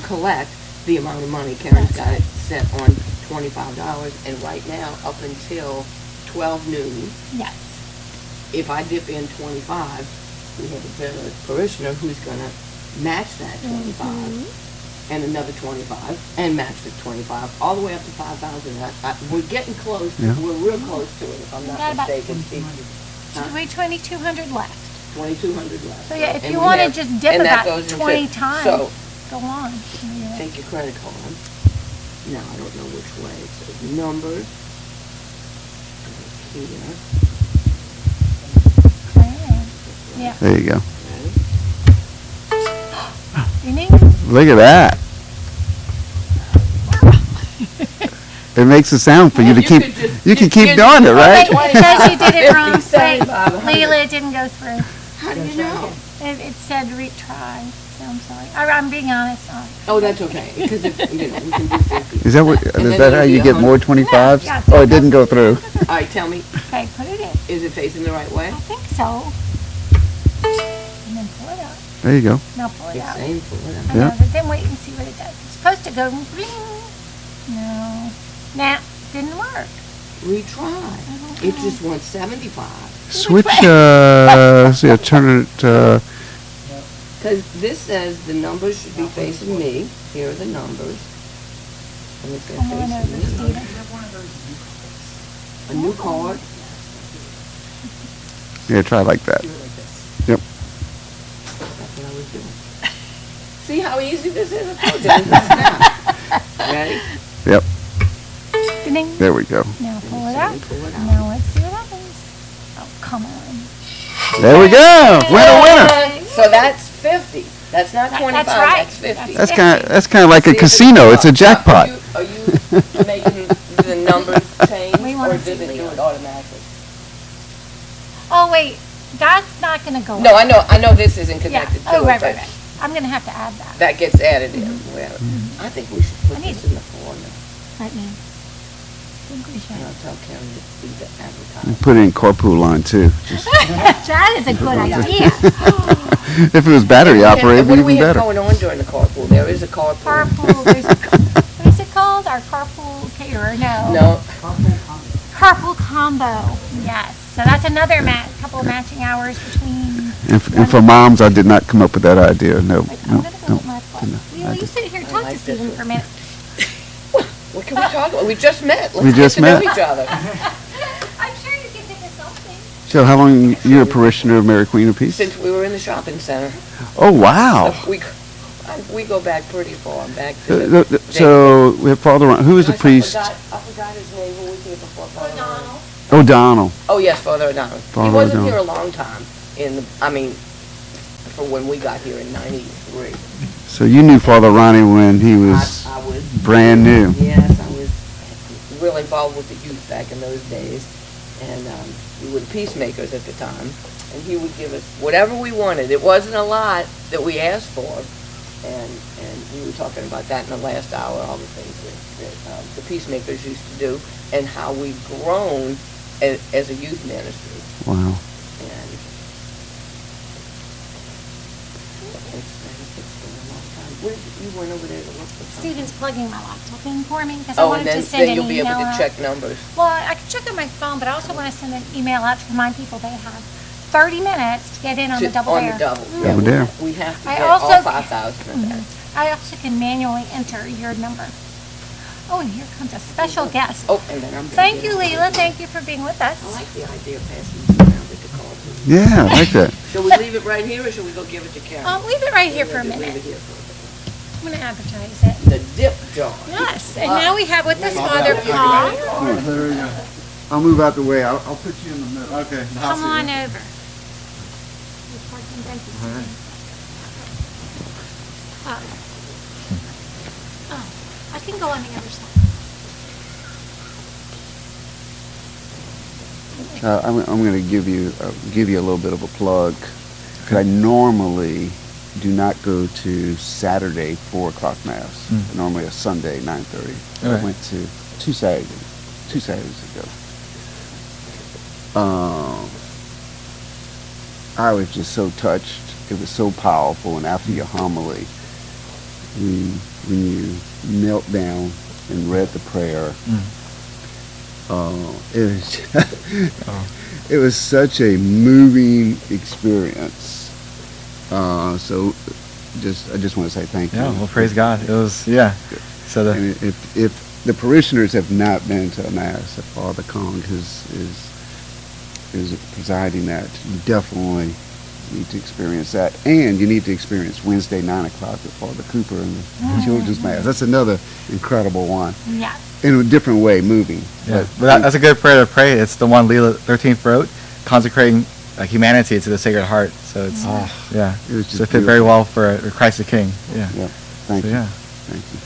collect the amount of money. Karen's got it set on $25, and right now, up until 12 noon, Yes. if I dip in 25, we have a parishioner who's going to match that 25 and another 25 and match the 25 all the way up to 5,000. We're getting close. Yeah. We're real close to it, if I'm got not about- mistaken. We 2,200 left. 2,200 left. So yeah, if And you we want to have- just dip and that about goes into- 20 times, So go on. Yeah. take your credit card. Now I don't know which way. It says numbers. Here. Yeah. There you go. Ding. Look at that. It makes a sound for you to keep. You can keep doing it, right? It says you did it wrong. 50, 75, 100. Leela, it didn't go through. How do you know? It said retry. So I'm sorry. I'm being honest. Oh, that's okay. Because if, we can do 50. Is that what? And Is then that how it'll you be get more 100. 25s? Yeah, Oh, it didn't go through. All right, tell me. Okay, put it in. Is it facing the right way? I think so. And then pull it out. There you go. Now pull it It's out. saying pull it I out. know, Yeah. but then wait and see what it does. It's supposed to go bling. No. Nah, didn't work. Retry. It just wants 75. Switch. See, I turn it. Because this says the numbers should be facing me. Here are the numbers. And it's going to Come on over, face me. Stephen. A new card. Yeah, try like that. Yep. That's what I was doing. See how easy this is? I told you. Now. Ready? Yep. Ding. There we go. Now pull it out. Pull it out. Now let's see what happens. Oh, come on. There we go. Winner. So that's 50. That's not 25. That's right. That's 50. That's kind of like a casino. It's a jackpot. Are you making the numbers change, We or wanna does see it do Leo. it automatically? Oh, wait. That's not going to go No, up. I know this isn't Yeah. connected to Oh, it, right, but right, right. I'm going to have to add that. that gets added in. Well, I think we should put I need- this in the corner. Let me. I think we should. And I'll tell Karen to do the And advertising. put it in carpool line too. Just, That is a good idea. if it was battery operated, What it'd do we be have better. going on during the carpool? There is a carpool. Carpool. What is it called? Our carpool caterer? No. No. Carpool combo. Yes. So that's another couple of matching hours between. And for moms, I did not come up with that idea. No, I'm no, going to go no. with my plus. Leo, you sit here and talk to Stephen for a minute. What can we talk about? We just met. Let's We just get to know met. each other. I'm sure you can think of something. So how long you're a parishioner of Mary Queen of Peace? Since we were in the shopping center. Oh, wow. So we go back pretty far. Back to So we have Father, who is the priest? I forgot his name. Who was here before Father O'Donnell? O'Donnell. Oh, yes, Father O'Donnell. He Father wasn't O'Donnell. here a long time. For when we got here in '93. So you knew Father Ronnie when he was I was brand new. Yes, I was involved with the youth back in those days, and we were the peacemakers at the time. And he would give us whatever we wanted. It wasn't a lot that we asked for, and we were talking about that in the last hour, all the things that the peacemakers used to do, and how we've grown as a youth ministry. Wow. And you went over there to look for something. Steven's plugging my laptop in for me because I Oh, and wanted then, to send an then you'll be email able to out. check numbers. Well, I can check on my phone, but I also want to send an email out to remind people they have 30 minutes to get in on the double on dare. the double. Mhm. Double dare. We have to I get also- all 5,000 of that. I also can manually enter your number. Oh, and here comes a special guest. Oh, and then I'm gonna Thank get you, it. Leela. Thank you for being with us. I like the idea of passing this around at the call. Yeah, I like that. Shall we leave it right here, or shall we go give it to Karen? Leave it right here for a Leave minute. it here for a I'm going to advertise it. minute. The dip jar. Yes, and now we have with us Father Paul. There we go. I'll move out the way. I'll put you in the middle. Okay. Come on over. I can go on the other side. I'm going to give you a little bit of a plug. Because I normally do not go to Saturday 4 o'clock mass. Normally a Sunday 9:30. Okay. I went to two Saturdays ago. I was just so touched. It was so powerful. And after your homily, when you knelt down and read the prayer, it was such a moving experience. So I just want to say thank you. Yeah, well, praise God. It was, yeah. So And if the parishioners have not been to a mass that Father Kong is presiding at, you definitely need to experience that. And you need to experience Wednesday 9 o'clock with Father Cooper and the Children's Mass. That's another incredible one. Yes. In a different way, moving. Yeah, but that's a good prayer to pray. It's the one Leela 13th wrote, consecrating humanity to the Sacred Heart. So it's yeah, it was just so it fit very well for Christ the King. Yeah. Yeah. Thank So, you. yeah. Thank you.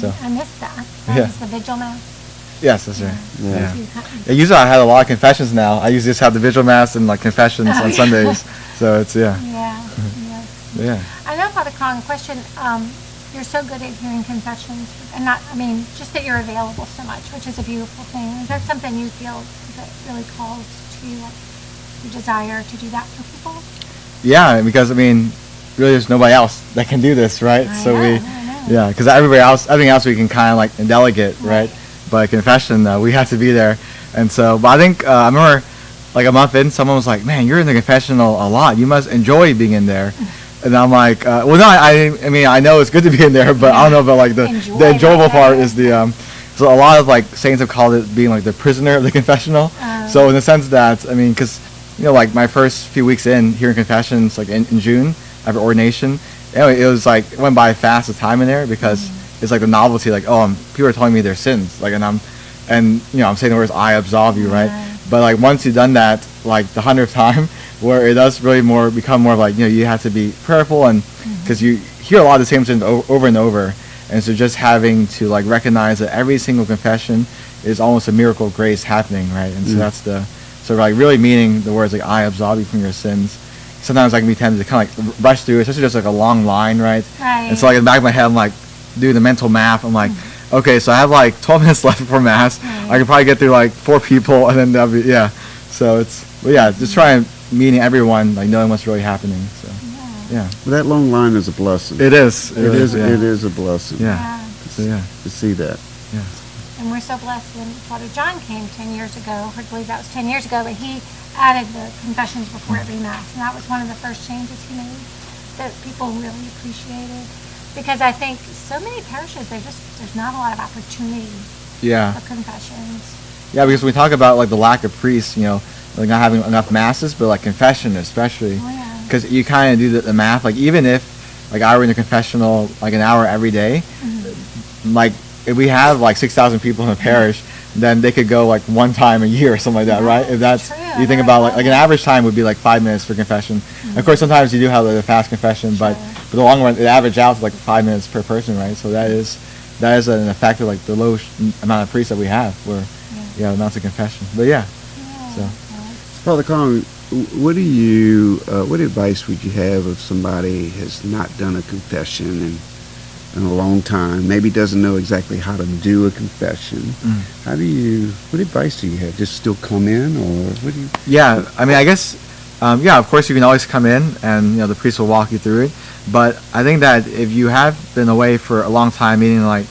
So- I missed that. Yeah. That was the vigil mass. Yes, that's right. Yeah. Yeah, usually I had a lot of confessions now. I usually just have the vigil mass and like confessions on Sundays. So it's Yeah. Yes. yeah. I know, Father Kong, question, you're so good at hearing confessions, and just that you're available so much, which is a beautiful thing. Is that something you feel that really calls to you, like, your desire to do that for people? Yeah, because really there's nobody else that can do this, right? Yeah, because everything else we can kind of like delegate, right? But confession, we have to be there. And so, but I think, I remember like a month in, someone was like, man, you're in the confessional a lot. You must enjoy being in there. And I'm like, well, no, I know it's good to be in there, but I don't know about like the enjoyable part is the, so a lot of like saints have called it being like the prisoner of the confessional. So in the sense that, because, like my first few weeks in hearing confessions, like in June, after ordination, anyway, it was like, it went by fast the time in there because it's like the novelty, like, people are telling me their sins, like, I'm saying the words, I absolve you, right? But like once you've done that, like the 100th time, where it does really become more of like, you have to be prayerful, and because you hear a lot of the same things over and over, and so just having to like recognize that every single confession is almost a miracle of grace happening, right? And so that's so like really meaning the words like, I absolve you from your sins. Sometimes I can be tempted to kind of like rush through, especially just like a long line, right? And so like in the back of my head, I'm like doing the mental math. I'm like, okay, so I have like 12 minutes left before mass. I could probably get through like 4 people, and then that'll be, So just trying meeting everyone, like knowing what's really happening. So yeah. Well, that long line is a blessing. It is. It is a blessing. Yeah. To see that. Yeah. And we're so blessed when Father John came 10 years ago, I believe that was 10 years ago, but he added the confessions before every mass, and that was one of the first changes he made that people really appreciated. Because I think so many parishes, there's not a lot of opportunity for confessions. Yeah, because we talk about like the lack of priests, like not having enough masses, but like confession especially, because you kind of do the math. Like even if like I were in the confessional like an hour every day, like if we have like 6,000 people in a parish, then they could go like one time a year or something like that, right? If that's you think about like an average time would be like 5 minutes for confession. Of course, sometimes you do have like, a fast confession, but for the long run, it averages out to like 5 minutes per person, right? So that is that is an effect of like the low amount of priests that we have, where amounts of confession. But so Father Colin, what advice would you have if somebody has not done a confession in a long time, maybe doesn't know exactly how to do a confession? What advice do you have? Just still come in, or what do you? Yeah, I mean, I guess, of course you can always come in and, the priest will walk you through it. But I think that if you have been away for a long time, meaning like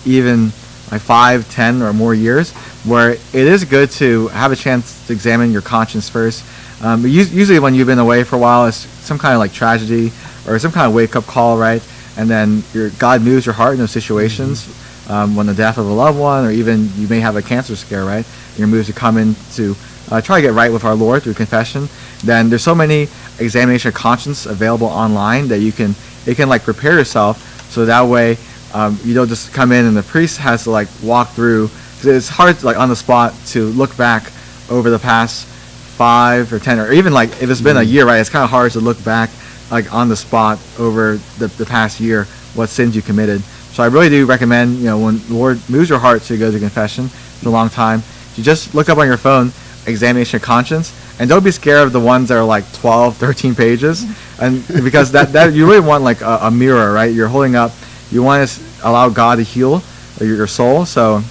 even like 5, 10 or more years, where it is good to have a chance to examine your conscience first. Usually when you've been away for a while, it's some kind of like tragedy or some kind of wake-up call, right? And then God moves your heart in those situations, when the death of a loved one, or even you may have a cancer scare, right? And you're moved to come in to try to get right with our Lord through confession. Then there's so many examination of conscience available online that it can like prepare yourself, so that way you don't just come in and the priest has to like walk through, because it's hard like on the spot to look back over the past 5 or 10, or even like if it's been a year, right? It's kind of hard to look back like on the spot over the past year what sins you committed. So I really do recommend, when the Lord moves your heart to go to confession for a long time, you just look up on your phone examination of conscience, and don't be scared of the ones that are like 12, 13 pages, and because that you really want like a mirror, right? You're holding up, you want to allow God to heal your soul. So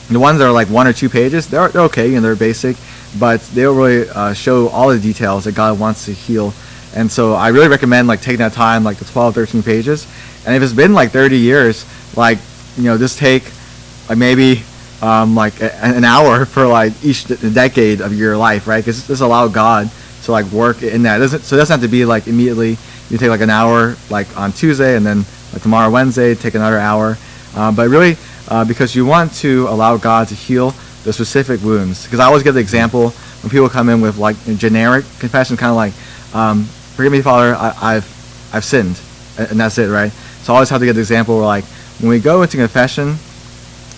the ones that are like 1 or 2 pages, they're okay and they're basic, but they don't really show all the details that God wants to heal. And so I really recommend like taking that time, like the 12, 13 pages. And if it's been like 30 years, like, just take like maybe like an hour for like each decade of your life, right? Because just allow God to like work in that. So it doesn't have to be like immediately. You take like an hour like on Tuesday, and then like tomorrow, Wednesday, take another hour. But really, because you want to allow God to heal the specific wounds. Because I always give the example when people come in with like generic confession, kind of like, forgive me, Father, I've sinned, and that's it, right? So I always have to get the example where like when we go into confession,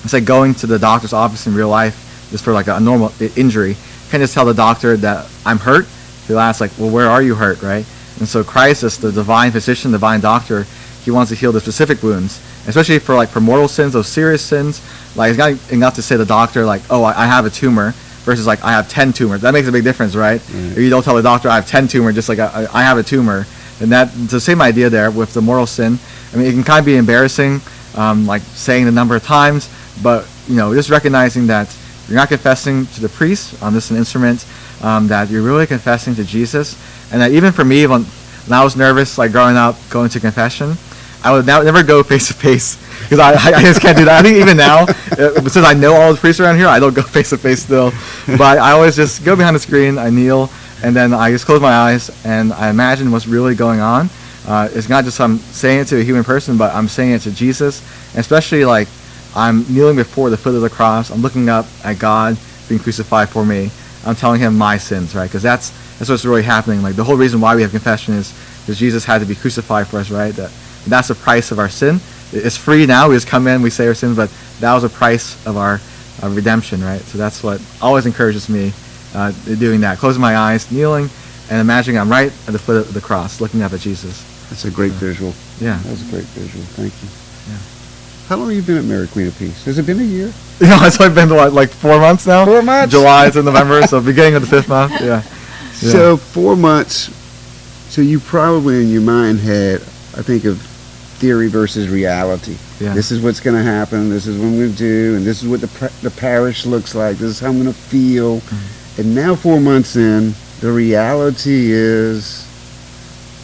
it's like going to the doctor's office in real life just for like a normal injury. You can't just tell the doctor that I'm hurt. They'll ask like, well, where are you hurt, right? And so Christ is the divine physician, divine doctor. He wants to heal the specific wounds, especially for mortal sins, those serious sins. Like it's not enough to say to the doctor like, oh, I have a tumor, versus like I have 10 tumors. That makes a big difference, right? If you don't tell the doctor I have 10 tumors, just like I have a tumor, and it's the same idea there with the mortal sin. I mean, it can kind of be embarrassing, like saying the number of times, but just recognizing that you're not confessing to the priest, this is an instrument, that you're really confessing to Jesus. And that even for me, when I was nervous, like growing up, going to confession, I would never go face to face, because I just can't do that. I think even now, since I know all the priests around here, I don't go face to face still. But I always just go behind the screen, I kneel, and then I just close my eyes and I imagine what's really going on. It's not just I'm saying it to a human person, but I'm saying it to Jesus. And especially like I'm kneeling before the foot of the cross. I'm looking up at God being crucified for me. I'm telling him my sins, right? Because that's what's really happening. Like the whole reason why we have confession is because Jesus had to be crucified for us, right? That's the price of our sin. It's free now. We just come in, we say our sins, but that was the price of our redemption, right? So that's what always encourages me, doing that. Closing my eyes, kneeling, and imagining I'm right at the foot of the cross, looking up at Jesus. That's a great visual. Yeah. That was a great visual. Thank you. Yeah. How long have you been at Mary Queen of Peace? Has it been a year? It's only been like 4 months now. 4 months? July to November, so beginning of the 5th month. Yeah. So 4 months. So you probably in your mind had, I think, of theory versus reality. Yeah. This is what's going to happen. This is what I'm going to do, and this is what the parish looks like. This is how I'm going to feel. Mm-hmm. And now 4 months in, the reality is.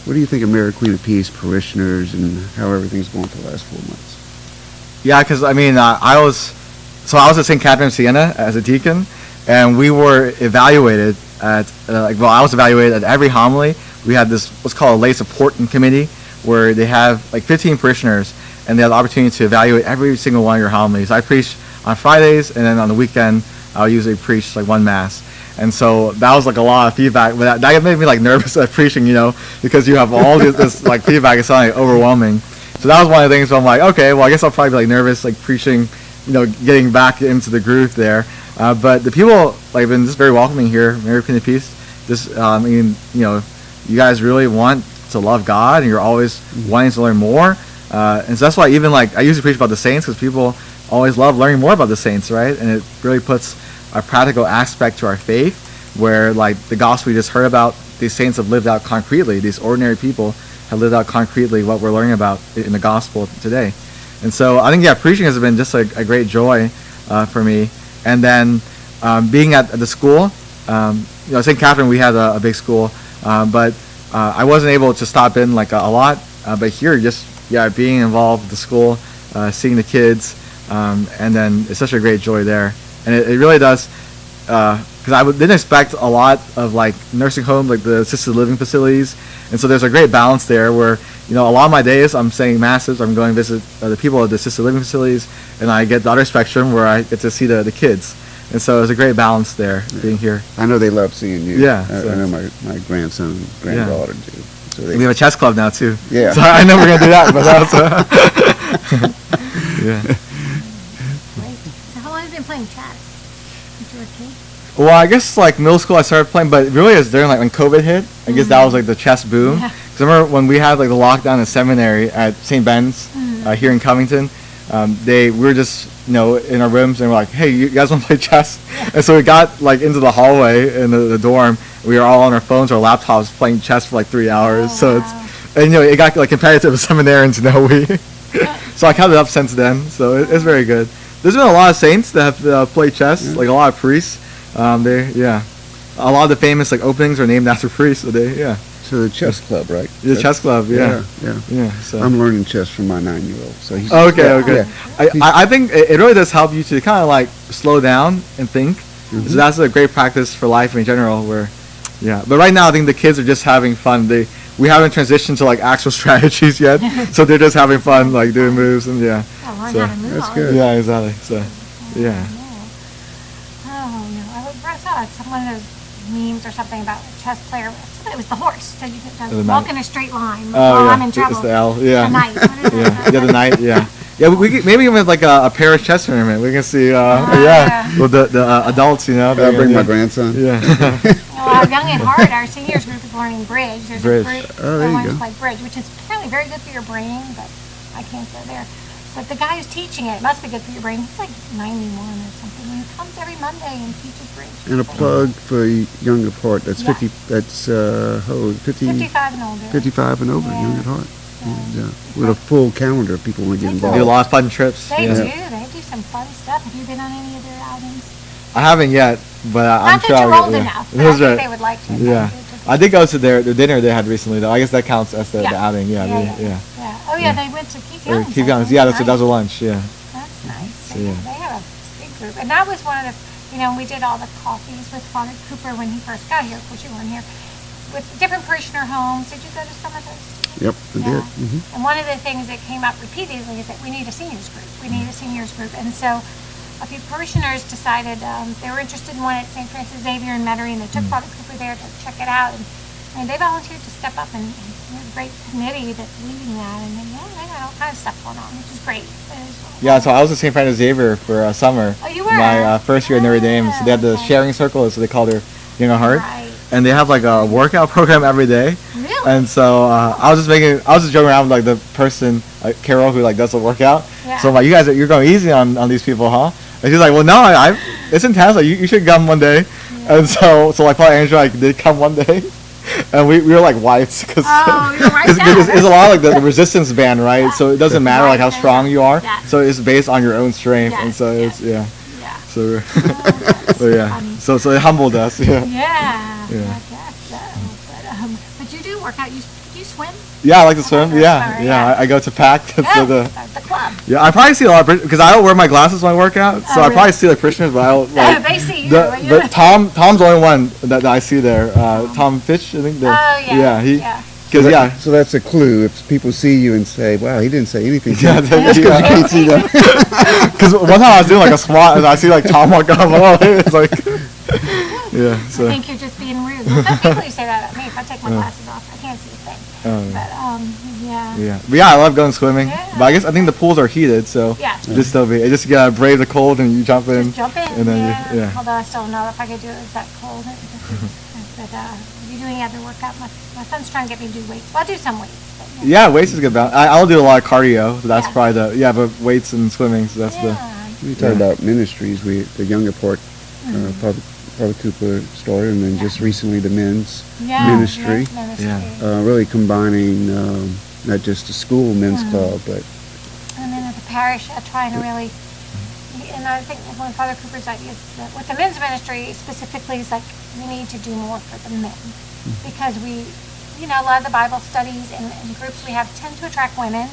What do you think of Mary Queen of Peace parishioners and how everything's going for the last 4 months? Yeah, because I mean, I was at St. Catherine of Siena as a deacon, and we were evaluated at I was evaluated at every homily. We had this what's called a lay support committee, where they have like 15 parishioners, and they have the opportunity to evaluate every single one of your homilies. I preach on Fridays, and then on the weekend I'll usually preach like one mass. And so that was like a lot of feedback, but that made me like nervous at preaching, because you have all this like feedback. It's like overwhelming. So that was one of the things where I'm like, okay, well I guess I'll probably be like nervous like preaching, getting back into the groove there. But the people like have been just very welcoming here, Mary Queen of Peace. Just you guys really want to love God, and you're always wanting to learn more. And so that's why even like I usually preach about the saints because people always love learning more about the saints, right? And it really puts a practical aspect to our faith where like the gospel we just heard about, these saints have lived out concretely. These ordinary people have lived out concretely what we're learning about in the gospel today. And so I think, yeah, preaching has been just a great joy for me. And then being at the school, St. Catherine, we had a big school, but I wasn't able to stop in like a lot. But here, just, being involved with the school, seeing the kids, and then it's such a great joy there. And it really does, because I didn't expect a lot of like nursing homes, like the assisted living facilities. And so there's a great balance there where, a lot of my days I'm saying masses, I'm going to visit the people at the assisted living facilities, and I get the other spectrum where I get to see the kids. And so there's a great balance there, being here. I know they love seeing you. Yeah. I know my grandson and granddaughter do. So we have a chess club now, too. Yeah. So I know we're going to do that, but that's... yeah. Great. So how long have you been playing chess? Since you were a kid? Well, I guess like middle school I started playing, but really it was during like when COVID hit. I guess that was like the chess boom. Yeah. Because I remember when we had like the lockdown in seminary at St. Ben's here in Covington, we were just in our rooms and we're like, hey, you guys want to play chess? And so we got like into the hallway in the dorm. We were all on our phones or laptops playing chess for like 3 hours. So it got like competitive with seminarians, So I kept it up since then. So it's very good. There's been a lot of saints that have played chess, like a lot of priests. A lot of the famous like openings are named after priests. So So the chess club, right? The chess club, yeah. So I'm learning chess from my 9-year-old. So he's okay. Yeah. I think it really does help you to kind of like slow down and think. So that's a great practice for life in general. But right now I think the kids are just having fun. We haven't transitioned to like actual strategies yet, so they're just having fun like doing moves and learn how to move. That's good. Yeah, exactly. So I saw one of those memes or something about a chess player. It was the horse. So you could walk in a straight line. I'm in trouble. It's the L. Yeah. The knight. What is that? The knight. Yeah. Yeah, maybe even like a Paris chess tournament. We can see. With the adults, I'll bring my grandson. Yeah. Well, Young at Heart, our seniors group is learning bridge. There's a group that wants to play bridge, which is apparently very good for your brain, but I can't go there. But the guy who's teaching it must be good for your brain. He's like 91 or something. And he comes every Monday and teaches bridge. And a plug for Young at Heart. That's 50. That's 55 and older. 55 and over. Young at Heart. With a full calendar of people want to get involved. Do a lot of fun trips. They do. They do some fun stuff. Have you been on any of their outings? I haven't yet, but I'm sure Not that you're old enough. But I think they would like to. Yeah. I did go to their dinner they had recently, though. I guess that counts as the outing. Yeah. Oh, yeah, they went to Keith Young's. Keith Young's. Yeah, that was a lunch. Yeah. That's nice. They have a big group. And that was one of the, we did all the coffees with Father Cooper when he first got here. Of course, you weren't here. With different parishioner homes. Did you go to some of those? Yep, I did. Mm-hmm. And one of the things that came up repeatedly is that we need a seniors group. And so a few parishioners decided they were interested in one at St. Francis Xavier in Metairie, and they took Father Cooper there to check it out. And they volunteered to step up, and we have a great committee that's leading that. And they got all kinds of stuff going on, which is great. Yeah, so I was at St. Francis Xavier for summer. Oh, you were? My first year in Notre Dame. So they had the sharing circle, so they called their Young at Heart. Right. And they have like a workout program every day. Really? And so I was just joking around with like the person, Carol, who like does the workout. Yeah. So I'm like, you're going easy on these people, huh? And she's like, well, no, it's intense. Like you should come one day. Yeah. And so like Father Andrew did come one day. And we were like wives because it's a lot like the resistance band, right? Yeah. So it doesn't matter like how strong you are. Yeah. So it's based on your own strength, and so it's So so it humbled us. Yeah. I guess so. But you do work out. You swim? Yeah, I like to swim. I go to PAC. The club. Yeah, I probably see a lot of because I don't wear my glasses when I work out, so I probably see like parishioners, but I don't like. They see you. But Tom's the only one that I see there. Tom Fitch, I think. So that's a clue. If people see you and say, "Wow, he didn't say anything," that's because you can't see them. Because one time I was doing like a squat and I see like Tom walk up, it's like. Yeah. So. I think you're just being rude. Some people you say that at me. If I take my glasses off, I can't see a thing. But I love going swimming. Yeah. But I think the pools are heated, so just you gotta brave the cold and you jump in. Just jump in. And then Although I still don't know if I could do it that cold. But if you do any other workout, my son's trying to get me to do weights. Well, I do some weights, but Yeah, weights is good balance. I'll do a lot of cardio, so that's probably but weights and swimming, so that's We talk about ministries. The younger part, Father Cooper started, and then just recently the men's ministry. Really combining not just the school men's club, but. And then at the parish, trying to really, and I think one of Father Cooper's ideas that with the men's ministry specifically is like we need to do more for the men because we, a lot of the Bible studies and groups we have tend to attract women,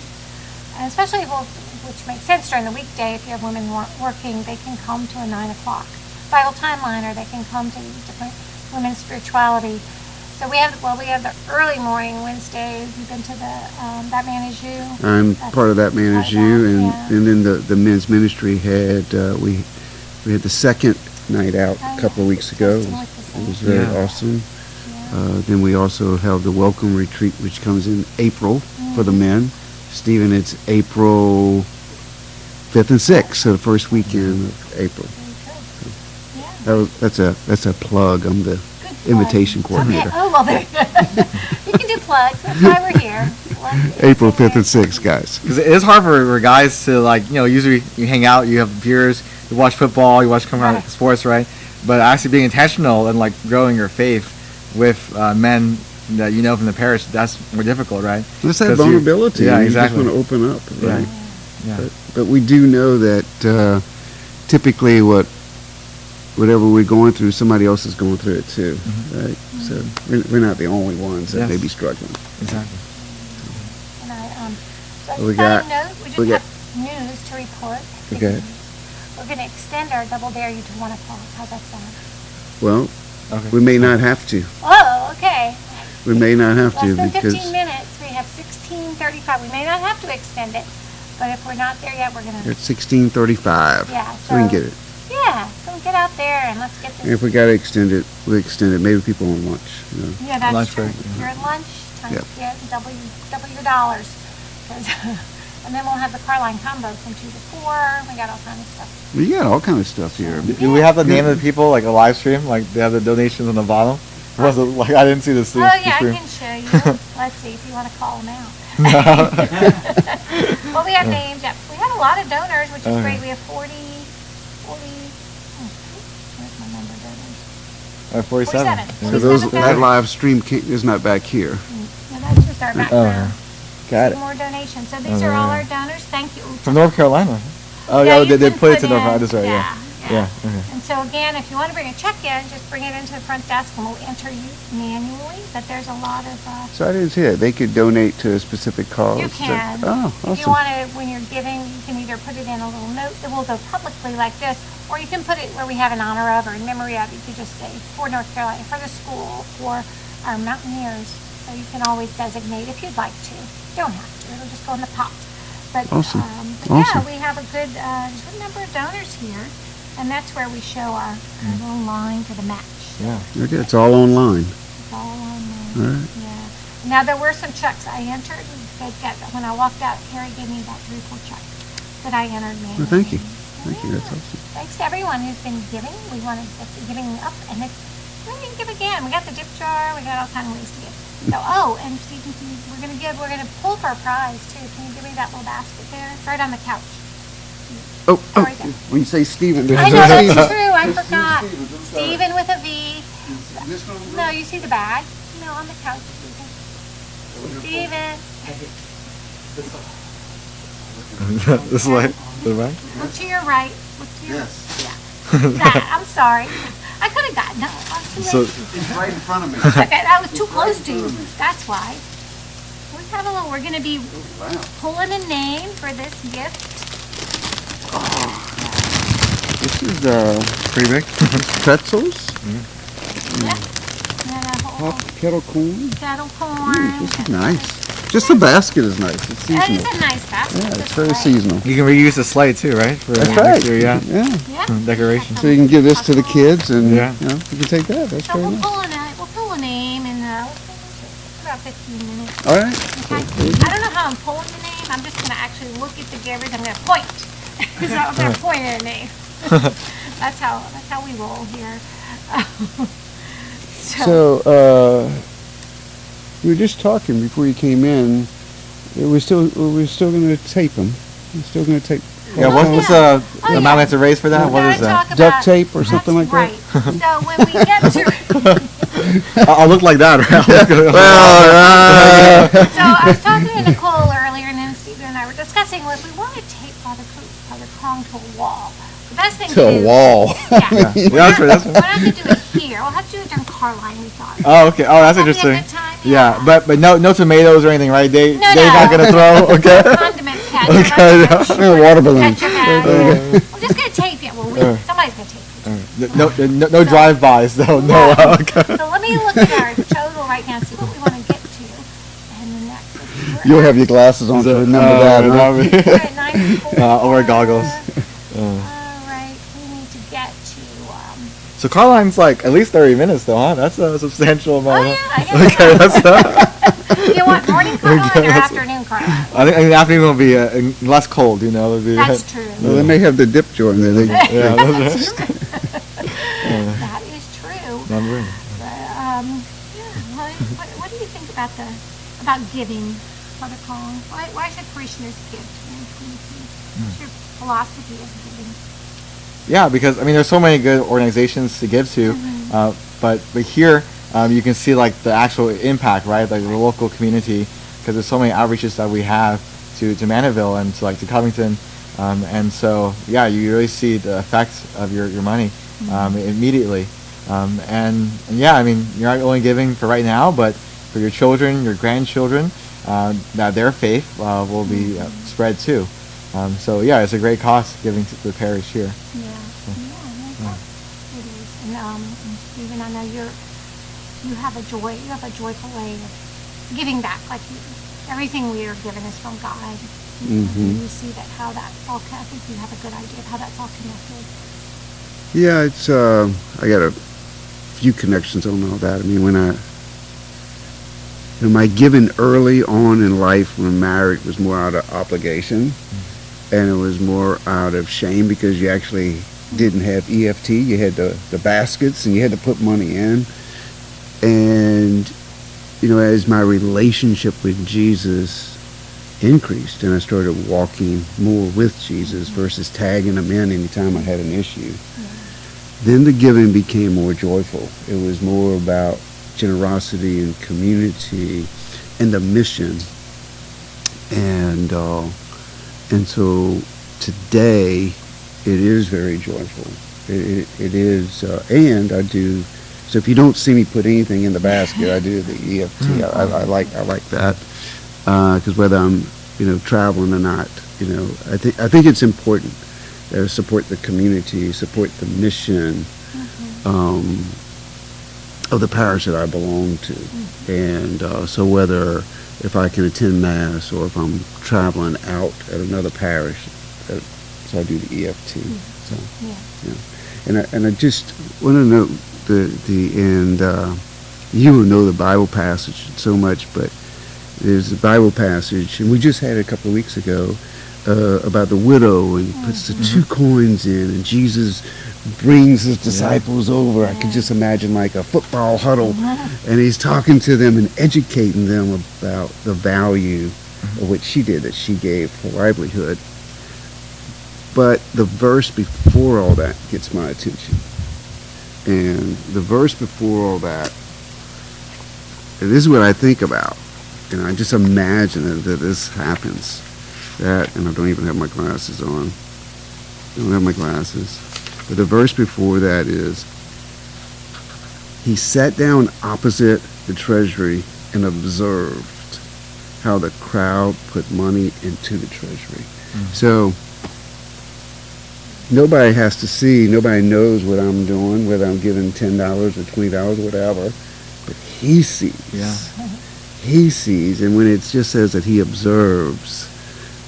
and especially which makes sense during the weekday. If you have women working, they can come to a 9 o'clock Bible timeline, or they can come to different women's spirituality. So we have the early morning Wednesday. We've been to the That Man Is You. I'm part of That Man Is You, and then the men's ministry had we had the second night out a couple of weeks ago. It was very awesome. Then we also have the welcome retreat, which comes in April for the men. Stephen, it's April 5th and 6th, so the first weekend of April. That's a plug. I'm the invitation coordinator. Okay. Oh, well, there you can do plugs. That's why we're here. April 5th and 6th, guys. Because it is hard for guys to, usually you hang out, you have beers, you watch football, you watch sports, right? But actually being intentional and, growing your faith with men that you know from the parish, that's more difficult, right? It's that vulnerability. Yeah, you exactly. just want to open up, right? Yeah. But we do know that typically whatever we're going through, somebody else is going through it too, right? So we're not the only ones that may be struggling. Exactly. So we got have news to report. Okay. We're going to extend our Double Dare You to 1 o'clock. How's that sound? Well, we may not have to. Oh, okay. We may not have to Less than because 15 minutes. We have 16:35. We may not have to extend it, but if we're not there yet, we're going to. it's 16:35. Yeah. So we can get it. Yeah. So get out there and let's get this. And if we got to extend it, we'll extend it. Maybe people on lunch. Yeah, that's lunch true. break. You're at lunch. Time to get double your dollars. And then we'll have the Carline combo from 2 to 4. We got all kinds of stuff. We got all kind of stuff here. Do we have the name of the people, like a live stream? Like they have the donations on the bottom? Was it like I didn't see the stream? Oh yeah, I can show you. Let's see if you want to call them out. Well, we have names. Yeah, we have a lot of donors, which is great. We have 40. Where's my number of donors? 47. So that live stream is not back here. No, that's just our background. Got it. More donations. So these are all our donors. Thank you. From North Carolina. Oh Yeah, yeah, they can put it to put North Carolina. in- That's right. Yeah. Okay. And so again, if you want to bring a check in, just bring it into the front desk and we'll enter you manually. But there's a lot of. So I didn't see that. They could donate to a specific cause. You can. Oh, If you awesome. want to, when you're giving, you can either put it in a little note that will go publicly like this, or you can put it where we have an honor of or in memory of. You could just say for North Carolina, for the school, for our mountaineers. So you can always designate if you'd like to. You don't have to. It'll just go in the pot. But, Awesome. but Awesome. yeah, we have a good number of donors here, and that's where we show our little line for the match. Yeah. Okay, it's all online. It's all online. All right. Yeah. Now there were some checks I entered. When I walked out, Harry gave me about 3 or 4 checks that I entered manually. Well, thank you. Thank you. That's awesome. Thanks to everyone who's been giving. We wanted to get giving up, and it's we can give again. We got the dip jar. We got all kinds of ways to give. So, and Stephen, we're gonna pull for a prize too. Can you give me that little basket there? It's right on the couch. Oh, when you say Stephen, I know that's true. I forgot. Stephen with a V. No, you see the bag? No, on the couch. Stephen. This is like the right. Look to your right. Look to your yeah. I'm sorry. I could have gotten it. I'm too late. It's right in front of me. It's okay. I was too close to you. That's why. We're going to be pulling a name for this gift. This is pretty big. Pretzels. Hot kettle corn. Kettle corn. This is nice. Just the basket is nice. It's seasonal. That is a nice basket. Yeah, it's very seasonal. You can reuse the slate too, right? For That's next right. year, yeah. Decoration. So you can give this to the kids, and you can take that. That's So very we'll nice. pull a name in about 15 minutes. All right. Okay. I don't know how I'm pulling the name. I'm just going to actually look at the givers. I'm going to point. So I'm going to point at a name. That's how we roll here. So we were just talking before you came in we're still going to tape them. We're still going to tape. Yeah, what's the amount we have to raise for that? What is that? Duct tape or something like Right. that? So when we get to, I'll look like that. Right? so I was talking to Nicole earlier, and then Stephen and I were discussing, like, we want to tape Father Kong to a wall. The best thing To a wall. Yeah. Yeah, We're not going to do it here. We'll have to do it during Carline, we thought. Oh, okay. Oh, that's That'd be a interesting. good time, Yeah, but no tomatoes or anything, right? They're No. not gonna throw. Okay. Condiment patch. Okay. Water balloons. We're just going to tape it. Well, somebody's going to tape it. No drive-bys though. No. Okay. So let me look at our total right now, see what we want to get to. And then that's You'll have your glasses on to remember that. Huh? we're at 94. I'll wear goggles. All right, we need to get to. So Carline's like at least 30 minutes though, huh? That's a substantial amount. Oh, yeah, I guess Okay, that's. Do you want morning Carline or afternoon Carline? I think the afternoon will be less cold, you know. It'll be, That's true. Well, they may have the dip joint there. Yeah, That is true. Number. What do you think about giving, Father Kong? Why should parishioners give to Mary Queen of Peace? What's your philosophy of giving? Yeah, because I mean, there's so many good organizations to give to, but here you can see like the actual impact, right? Like the local community, because there's so many outreaches that we have to Mandeville and to Covington, and so yeah, you really see the effect of your money immediately, and yeah, I mean, you're not only giving for right now, but for your children, your grandchildren, that their faith will be spread too. So yeah, it's a great cause giving to the parish here. It is. And Stephen, I know you have a joyful way of giving back. Like everything we are given is from God. You see how that's all. I think you have a good idea of how that's all connected. Yeah, it's. I got a few connections on all that. I mean, when my giving early on in life when married was more out of obligation. And it was more out of shame because you actually didn't have EFT. You had the baskets and you had to put money in. And, as my relationship with Jesus increased and I started walking more with Jesus versus tagging him in anytime I had an issue, then the giving became more joyful. It was more about generosity and community and the mission. And so today, it is very joyful. It is, and I do. So if you don't see me put anything in the basket, I do the EFT. I like that because whether I'm traveling or not, I think it's important to support the community, support the mission of the parish that I belong to, and so whether if I can attend Mass or if I'm traveling out at another parish, so I do the EFT. So, yeah. And I just want to note you will know the Bible passage so much, but there's a Bible passage, and we just had it a couple of weeks ago about the widow, and puts the 2 coins in, and Jesus brings his disciples over. I could just imagine like a football huddle, and he's talking to them and educating them about the value of what she did, that she gave her livelihood. But the verse before all that gets my attention. And the verse before all that, and this is what I think about, and I just imagine that this happens. And I don't even have my glasses on. I don't have my glasses. But the verse before that is, he sat down opposite the treasury and observed how the crowd put money into the treasury. So nobody has to see, nobody knows what I'm doing, whether I'm giving $10 or $20 or whatever, but he sees. Yeah. He sees, and when it just says that he observes,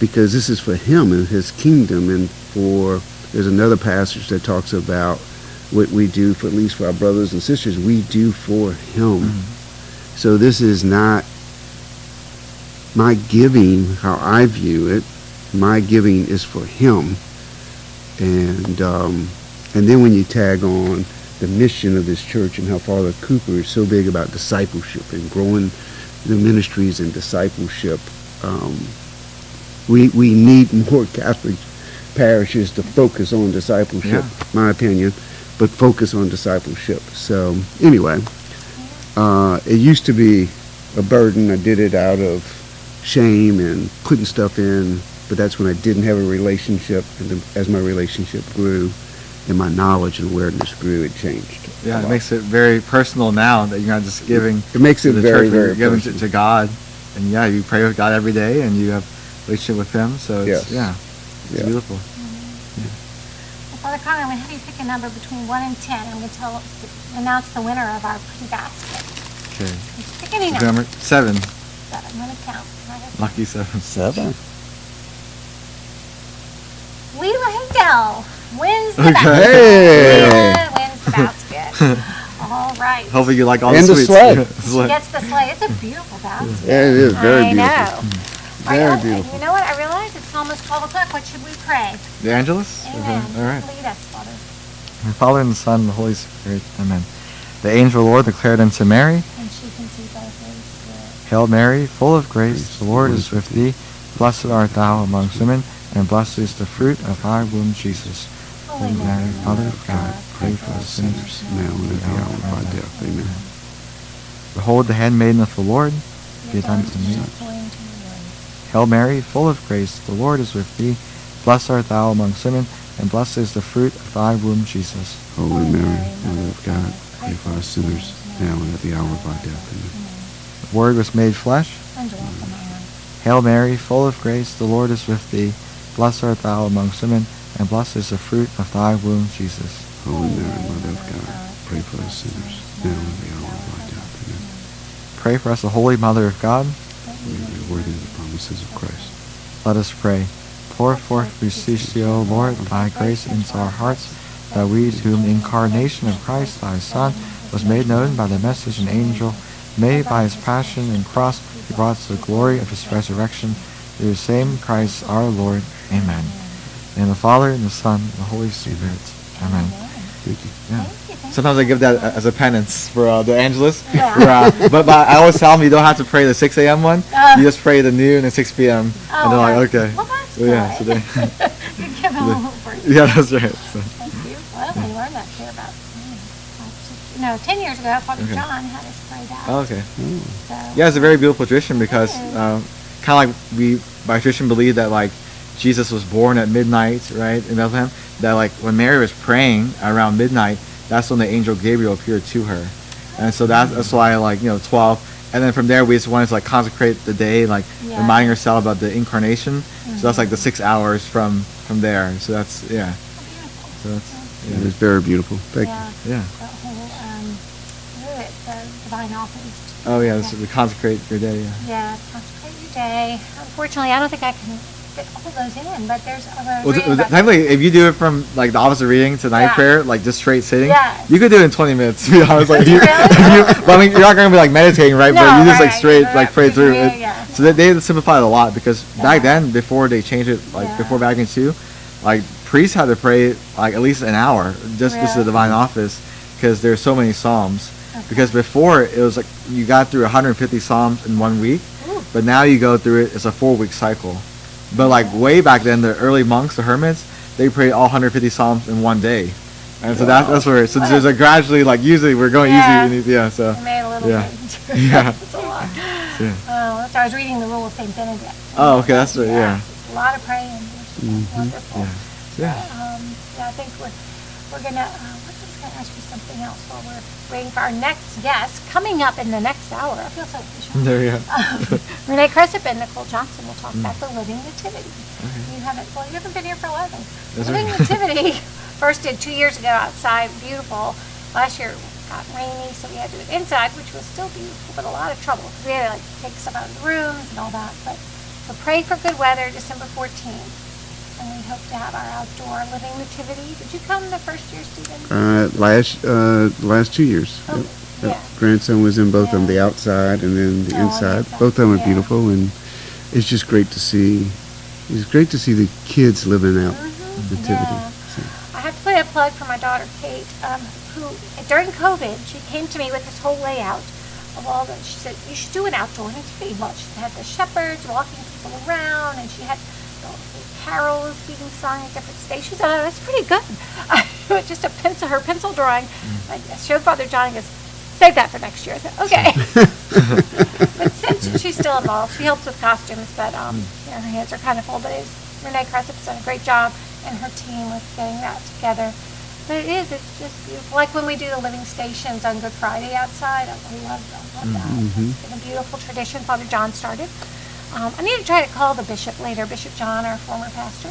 because this is for him and his kingdom, and there's another passage that talks about what we do for, at least for our brothers and sisters, we do for him. So this is not my giving, how I view it. My giving is for him. And then when you tag on the mission of this church and how Father Cooper is so big about discipleship and growing the ministries and discipleship, we need more Catholic parishes to focus on discipleship, my opinion, but focus on discipleship. So anyway, it used to be a burden. I did it out of shame and putting stuff in, but that's when I didn't have a relationship, and then as my relationship grew and my knowledge and awareness grew, it changed. Yeah, it makes it very personal now that you're not just giving. It makes it to the very, church, but very you're giving personal. to God, and yeah, you pray with God every day, and you have a relationship with Him. So it's, it's beautiful. Father Conley, I'm going to have you pick a number between 1 and 10. I'm going to announce the winner of our pretty basket. Okay. Just pick any Okay, number. 7. 7. I'm going to count. Lucky 7. 7. Leela Hindell wins the Okay. basket. Hey. Leela wins the basket. All right. Hopefully you like all And the the sweets. She gets the sleigh. It's a beautiful basket. Yeah, it is very I beautiful. know. Very All right, beautiful. You know what? I realize it's almost 12 o'clock. What should we pray? The Angelus? Amen. Okay. All right. Lead us, Father. The Father and the Son and the Holy Spirit. Amen. The angel of the Lord declared unto Mary, And she conceived by the Holy Spirit. Hail Mary, full of grace, the Lord is with thee. Blessed art thou amongst women, and blessed is the fruit of thy womb, Jesus. Holy Mary, Mother of God, pray for us sinners, now and at the hour of our death. Amen. Behold the handmaiden of the Lord, be it unto me. Hail Mary, full of grace, the Lord is with thee. Blessed art thou amongst women, and blessed is the fruit of thy womb, Jesus. Holy Mary, Mother of God, pray for us sinners, now and at the hour of our death. Amen. The Word was made flesh. And dwelt among us. Hail Mary, full of grace, the Lord is with thee. Blessed art thou amongst women, and blessed is the fruit of thy womb, Jesus. Holy Mary, Mother of God, pray for us sinners, now and at the hour of our death. Amen. Pray for us, the Holy Mother of God. We are worthy of the promises of Christ. Let us pray. Pour forth, beseech thee, O Lord, thy grace into our hearts, that we, to whom the incarnation of Christ, thy Son, was made known by the message and angel, may by his passion and cross be brought to the glory of his resurrection, through the same Christ our Lord. Amen. In the Father, and the Son, and the Holy Spirit. Amen. Thank you. Yeah. Sometimes I give that as a penance for the Angelus. Yeah. But I always tell them you don't have to pray the 6 a.m. one. You just pray the noon and 6 p.m. And they're like, okay. Well, that's So, yeah, so good. they, You give them a little break. yeah, that's right. So. Thank you. Well, we learned that here about 10 years ago. Father Okay. John had us pray that. Oh, okay. So, Yeah, it's a very beautiful tradition because kind of like we by tradition believe that like Jesus was born at midnight, right, in Bethlehem. That like when Mary was praying around midnight, that's when the angel Gabriel appeared to her, and so that's why like 12, and then from there we just wanted to like consecrate the day, like reminding ourselves about the incarnation. So that's like the 6 hours from there. So that's So that's It is very beautiful. Thank you. Yeah. The whole, the divine office. Oh yeah, so we consecrate your day. Yeah. Yeah, consecrate your day. Unfortunately, I don't think I can fit all those in, but there's other. Well, technically, if you do it from like the office of reading to night prayer, like just straight sitting, you could do it in 20 minutes. To be honest, like but I mean, you're not gonna be like meditating, right? But you just like straight like pray through it. So they simplified it a lot because back then, before they changed it, like before Vatican II, like priests had to pray like at least an hour just to the divine office because there's so many psalms. Because before it was like you got through 150 psalms in 1 week, but now you go through it. It's a 4-week cycle. But like way back then, the early monks, the hermits, they prayed all 150 psalms in 1 day, and so that's where. So there's a gradually like usually we're going easy, So I made a little bit. yeah. That's a lot. Yeah. Oh, so I was reading the Rule of Saint Benedict. Oh, okay, that's right. Yeah. A lot of praying. Wonderful. Yeah. I think we're gonna. We're just gonna ask you something else while we're waiting for our next guest coming up in the next hour. I feel so official. There you go. Renee Cressup and Nicole Johnson will talk about the Living Nativity. You haven't been here for a while. Living Nativity first did 2 years ago outside, beautiful. Last year it got rainy, so we had to do it inside, which was still beautiful, but a lot of trouble because we had to like take stuff out of the rooms and all that. But so pray for good weather, December 14th. And we hope to have our outdoor Living Nativity. Did you come the first year, Stephen? Last 2 years. Oh, Yep. Grandson was in both of them, the outside and then the inside. Both of them are beautiful, and it's just great to see. It's great to see the kids living out nativity. So. I have to put a plug for my daughter Kate, who during COVID she came to me with this whole layout of all the. She said you should do an outdoor nativity. Well, she had the shepherds walking through people around, and she had carols being sung at different stations. And it was pretty good. Just her pencil drawing. I showed Father John and goes, save that for next year. I said, okay. But since she's still involved, she helps with costumes, but her hands are kind of full. But Renee Cressup's done a great job, and her team with getting that together. But it's just beautiful. Like when we do the living stations on Good Friday outside, I love that. It's been a beautiful tradition Father John started. I need to try to call the bishop later, Bishop John, our former pastor.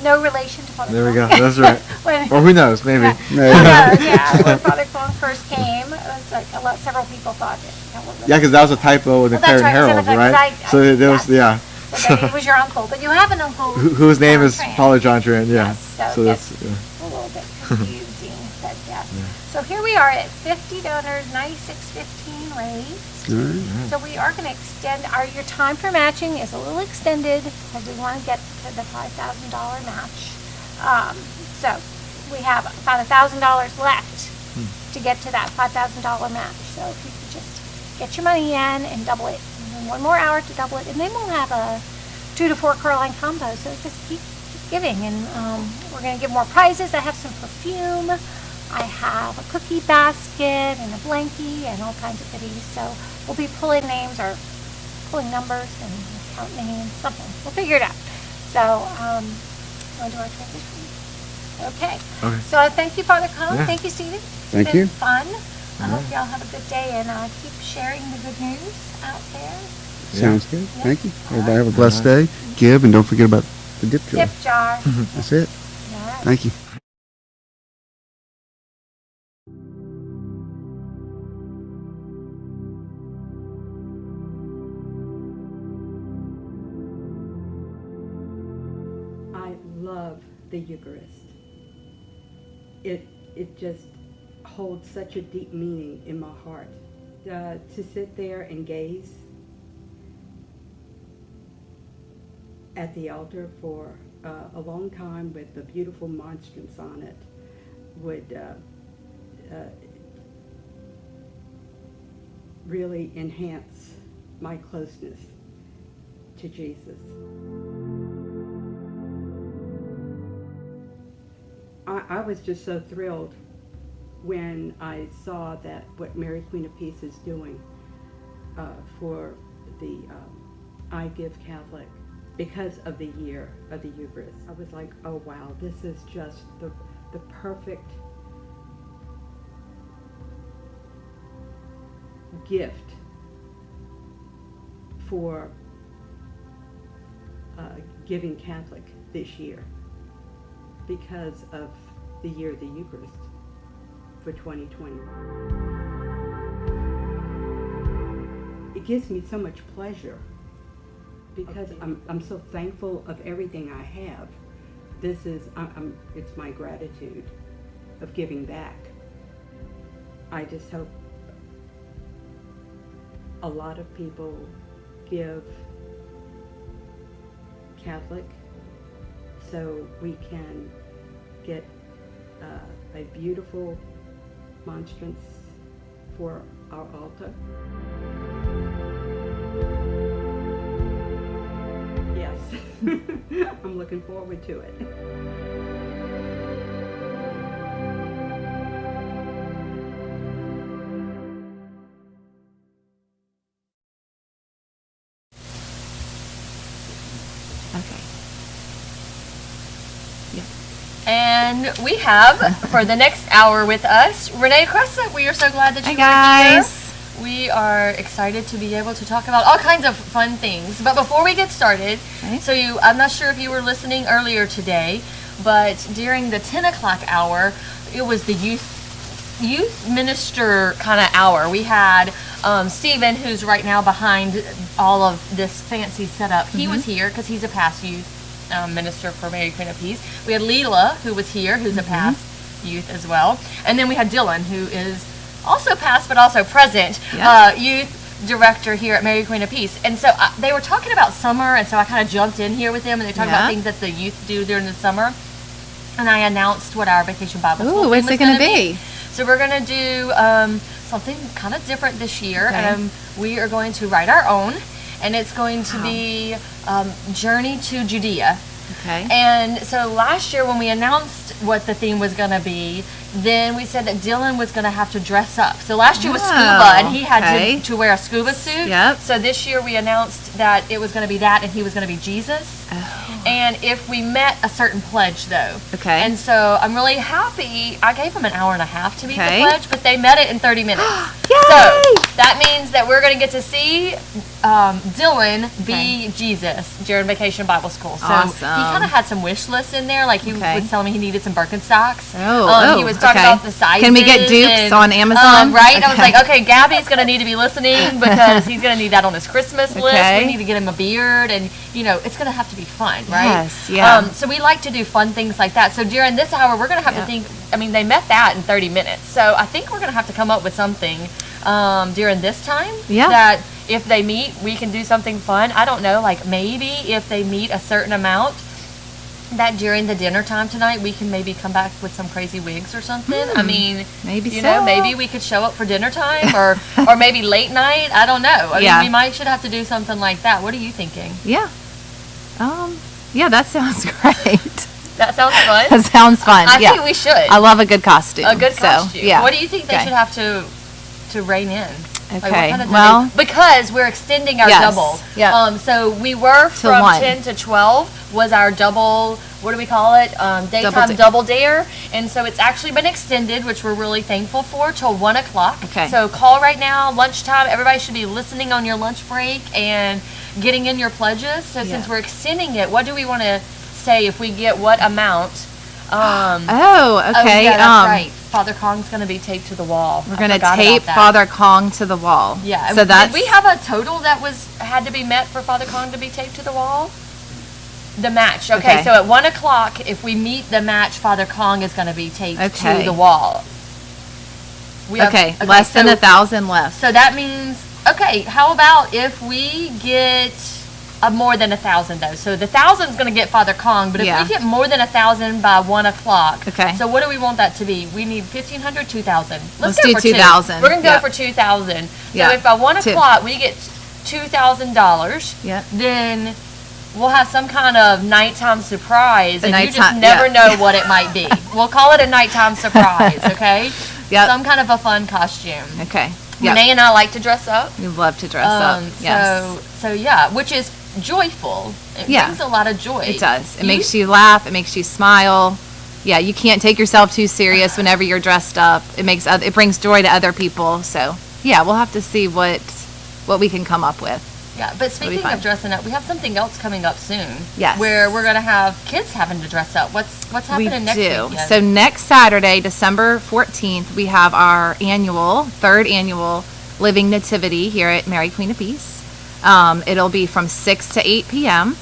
No relation to Father There we Kwong. go. That's right. Or who knows? Maybe. When Father Kwong first came, it was like several people thought it. Yeah, because that was a typo in the Clarion Herald, right? So there was, yeah. It was your uncle, but you have an uncle whose name is Father John Tran. Yeah. Yes, so that's a little bit confusing, but yes. Yeah. So here we are at 50 donors, 96.15 raised. Right. So we are going to extend your time for matching is a little extended because we want to get to the $5,000 match. So we have about $1,000 left to get to that $5,000 match. So if you could just get your money in and double it, and then one more hour to double it, and then we'll have a 2 to 4 curling combo. So just keep giving, and we're going to give more prizes. I have some perfume. I have a cookie basket and a blankie and all kinds of goodies. So we'll be pulling names or pulling numbers and count names, something. We'll figure it out. So we'll do our transition. Okay. So I thank you, Father Cohn. Yeah. Thank you, Stephen. Thank you. It's been fun. I hope y'all have a good day, and keep sharing the good news out there. Sounds good. Yeah. Thank you. Everybody have a blessed day. Give, and don't forget about the dip jar. Tip jar. That's it. Yeah. Thank you. I love the Eucharist. It just holds such a deep meaning in my heart. To sit there and gaze at the altar for a long time with the beautiful monstrance on it would really enhance my closeness to Jesus. I was just so thrilled when I saw that what Mary Queen of Peace is doing for the I Give Catholic because of the year of the Eucharist. I was like, oh wow, this is just the perfect gift for Giving Catholic this year because of the year of the Eucharist for 2020. It gives me so much pleasure because I'm so thankful of everything I have. This is, it's my gratitude of giving back. I just hope a lot of people give Catholic so we can get a beautiful monstrance for our altar. Yes, I'm looking forward to it. And we have, for the next hour with us, Renee Crescent. We are so glad that you are here. We are excited to be able to talk about all kinds of fun things. But before we get started, I'm not sure if you were listening earlier today, but during the 10 o'clock hour, it was the youth minister kind of hour. We had Stephen, who's right now behind all of this fancy setup. He was here because he's a past youth minister for Mary Queen of Peace. We had Leela, who was here, who's a past youth as well. And then we had Dylan, who is also past but also present youth director here at Mary Queen of Peace. And so they were talking about summer, and so I kind of jumped in here with them, and they talked about things that the youth do during the summer. And I announced what our Vacation Bible School what's it going to be? So we're going to do something kind of different this year. We are going to write our own. and it's going to be Journey to Judea. Okay. And so last year when we announced what the theme was going to be, then we said that Dylan was going to have to dress up. So last year was scuba, and he had to wear a scuba suit. Yep. So this year we announced that it was going to be that, and he was going to be Jesus. And if we met a certain pledge, though. Okay. And so I'm really happy. I gave them an hour and a half to meet Okay. the pledge, but they met it in 30 minutes. Yay! So that means that we're going to get to see Dylan be Jesus during Vacation Bible School. So Awesome. he kind of had some wish lists in there. Like he was telling me he needed some Birkenstocks. He was talking about the sizes. Can we get dupes and, on Amazon? Right? I was like, okay, Gabby's going to need to be listening because he's going to need that on his Christmas list. We need to get him a beard, and it's going to have to be fun, right? Yes, yeah. So we like to do fun things like that. So during this hour, we're going to have to think. I mean, they met that in 30 minutes. So I think we're going to have to come up with something during this time that if they meet, we can do something fun. I don't know, like maybe if they meet a certain amount, that during the dinner time tonight, we can maybe come back with some crazy wigs or something. I mean, maybe maybe we could show up for dinner time or maybe late night. I don't know. I mean, we should have to do something like that. What are you thinking? Yeah. Yeah, that sounds great. That sounds fun? That sounds fun. I think we should. I love a good costume. A good so, costume. Yeah. What do you think they should have to rein in? Okay. Like what kind of because we're extending our double. Yeah. So we were from 10 to 12 was our double. What do we call it? Daytime double dare. And so it's actually been extended, which we're really thankful for, till 1 o'clock. Okay. So call right now, lunchtime. Everybody should be listening on your lunch break and getting in your pledges. So since we're extending it, what do we want to say if we get what amount? Okay. Yeah, that's right. Father Kong's going to be taped to the wall. We're going to tape Father Kong to the wall. Yeah. So did we have a total that had to be met for Father Kong to be taped to the wall? The match. Okay. So at 1 o'clock, if we meet the match, Father Kong is going to be taped to the wall. Less than 1,000 left. So that means, how about if we get more than 1,000 though? So the 1,000 is going to get Father Kong, but if we get more than 1,000 by 1 o'clock, so what do we want that to be? We need 1,500, 2,000. Let's do for 2,000. We're going to go for 2,000. So if by 1 o'clock we get $2,000, then we'll have some kind of nighttime surprise, and you just never know what it might be. We'll call it a nighttime surprise, okay? Some kind of a fun costume. Okay. Renee and I like to dress up. We love to dress up. Yes. So which is joyful. It brings a lot of joy. It does. It makes you laugh. It makes you smile. Yeah, you can't take yourself too serious whenever you're dressed up. It brings joy to other people. So yeah, we'll have to see what we can come up with. Yeah, but speaking of dressing up, we have something else coming up soon. Yes. Where we're going to have kids having to dress up. What's happening next week? So next Saturday, December 14th, we have our third annual Living Nativity here at Mary Queen of Peace. It'll be from 6 to 8 p.m.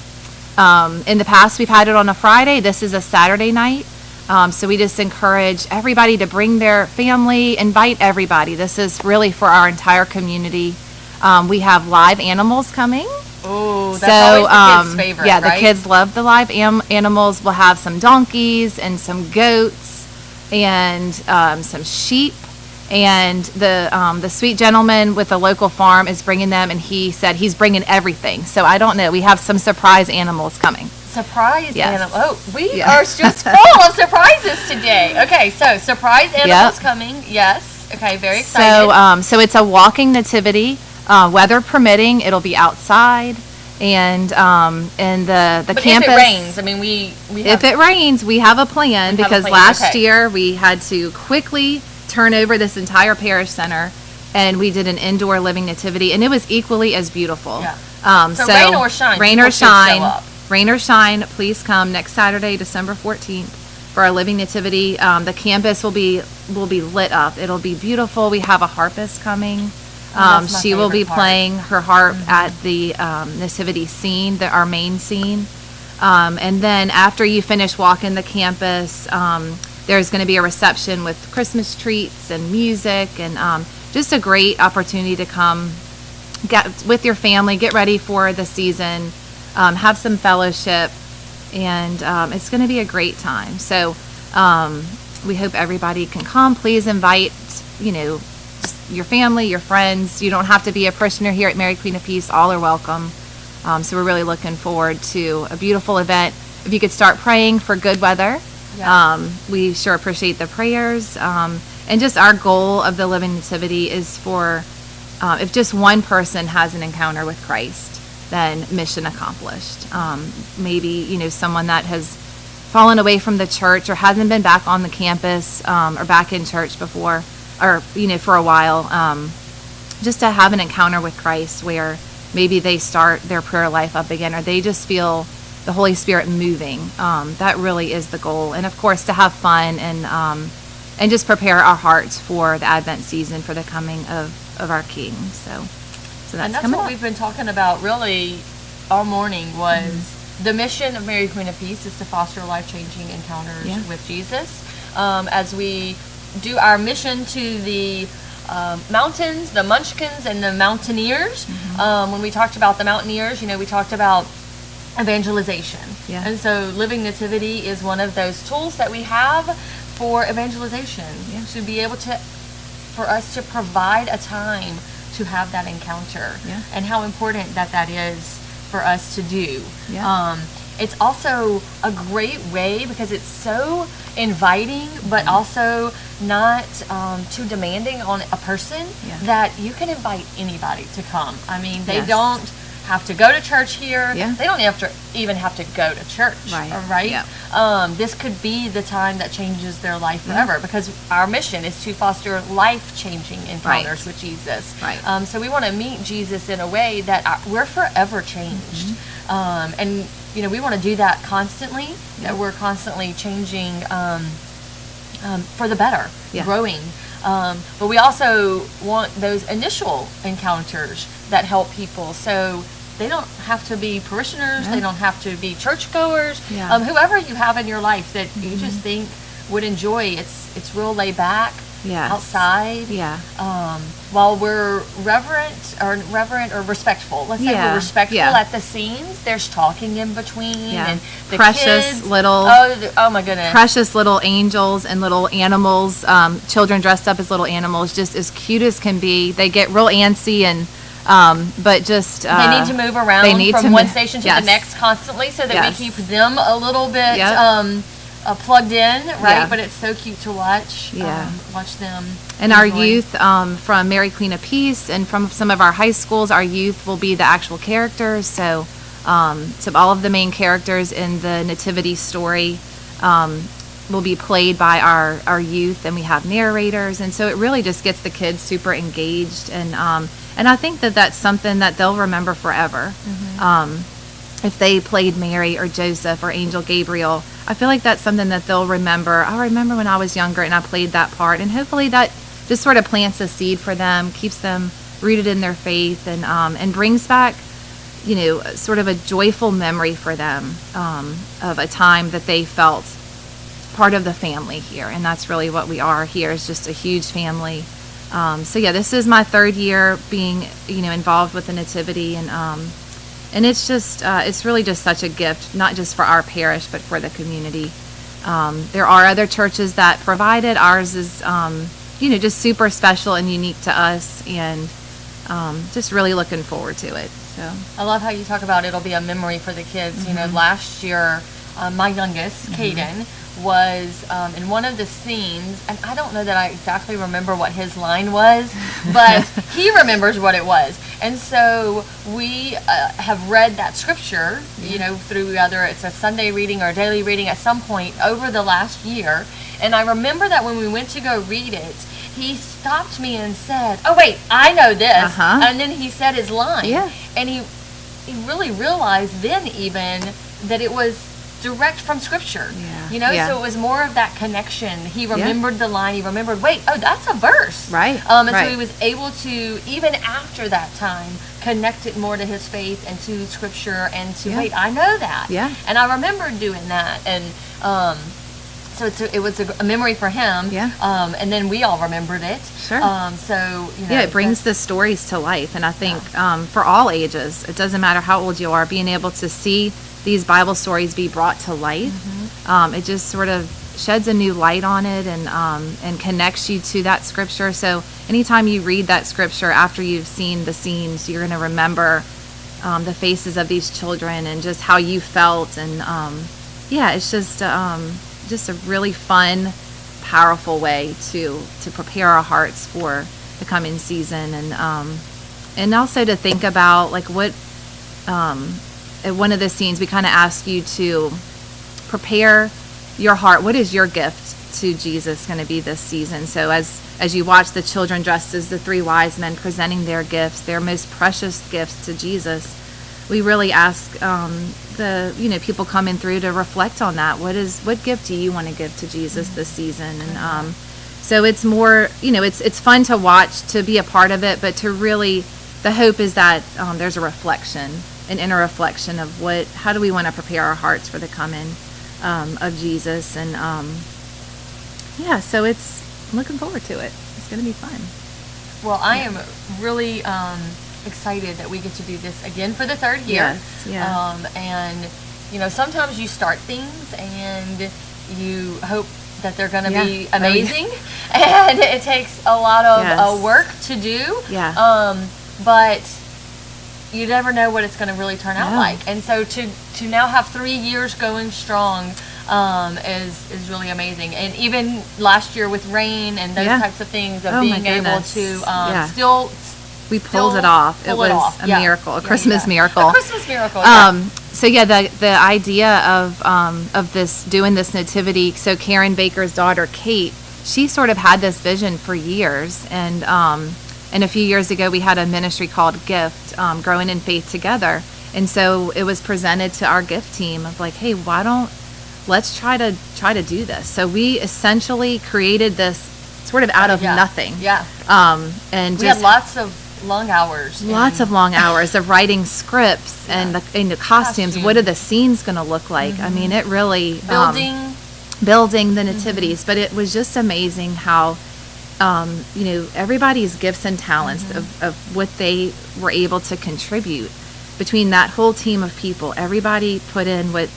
In the past, we've had it on a Friday. This is a Saturday night. So we just encourage everybody to bring their family, invite everybody. This is really for our entire community. We have live animals coming. Oh, that's always the kids' favorite, yeah, the right? kids love the live animals. We'll have some donkeys and some goats and some sheep. And the sweet gentleman with the local farm is bringing them, and he said he's bringing everything. So I don't know. We have some surprise animals coming. Surprise animals. Oh, we are just full of surprises today. Okay, so surprise animals coming. Yes. Okay, very excited. So it's a walking nativity. Weather permitting, it'll be outside, and the but campus. If it rains, I mean, we have, if it rains, we have a plan because last year we had to quickly turn over this entire parish center, and we did an indoor living nativity, and it was equally as beautiful. Yeah. So rain or shine. Rain or shine. Please come next Saturday, December 14th, for our living nativity. The campus will be lit up. It'll be beautiful. We have a harpist coming. She will be playing her harp at the nativity scene, our main scene. And then after you finish walking the campus, there's going to be a reception with Christmas treats and music, and just a great opportunity to come get with your family, get ready for the season, have some fellowship, and it's going to be a great time. So we hope everybody can come. Please invite, your family, your friends. You don't have to be a parishioner here at Mary Queen of Peace. All are welcome. So we're really looking forward to a beautiful event. If you could start praying for good weather. We sure appreciate the prayers. And just our goal of the Living Nativity is for, if just one person has an encounter with Christ, then mission accomplished. Maybe, someone that has fallen away from the church or hasn't been back on the campus or back in church before, or, for a while, just to have an encounter with Christ where maybe they start their prayer life up again, or they just feel the Holy Spirit moving. That really is the goal. And of course, to have fun and just prepare our hearts for the Advent season, for the coming of our King. So that's coming what up. we've been talking about really all morning was the mission of Mary Queen of Peace is to foster life-changing encounters with Jesus. As we do our mission to the mountains, the Munchkins, and the Mountaineers. When we talked about the Mountaineers, we talked about evangelization. And so Living Nativity is one of those tools that we have for evangelization, to be able to, for us to provide a time to have that encounter, and how important that is for us to do. It's also a great way because it's so inviting, but also not too demanding on a person, that you can invite anybody to come. I mean, they don't have to go to church here. They don't even have to go to church, right? This could be the time that changes their life forever, because our mission is to foster life-changing encounters with Jesus. So we want to meet Jesus in a way that we're forever changed. And we want to do that constantly, that we're constantly changing for the better, growing. But we also want those initial encounters that help people. So they don't have to be parishioners. They don't have to be churchgoers. Whoever you have in your life that you just think would enjoy. It's real laid back. Outside. While we're reverent or respectful. Let's say we're respectful at the scenes. There's talking in between, and the precious kids, little. Oh my goodness. Precious little angels and little animals. Children dressed up as little animals, just as cute as can be. They get real antsy and. But just they need to move around from one station to the next constantly, so that we keep them a little bit plugged in, right? But it's so cute to watch. Watch them. And our youth from Mary Queen of Peace and from some of our high schools, our youth will be the actual characters. So all of the main characters in the Nativity story will be played by our youth, and we have narrators, and so it really just gets the kids super engaged, and I think that's something that they'll remember forever. If they played Mary or Joseph or Angel Gabriel, I feel like that's something that they'll remember. I remember when I was younger and I played that part, and hopefully that just sort of plants a seed for them, keeps them rooted in their faith, and brings back, sort of a joyful memory for them of a time that they felt part of the family here. And that's really what we are here, is just a huge family. This is my third year being, involved with the Nativity, and it's just, it's really just such a gift, not just for our parish, but for the community. There are other churches that provide it. Ours is, just super special and unique to us, and just really looking forward to it. So I love how you talk about it'll be a memory for the kids. Last year, my youngest, Caden, was in one of the scenes, and I don't know that I exactly remember what his line was, but he remembers what it was. And so we have read that scripture, through whether it's a Sunday reading or a daily reading at some point over the last year. And I remember that when we went to go read it, he stopped me and said, "Oh wait, I know this." And then he said his line. And he really realized then even that it was direct from scripture, so it was more of that connection. He remembered the line. He remembered, wait, oh, that's a verse, so he was able to, even after that time, connect it more to his faith and to scripture, and to wait, I know that, and I remember doing that, and so it was a memory for him, and then we all remembered it. It brings the stories to life, and I think for all ages, it doesn't matter how old you are, being able to see these Bible stories be brought to life, it just sort of sheds a new light on it and connects you to that scripture. So anytime you read that scripture after you've seen the scenes, you're going to remember the faces of these children and just how you felt. And it's just a really fun, powerful way to prepare our hearts for the coming season, and also to think about like what at one of the scenes we kind of ask you to prepare your heart. What is your gift to Jesus going to be this season? So as you watch the children dressed as the three wise men presenting their gifts, their most precious gifts to Jesus, we really ask the people coming through to reflect on that. What gift do you want to give to Jesus this season? And so it's more, it's fun to watch, to be a part of it, but to really, the hope is that there's a reflection, an inner reflection of how do we want to prepare our hearts for the coming of Jesus. And so I'm looking forward to it. It's going to be fun. Well, I am really excited that we get to do this again for the third year. Yes, yeah. And sometimes you start things and you hope that they're going to be amazing, and it takes a lot of work to do. Yeah. But you never know what it's going to really turn out like. And so to now have 3 years going strong is really amazing. And even last year with rain and those types of things, of being able to still we pulled it off. It was a miracle, a Christmas miracle. A Christmas miracle. So the idea of this, doing this nativity. So Karen Baker's daughter Kate, she sort of had this vision for years, and a few years ago we had a ministry called Gift, Growing in Faith Together, and so it was presented to our gift team of like, hey, let's try to do this. So we essentially created this sort of out of nothing. Yeah. And we had lots of long hours. Of writing scripts and the costumes. What are the scenes going to look like? I mean, it really building the nativities, but it was just amazing how everybody's gifts and talents of what they were able to contribute between that whole team of people. Everybody put in what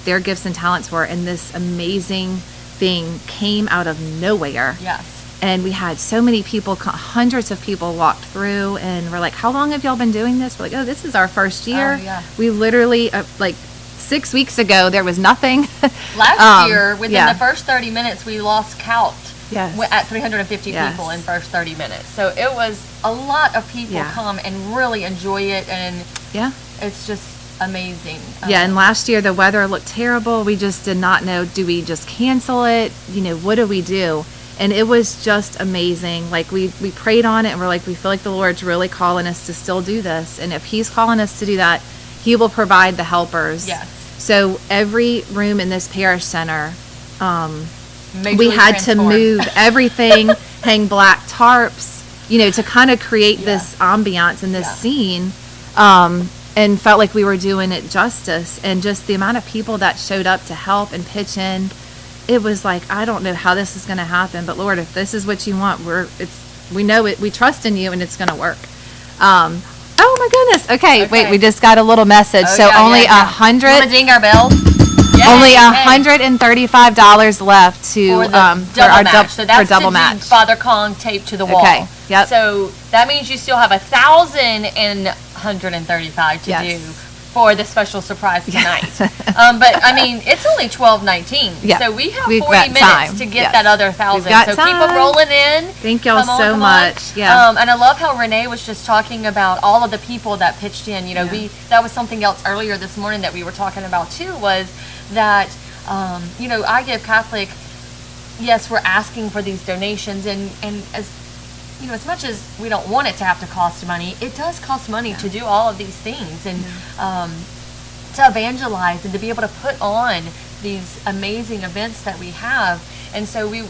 their gifts and talents were, and this amazing thing came out of nowhere. Yes. And we had so many people, hundreds of people walked through, and we're like, how long have y'all been doing this? We're like, oh, this is our first year. Oh, yeah. We literally, 6 weeks ago, there was nothing. Last year, within the first 30 minutes, we lost count at 350 people in first 30 minutes. So it was a lot of people come and really enjoy it, and it's just amazing. And last year, the weather looked terrible. We just did not know, do we just cancel it? What do we do? And it was just amazing. Like we prayed on it, and we're like, we feel like the Lord's really calling us to still do this. And if He's calling us to do that, He will provide the helpers. Yes. So every room in this parish center, we had to move everything, hang black tarps, to kind of create this ambiance and this scene, and felt like we were doing it justice. And just the amount of people that showed up to help and pitch in. It was like, I don't know how this is going to happen, but Lord, if this is what you want, we know it. We trust in you, and it's going to work. Oh my goodness. Okay, wait, we just got a little message. Oh, so only $100. You want to ding our bell? Only $135 left to for our match. So that's double to match. Do Father Kong taped to the wall. Okay. Yep. So that means you still have 1,135 to do for the special surprise tonight. But I mean, it's only 12:19, so we have 40 minutes to get that other 1,000. So keep them rolling in. Thank y'all so much. And I love how Renee was just talking about all of the people that pitched in. That was something else earlier this morning that we were talking about too. Was that I Give Catholic. Yes, we're asking for these donations, and as much as we don't want it to have to cost money, it does cost money to do all of these things, and to evangelize and to be able to put on these amazing events that we have. And so we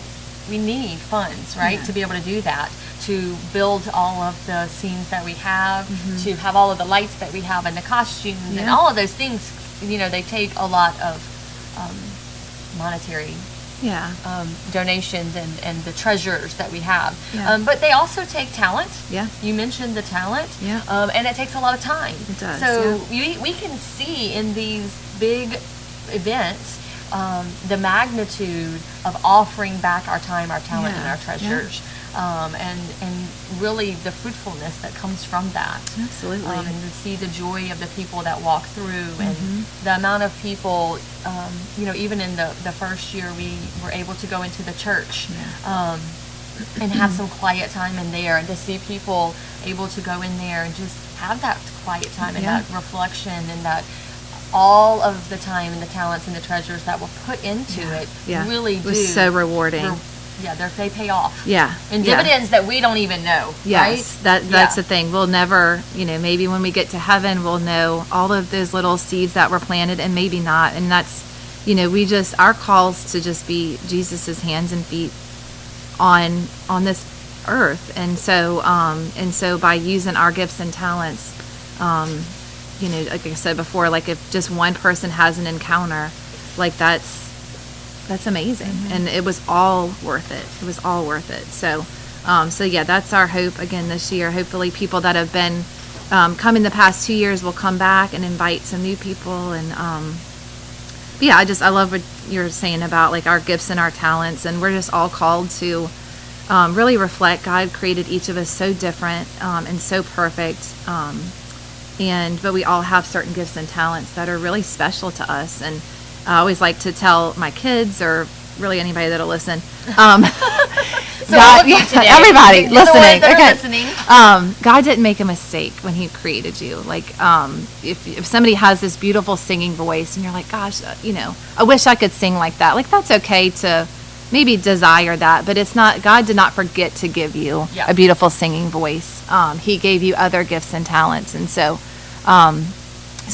need funds, right, to be able to do that, to build all of the scenes that we have, to have all of the lights that we have and the costumes and all of those things. They take a lot of monetary donations and the treasures that we have. But they also take talent. You mentioned the talent. And it takes a lot of time. It does. So we can see in these big events the magnitude of offering back our time, our talent, and our treasures. And really the fruitfulness that comes from that. Absolutely. And to see the joy of the people that walk through, and the amount of people, even in the first year we were able to go into the church and have some quiet time in there, and to see people able to go in there and just have that quiet time and that reflection, and that all of the time and the talents and the treasures that were put into it really it was so rewarding. They pay off. Yeah. And dividends that we don't even know. Yes. Right? That's the thing. We'll never, maybe when we get to heaven, we'll know all of those little seeds that were planted, and maybe not. And that's, our calls to just be Jesus's hands and feet on this earth. And so by using our gifts and talents, like I said before, like if just one person has an encounter, like that's amazing. And it was all worth it. It was all worth it. So that's our hope again this year. Hopefully people that have been come in the past 2 years will come back and invite some new people. And I love what you're saying about like our gifts and our talents, and we're just all called to really reflect. God created each of us so different and so perfect. But we all have certain gifts and talents that are really special to us. And I always like to tell my kids, or really anybody that'll listen, everybody listening. God didn't make a mistake when He created you. Like, if somebody has this beautiful singing voice, and you're like, gosh, I wish I could sing like that. Like, that's okay to maybe desire that, but it's not. God did not forget to give you a beautiful singing voice. He gave you other gifts and talents, and so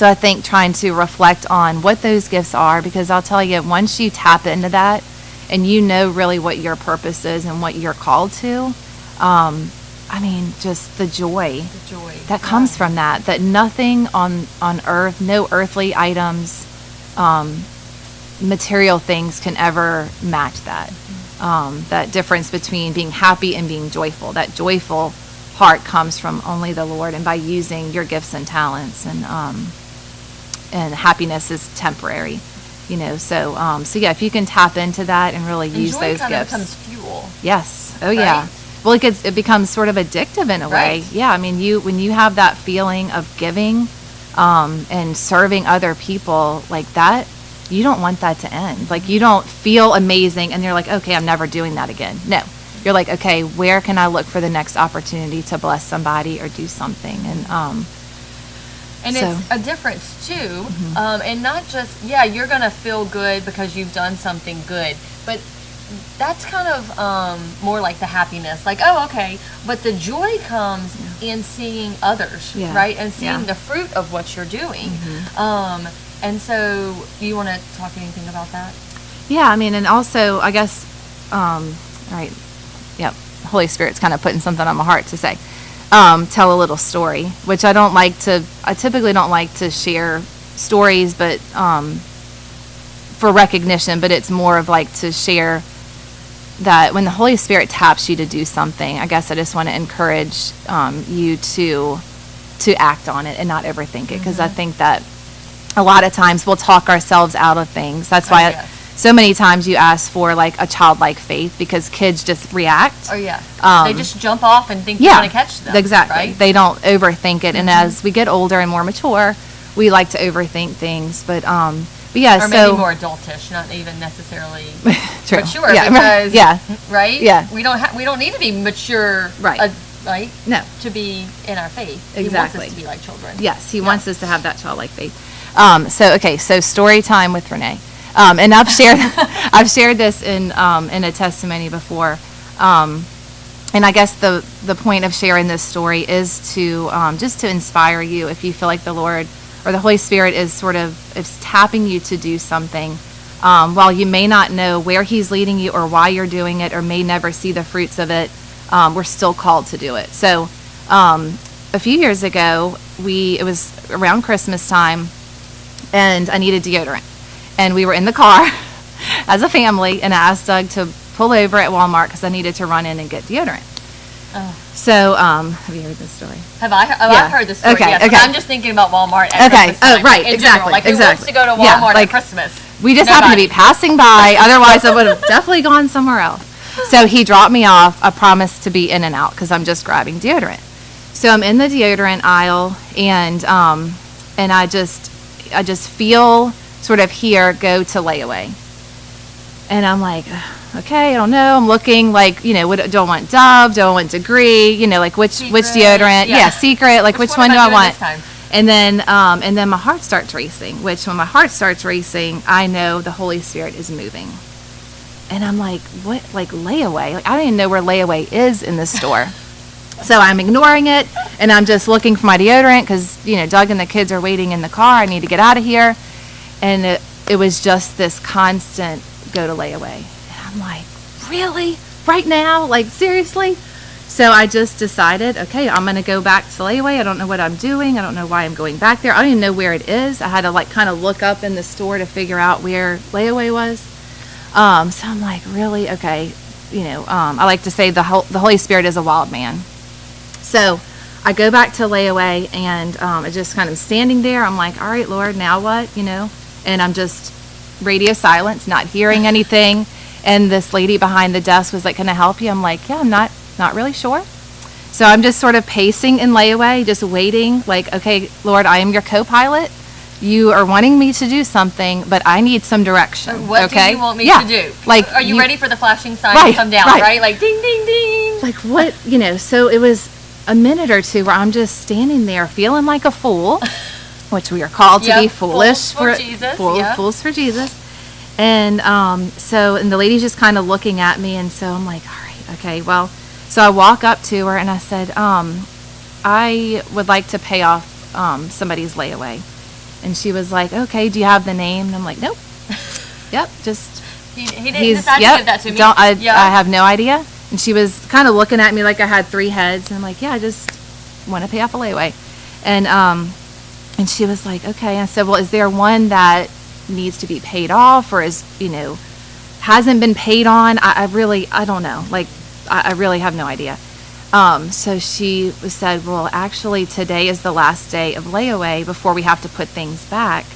I think trying to reflect on what those gifts are, because I'll tell you, once you tap into that and really what your purpose is and what you're called to, just the joy that comes from that nothing on earth, no earthly items, material things can ever match that. That difference between being happy and being joyful, that joyful heart comes from only the Lord, and by using your gifts and talents, and happiness is temporary, so if you can tap into that and really use those gifts. Joy becomes fuel. Yes. Oh, right? Yeah. Well, it becomes sort of addictive in a way. Yeah. I mean, when you have that feeling of giving, and serving other people like that, you don't want that to end. Like, you don't feel amazing and you're like, okay, I'm never doing that again. No. You're like, okay, where can I look for the next opportunity to bless somebody or do something? And it's a difference too, and not just, you're going to feel good because you've done something good, but that's kind of more like the happiness, like, oh, okay, but the joy comes in seeing others, right, and seeing the fruit of what you're doing. And so, you want to talk anything about that? Yeah, I mean, and also, I guess, all right, Holy Spirit's kind of putting something on my heart to say. Tell a little story, which I typically don't like to share stories, but for recognition, but it's more of like to share that when the Holy Spirit taps you to do something, I guess I just want to encourage you to act on it and not overthink it, because I think that a lot of times we'll talk ourselves out of things. That's why so many times you ask for like a childlike faith, because kids just react. They just jump off and think you're going to catch them. Exactly. Right? They don't overthink it. And as we get older and more mature, we like to overthink things. But or maybe more adultish, not even necessarily True. mature. Yeah. Because, right? Yeah. We don't need to be mature. Right. Right? No. To be in our faith. Exactly. He wants us to be like children. Yes. He wants us to have that childlike faith. So story time with Renee. And I've shared this in a testimony before. And I guess the point of sharing this story is to just to inspire you, if you feel like the Lord or the Holy Spirit is tapping you to do something. While you may not know where He's leading you or why you're doing it, or may never see the fruits of it, we're still called to do it. So a few years ago, it was around Christmas time, and I needed deodorant. And we were in the car as a family, and I asked Doug to pull over at Walmart because I needed to run in and get deodorant. So, have you heard this story? Have I? I've heard this story. Okay, yes, okay. But I'm just thinking about Walmart at Christmas time. Right, in exactly. General. Like, exactly. who wants to go to Walmart at Christmas? We just happened to be passing by. Otherwise, I would have definitely gone somewhere else. So he dropped me off. I promised to be in and out because I'm just grabbing deodorant. So I'm in the deodorant aisle, and I just feel sort of here go to layaway. And I'm like, okay, I don't know. I'm looking like, do I want Dove? Do I want Degree? Like which deodorant? Yeah, Secret. Like which one do I want? And then my heart starts racing, which when my heart starts racing, I know the Holy Spirit is moving. And I'm like, what? Like layaway? Like I don't even know where layaway is in this store. So I'm ignoring it, and I'm just looking for my deodorant because, Doug and the kids are waiting in the car. I need to get out of here. And it was just this constant go to layaway. And I'm like, really? Right now? Like, seriously? So I just decided, okay, I'm going to go back to layaway. I don't know what I'm doing. I don't know why I'm going back there. I don't even know where it is. I had to kind of look up in the store to figure out where layaway was. So I'm like, really? Okay. I like to say the Holy Spirit is a wild man. So I go back to layaway, and I just kind of standing there. I'm like, all right, Lord, now what? And I'm just radio silence, not hearing anything. And this lady behind the desk was like, can I help you? I'm like, yeah, I'm not really sure. So I'm just sort of pacing in layaway, just waiting, like, okay, Lord, I am your co-pilot. You are wanting me to do something, but I need some direction. What okay? do you want me yeah. to do? Like, are you ready for the flashing sign to come down, right? Like, ding, ding, ding. Like, what, so it was a minute or two where I'm just standing there feeling like a fool, which we are called to be foolish for Jesus. Fools for Jesus. And and the lady's just kind of looking at me, and so I'm like, all right, okay, well, so I walk up to her and I said, I would like to pay off somebody's layaway. And she was like, okay, do you have the name? And I'm like, nope. Yep, just he didn't decide to give that to me. I have no idea. And she was kind of looking at me like I had three heads. And I'm like, yeah, I just want to pay off a layaway. And she was like, okay. And I said, well, is there one that needs to be paid off, or is, hasn't been paid on? I don't know. Like, I really have no idea. So she said, well, actually today is the last day of layaway before we have to put things back.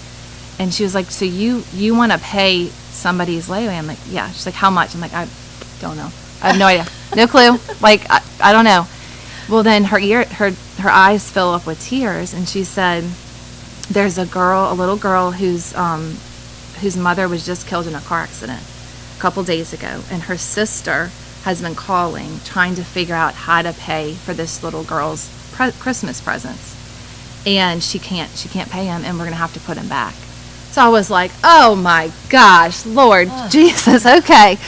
And she was like, so you want to pay somebody's layaway? I'm like, yeah. She's like, how much? I'm like, I don't know. I have no idea. No clue. Like, I don't know. Well, then her eyes fill up with tears, and she said, there's a little girl whose mother was just killed in a car accident a couple days ago, and her sister has been calling, trying to figure out how to pay for this little girl's Christmas presents, and she can't pay him, and we're gonna have to put him back. So I was like, oh my gosh, Lord Jesus, okay.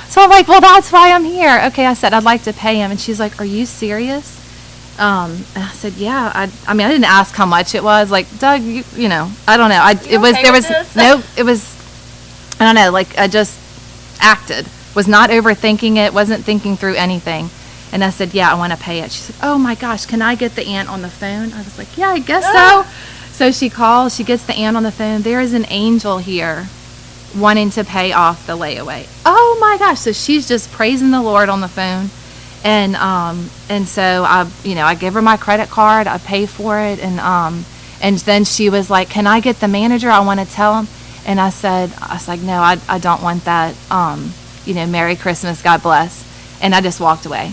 So I'm like, well, that's why I'm here. Okay, I said, I'd like to pay him, and she's like, are you serious? And I said, yeah. I mean, I didn't ask how much it was. Like, Doug, you know, I don't know. I don't know. Like, I just acted. Was not overthinking it. Wasn't thinking through anything. And I said, yeah, I want to pay it. She said, oh my gosh, can I get the aunt on the phone? I was like, yeah, I guess so. So she calls. She gets the aunt on the phone. There is an angel here wanting to pay off the layaway. Oh my gosh. So she's just praising the Lord on the phone. And so I give her my credit card, I pay for it, and then she was like, can I get the manager? I want to tell him. And I was like, no, I don't want that. Merry Christmas, God bless. And I just walked away.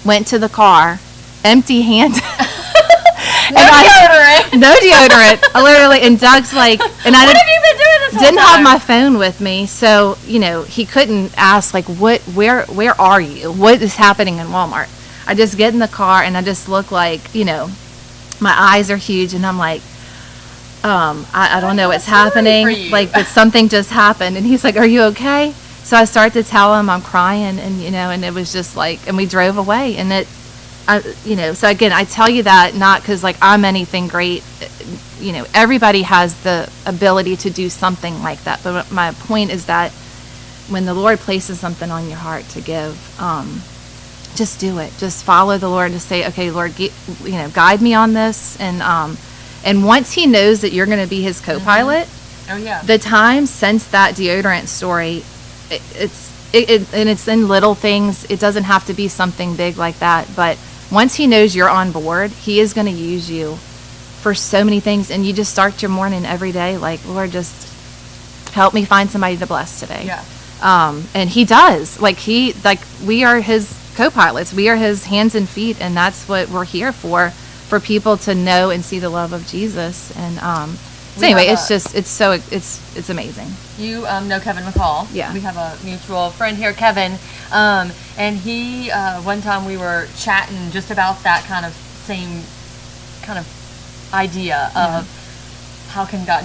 Went to the car, empty-handed. No deodorant. I literally, and Doug's like, and I what have you been doing this whole didn't time? have my phone with me, so he couldn't ask like, where are you? What is happening in Walmart? I just get in the car and I just look like, my eyes are huge, and I'm like, I don't know what's happening. Like, but something just happened, and he's like, are you okay? So I start to tell him I'm crying, and and it was just like, and we drove away, and it. So again, I tell you that not because like I'm anything great, everybody has the ability to do something like that. But my point is that when the Lord places something on your heart to give, just do it. Just follow the Lord and just say, okay, Lord, guide me on this. And once He knows that you're going to be His co-pilot, the time since that deodorant story, it's in little things. It doesn't have to be something big like that, but once He knows you're on board, He is going to use you for so many things. And you just start your morning every day like, Lord, just help me find somebody to bless today. Yeah. And he does. We are his co-pilots. We are his hands and feet, and that's what we're here for people to know and see the love of Jesus. And so anyway, it's amazing. You know Kevin McCall. Yeah. We have a mutual friend here, Kevin. And he, one time we were chatting just about that same kind of idea of how can God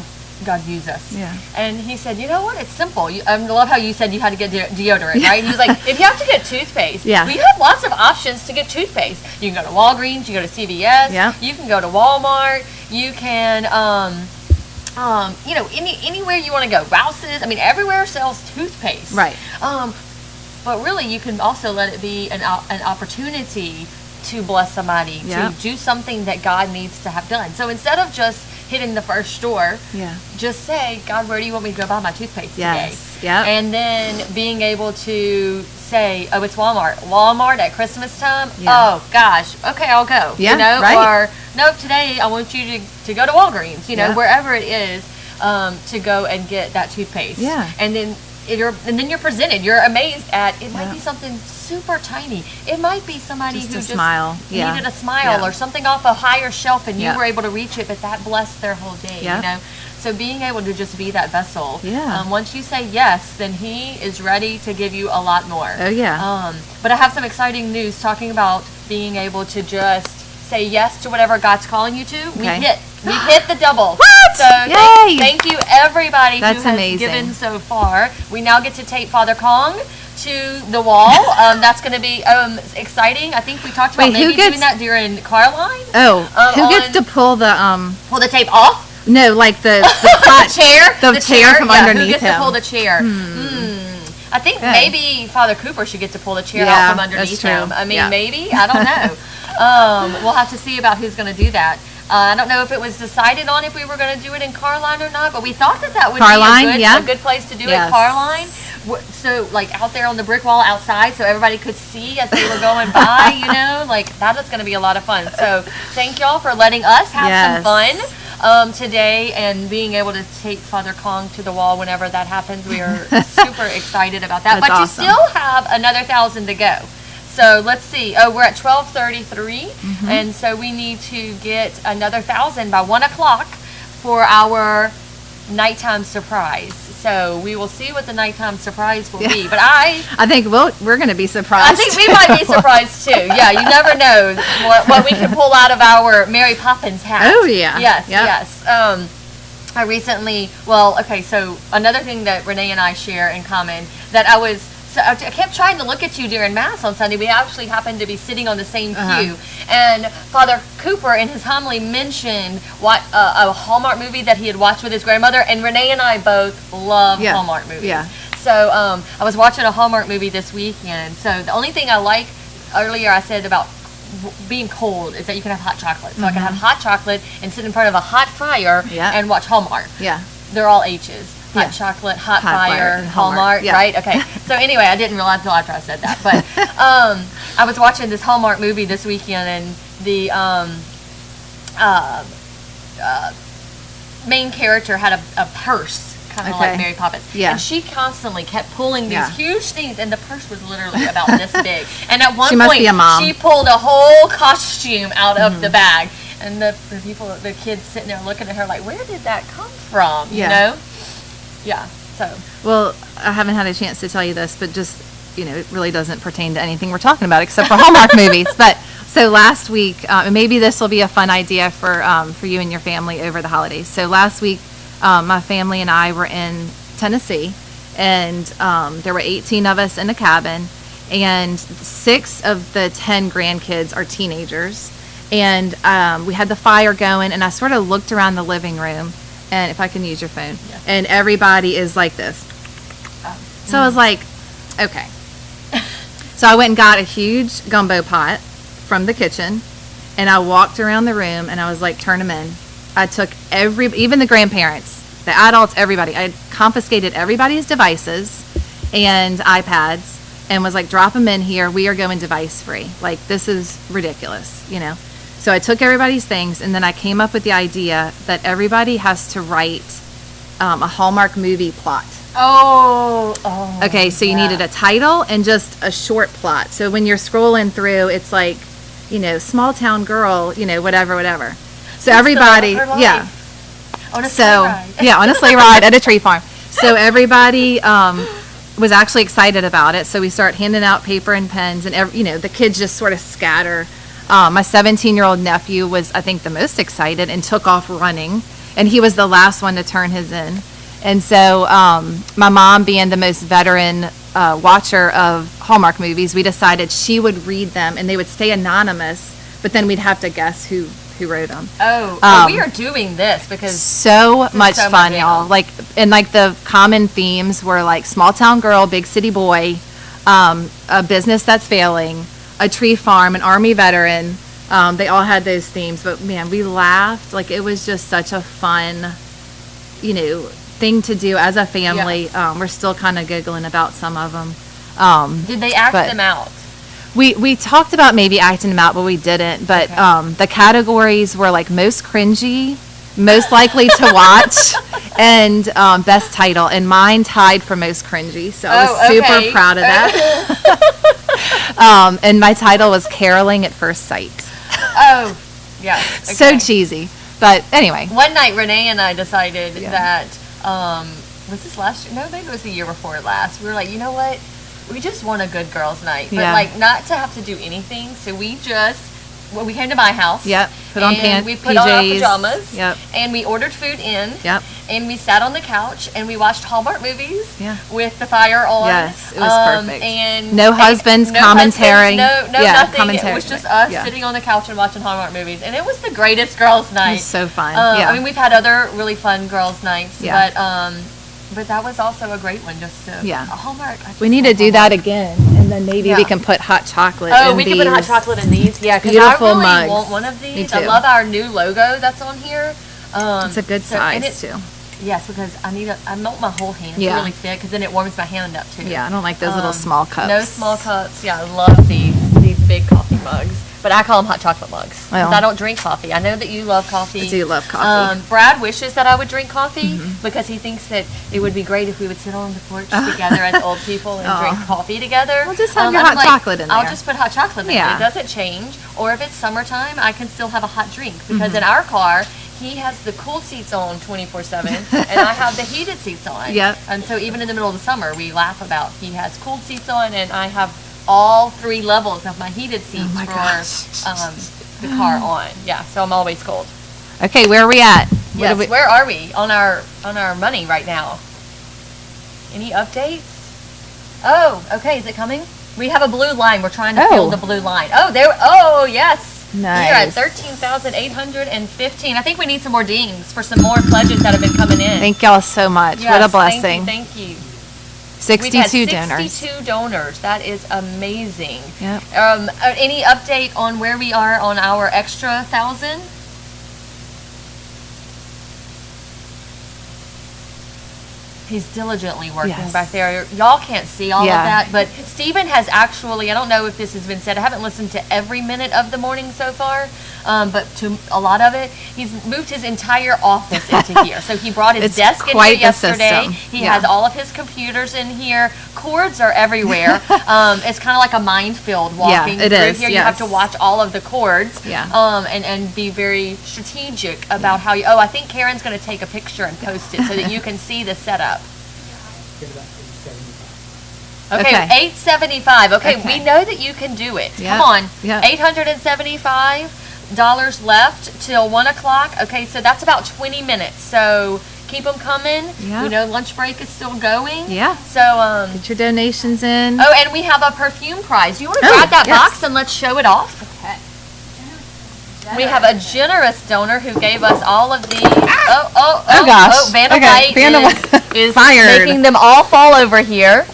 use us. Yeah. And he said, you know what, it's simple. I love how you said you had to get deodorant, right? And he was like, if you have to get toothpaste, we have lots of options to get toothpaste. You can go to Walgreens, you go to CVS, you can go to Walmart, you can, anywhere you want to go. Rouse's, everywhere sells toothpaste. Right. But really, you can also let it be an opportunity to bless somebody, to do something that God needs to have done. So instead of just hitting the first store, just say, God, where do you want me to go buy my toothpaste today? Yep. And then being able to say, oh, it's Walmart. Walmart at Christmas time? Yeah. Oh, gosh. Okay, I'll go. Yeah, right. Or, nope, today I want you to go to Walgreens, wherever it is, to go and get that toothpaste. Yeah. And then you're presented. You're amazed at, it might be something super tiny. It might be somebody who just smile. needed a smile or something off a higher shelf and you were able to reach it, but that blessed their whole day, So being able to just be that vessel. Once you say yes, then he is ready to give you a lot more. Oh, yeah. But I have some exciting news talking about being able to just say yes to whatever God's calling you to. Okay. We hit the double. What? So Yay! thank you everybody That's who has amazing. given so far. We now get to take Father Kong to the wall. That's going to be exciting. I think we talked about maybe doing that during Carline. Oh, who gets to pull the tape off? No, like the hot chair, the chair from underneath who gets him. to pull the chair? I think maybe Father Cooper should get to pull the chair out from underneath him. Maybe, I don't know. We'll have to see about who's going to do that. I don't know if it was decided on if we were going to do it in Carline or not, but we thought that would be a good place to do it, Carline. So, out there on the brick wall outside, so everybody could see as they were going by, that is going to be a lot of fun. So, thank y'all for letting us have some fun today and being able to take Father Kong to the wall whenever that happens. We are super excited about that. That's but awesome. You still have another 1,000 to go. So let's see. Oh, we're at 12:33, and so we need to get another 1,000 by 1 o'clock for our nighttime surprise. So we will see what the nighttime surprise will be. But I think we're going to be surprised. I think we might be surprised too. Yeah, you never know what we can pull out of our Mary Poppins hat. Oh yeah. Yes. I recently. So another thing that Renee and I share in common that I kept trying to look at you during Mass on Sunday. We actually happened to be sitting on the same pew. And Father Cooper in his homily mentioned a Hallmark movie that he had watched with his grandmother. And Renee and I both love Hallmark movies. Yeah. So I was watching a Hallmark movie this weekend. So the only thing I like, earlier I said about being cold, is that you can have hot chocolate. So I can have hot chocolate and sit in front of a hot fire and watch Hallmark. Yeah. They're all H's. Hot chocolate, hot fire, Hallmark, right? Okay. So anyway, I didn't realize until after I said that. But I was watching this Hallmark movie this weekend, and the main character had a purse, kind of like Mary Poppins. Yeah. And she constantly kept pulling these huge things, and the purse was literally about this big. And at one She must point, be a mom. she pulled a whole costume out of the bag. And the kids sitting there looking at her like, where did that come from? You know? Yeah, so. Well, I haven't had a chance to tell you this, but just, it really doesn't pertain to anything we're talking about except for Hallmark movies. But so last week, maybe this will be a fun idea for you and your family over the holidays. So last week, my family and I were in Tennessee, and there were 18 of us in a cabin, and 6 of the 10 grandkids are teenagers. And we had the fire going, and I sort of looked around the living room, and if I can use your phone, and everybody is like this. So I was like, okay. So I went and got a huge gumbo pot from the kitchen, and I walked around the room, and I was like, turn them in. I took even the grandparents, the adults, everybody. I confiscated everybody's devices and iPads and was like, drop them in here. We are going device free. Like, this is ridiculous, So I took everybody's things, and then I came up with the idea that everybody has to write a Hallmark movie plot. Oh. Okay, so you needed a title and just a short plot. So when you're scrolling through, it's like, small town girl, whatever. So everybody, yeah. On a sleigh ride. Yeah, on a sleigh ride at a tree farm. So everybody was actually excited about it. So we start handing out paper and pens, and the kids just sort of scatter. My 17-year-old nephew was, I think, the most excited and took off running, and he was the last one to turn his in. And so my mom, being the most veteran watcher of Hallmark movies, we decided she would read them, and they would stay anonymous, but then we'd have to guess who wrote them. We are doing this because so much fun, y'all. The common themes were like small town girl, big city boy, a business that's failing, a tree farm, an Army veteran. They all had those themes, but man, we laughed. Like, it was just such a fun, thing to do as a family. Yes. We're still kind of giggling about some of them. Did they act them out? We talked about maybe acting them out, but we didn't. But the categories were like most cringy, most likely to watch, and best title. And mine tied for most cringy, so I was super proud of that. And my title was Caroling at First Sight. Oh, yeah. Okay. So cheesy. But anyway. One night, Renee and I decided that, was this last year? No, maybe it was the year before last. We were like, you know what? We just want a good girls' night, but not to have to do anything. So we came to my house. Yep. Put on pants. We put on our pajamas. Yep. And we ordered food in. Yep. And we sat on the couch and we watched Hallmark movies. Yeah. With the fire on. Yes, it was perfect. And no husbands, commentary. No yeah, nothing. Commentary. It was just us sitting on the couch and watching Hallmark movies, and it was the greatest girls' night. It was so fun. I mean, we've had other really fun girls' nights, but that was also a great one. Just to Hallmark. We need to do that again, and then maybe we can put hot chocolate. We can put hot chocolate in these. Yeah, because I really mugs. want one of these. Me too. I love our new logo that's on here. It's a good size too. Yes, because I want my whole hand to really fit, because then it warms my hand up too. Yeah, I don't like those little small cups. No small cups. Yeah, I love these big coffee mugs. But I call them hot chocolate mugs, because I don't drink coffee. I know that you love coffee. I do love coffee. Brad wishes that I would drink coffee, because he thinks that it would be great if we would sit on the porch together as old people and drink coffee together. Well, just have your hot chocolate in there. I'll just put hot chocolate in there. It doesn't change. Or if it's summertime, I can still have a hot drink, because in our car, he has the cool seats on 24/7, and I have the heated seats on. Yep. And so even in the middle of the summer, we laugh about he has cooled seats on, and I have all 3 levels of my heated seats for the car on. Yeah, so I'm always cold. Okay, where are we at? Yes, where are we on our money right now? Any updates? Oh, okay, is it coming? We have a blue line. We're trying to fill the blue line. Oh, yes. Nice. We're at 13,815. I think we need some more dings for some more pledges that have been coming in. Thank y'all so much. Yes, what a blessing. Thank you. 62 donors. 62 donors. That is amazing. Yep. Any update on where we are on our extra 1,000? He's diligently working back there. Y'all can't see all of that, but Stephen has actually, I don't know if this has been said, I haven't listened to every minute of the morning so far, but to a lot of it, he's moved his entire office into here. So he brought his desk in here yesterday. He has all of his computers in here. Cords are everywhere. It's kind of like a minefield walking through here. You have to watch all of the cords and be very strategic about how you, I think Karen's going to take a picture and post it so that you can see the setup. Okay, 875. Okay, we know that you can do it. Come on. $875 left till 1 o'clock. Okay, so that's about 20 minutes. So keep them coming. We know lunch break is still going. So get your donations in. Oh, and we have a perfume prize. You want to grab that box and let's show it off? Okay. We have a generous donor who gave us all of these. Vandalite is making them all fall over here.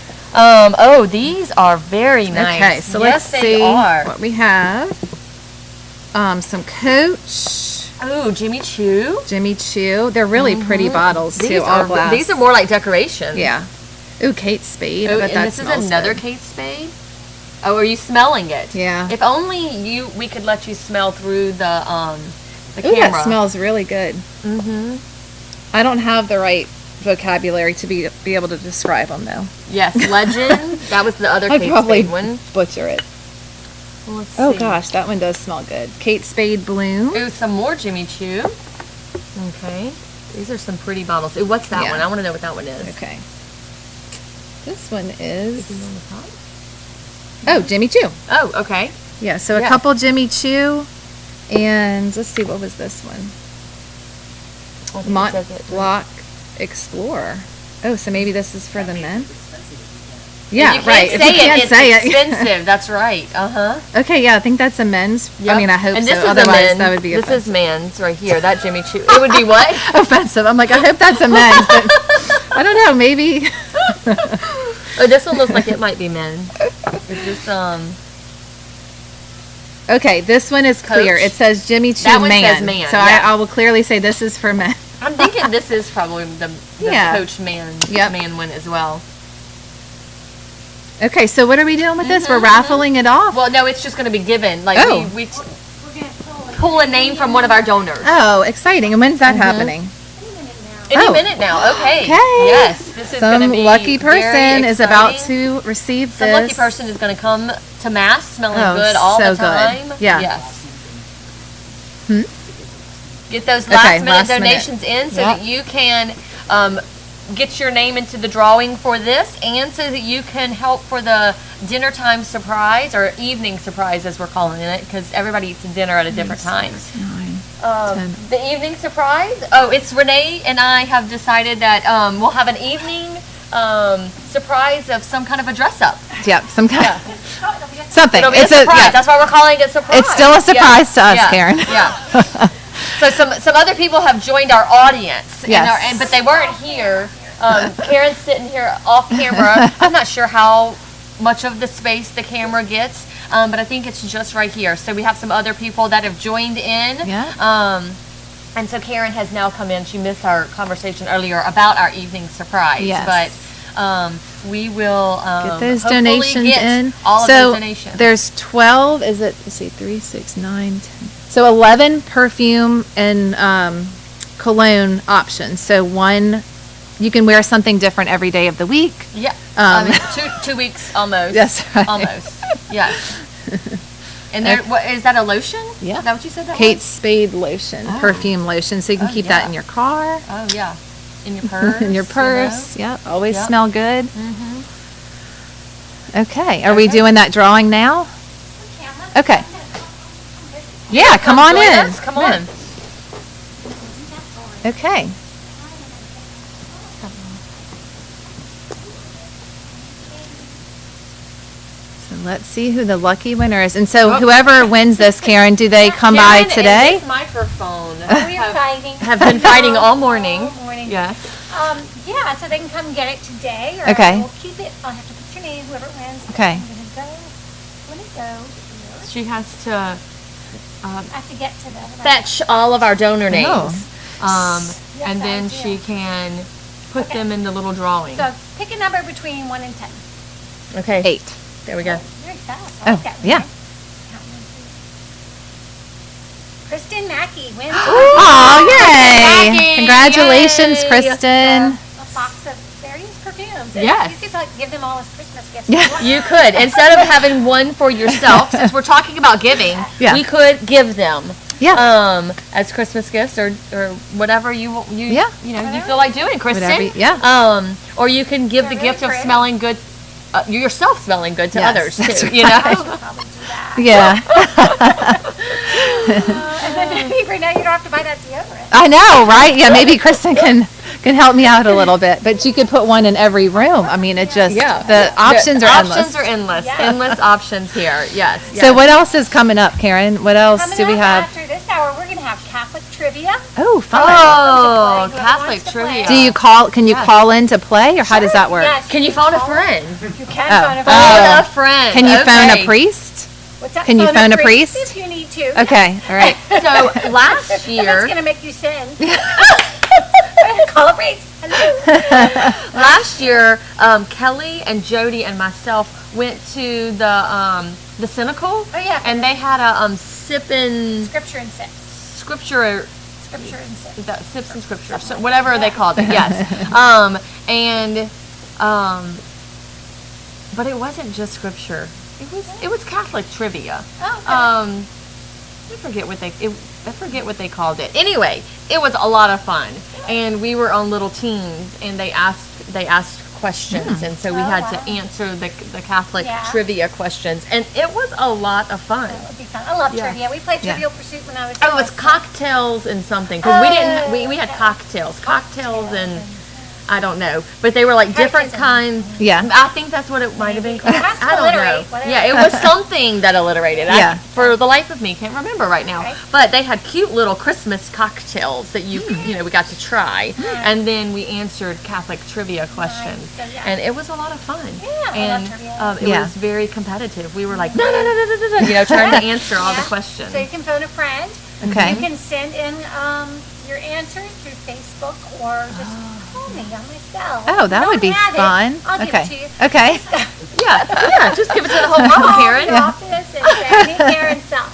These are very nice. Okay, so let's see what we have. Some Coach. Oh, Jimmy Choo. Jimmy Choo. They're really pretty bottles too. All glass. These are more like decorations. Yeah. Ooh, Kate Spade. Oh, and this is another Kate Spade. Oh, are you smelling it? Yeah. If only we could let you smell through the camera. That smells really good. I don't have the right vocabulary to be able to describe them, though. Yes, legend. That was the other I'd Kate probably Spade one. butcher it. Well, let's Oh see. gosh, that one does smell good. Kate Spade Bloom. Ooh, some more Jimmy Choo. Okay. These are some pretty bottles. Ooh, what's that Yeah. one? I want to know what that one is. Okay. This one is. Oh, Jimmy Choo. Oh, okay. Yeah, so a Yeah. couple Jimmy Choo, and let's see, what was this one? I think it Mont says it. Blanc Explorer. Oh, so maybe this is for the men? If Yeah, you can't right. If say you can't it's say it. expensive. That's right. Uh-huh. Okay, yeah, I think that's a men's. I Yep. mean, I hope and so. this is a Otherwise, men's. that would be This offensive. is men's right here. That Jimmy Choo. It would be what? Offensive. I'm like, I hope that's a men's, but I don't know, maybe. Oh, this one looks like it might be men. Is this Okay, this one is clear. Coach? It says Jimmy Choo That one man. says man, So yeah. I will clearly say this is for men. I'm thinking this is probably the Yeah. Coach man Yep. man one as well. Okay, so what are we doing with this? We're raffling it off? Well, no, it's just going to be given. Like Oh. we pull a name from one of our donors. Oh, exciting. And when's that happening? Any Oh. minute now. Okay. Okay. Yes. This is Some going to be lucky very person is about exciting. to receive Some this. lucky person is going to come to mass smelling Oh, good all so the time. good. Yeah. Yes. Hmm? Get those Okay, last minute last minute. donations in so Yep. that you can get your name into the drawing for this, and so that you can help for the dinner time surprise or evening surprise, as we're calling it, because everybody eats dinner at a different time. The evening surprise. Oh, it's Renee and I have decided that we'll have an evening surprise of some kind of a dress up. Yep, some kind something. It'll be It's a surprise. yeah. That's why we're calling it surprise. It's still a surprise to us, Yeah. Karen. Yeah. So some other people have joined our audience, Yes. but they weren't here. Karen's sitting here off camera. I'm not sure how much of the space the camera gets, but I think it's just right here. So we have some other people that have joined in. Yeah. And so Karen has now come in. She missed our conversation earlier about our evening surprise. Yes. But we will Get those hopefully donations get in. all so of those donations. there's 12. Is it? Let's see, 3, 6, 9, 10. So 11 perfume and cologne options. So one, you can wear something different every day of the week. Yeah. Um, two weeks almost. That's right. Almost. Yes. And there, what is that a lotion? Yeah. Is that what you said that Kate was? Spade lotion, Oh. perfume lotion. So you can Oh, keep that yeah. in your car. Oh yeah. In your purse. In your purse. You know? Yep. Always Yep. smell good. Mm-hmm. Okay. Are we doing that drawing now? Okay. Yeah, come on join in. us. Come on. Okay. So let's see who the lucky winner is. And so whoever wins this, Karen, do they come by Karen and today? this microphone We are fighting. have been fighting all morning. All morning. Yes. Yeah, so they can come get it today, or Okay. we'll keep it. I'll have to put your name, whoever wins. Okay. I'm gonna go. Let it go. Here. She has to I have to get to the fetch all of our donor names. Oh. Yes, And I then do. she can put them in the little drawing. So pick a number between 1 and 10. Okay. 8. There we go. Very fast. Oh, I like that. yeah. Okay. Kristen Mackey wins. Oh, yay! Mackey, Congratulations, yay. Kristen. A box of various perfumes. Yes. You could like give them all as Christmas gifts. Yeah. if you want. You could. Instead of having one for yourself, since we're talking about giving, Yeah. we could give them. Yeah. As Christmas gifts or whatever you Yeah. you know you feel like doing, Kristen. Whatever, yeah. Or you can give the They're gift really of pretty. smelling good, yourself smelling good to Yes, others that's too. You know. Probably do that. Yeah. And then maybe Renee, you don't have to buy that deodorant. I know, right? Yeah, maybe Kristen can help me out a little bit. But you could put one in every room. I mean, it just, the options are endless. Options are endless. Yeah. Endless options here. Yes. So yes. what else is coming up, Karen? What else Coming do we up have? After this hour, we're going to have Catholic trivia. Oh, fun. Oh, Whoever Catholic wants to play. trivia. Do you call, can you Yes. call in to play, or how does that work? Yes, Can you phone a friend? You can Oh. phone a Phone friend. a friend. Can you phone Okay. a priest? What's that? Can you phone a priest? If you need to. Okay, all right. So last That's year, going to make you sin. Call a priest. Hello. last year, Kelly and Jody and myself went to the Cynical. Oh, yeah. And they had a sipping Scripture and six. scripture Scripture and Sips. Sips and Scripture, so whatever they called it. Yes. But it wasn't just Scripture. It was Catholic trivia. Oh, okay. I forget what they called it. Anyway, it was a lot of fun, and we were on little teams, and they asked questions, and so we had to answer the Catholic trivia questions, and it was a lot of fun. That would be fun. I love trivia. We played Trivial Pursuit when I was. Oh, it was cocktails and something, because we had cocktails and. I don't know, but they were like different kinds. Yeah. I think that's what it might have been called. I don't know. Whatever. Yeah, it was something that alliterated. Yeah. For the life of me, can't remember right now. Right. But they had cute little Christmas cocktails that we got to try, and then we answered Catholic trivia questions, and it was a lot of fun. Yeah, and it Yeah. was very competitive. We were like, no, trying to answer all the questions. So you can phone a friend. Okay. You can send in your answers through Facebook or just call me on my cell. Oh, that would be fun. I'll give it to you. Okay. Yeah, just give it to the whole group, Karen. Call the office and say, meet Karen Self.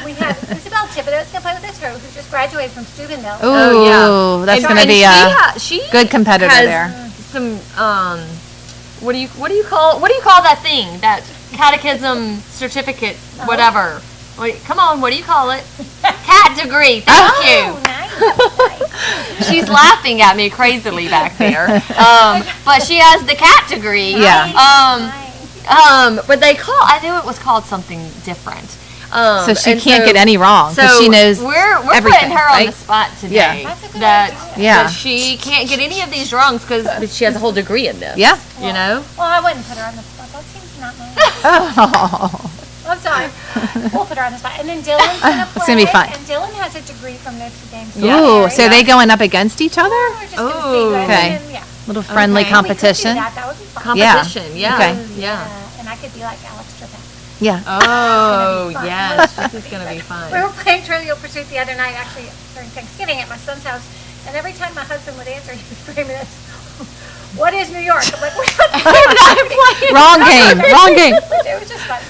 We have Isabel Thibodeau is going to play with us, who just graduated from Steubenville. Ooh, that's going to be a good competitor has there. Some what do you call that thing? That catechism certificate, whatever. Wait, come on, what do you call it? Cat degree. Thank you. Nice. She's laughing at me crazily back there. But she has the cat degree. Yeah. But I knew it was called something different. So she can't get any wrong because she knows we're everything, putting her on right? the spot today. Yeah. That she can't get any of these wrongs because she has a whole degree in this. Yeah. You know? Well, I wouldn't put her on the spot. That seems not nice. Oh. I'm sorry. We'll put her on the spot. And then Dylan's going to play. It's gonna be fun. And Dylan has a degree from Notre Dame. Ooh, so are they going up against each other? We're just going to see. Okay. And then, Little friendly Okay. competition. We could do that. That would be fun. Competition, yeah. Okay. Yeah. And I could be like Alex Trebek. Yeah. Oh, Fun. yes. This is going to be fun. We were playing Trivial Pursuit the other night, actually, during Thanksgiving at my son's house. And every time my husband would answer, he would frame it as, what is New York? I'm like, we're not playing. Wrong game. Wrong game. It was just fun.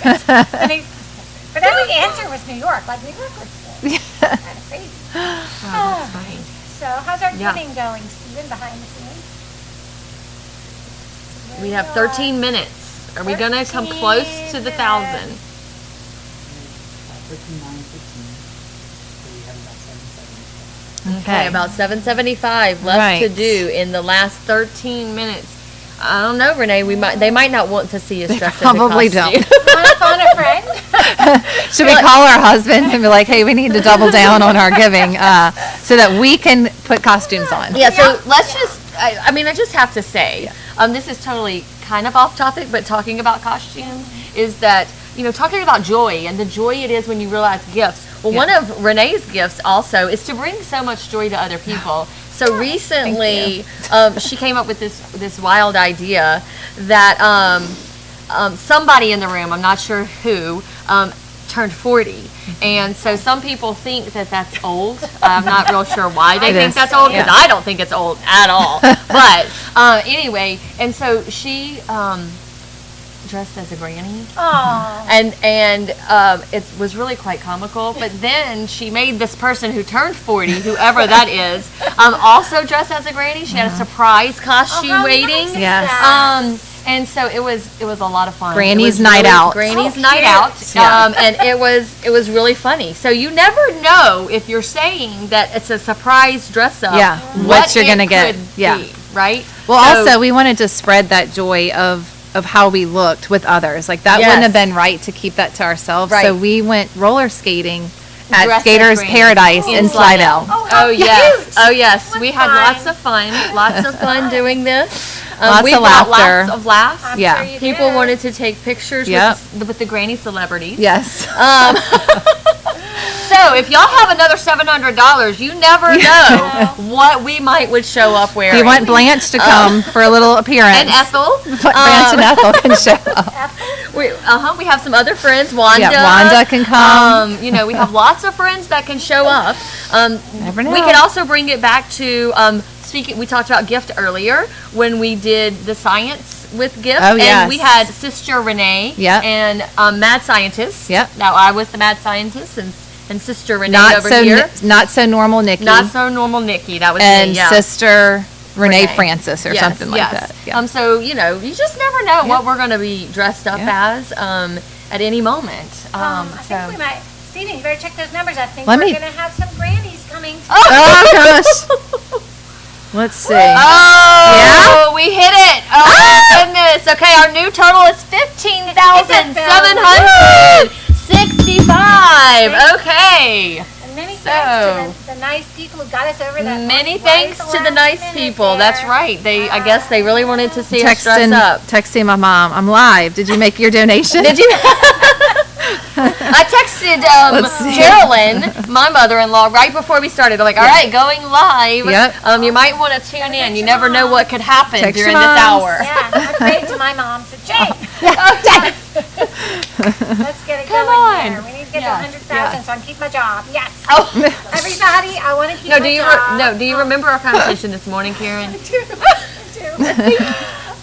But every answer was New York. Like, New York was kind of crazy. that's funny. So, how's our Yeah. giving going, Stephen, behind the scenes? We have 13 minutes. Are we going to come close to the 1,000? 13,915. Okay, about 775 left Right. to do in the last 13 minutes. I don't know, Renee. They might not want to see us dressed Probably in a costume. don't. Want to phone a friend? Should we call our husbands and be like, hey, we need to double down on our giving so that we can put costumes on? Yeah, so let's just, I just have to say, this is totally kind of off topic, but talking about costumes is that, talking about joy and the joy it is when you realize gifts. Well, one of Renee's gifts also is to bring so much joy to other people. So recently, she came up with this wild idea that somebody in the room, I'm not sure who, turned 40. And so some people think that that's old. I'm not real sure why they think that's old, because I don't think it's old at all. But anyway, and so she dressed as a granny. Aww. And it was really quite comical. But then she made this person who turned 40, whoever that is, also dressed as a granny. She had a surprise costume waiting. Yes. And so it was a lot of fun. Granny's It was night out. Granny's night out. Yeah. And it was really funny. So you never know if you're saying that it's a surprise dress up. Yeah. What you're gonna get. Could Yeah. be, right? Well, So- also, we wanted to spread that joy of how we looked with others. Like, that wouldn't have been right to keep that to ourselves. Right. So we went roller skating at Dressed as Skaters grannies Paradise in Slidell. Oh yes. Oh yes. We had lots of fun. Lots of fun doing this. Lots we of brought laughter. Lots of laughs. I'm Yeah. sure you People did. wanted to take pictures Yep. with the granny celebrities. Yes. So if y'all have another $700, you never know what we would show up wearing. If you want Blanche to come for a little appearance. And Ethel. Blanche and Ethel can show up. We have some other friends. Wanda. Yeah, Wanda can come. We have lots of friends that can show up. Never know. We could also bring it back to speaking. We talked about gift earlier when we did the science with gift. Oh, yes. And we had Sister Renee. Yep. And Mad Scientist. Yep. Now I was the Mad Scientist, and and Sister Renee Not over so here. not so normal Nikki. Not so normal Nikki. That was and me. Yeah. Sister Renee Francis or something like that. Yeah. So you just never know what we're going to be dressed up as at any moment. I think we might. Stevie, you better check those numbers. I think Let we're me- going to have some grannies coming. Oh gosh. Let's see. Oh, we hit it. Oh, my goodness. Okay, our new total is 15,765. Okay. And many thanks to the nice people who got us over that. Many thanks to the nice people. That's right. I guess they really wanted to see us dress up. Texting my mom. I'm live. Did you make your donation? Did you? I texted Geraldine, my mother-in-law, right before we started. I'm like, all right, going live. Yep. You might want to tune in. You never know what could happen Text during your this moms. hour. Yeah, I prayed to my mom. Said, Jake, let's get it Come going on. here. We need to get to Yes, 100,000 so I can keep my job. Yes. Oh. Everybody, I want to keep No, my job. do you remember our conversation this morning, Karen? I do.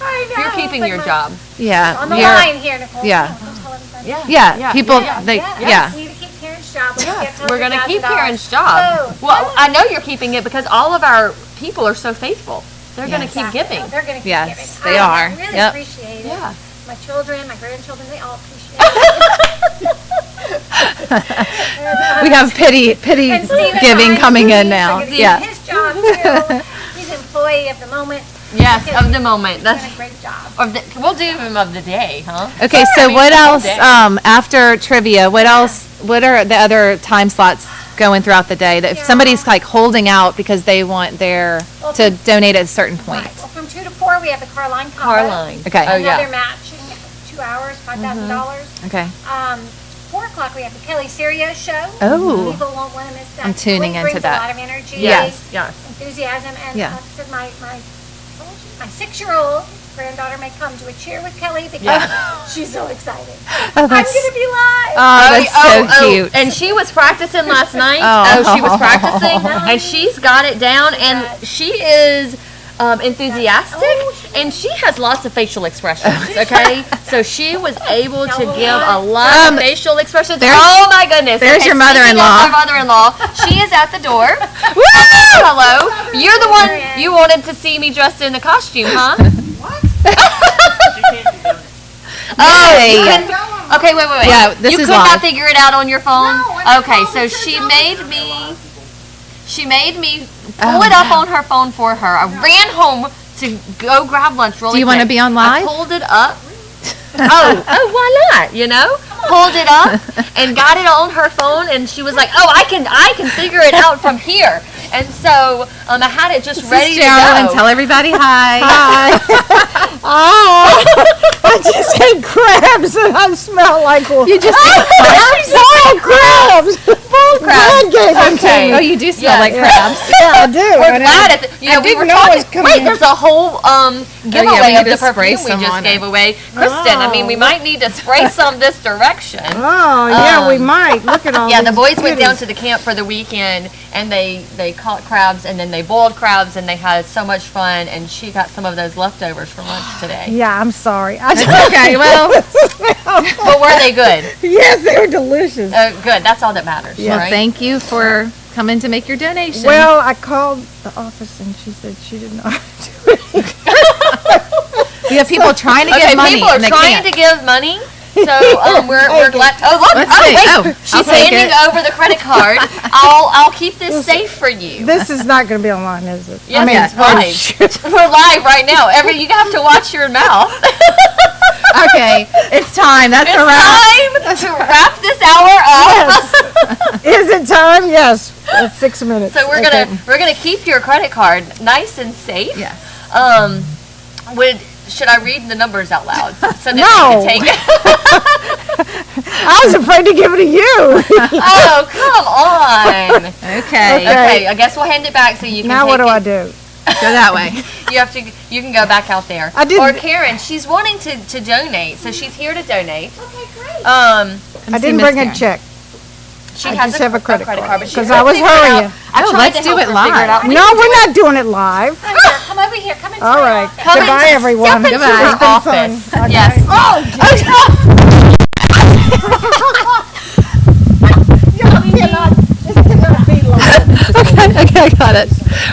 I know. You're keeping But your my- job. Yeah. On the you're- line here, Nicole. Yeah. Don't tell everybody. Yeah. People. They. We Yeah. need to keep Karen's job. When we get to We're going to keep $100,000. Karen's job. Oh, Well, I know you're keeping it because all of our people are so faithful. They're going to keep exactly. giving. They're going to keep Yes, giving. they are. I really Yep. appreciate it. Yeah. My children, my grandchildren, they all appreciate it. We have pity And Stephen giving behind coming the in scenes, now. like, it's Yeah. his job too. He's employee of the moment. Yes, of the moment. He's doing That's a great job. we'll do him of the day, huh? Okay, Sure, so I mean, what all else, day. after trivia, what are the other time slots going throughout the day? That if somebody's like holding out because they want to donate at a certain point. Well, from 2 to 4, we have the Carline combo. Carline. Okay. Oh, yeah. Another match in 2 hours, $5,000. Okay. 4 o'clock, we have the Kelly Serio show. Oh. People won't want to miss that. I'm tuning Kelly into brings that. a lot of energy. Yes, yes. Enthusiasm. And Yeah. like I said, my 6-year-old granddaughter may come to a cheer with Kelly because she's so excited. Oh, I'm going to be live. that's so cute. And she was practicing last night. Oh. She was practicing, and she's got it down, and she is enthusiastic, and she has lots of facial expressions, okay? So she was able to give a lot of facial expressions. Oh my goodness. there's Okay, your speaking of mother-in-law. my mother-in-law. She is at the door. Hello. You're the one you wanted to see me dressed in a costume, huh? Hey. Okay, wait. Yeah, this you is could not live. figure it out on your phone? Okay, so she made me pull it up on her phone for her. I ran home to go grab lunch really Do you want to quick. be on live? I pulled it up. Why not? Pulled it up and got it on her phone, and she was like, "Oh, I can figure it out from here." And so I had it just ready to Geraldine, go. tell everybody hi. Hi. Oh, I just ate crabs and I smell like one. You just ate crabs? crabs. Bull crabs. God gave them to Okay. me. Oh, you do smell like Yeah. crabs. Yeah, I do. We're I glad didn't- at the, I we didn't were know it was talking. coming. Wait, there's a whole giveaway we of need the to spray perfume we some just on gave it. away. Kristen, I mean, we might need to spray some this direction. Oh, yeah, we might. Look at all Yeah, the these boys went down goodies. to the camp for the weekend, and they caught crabs, and then they boiled crabs, and they had so much fun. And she got some of those leftovers for lunch today. Yeah, I'm sorry. I just Okay, well, But were they good? yes, they were delicious. Good. That's all that matters. Yeah. Right? thank you for coming to make your donation. Well, I called the office and she said she didn't know how to do it. we have people trying to Okay, give money people are and they trying can't. to give money. So we're glad. Oh look! Let's Oh see. wait! Oh, I'll She's take handing it. over the credit card. I'll keep this safe for you. This is not going to be online, is it? Yes, it's live. We're live right now. You have to watch your mouth. Okay, it's time. That's It's a wrap. time to wrap this hour up. Is it time? Yes. It's 6 minutes. So we're gonna keep your credit card nice and safe. Yeah. Should I read the numbers out loud so that No. you can take it? I was afraid to give it to you. Oh, come on. Okay. Okay, I guess we'll hand it back so you can Now take what do it. I do? Go that way. You can go back out there. I didn't- Or Karen, she's wanting to donate, so she's here to donate. Okay, great. I didn't bring a Karen. check. She I has just have a credit card, but she 'cause couldn't I was figure it hurrying. out. I No, tried let's to do help it her figure live. out. No, we're not doing it live. Come over here. Come and All right. Come Goodbye, into- everyone. Step into Goodbye. her It's been office. fun. Yes. Oh, gotta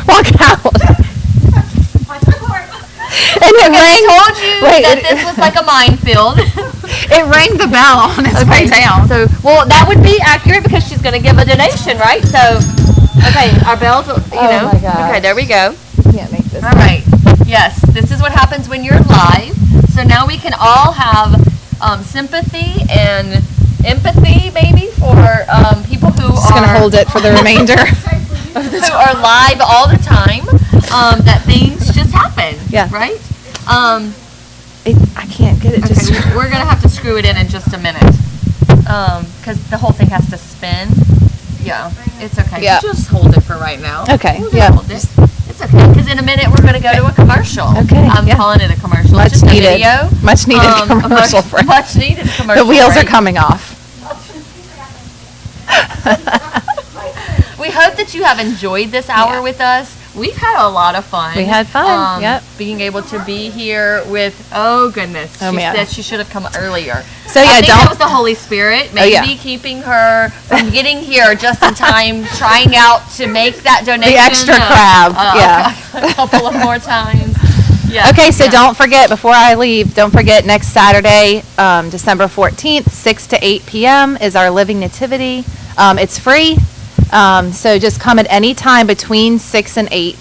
walk out. And it rang. I told you that this was like a minefield. It rang the bell on its way down. So, well, that would be accurate because she's going to give a donation, right? So, okay, our bells, you know. my gosh. Okay, there we go. Can't make this. All right. Yes, this is what happens when you're live. So now we can all have sympathy and empathy, maybe, for people who Just gonna hold it for the remainder. who are live all the time. That things just happen. Yeah. Right. I can't get it. Just Okay, we're gonna have to screw it in just a minute, because the whole thing has to spin. Yeah, it's okay. Yeah. Just hold it for right now. Okay, We'll just yeah. hold it. It's okay, because in a minute we're gonna go to a commercial. Okay, I'm yeah. calling it a commercial. Much It's just needed. a video. Much needed commercial much, break. much needed commercial. the wheels are break. coming off. We hope that you have enjoyed this hour with us. We've had a lot of fun. We had fun, yep. Being able to be here with, oh goodness, Oh, she man. said she should have come earlier. So, I yeah, think don't- that was the Holy Spirit, maybe yeah. keeping her from getting here just in time, trying out to make that donation. The extra crab, a couple of more times. Yeah. Okay, so yeah. don't forget, before I leave, don't forget next Saturday, December 14th, 6 to 8 p.m. is our Living Nativity. It's free, so just come at any time between 6 and 8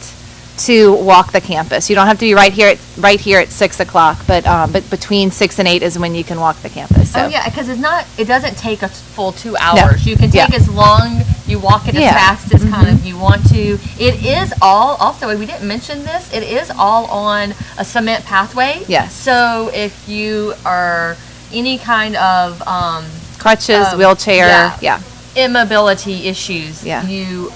to walk the campus. You don't have to be right here at 6 o'clock, but between 6 and 8 is when you can walk the campus. So. Oh yeah, because it doesn't take a full 2 hours. You can take Yeah. as long, you walk it as Yeah. fast as kind of you want to. It is all, also we didn't mention this, it is all on a cement pathway. Yes. So if you are any kind of Crutches, wheelchair, yeah. immobility issues, Yeah. you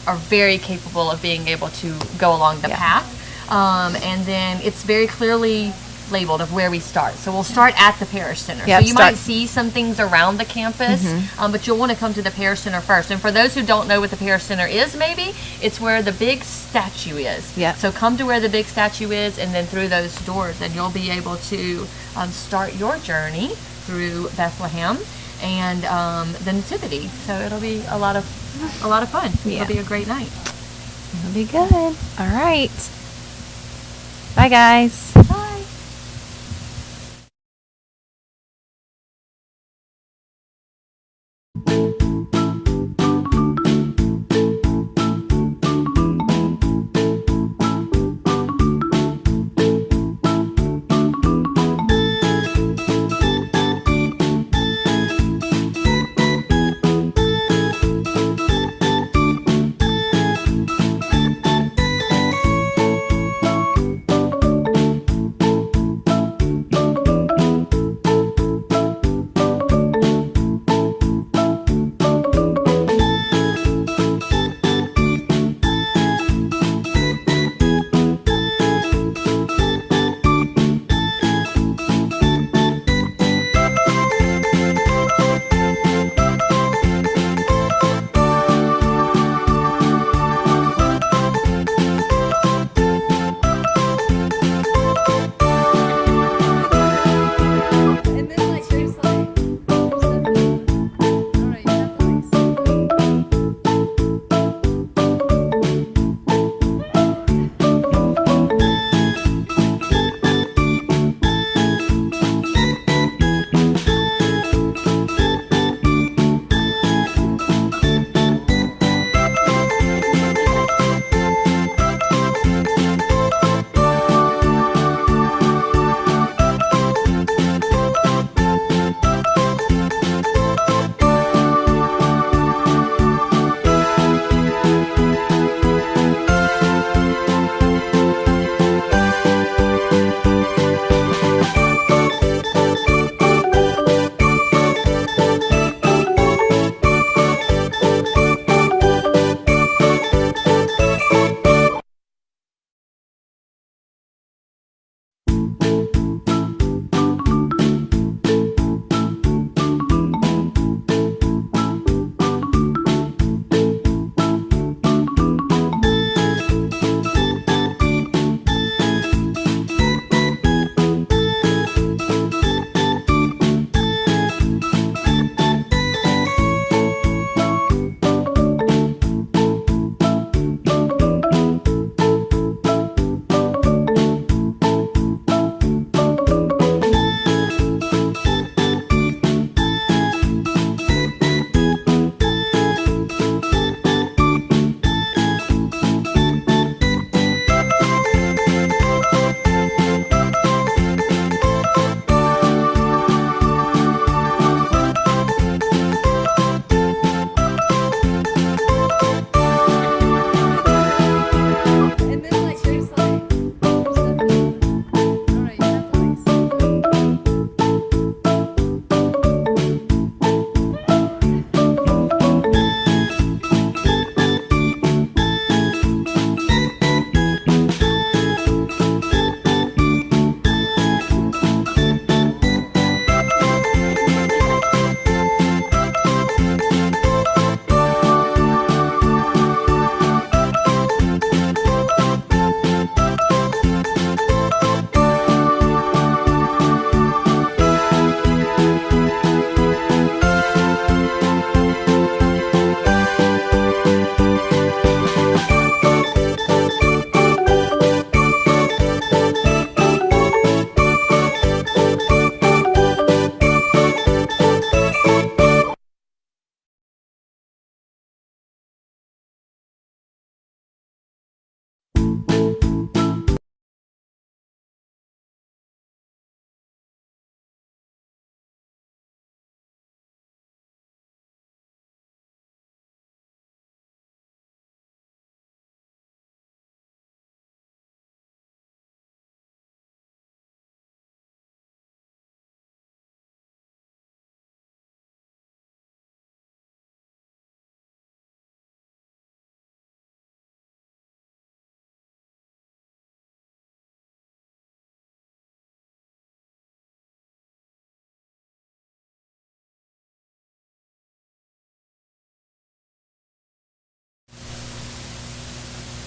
are very capable of being able to go along the path. And then it's very clearly labeled of where we start. So we'll start at the Parish Center. Yep, so you start- might see some things around the campus, but you'll want to come to the Parish Center first. And for those who don't know what the Parish Center is, maybe, it's where the big statue is. Yep. So come to where the big statue is, and then through those doors, and you'll be able to start your journey through Bethlehem and the Nativity. So it'll be a lot of fun. Yeah. It'll be a great night. It'll be good. All right. Bye, guys. Bye.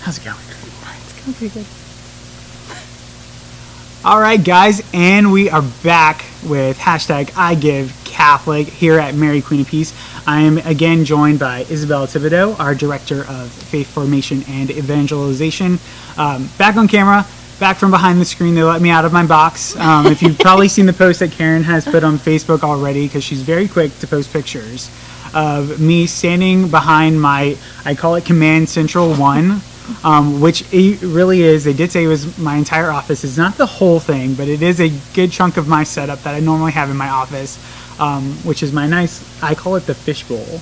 How's it going? It's going pretty good. All right, guys, and we are back with hashtag #IGiveCatholic here at Mary Queen of Peace. I am again joined by Isabel Thibodeau, our Director of Faith Formation and Evangelization. Back on camera, back from behind the screen. They let me out of my box. If you've probably seen the post that Karen has put on Facebook already, because she's very quick to post pictures of me standing behind my, I call it Command Central 1, which it really is. They did say it was my entire office. It's not the whole thing, but it is a good chunk of my setup that I normally have in my office, which is my nice, I call it the fishbowl,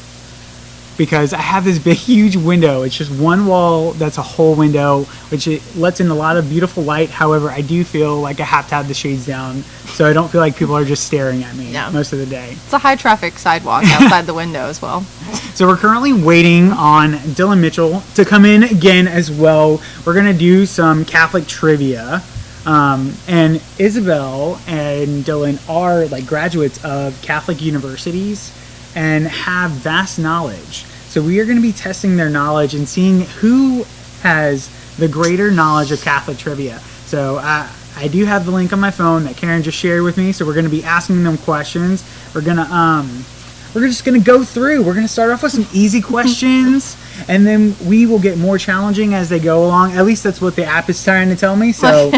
because I have this big, huge window. It's just one wall that's a whole window, which it lets in a lot of beautiful light. However, I do feel like I have to have the shades down, so I don't feel like people are just staring at me most of the day. It's a high traffic sidewalk outside the window as well. So we're currently waiting on Dylan Mitchell to come in again as well. We're going to do some Catholic trivia. And Isabel and Dylan are like graduates of Catholic universities and have vast knowledge. So we are going to be testing their knowledge and seeing who has the greater knowledge of Catholic trivia. So I do have the link on my phone that Karen just shared with me. So we're going to be asking them questions. We're just going to go through. We're going to start off with some easy questions, and then we will get more challenging as they go along. At least that's what the app is trying to tell me. So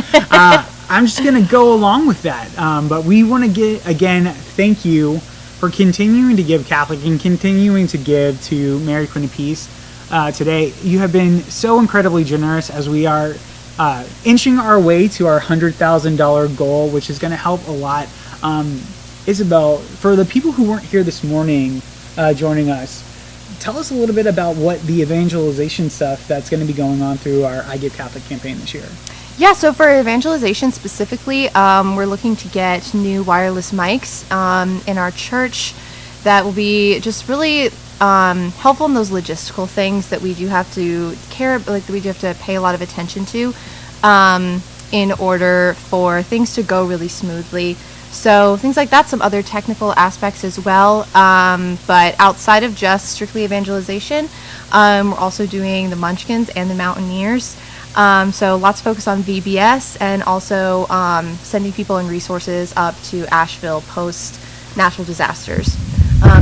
I'm just going to go along with that. But we want to again, thank you for continuing to give Catholic and continuing to give to Mary Queen of Peace. Today, you have been so incredibly generous as we are inching our way to our $100,000 goal, which is going to help a lot. Isabel, for the people who weren't here this morning joining us, tell us a little bit about what the evangelization stuff that's going to be going on through our I Give Catholic campaign this year. Yeah, so for evangelization specifically, we're looking to get new wireless mics in our church that will be just really helpful in those logistical things that we do have to pay a lot of attention to in order for things to go really smoothly. So things like that, some other technical aspects as well. But outside of just strictly evangelization, we're also doing the Munchkins and the Mountaineers. So lots of focus on VBS and also sending people and resources up to Asheville post natural disasters.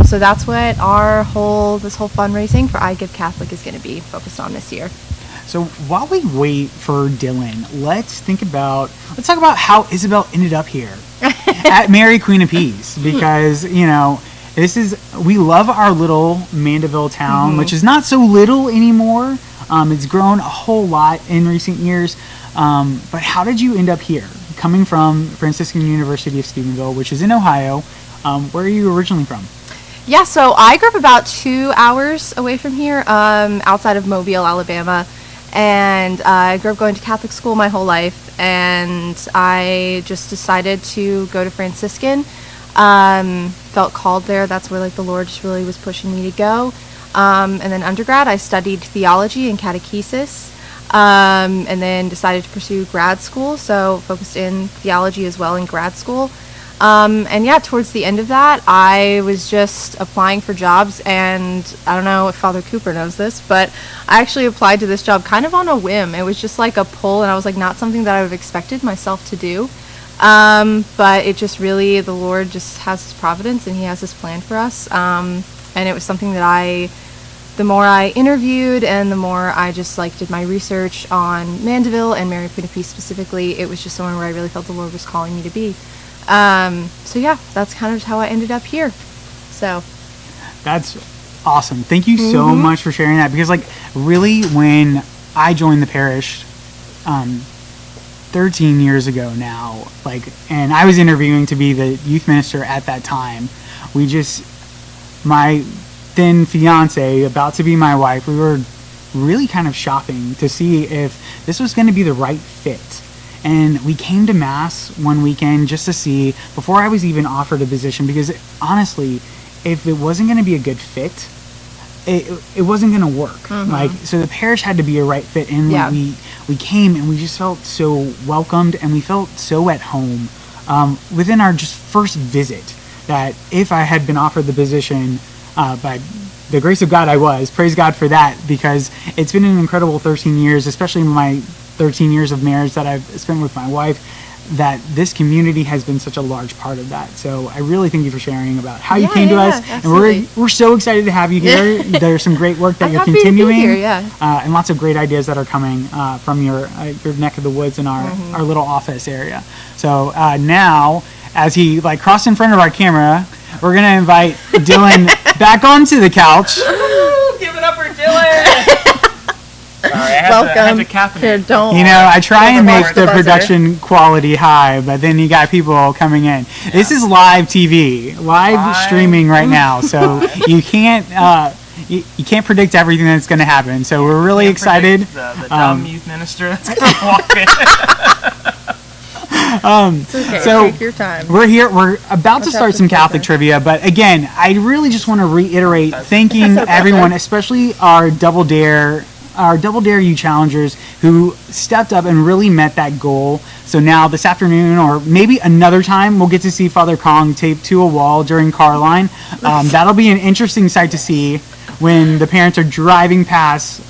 So that's what this whole fundraising for I Give Catholic is going to be focused on this year. So while we wait for Dylan, let's talk about how Isabel ended up here at Mary Queen of Peace, because we love our little Mandeville town, which is not so little anymore. It's grown a whole lot in recent years. But how did you end up here, coming from Franciscan University of Stephenville, which is in Ohio? Where are you originally from? Yeah, so I grew up about 2 hours away from here, outside of Mobile, Alabama. And I grew up going to Catholic school my whole life, and I just decided to go to Franciscan. Felt called there. That's where the Lord just really was pushing me to go. And then undergrad, I studied theology and catechesis, and then decided to pursue grad school. So focused in theology as well in grad school. And yeah, towards the end of that, I was just applying for jobs, and I don't know if Father Cooper knows this, but I actually applied to this job kind of on a whim. It was just like a pull, and I was not something that I would have expected myself to do. But it just really, the Lord just has His providence, and He has His plan for us. And it was something that the more I interviewed and the more I just did my research on Mandeville and Mary Queen of Peace specifically, it was just somewhere where I really felt the Lord was calling me to be. So yeah, that's kind of how I ended up here. So that's awesome. Thank you so much for sharing that, because really when I joined the parish 13 years ago now, and I was interviewing to be the youth minister at that time, my then fiance, about to be my wife, we were really kind of shopping to see if this was going to be the right fit. And we came to Mass one weekend just to see, before I was even offered a position, because honestly, if it wasn't going to be a good fit, it wasn't going to work. So the parish had to be a right fit. And we came and we just felt so welcomed, and we felt so at home within our just first visit, that if I had been offered the position by the grace of God I was. Praise God for that, because it's been an incredible 13 years, especially in my 13 years of marriage that I've spent with my wife, that this community has been such a large part of that. So I really thank you for sharing about how you came to us. absolutely. And we're so excited to have you here. There's some great work that I'm you're happy to be continuing. here, yeah. And lots of great ideas that are coming from your neck of the woods in our little office area. So now, as he like crossed in front of our camera, we're going to invite Dylan back onto the couch. Give it up for Dylan! Sorry, I had to caffeinate. Here, don't. You know, I try and make the buzzer. production quality high, but then you got people coming in. Yeah. This is live TV, live streaming right now, so you can't you can't predict everything that's going to happen. So we're really excited. The dumb youth minister that's going to walk in. It's okay. So take your time. we're here. We're about to start some Catholic trivia, but again, I really just want to reiterate thanking everyone, especially our Double Dare You challengers who stepped up and really met that goal. So now this afternoon, or maybe another time, we'll get to see Father Kong taped to a wall during Carline. That'll be an interesting sight to see when the parents are driving past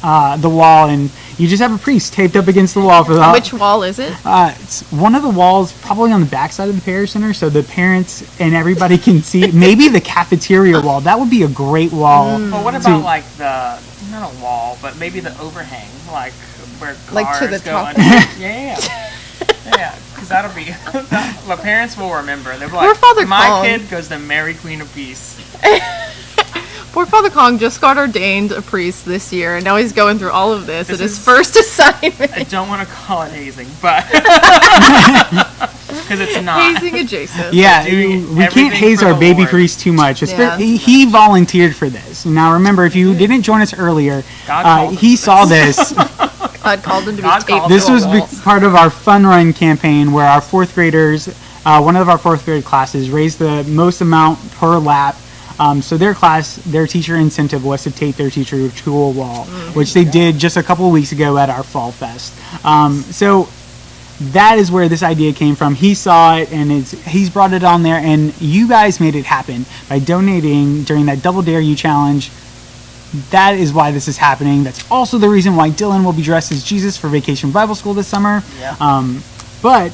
the wall and you just have a priest taped up against the wall for the. Which wall is it? It's one of the walls, probably on the back side of the parish center, so the parents and everybody can see. Maybe the cafeteria wall. That would be a great wall. Well, what about like the, not a wall, but maybe the overhang, like where cars Like to the go top. under. Yeah, because that'll be, the parents will remember. They'll be like, Poor Father my Kong. kid goes to Mary Queen of Peace. Poor Father Kong just got ordained a priest this year, and now he's going through all of this at his first assignment. I don't want to call it hazing, but because it's not. Hazing adjacent. Yeah, Doing we can't everything haze for our the baby Lord. priest too much. Yeah. He volunteered for this. Now remember, if you didn't join us earlier, God called he him saw this. God called him to be God taped called to This a was wall. part of our fun run campaign where our fourth graders, one of our fourth grade classes, raised the most amount per lap. So their class, their teacher incentive was to tape their teacher to a wall, which they did just a couple of weeks ago at our Fall Fest. So that is where this idea came from. He saw it and he's brought it on there, and you guys made it happen by donating during that Double Dare You challenge. That is why this is happening. That's also the reason why Dylan will be dressed as Jesus for Vacation Bible School this summer. Yeah. But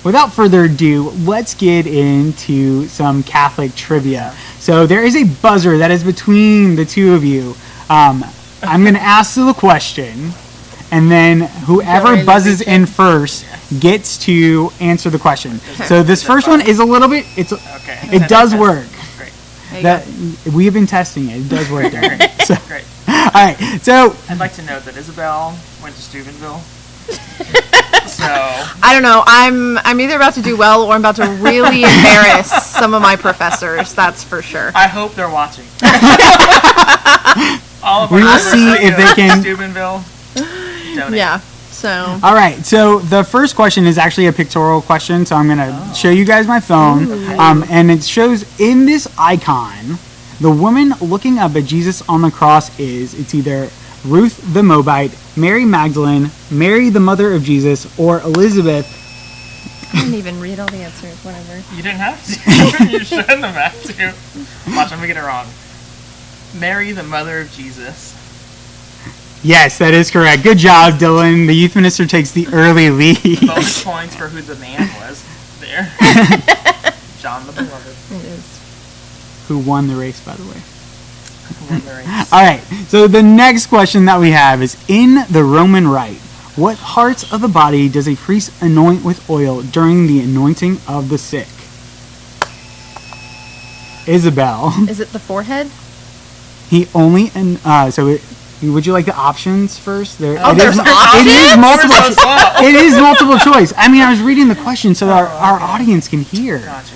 without further ado, let's get into some Catholic trivia. So there is a buzzer that is between the two of you. I'm going to ask the question, and then whoever buzzes in first gets to answer the question. So this first one is a little bit, it does work. That we have been testing it. It does work. So, Great. all right. So I'd like to note that Isabel went to Steubenville. So I don't know. I'm either about to do well or I'm about to really embarrass some of my professors. That's for sure. I hope they're watching. All of we will our see if they can. Steubenville. Donate. Yeah. So. All right, so the first question is actually a pictorial question, so I'm going to show you guys my phone, and it shows in this icon, the woman looking up at Jesus on the cross it's either Ruth the Moabite, Mary Magdalene, Mary the mother of Jesus, or Elizabeth. I didn't even read all the answers, whatever. You didn't have to. You shouldn't have had to. Watch, I'm gonna get it wrong. Mary, the mother of Jesus. Yes, that is correct. Good job, Dylan. The youth minister takes the early lead. Bonus points for who the man was there. John the Beloved. It is. Who won the race, by the way. Who won the race. All right, so the next question that we have is, in the Roman Rite, what parts of the body does a priest anoint with oil during the anointing of the sick? Isabel. Is it the forehead? He only, would you like the options first? There's options? It is multiple. It is multiple choice. I mean, I was reading the question so our audience can hear. Gotcha.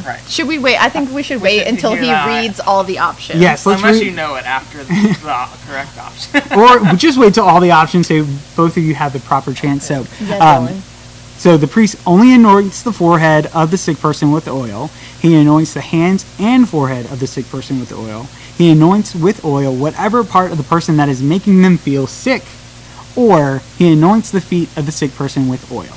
Right. Should we wait? I think we should wait until he reads all the options. Yes, let's Unless read. you know it after the correct option. Or just wait till all the options so both of you have the proper chance. So, so the priest only anoints the forehead of the sick person with oil. He anoints the hands and forehead of the sick person with oil. He anoints with oil whatever part of the person that is making them feel sick, or he anoints the feet of the sick person with oil.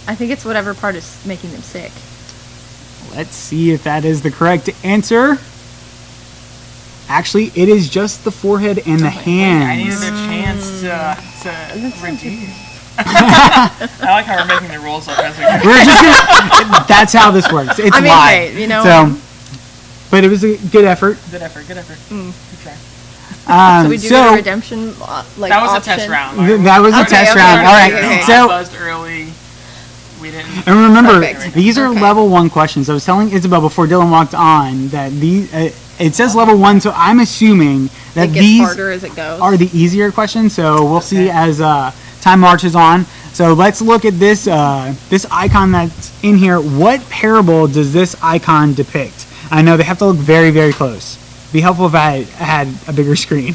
I think it's whatever part is making them sick. let's see if that is the correct answer. Actually, it is just the forehead and the hands. I needed a chance to redeem. I like how we're making the rules up as we go. We're just gonna, that's how this works. It's live. Hey, you know. So, but it was a good effort. Good effort. Good try. So we do get a redemption like that was option. a test round. That was a test round. All right. I So buzzed early. We didn't. and remember, Perfect. these are level 1 questions. I was telling Isabel before Dylan walked on that these it says level 1, so I'm assuming that It gets these harder as it goes. are the easier questions. So we'll see as time marches on. So let's look at this this icon that's in here. What parable does this icon depict? I know they have to look very, very close. Be helpful if I had a bigger screen.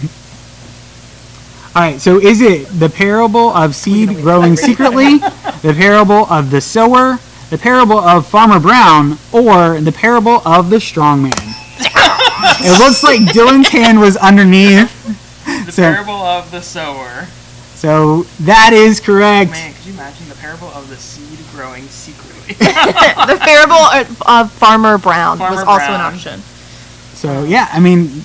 All right, so is it the parable of seed growing secretly, the parable of the sower, the parable of Farmer Brown, or the parable of the strong man? It looks like Dylan's hand was underneath. The parable of the sower. So that is correct. Man, could you imagine the parable of the seed growing secretly? The parable of Farmer Brown was Farmer also an Brown. option. So yeah, I mean,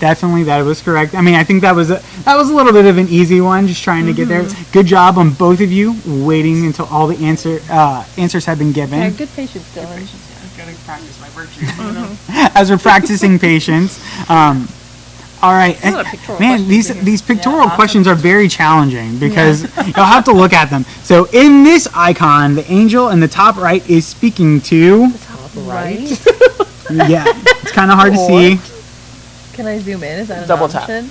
definitely that was correct. I mean, I think that was a little bit of an easy one, just trying to get there. Good job on both of you, waiting until all the answers have been given. Yeah, good patience, Dylan. I've got to practice my virtue. You know? As we're practicing patience. All right, A lot of pictorial man, questions these pictorial questions are very challenging because you'll have to look at them. So in this icon, the angel in the top right is speaking to. Right. Yeah, it's kind of hard to see. Can I zoom in? Is that an Double tap. option?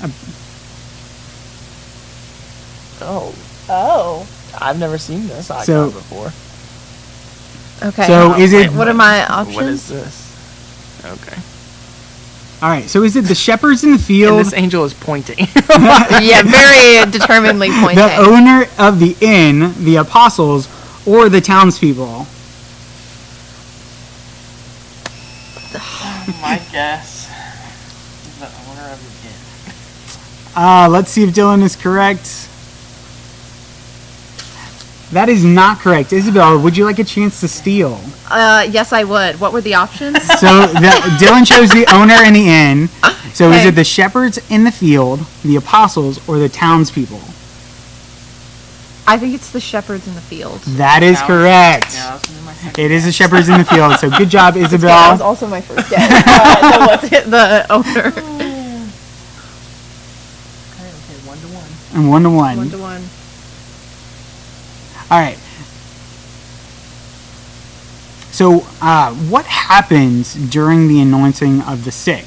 Oh, I've never seen this icon So- before. Okay. So is it? What are my options? What is this? Okay. All right. So is it the shepherds in the field? And this angel is pointing. Yeah, very determinedly pointing. The owner of the inn, the apostles, or the townspeople? My guess is the owner of the inn. Let's see if Dylan is correct. That is not correct. Isabel, would you like a chance to steal? Yes, I would. What were the options? So Dylan chose the owner in the inn. So is Okay. it the shepherds in the field, the apostles, or the townspeople? I think it's the shepherds in the field. That is correct. Yeah, that was gonna be my second It is the guess. shepherds in the field. So good job, That was Isabel. also my first guess. So what's it? The owner. Okay, 1-1. And 1-1. 1-1. All right. So, what happens during the anointing of the sick?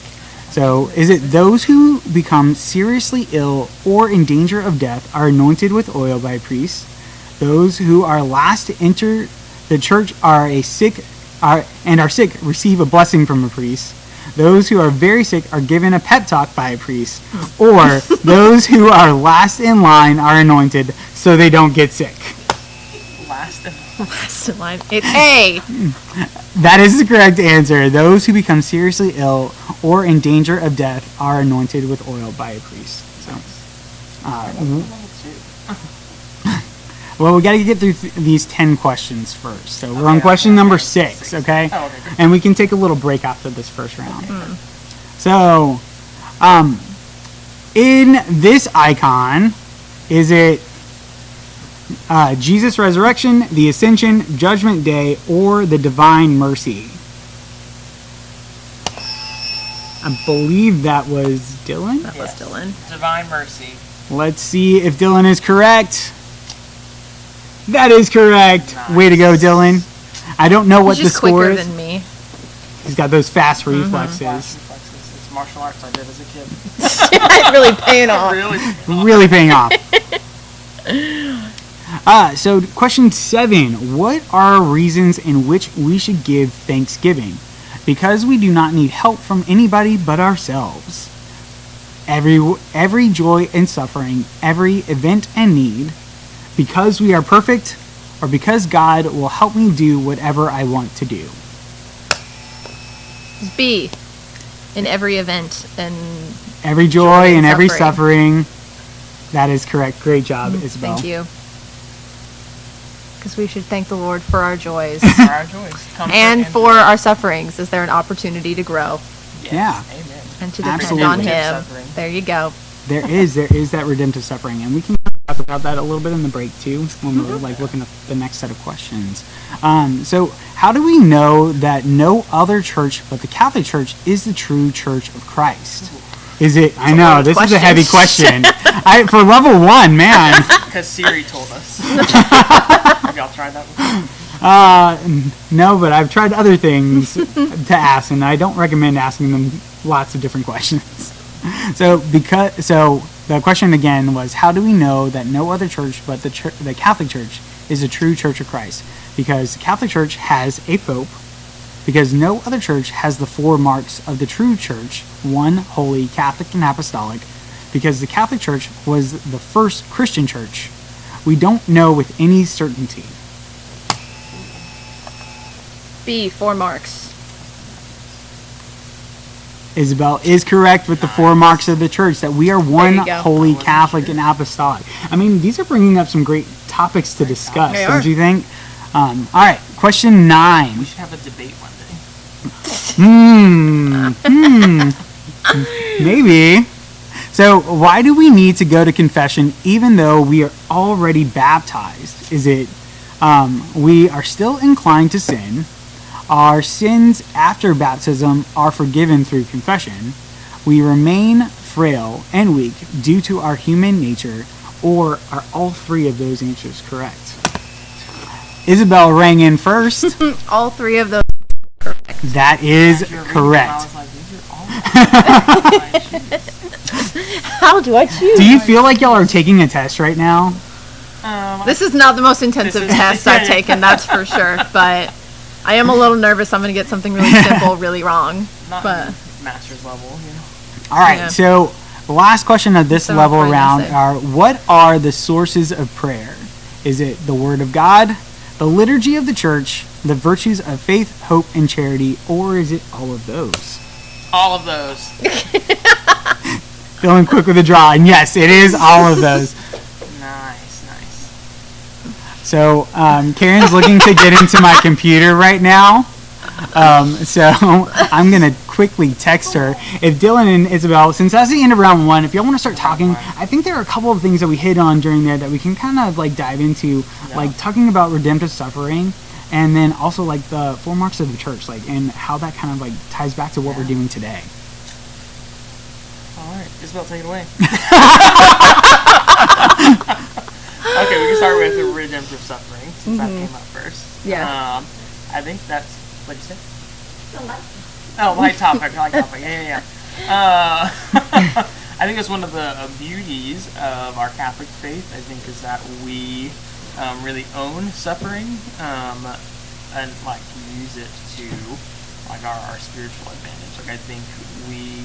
So, is it those who become seriously ill or in danger of death are anointed with oil by a priest? Those who are last to enter the church are sick receive a blessing from a priest. Those who are very sick are given a pep talk by a priest. Or those who are last in line are anointed so they don't get sick. Last in line. It's A. That is the correct answer. Those who become seriously ill or in danger of death are anointed with oil by a priest. So, well, we got to get through these 10 questions first. So we're on question number 6, okay? Oh, okay, good. And we can take a little break after this first round. So, in this icon, is it Jesus' resurrection, the ascension, judgment day, or the divine mercy? I believe that was Dylan. That was Dylan. Divine mercy. Let's see if Dylan is correct. That is correct. Nice. Way to go, Dylan. I don't know what He's the just score quicker is. than me. He's got those fast Flash reflexes. reflexes. It's martial arts I did as a kid. It's really paying off. Really paying off. So question 7. What are reasons in which we should give thanksgiving? Because we do not need help from anybody but ourselves. Every joy and suffering, every event and need, because we are perfect, or because God will help me do whatever I want to do. It's B. In every event and Every joy and every suffering. That is correct. Great job, Isabel. thank you. because we should thank the Lord for our joys For our joys. Comfort and for joy. our sufferings. Is there an opportunity to grow Yeah. Amen. and to depend Absolutely. on Him? Redemptive suffering. There you go. There is that redemptive suffering, and we can talk about that a little bit in the break too when we're like looking at the next set of questions. So how do we know that no other church but the Catholic Church is the true Church of Christ? Is it? I know this is a heavy question. For level 1, man. Because Siri told us. Have y'all tried that before? No, but I've tried other things to ask, and I don't recommend asking them lots of different questions. So the question again was, how do we know that no other church but the Catholic Church is a true Church of Christ? Because the Catholic Church has a pope, because no other church has the 4 marks of the true church, 1, holy, Catholic, and apostolic, because the Catholic Church was the first Christian church. We don't know with any certainty. B, 4 marks. Isabel is correct with the 4 marks of the church, that we are one you go. holy, Catholic, and apostolic. I mean, these are bringing up some great topics to discuss, They don't are. you think? All right, question 9. We should have a debate one day. Maybe. So, why do we need to go to confession even though we are already baptized? Is it we are still inclined to sin? Our sins after baptism are forgiven through confession. We remain frail and weak due to our human nature, or are all 3 of those answers correct? Isabel rang in first. All 3 of those. That is correct. How do I choose? Do you feel like y'all are taking a test right now? This is not the most intensive test I've taken, that's for sure. But I am a little nervous. I'm going to get something really simple, really wrong. Not But master's level, you know. All right, Yeah. so the last question of this So level what did I round say? are, what are the sources of prayer? Is it the Word of God, the liturgy of the church, the virtues of faith, hope, and charity, or is it all of those? All of those. Feeling quick with a draw, and yes, it is all of those. Nice. So Karen's looking to get into my computer right now. So I'm going to quickly text her. If Dylan and Isabel, since that's the end of round 1, if y'all want to start talking, I think there are a couple of things that we hit on during there that we can kind of like dive into, like talking about redemptive suffering, and then also like the 4 marks of the church, like, and how that kind of like ties back to what we're doing today. All right, Isabel, take it away. Okay, we can start with the redemptive suffering, since that came up first. Yeah. I think that's, what'd you say? Light topic. Light topic. Yeah. I think that's one of the beauties of our Catholic faith, I think, is that we really own suffering and, like, use it to, like, our spiritual advantage. Like, I think we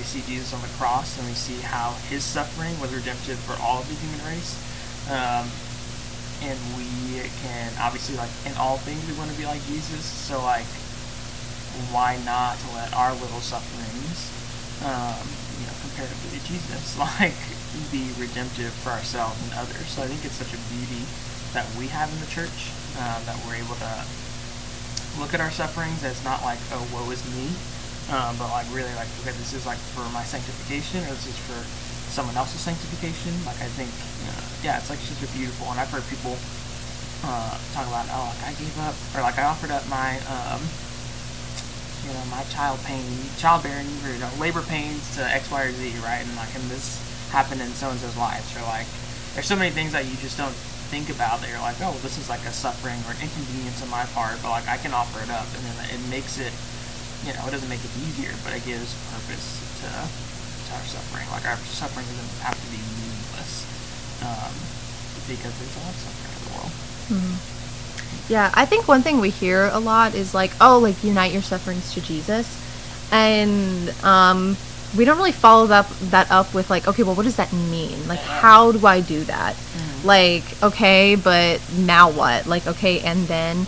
see Jesus on the cross, and we see how his suffering was redemptive for all of the human race. And we can, obviously, like, in all things, we want to be like Jesus. So, like, why not to let our little sufferings, comparatively to Jesus, like, be redemptive for ourselves and others. So I think it's such a beauty that we have in the church, that we're able to look at our sufferings as not like, oh, woe is me, but like really like, okay, this is like for my sanctification, or this is for someone else's sanctification. Like, I think, it's like such a beautiful, and I've heard people talk about, oh, like I gave up, or like I offered up my, my childbearing, or labor pains to X, Y, or Z, right? And like, and this happened in so-and-so's lives, or like, there's so many things that you just don't think about that you're like, oh, this is like a suffering or an inconvenience on my part, but like I can offer it up, and then it makes it, it doesn't make it easier, but it gives purpose to our suffering. Like, our suffering doesn't have to be meaningless, because there's a lot of suffering in the world. Mm-hmm. Yeah, I think one thing we hear a lot is like, oh, like, unite your sufferings to Jesus, and we don't really follow that up with like, okay, well, what does that mean? Like, how do I do that? Mm-hmm. Like, okay, but now what? Like, okay, and then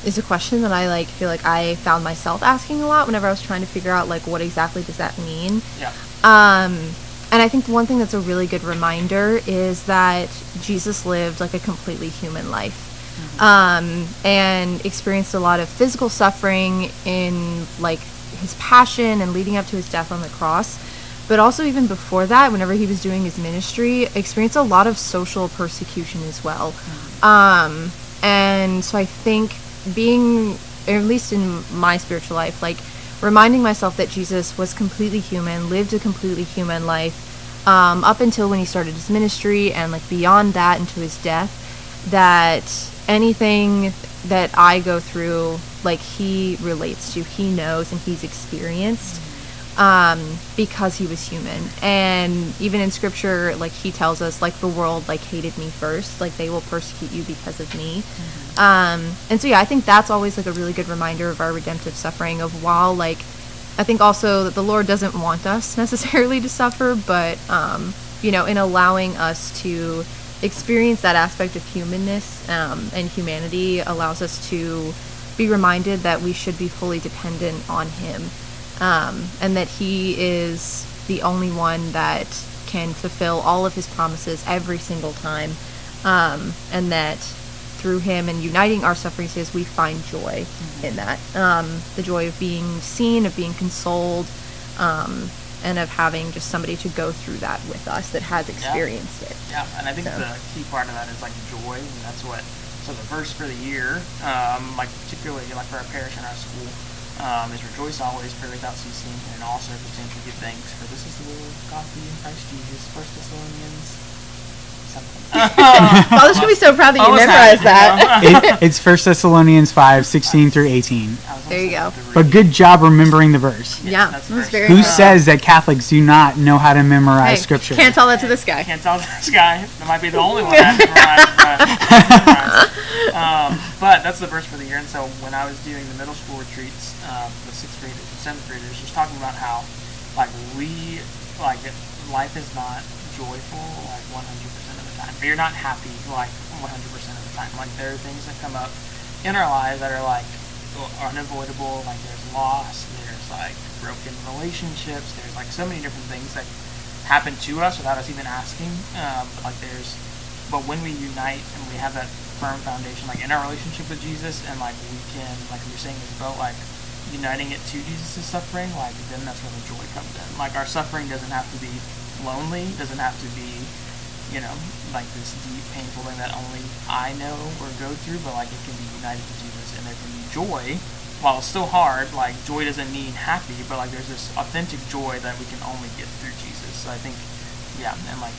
is a question that I like feel like I found myself asking a lot whenever I was trying to figure out like, what exactly does that mean? Yeah. And I think one thing that's a really good reminder is that Jesus lived like a completely human life. And experienced a lot of physical suffering in like his passion and leading up to his death on the cross, but also even before that, whenever he was doing his ministry, experienced a lot of social persecution as well. And so I think being, or at least in my spiritual life, like reminding myself that Jesus was completely human, lived a completely human life, up until when he started his ministry, and like beyond that into his death, that anything that I go through, like he relates to, he knows, and he's experienced, because he was human. And even in scripture, like he tells us, like the world like hated me first, like they will persecute you because of me. And so yeah, I think that's always like a really good reminder of our redemptive suffering, of while like I think also that the Lord doesn't want us necessarily to suffer, but you know, in allowing us to experience that aspect of humanness and humanity, allows us to be reminded that we should be fully dependent on him, and that he is the only one that can fulfill all of his promises every single time, and that through him and uniting our sufferings to his, we find joy in that, the joy of being seen, of being consoled, and of having just somebody to go through that with us that has experienced it. Yeah, and I think the key part of that is like joy, and that's what, so the verse for the year, like particularly like for our parish and our school, is rejoice always, pray without ceasing, and all circumstances give thanks, for this is the will of God for you in Christ Jesus. 1 Thessalonians Father's gonna be so proud that you memorized that. It's 1 Thessalonians 5:16 through 18. There you go. But good job remembering the verse. Yeah, that was very Who good. says that Catholics do not know how to memorize scripture? Can't tell that to this guy. Can't tell this guy. That might be the only one that memorized. But that's the verse for the year. And so when I was doing the middle school retreats, the 6th graders and 7th graders, just talking about how, like, life is not joyful, like, 100% of the time. Or you're not happy, like, 100% of the time. Like, there are things that come up in our lives that are, like, unavoidable. Like, there's loss, there's, like, broken relationships, there's, like, so many different things that happen to us without us even asking. But when we unite and we have that firm foundation, like, in our relationship with Jesus, and, like, we can, like you're saying, Isabel, like, uniting it to Jesus' suffering, like, then that's where the joy comes in. Like, our suffering doesn't have to be lonely, doesn't have to be, you know, like this deep, painful thing that only I know or go through, but, like, it can be united to Jesus, and there can be joy. While it's still hard, like, joy doesn't mean happy, but, like, there's this authentic joy that we can only get through Jesus. So I think, yeah, and, like,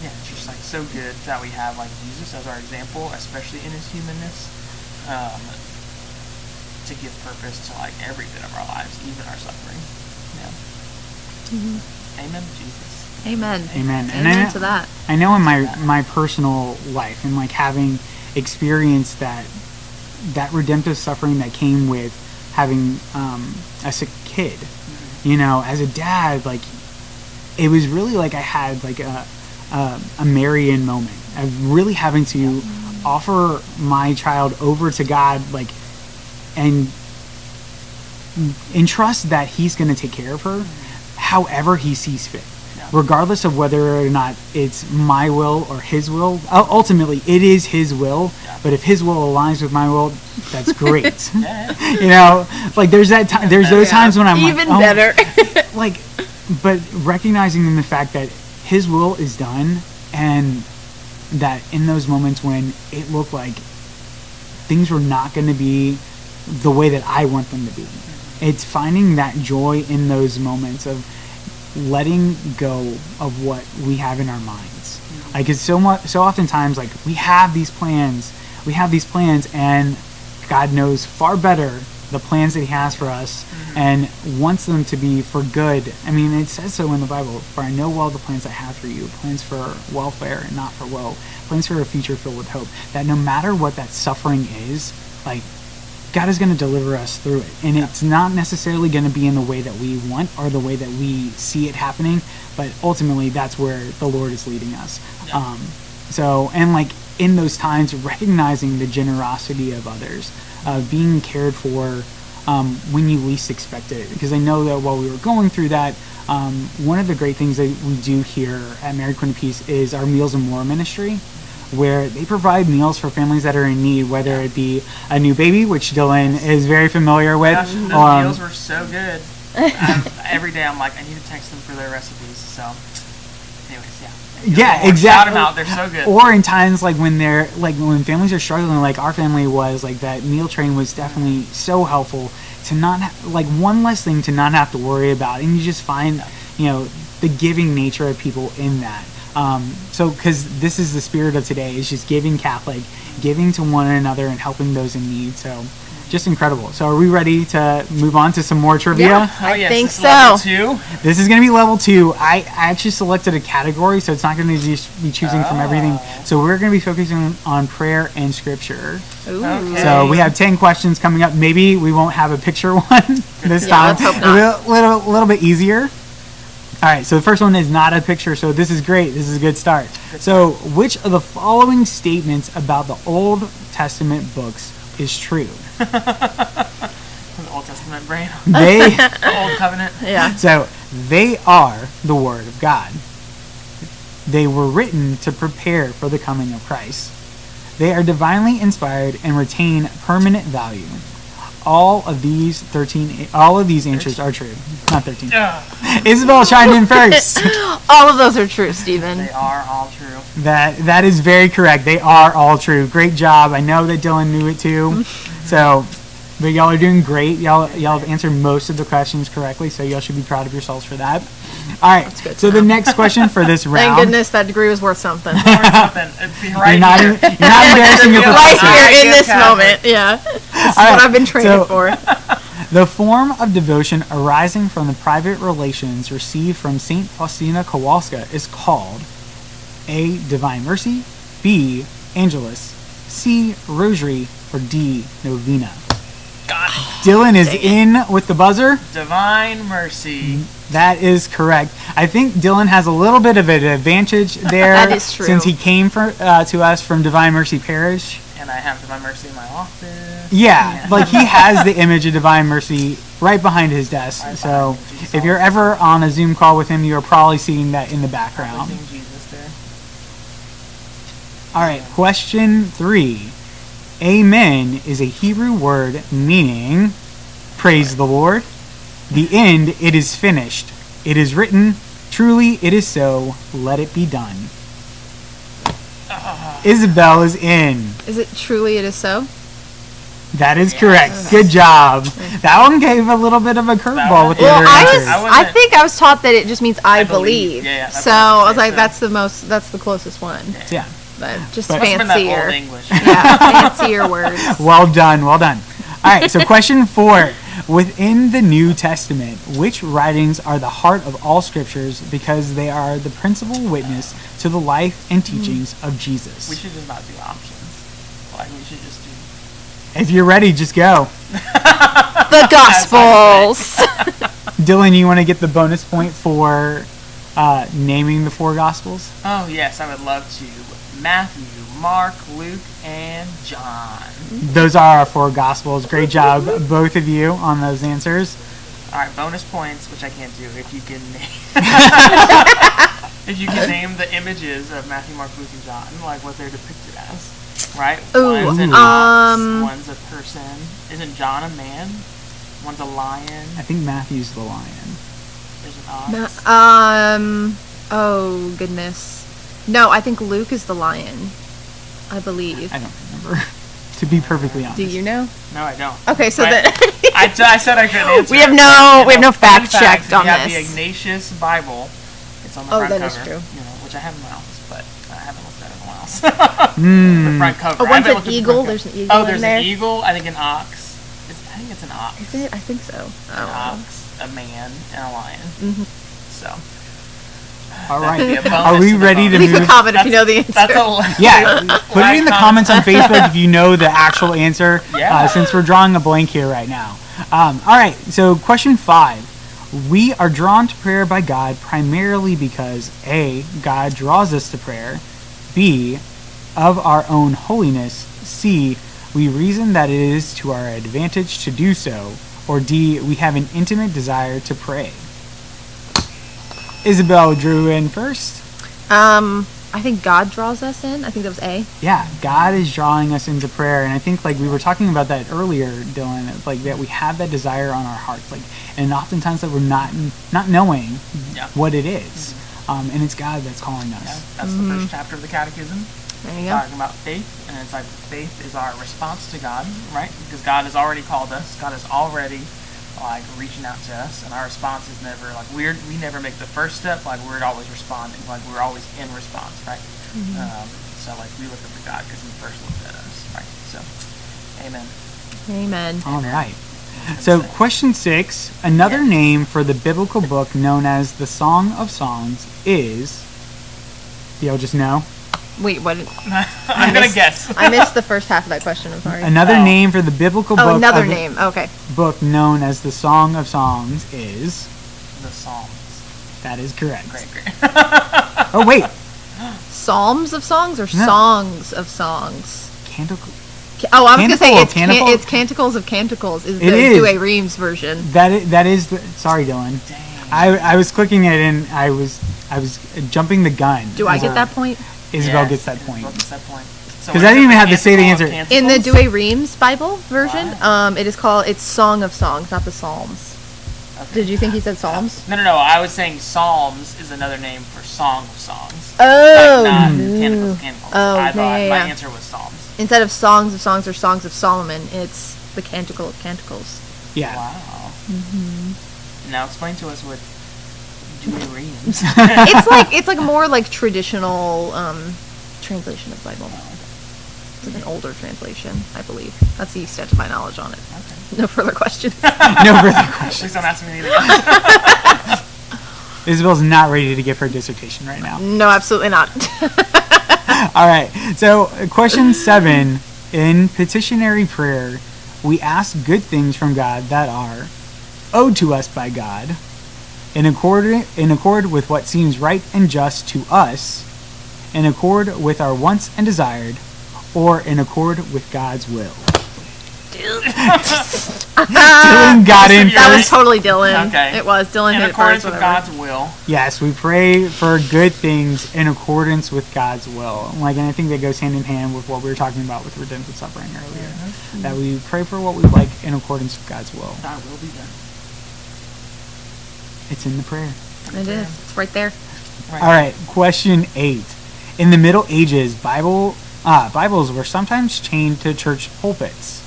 yeah, it's just, like, so good that we have, like, Jesus as our example, especially in his humanness, to give purpose to, like, every bit of our lives, even our suffering. Yeah. Amen, Jesus. Amen. Amen. Amen to that. I know in my personal life, and, like, having experienced that redemptive suffering that came with having a sick kid, you know, as a dad, like, it was really like I had like a Marian moment of really having to offer my child over to God, like, and entrust that he's going to take care of her however he sees fit, regardless of whether or not it's my will or his will. Ultimately, it is his will, but if his will aligns with my will, that's great. You know, like, there's those times when I'm even like, better. Like, but recognizing in the fact that his will is done, and that in those moments when it looked like things were not going to be the way that I want them to be, it's finding that joy in those moments of letting go of what we have in our minds. Like, it's so oftentimes, like, we have these plans, and God knows far better the plans that he has for us, and wants them to be for good. I mean, it says so in the Bible, for I know well the plans I have for you, plans for welfare and not for woe, plans for a future filled with hope. That no matter what that suffering is, like, God is going to deliver us through it. And it's not necessarily going to be in the way that we want or the way that we see it happening, but ultimately that's where the Lord is leading us. And, like, in those times, recognizing the generosity of others, being cared for when you least expect it. Because I know that while we were going through that, one of the great things that we do here at Mary Queen of Peace is our Meals and More ministry, where they provide meals for families that are in need, whether it be a new baby, which Dylan is very familiar with. Gosh, those meals were so good. Every day I'm like, I need to text them for their recipes. So, anyways, yeah. Yeah, exactly. Shout them out. They're so good. Or in times like when they're when families are struggling, like our family was, like that meal train was definitely so helpful to not one less thing to not have to worry about, and you just find the giving nature of people in that. So because this is the spirit of today, is just giving Catholic, giving to one another and helping those in need. So just incredible. So are we ready to move on to some more trivia? Yeah, I think so. Level 2. This is going to be level 2. I actually selected a category, so it's not going to just be choosing from everything. So we're going to be focusing on prayer and scripture. Ooh. Okay. So we have 10 questions coming up. Maybe we won't have a picture one this time. Let's hope not. A little bit easier. All right, so the first one is not a picture, so this is great. This is a good start. So which of the following statements about the Old Testament books is true? The Old Testament brain. The Old Covenant. Yeah. So they are the Word of God. They were written to prepare for the coming of Christ. They are divinely inspired and retain permanent value. All of these answers are true. Not 13. Isabel chimed in first. All of those are true, Stephen. They are all true. That is very correct. They are all true. Great job. I know that Dylan knew it too. So, but y'all are doing great. Y'all have answered most of the questions correctly, so y'all should be proud of yourselves for that. All right. So the next question for this round. Thank goodness that degree was worth something. You're not embarrassing your right professor. here in this moment. Yeah. This is what I've been training for. The form of devotion arising from the private relations received from Saint Faustina Kowalska is called A. Divine Mercy, B. Angelus, C. Rosary, or D. Novena. Got it. Dylan is in with the buzzer. Divine Mercy. That is correct. I think Dylan has a little bit of an advantage there. That is true. Since he came to us from Divine Mercy Parish. And I have Divine Mercy in my office. Yeah, like he has the image of Divine Mercy right behind his desk. So if you're ever on a Zoom call with him, you're probably seeing that in the background. Jesus there. All right, question 3. Amen is a Hebrew word meaning, praise the Lord. The end, it is finished. It is written, truly it is so, let it be done. Isabel is in. Is it truly it is so? That is correct. Good job. That one gave a little bit of a curveball with the other answers. I think I was taught that it just means I believe. Yeah, so I was like, that's the closest one. Yeah. But just But- fancier. Old English. Yeah, fancier words. Well done, well done. All right, so question 4. Within the New Testament, which writings are the heart of all scriptures because they are the principal witness to the life and teachings of Jesus? We should just not do options. Like, we should just do... If you're ready, just go. The Gospels. Dylan, you want to get the bonus point for naming the 4 Gospels? Oh, yes, I would love to. Matthew, Mark, Luke, and John. Those are our 4 Gospels. Great job, both of you, on those answers. All right, bonus points, which I can't do, if you can name... if you can name the images of Matthew, Mark, Luke, and John, like what they're depicted as, right? Ooh, one's an ox, one's a person. Isn't John a man? One's a lion. I think Matthew's the lion. There's an ox. Oh goodness. No, I think Luke is the lion. I believe. I don't remember. To be perfectly honest. Do you know? No, I don't. Okay, so But then I said I couldn't answer. we have no fact checked on we have this. the Ignatius Bible. It's on the Oh, front that cover. is true. You know, which I have in my office, but I haven't looked at it in a while. The front cover. Oh, I one's haven't an looked at the eagle. front There's cover. an eagle Oh, there's in there. an eagle. I think an ox. I think it's an ox. Is it? I think so. An ox, a man, and a lion. Mhm. So. All That'd be right. a bonus Are we to the ready to bonus. move? Leave a comment if you know the answer. That's a Yeah, put it in the comments on Facebook if you know the actual answer, Yeah. since we're drawing a blank here right now. All right, so question 5. We are drawn to prayer by God primarily because A, God draws us to prayer, B, of our own holiness, C, we reason that it is to our advantage to do so, or D, we have an intimate desire to pray? Isabel drew in first. I think God draws us in. I think that was A. Yeah, God is drawing us into prayer, and I think like we were talking about that earlier, Dylan. Like that we have that desire on our hearts, like, and oftentimes that we're not knowing what it is, and it's God that's calling us. Yeah, that's the first chapter of the Catechism. There you go. Talking about faith, and it's like faith is our response to God, right? Because God has already called us. God is already like reaching out to us, and our response is never like we never make the first step. Like we're always responding. Like we're always in response, right? So like we look up to God because He first looked at us, right? So, amen. Amen. All right. So question 6, another name for the biblical book known as the Song of Songs is. You'll just know. Wait, what? I'm gonna guess. I missed the first half of that question. I'm sorry. Another name for the biblical book. Another name. Okay. Book known as the Song of Songs is. The Psalms. That is correct. Great. Oh wait. Psalms of songs or songs of songs? Canticle. Oh, I was gonna say it's Canticle? it's Canticles of Canticles is the It is. Douay Reams version. That is the. Sorry, Dylan. I was clicking it and I was jumping the gun. Do I get that point? Isabel gets that point. So Because I didn't even have to say the answer. In the Douay Reams Bible version, it's Song of Songs, not the Psalms. Okay. Did you think he said Psalms? No. I was saying Psalms is another name for Song of Songs. Oh. Like not Canticles of Canticles. Oh, I thought yeah. my answer was Psalms. Instead of Songs of Songs or Songs of Solomon, it's the Canticle of Canticles. Yeah. Wow. Now explain to us what Douay Reams. it's like more like traditional translation of the Bible. It's like an older translation, I believe. That's the extent of my knowledge on it. Okay. No further questions. No further questions. Please don't ask me anything. Isabel's not ready to give her dissertation right now. No, absolutely not. All right. So, question 7. In petitionary prayer, we ask good things from God that are owed to us by God, in accord with what seems right and just to us, in accord with our wants and desired, or in accord with God's will. Dylan got in That was first. totally Dylan. Okay. It was. Dylan In hit it accordance first. with whatever. God's will. Yes, we pray for good things in accordance with God's will. Like, and I think that goes hand in hand with what we were talking about with redemptive suffering earlier. That we pray for what we like in accordance with God's will. Thy will be done. It's in the prayer. It is. It's right there. All right, question 8. In the Middle Ages, Bibles were sometimes chained to church pulpits.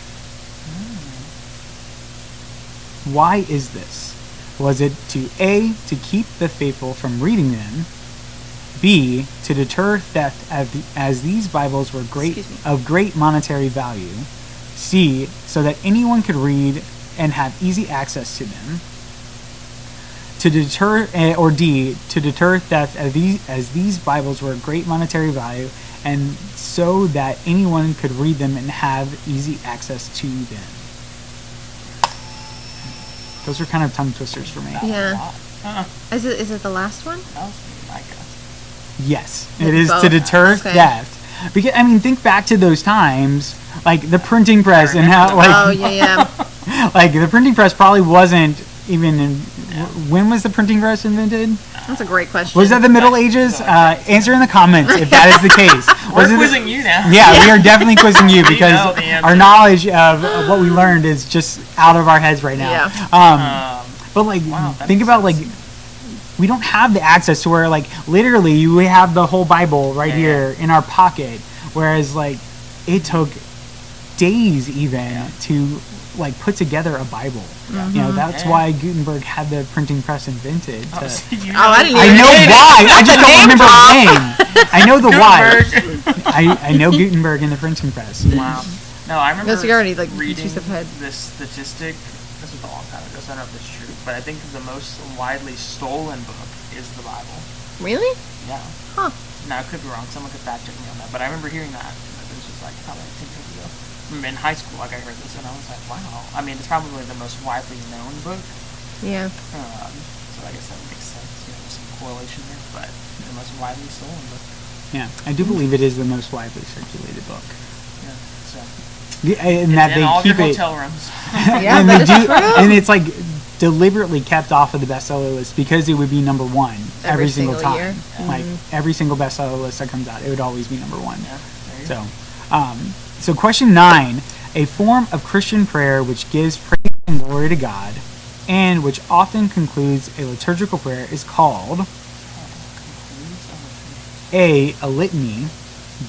Why is this? Was it to A, to keep the faithful from reading them, B, to deter theft as these Bibles were of great monetary value, C, so that anyone could read and have easy access to them, to deter, or D, to deter theft as these Bibles were of great monetary value, and so that anyone could read them and have easy access to them. Those are kind of tongue twisters for me. Yeah. Is it the last one? That was my guess. Yes, it is to Both. deter Okay. theft. Because I mean, think back to those times, like the printing press and how, like, Oh yeah. like the printing press probably wasn't even in. When was the printing press invented? That's a great question. Was that the Middle Ages? Answer in the comments if that is the case. We're quizzing you now. Yeah, we are definitely quizzing you because know the answer. our knowledge of what we learned is just out of our heads right now. Yeah. But like, think about like, we don't have the access to where like literally we have the whole Bible right here in our pocket, whereas like it took days even to like put together a Bible. You know, that's why Gutenberg had the printing press invented. To, I didn't. I know why. I just don't remember the name. I know the why. I know Gutenberg and the printing press. Wow. No, I remember Yes, you already, like, reading two steps ahead. this statistic. This was a long time ago, so I don't know if it's true, but I think the most widely stolen book is the Bible. Really? Yeah. Huh. Now, I could be wrong. Someone could fact check me on that, but I remember hearing that. This was like probably 10 years ago. In high school, like I heard this, and I was like, wow. I mean, it's probably the most widely known book. Yeah. So I guess that makes sense. You know, there's some correlation there, but the most widely stolen book. Yeah, I do believe it is the most widely circulated book. Yeah. So. And It's that in they all keep your it. hotel rooms. Yeah, and that they is true. and it's like deliberately kept off of the bestseller list because it would be number one every single time. year. Like every single bestseller list that comes out, it would always be number one. Yeah, there you So, so question 9: a form of Christian prayer which gives praise and glory to God, and which often concludes a liturgical prayer, is called A, a litany,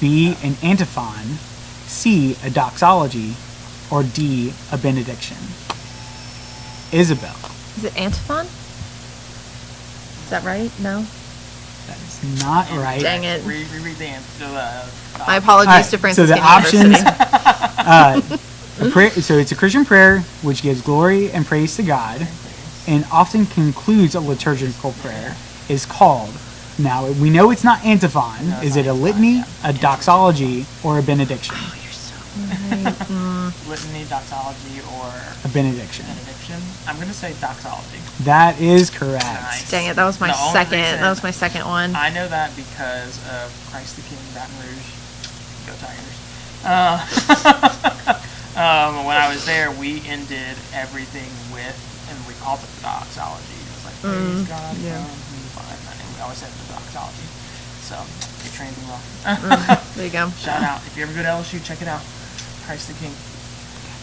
B, an antiphon, C, a doxology, or D, a benediction. Isabel. Is it antiphon? Is that right? No? That is not right. Dang it. Reread the My apologies All right, to Francis so the University. options, so it's a Christian prayer which gives glory and praise to God, and often concludes a liturgical prayer, is called. Now we know it's not antiphon. Is it a litany, a doxology, or a benediction? Litany, doxology, or A benediction. I'm gonna say doxology. That is correct. Nice. Dang it, that was my The only second. reason- That was my second one. I know that because of Christ the King, Baton Rouge. Go Tigers. When I was there, we ended everything with, and we called it the doxology. It was like, praise God, yeah. and we always said the doxology. So, they trained me well. There you go. Shout out. If you ever go to LSU, check it out. Christ the King.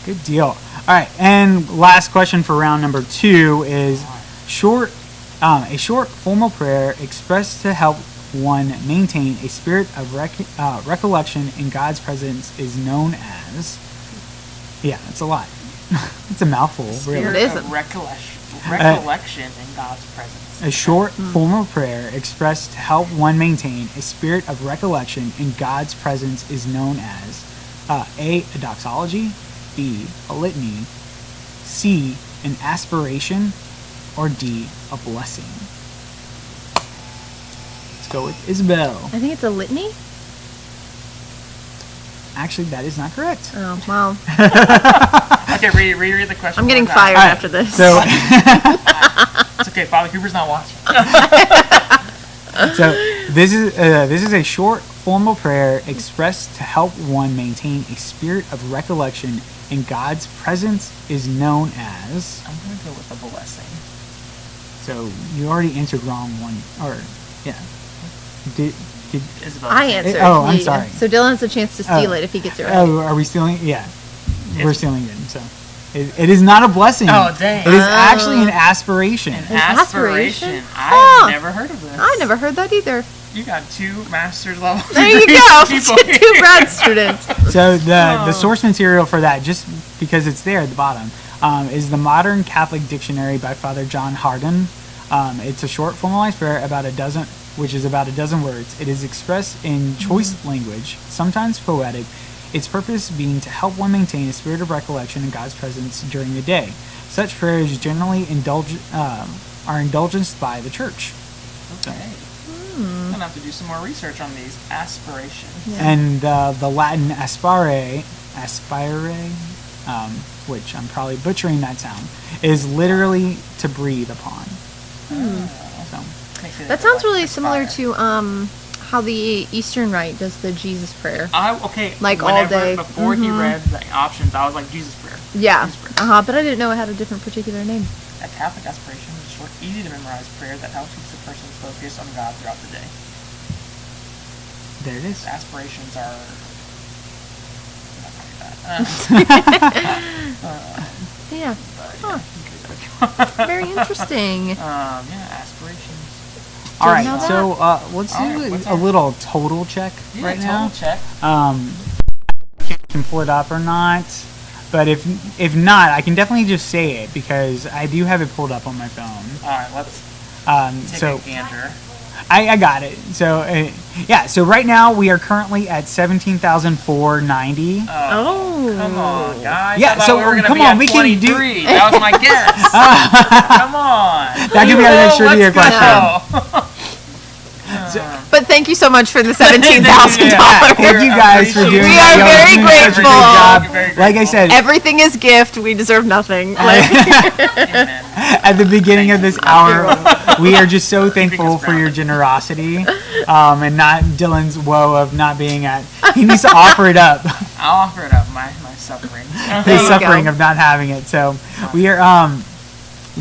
Good deal. All right, and last question for round number 2 is a short formal prayer expressed to help one maintain a spirit of recollection in God's presence is known as. Yeah, it's a lot. It's a mouthful, really. Spirit of recollection in God's presence. A short formal prayer expressed to help one maintain a spirit of recollection in God's presence is known as A, a doxology, B, a litany, C, an aspiration, or D, a blessing. Let's go with Isabel. I think it's a litany. Actually, that is not correct. Oh, well. Okay, reread the question. I'm getting one more time. fired after this. So, It's okay, Father Cooper's not watching. so this is a short formal prayer expressed to help one maintain a spirit of recollection in God's presence is known as. I'm going to go with a blessing. So you already answered wrong one, or yeah. Did Isabel. I answered. Oh, I'm Yeah. sorry. So Dylan has a chance to steal it if he gets it right. Oh, are we stealing? Yeah, we're stealing it. So it is not a blessing. Oh, dang. It is actually an aspiration. An aspiration. Huh. I've never heard of this. I never heard that either. You got 2 master's level. There you degrees go. people 2 here. grad students. So the source material for that, just because it's there at the bottom, is the Modern Catholic Dictionary by Father John Hardon. It's a short formalized prayer which is about a dozen words. It is expressed in choice language, sometimes poetic, its purpose being to help one maintain a spirit of recollection in God's presence during the day. Such prayers generally are indulgenced by the Church. Okay. I'm going to have to do some more research on these aspirations. Yeah. And the Latin aspire, which I'm probably butchering that sound, is literally to breathe upon. So, That sounds really similar to how the Eastern Rite does the Jesus prayer. Like all day. Before he read the options, I was like, Jesus prayer. Yeah, but I didn't know it had a different particular name. A Catholic aspiration is a short, easy to memorize prayer that helps keep the person focused on God throughout the day. There it is. Aspirations are. Yeah. Huh. Very interesting. Yeah, aspirations. All right, know that? so let's do a little total check right now. Check. Can pull it up or not, but if not, I can definitely just say it because I do have it pulled up on my phone. All right, let's take a gander. I got it. So yeah, so right now we are currently at 17,490. Oh, come on, guys! Yeah, I thought so we were gonna come be on, at we can do. 23. That was my guess. Come on. That could be our next trivia question. But thank you so much for the $17,000. Thank you guys for doing We that. are very Y'all are doing such a grateful. great job. Like I said, Everything is gift. We deserve nothing. at the beginning of this hour, we are just so thankful for your generosity, and not Dylan's woe of not being at. He needs to offer it up. I'll offer it up. my suffering. The suffering of not having it. So we are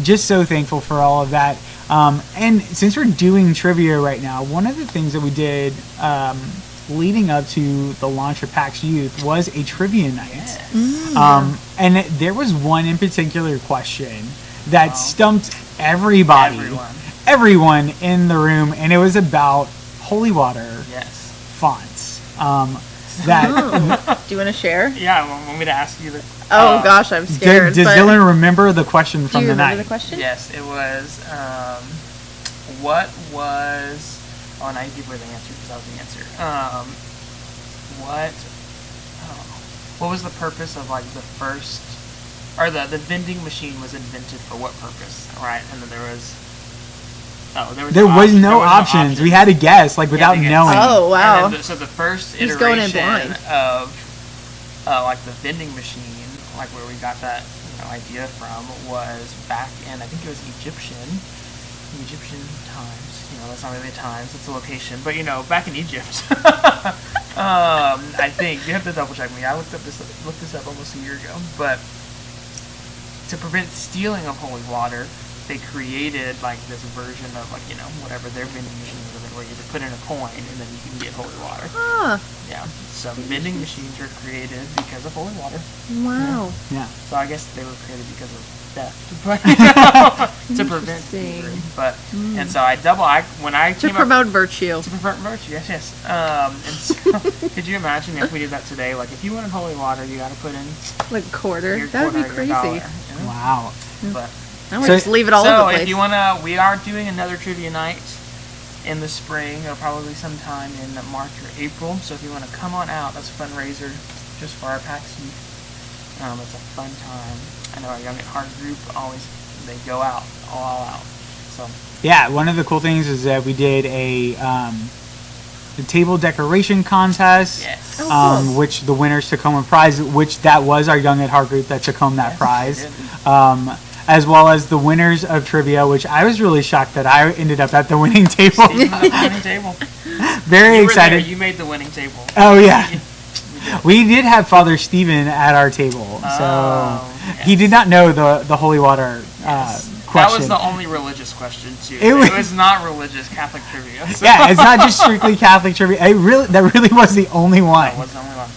just so thankful for all of that. And since we're doing trivia right now, one of the things that we did leading up to the launch of PAX Youth was a trivia night. And there was one in particular question that stumped everyone in the room, and it was about holy water fonts. Do you want to share? Yeah, want me to ask you the... Oh gosh, I'm scared. Does Dylan remember the question from the night? The question? Yes, it was, what was... Oh, and I give her the answer because I was the answer. What was the purpose of like the first... Or the vending machine was invented for what purpose, right? And then there was... There was no options. We had to guess, like, without knowing. Oh, wow. So the first He's going in iteration blind. of like the vending machine, like where we got that idea from, was back in, I think it was Egyptian times. That's not really times, it's a location. But back in Egypt, I think you have to double check me. I looked this up almost a year ago. But to prevent stealing of holy water, they created like this version of whatever their vending machine was, where you just put in a coin and then you can get holy water. Yeah. So vending machines were created because of holy water. Wow. Yeah. So I guess they were created because of theft, but to prevent thievery. But and so when I came to promote virtue. To promote virtue, yes. And so, could you imagine if we did that today? Like if you wanted holy water, you got to put in like a quarter. That would be crazy. Wow. But I would just leave it all over the place. So if you wanna, we are doing another trivia night in the spring, or probably sometime in March or April. So if you want to come on out, that's a fundraiser just for our PAX Youth. It's a fun time. I know our Young at Heart group they go out all out. So yeah, one of the cool things is that we did a table decoration contest. Yes. Which the winners took home a prize. Which that was our Young at Heart group that took home that prize. As well as the winners of trivia, which I was really shocked that I ended up at the winning table. Very excited. You made the winning table. Oh yeah. We did have Father Stephen at our table, so he did not know the holy water question. That was the only religious question too. It was not religious Catholic trivia. So. Yeah, it's not just strictly Catholic trivia. That really was the only one. That was the only one.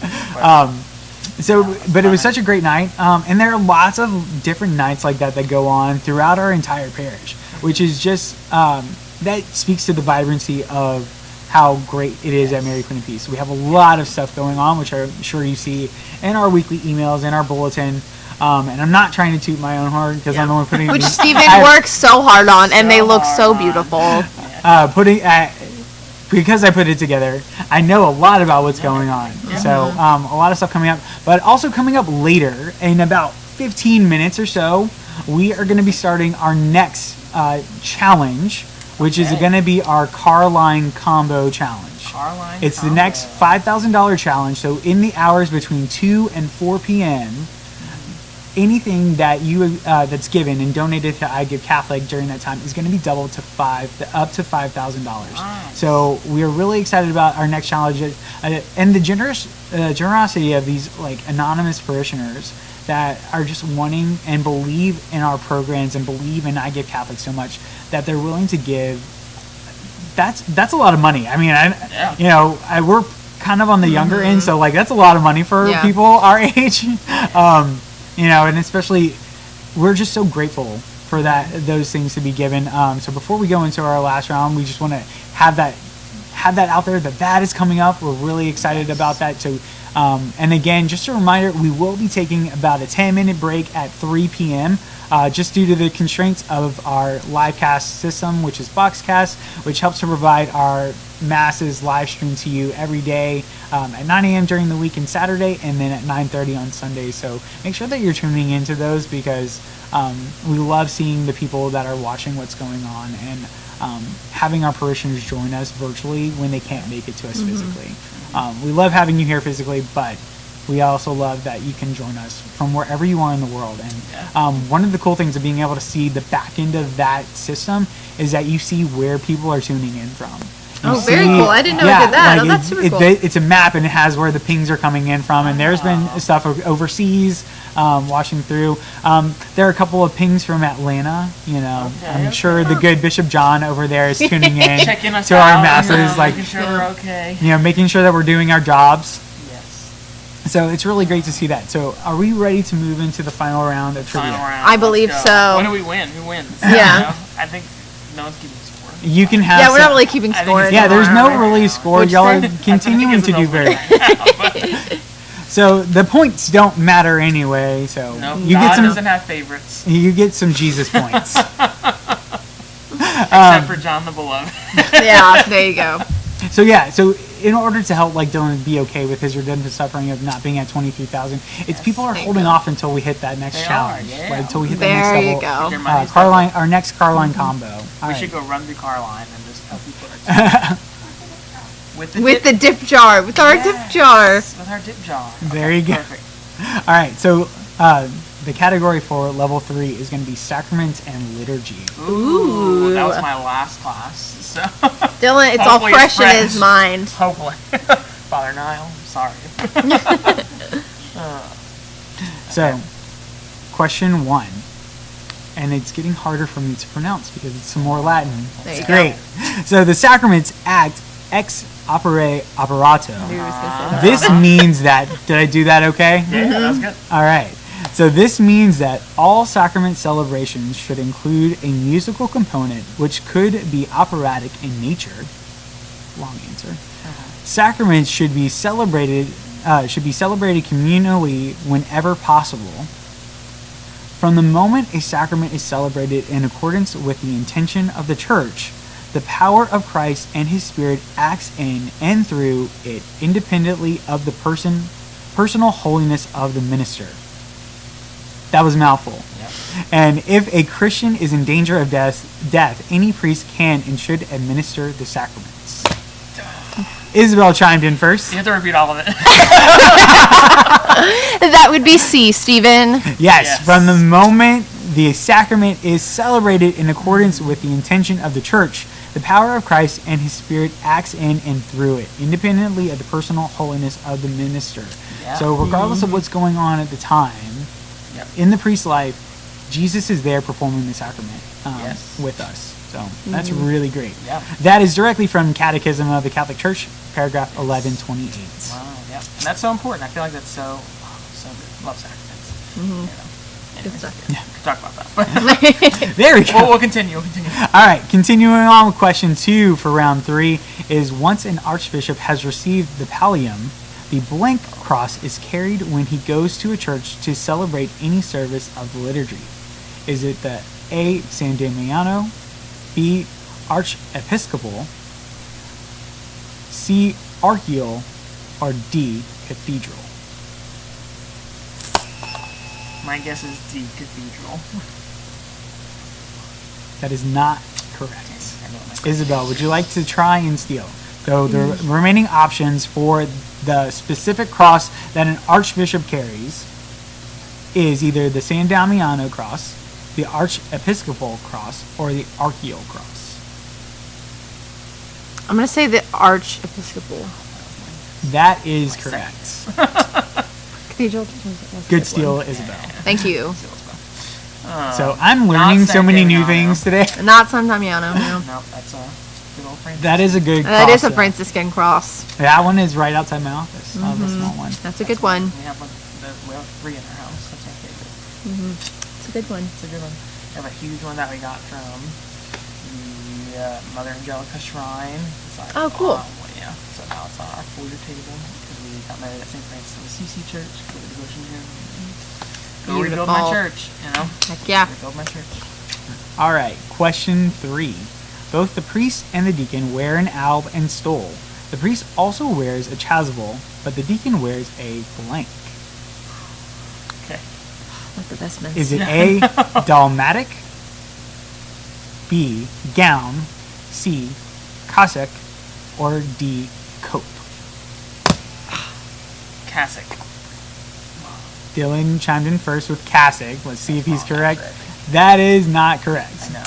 But it was such a great night, and there are lots of different nights like that go on throughout our entire parish, which is just that speaks to the vibrancy of how great it is at Mary Queen of Peace. We have a lot of stuff going on, which I'm sure you see in our weekly emails, in our bulletin. And I'm not trying to toot my own horn because I'm the one putting. Which Stephen works so hard on, and they look so beautiful. Because I put it together, I know a lot about what's going on. So a lot of stuff coming up, but also coming up later in about 15 minutes or so, we are going to be starting our next challenge, which is going to be our Carline Combo Challenge. It's the next $5,000 challenge. So in the hours between 2 and 4 p.m., anything that you that's given and donated to I Give Catholic during that time is going to be doubled to up to $5,000. So we are really excited about our next challenge and the generosity of these like anonymous parishioners that are just wanting and believe in our programs and believe in I Give Catholic so much that they're willing to give. That's a lot of money. I mean, we're kind of on the younger end, so like that's a lot of money for people our age. And especially, we're just so grateful for those things to be given. So before we go into our last round, we just want to have that out there that is coming up. We're really excited about that. So, and again, just a reminder, we will be taking about a 10-minute break at 3 p.m. Just due to the constraints of our live cast system, which is Boxcast, which helps to provide our masses live stream to you every day at 9 a.m. during the week and Saturday, and then at 9:30 on Sunday. So make sure that you're tuning into those because we love seeing the people that are watching what's going on and having our parishioners join us virtually when they can't make it to us physically. We love having you here physically, but we also love that you can join us from wherever you are in the world. And one of the cool things of being able to see the back end of that system is that you see where people are tuning in from. Oh, very cool. I didn't know it did that. Oh, that's super cool. It's a map, and it has where the pings are coming in from. And there's been stuff overseas washing through. There are a couple of pings from Atlanta. I'm sure the good Bishop John over there is tuning in Checking us to our out, masses, making sure we're okay. Making sure that we're doing our jobs. Yes. So it's really great to see that. So are we ready to move into the final round of trivia? I believe so. When do we win? Who wins? Yeah. I think no one's keeping score. You can have. Yeah, we're not really keeping score. Yeah, there's no really score. Y'all are continuing to do very. So the points don't matter anyway. So No, you God get some. doesn't have favorites. You get some Jesus points. Except for John the Beloved. Yeah, there you go. So yeah, so in order to help Dylan be okay with his redemptive suffering of not being at 23,000, it's people are holding off until we hit that next challenge, right? Until we hit the next level. There you go. Carline, our next Carline combo. All We right. should go run through Carline and just tell people With the dip jar. With our dip jar. With our dip jar. There you go. Perfect. All right, so the category for level 3 is going to be sacraments and liturgy. Ooh, that was my last class. So Dylan, it's all fresh in his mind. Hopefully. Father Niall, I'm sorry. So, question 1. And it's getting harder for me to pronounce because it's some more Latin. There It's you great. So the sacraments act ex opere operato. This means that, did I do that okay? Yeah, that was good. All right. So this means that all sacrament celebrations should include a musical component which could be operatic in nature. Long answer. Sacraments should be celebrated communally whenever possible. From the moment a sacrament is celebrated in accordance with the intention of the Church, the power of Christ and His Spirit acts in and through it independently of the personal holiness of the minister. That was a mouthful. Yep. And if a Christian is in danger of death, any priest can and should administer the sacraments. Isabel chimed in first. You have to repeat all of it. That would be C, Stephen. Yes, from the moment the sacrament is celebrated in accordance with the intention of the Church, the power of Christ and His Spirit acts in and through it, independently of the personal holiness of the minister. Yeah. So regardless of what's going on at the time, in the priest's life, Jesus is there performing the sacrament with us. So that's really great. Yeah. That is directly from Catechism of the Catholic Church, paragraph 1128. Wow, yeah. And that's so important. I feel like that's so good. Love sacraments. Good stuff. Yeah. Talk about that. There we go. We'll continue. All right, continuing on with question 2 for round 3 is once an archbishop has received the pallium, the blank cross is carried when he goes to a church to celebrate any service of the liturgy. Is it the A, San Damiano, B, Archiepiscopal, C, Archial, or D, Cathedral? My guess is D, Cathedral. That is not correct. Isabel, would you like to try and steal? So the remaining options for the specific cross that an archbishop carries is either the San Damiano cross, the Archiepiscopal cross, or the Archial cross. I'm going to say the Archiepiscopal. That is correct. Cathedral. Good steal, Isabel. Thank you. So I'm learning so many new things today. Not San Damiano, no. No, that's a good old Franciscan. That is a good cross. That is a though. Franciscan cross. That one is right outside my office. The small one. That's a good one. We have 3 in our house. That's my favorite. It's a good one. It's a good one. We have a huge one that we got from the Mother Angelica Shrine. It's like, Oh, cool. Yeah. So now it's on our foyer table because we got married at St. Francis of Assisi Church. Go to devotion here. Go rebuild my church. You know. Heck yeah. Rebuild my church. All right, question 3. Both the priest and the deacon wear an alb and stole. The priest also wears a chasuble, but the deacon wears a blank. Okay. Like the vestments. Is it A, dalmatic, B, gown, C, cassock, or D, cope? Cassock. Dylan chimed in first with cassock. Let's see if he's correct. That is not correct. No,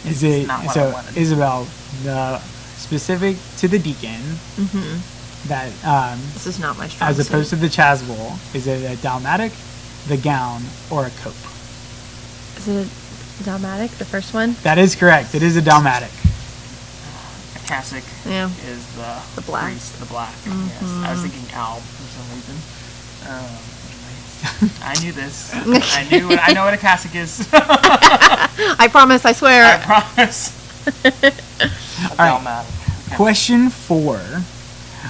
Is it not what I so, wanted. Isabel? The specific to the deacon that This is not my strong as opposed suit. to the chasuble. Is it a dalmatic, the gown, or a cope? Is it a dalmatic, the first one? That is correct. It is a dalmatic. A cassock Yeah. is The black. priest, the black. Yes, Mhm. I was thinking alb for some reason. Anyways, I knew this. I know what a cassock is. I promise, I swear. I promise. All right. Question 4.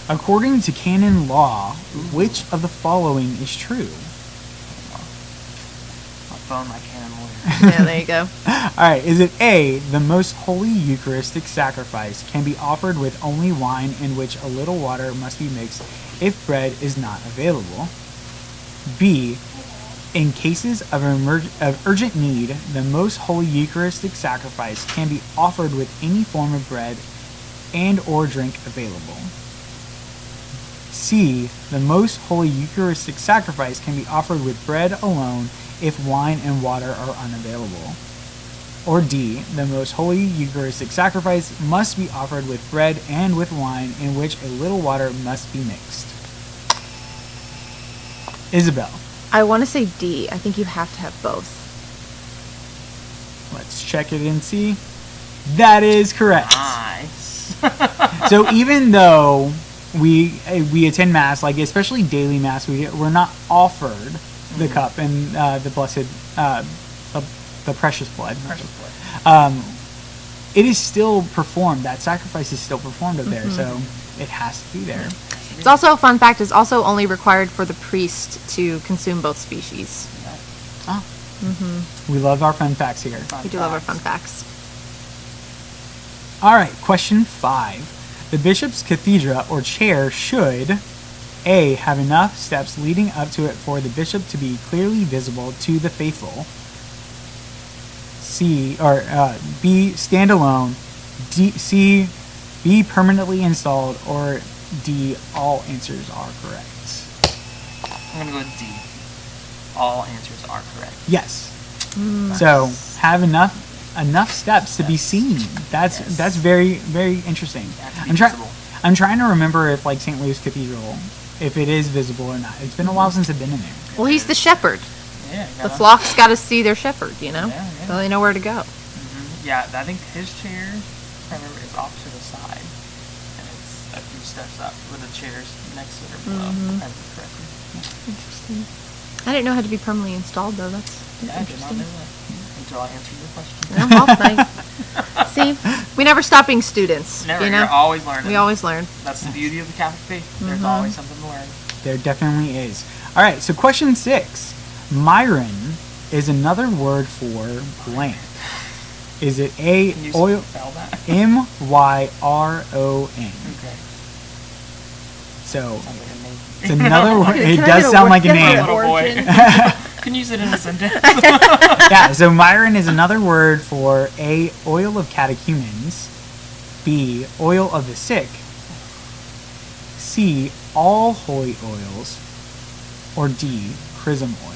According to canon law, which of the following is true? I'll phone my canon lawyer. Yeah, there you go. All right. Is it A, the most holy Eucharistic sacrifice can be offered with only wine in which a little water must be mixed if bread is not available? B, in cases of urgent need, the most holy Eucharistic sacrifice can be offered with any form of bread and or drink available. C, the most holy Eucharistic sacrifice can be offered with bread alone if wine and water are unavailable. Or D, the most holy Eucharistic sacrifice must be offered with bread and with wine in which a little water must be mixed. Isabel, I want to say D. I think you have to have both. let's check it and see. That is correct. Nice. So even though we attend mass, like especially daily mass, we're not offered the cup and the blessed, the precious blood. It is still performed. That sacrifice is still performed up there, so it has to be there. It's also a fun fact. It's also only required for the priest to consume both species. Oh. We love our fun facts here. We do love our fun facts. All right, question 5. The bishop's cathedra or chair should A, have enough steps leading up to it for the bishop to be clearly visible to the faithful. B, stand alone. C, be permanently installed. Or D, all answers are correct. I'm going to go with D. All answers are correct. Yes. So have enough steps to be seen. That's very, very interesting. I'm trying to remember if like St. Louis Cathedral, if it is visible or not. It's been a while since I've been in there. Well, he's the shepherd. Yeah. The flock's got to see their shepherd, you know? Yeah. So they know where to go. Yeah, I think his chair, if I remember, is off to the side. And it's a few steps up with the chairs next to it or below. if I remember correctly. Interesting. I didn't know how to be permanently installed, though. That's Yeah, I did not interesting. know that until I answered your question. Yeah, well, see, we never stop being students. Never, you know? you're always learning. We always learn. That's the beauty of the Catholic faith. There's always something to learn. There definitely is. All right, so question 6. Myron is another word for blank. Is it A, Can you oil, spell that? M-Y-R-O-N? Okay. So, Sounds like a name. it's another word. It Can I does get a sound like a word- name. Little boy. Can you use it in a sentence? Yeah, so Myron is another word for A, oil of catechumens, B, oil of the sick, C, all holy oils, or D, chrism oil.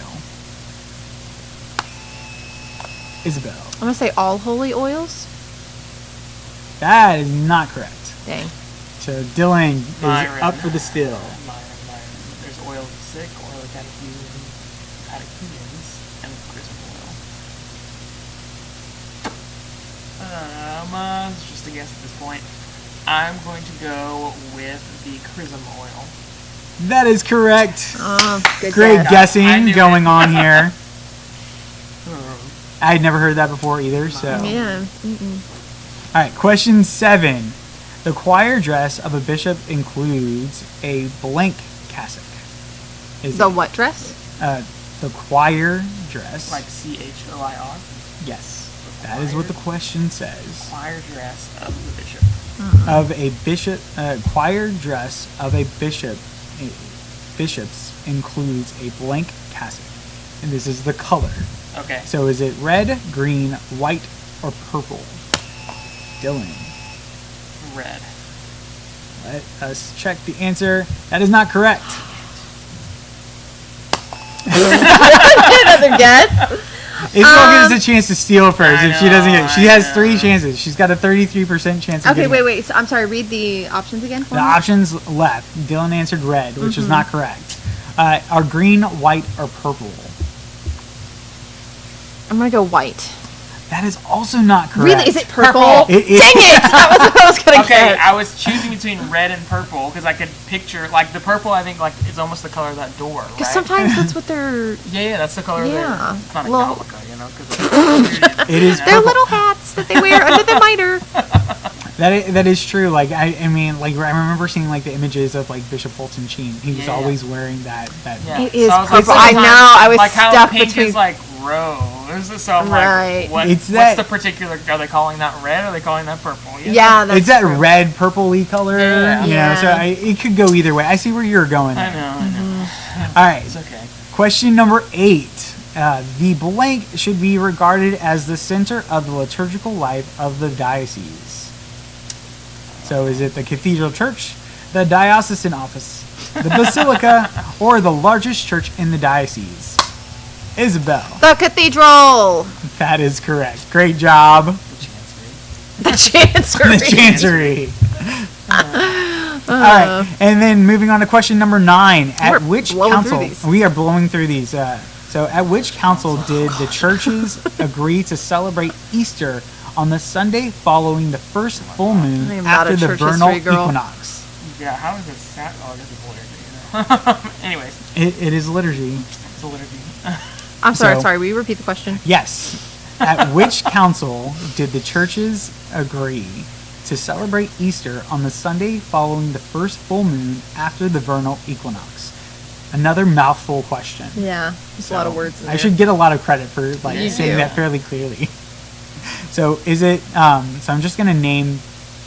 Isabel. I'm going to say all holy oils. That is not correct. Dang. So Dylan is Myron. up for the steal. Myron. There's oil of the sick, oil of catechumens, and chrism oil. It's just a guess at this point. I'm going to go with the chrism oil. That is correct. Oh, good Great guess. I guessing knew going it. on here. I had never heard that before either, so. Yeah. All right, question 7. The choir dress of a bishop includes a blank cassock. Is The it, what dress? the choir dress. Like CHOIR. Yes, that is what the question says. Choir dress of the bishop. Of a bishop, choir dress of a bishop's includes a blank cassock, and this is the color. Okay. So is it red, green, white, or purple? Dylan. Red. Let us check the answer. That is not correct. Another guess? Isabel gives us a chance to steal first if she doesn't get it. She has 3 chances. She's got a 33% chance of Okay, getting it. wait. So, I'm sorry. Read the options again for The me. options left. Dylan answered red, which is not correct. Are green, white, or purple? I'm gonna go white. That is also not correct. Really? Is it purple? It is. Dang it! That was what I was gonna Okay, get. I was choosing between red and purple because I could picture like the purple. I think like is almost the color of that door, right? Because sometimes that's what they're. Yeah, that's the color of Yeah. their. It's not a Well- yarmulke, you know, because It is They're purple. little hats that they wear under their mitre. That is true. Like I mean, like I remember seeing like the images of like Bishop Fulton Sheen. He was Yeah. always wearing that. Yeah. It is So I was like, purple. I sometimes, know. I was like how stuck pink between. is like rose. So I'm Right. like, what, It's what's that- the particular? Are they calling that red? Or are they calling that purple? You know? Yeah, that's It's that true. red purple-y color. Yeah. You know, so Yeah. it could go either way. I see where you're going. I There. know. I know. All right. It's okay. Question number 8. The blank should be regarded as the center of the liturgical life of the diocese. So is it the cathedral church, the diocesan office, the basilica, or the largest church in the diocese? Isabel. The cathedral. That is correct. Great job. The chancery. The chancery. All right, and then moving on to question number 9. At We're which blowing council? through these. We are blowing through these. So, at which council did the churches agree to celebrate Easter on the Sunday following the first full moon I am not after a the church vernal history girl. equinox? Yeah. How is it? Oh, this is liturgy. You know? Anyways, It is liturgy. it's a liturgy. I'm sorry. So- Sorry. Will you repeat the question? Yes. At which council did the churches agree to celebrate Easter on the Sunday following the first full moon after the vernal equinox? Another mouthful question. Yeah. There's a lot of words. In I there. should get a lot of credit for like You saying do. that fairly clearly. So is it? So I'm just gonna name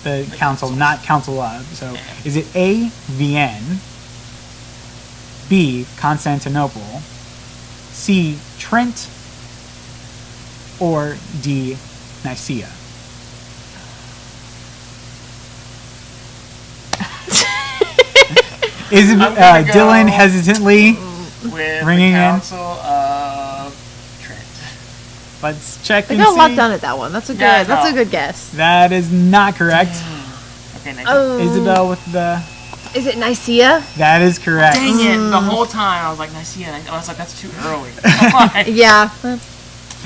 the council, not council of. So is it A, Vienne, B, Constantinople, C, Trent, or D, Nicaea? Is I'm gonna go Dylan hesitantly With ringing the in? Council of Trent. Let's check I and got a lot see. done at that one. That's a good. Yeah, I That's a know. good guess. That is not correct. Okay, nice. Oh. Isabel with the. Is it Nicaea? That is correct. Dang it! The whole time I was like Nicaea. And I was like, that's too early. Like, Yeah.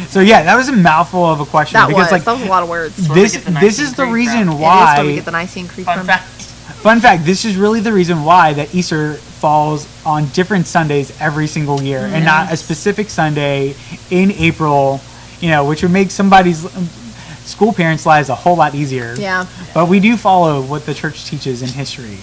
So yeah, that was a mouthful of a question That because was. like that was a lot of words. That's where we this get the this Nicene is the Creed reason from. It is where we why. get the Nicene Creed Fun from. fact. Fun fact: this is really the reason why that Easter falls on different Sundays every single year, and not a specific Sunday in April. You know, which would make somebody's school parents' lives a whole lot easier. Yeah. But we do follow what the church teaches in history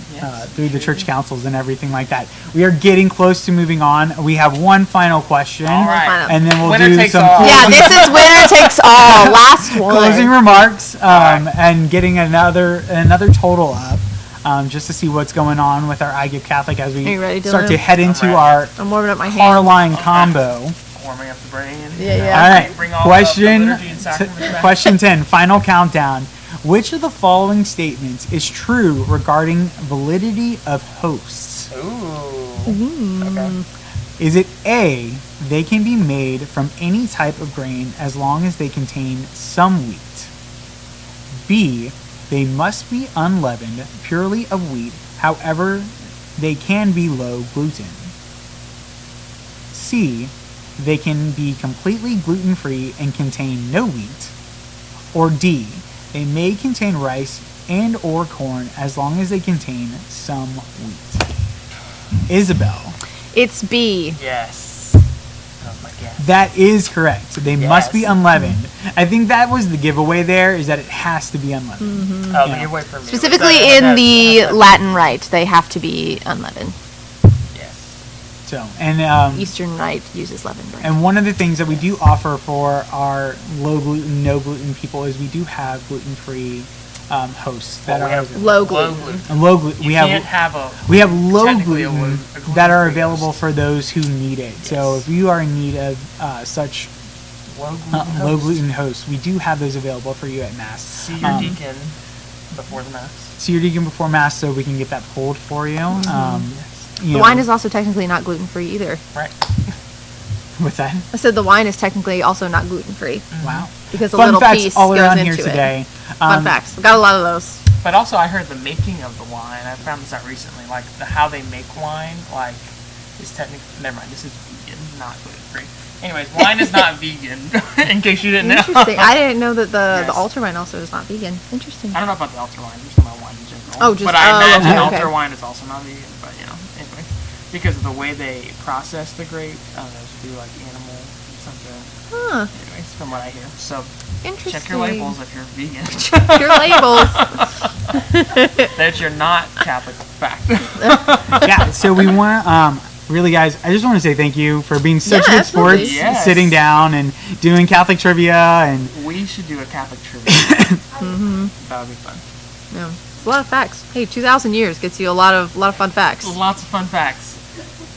through the church councils and everything like that. We are getting close to moving on. We have one final question, All right. and then we'll Winner do takes some all. Yeah. This is winner takes all. Last one. closing remarks and getting another total up. Just to see what's going on with our I Give Catholic as we Are you ready, start Dylan? to head into ready. our I'm warming up my hands. Carline combo. Warming up the brain. Yeah, yeah. All right, Bring all question the liturgy and sacraments back. question 10, final countdown. Which of the following statements is true regarding validity of hosts? Ooh. Okay. Is it A, they can be made from any type of grain as long as they contain some wheat? B, they must be unleavened, purely of wheat, however, they can be low gluten. C, they can be completely gluten-free and contain no wheat. Or D, they may contain rice and or corn as long as they contain some wheat. Isabel. It's B. Yes. That was my guess. That is correct. They must be Yes. unleavened. I think that was the giveaway there, is that it has to be unleavened. Oh, Yeah. the giveaway for me. Specifically was in that- the Latin Rite, they have to be unleavened. Yes. So, and Eastern Rite uses leavened bread. and one of the things that we do offer for our low gluten, no gluten people is we do have gluten-free hosts that Well, we are have available. Low gluten. And low gluten. You We can't have have a. we have low technically a gluten gluten- that are gluten-free available host. for those who need it. So if you are in need of such Low gluten. low host. gluten hosts, we do have those available for you at Mass. See your deacon before the mass. See your deacon before Mass so we can get that pulled for you. You The know, wine is also technically not gluten free either. Right. What's that? I said the wine is technically also not gluten-free. Wow. Because a Fun little facts piece all goes around into here it. today. Fun facts. We got a lot of those. But also, I heard the making of the wine. I found this out recently. Like how they make wine, like is technically. Never mind. This is vegan, not gluten free. Anyways, wine is not vegan. In case you didn't know. Interesting. I didn't know that the Yes. altar wine also is not vegan. Interesting. I don't know about the altar wine. I'm just talking about wine in general. Oh, just but I imagine okay. altar wine is also not vegan. But anyway, because of the way they process the grape, I don't know, to do like animal something. Huh. Anyways, from what I hear. So Interesting. check your labels if you're vegan. Check your labels. That's your not Catholic fact. Yeah, so we want to, really, guys, I just want to say thank you for being such good absolutely. sports, Yes. sitting down and doing Catholic trivia. And We should do a Catholic trivia. Mm-hmm. That would be fun. Yeah. It's a lot of facts. Hey, 2,000 years gets you a lot of fun facts. Lots of fun facts.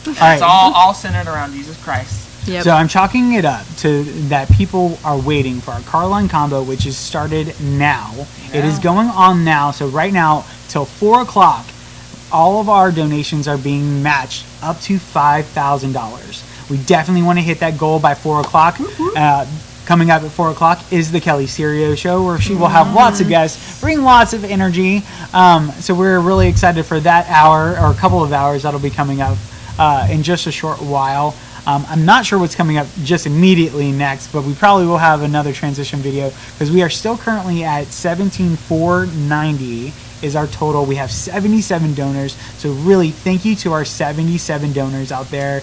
right. It's all centered around Jesus Christ. Yep. So I'm chalking it up to that people are waiting for our car line combo, which is started now. It is going on now. So right now, till 4 o'clock, all of our donations are being matched up to $5,000. We definitely want to hit that goal by 4 o'clock. Coming up at 4 o'clock is the Kelly Serio Show, where she will have lots of guests, bring lots of energy. So we're really excited for that hour, or a couple of hours that'll be coming up in just a short while. I'm not sure what's coming up just immediately next, but we probably will have another transition video, because we are still currently at 17,490 is our total. We have 77 donors. So really, thank you to our 77 donors out there.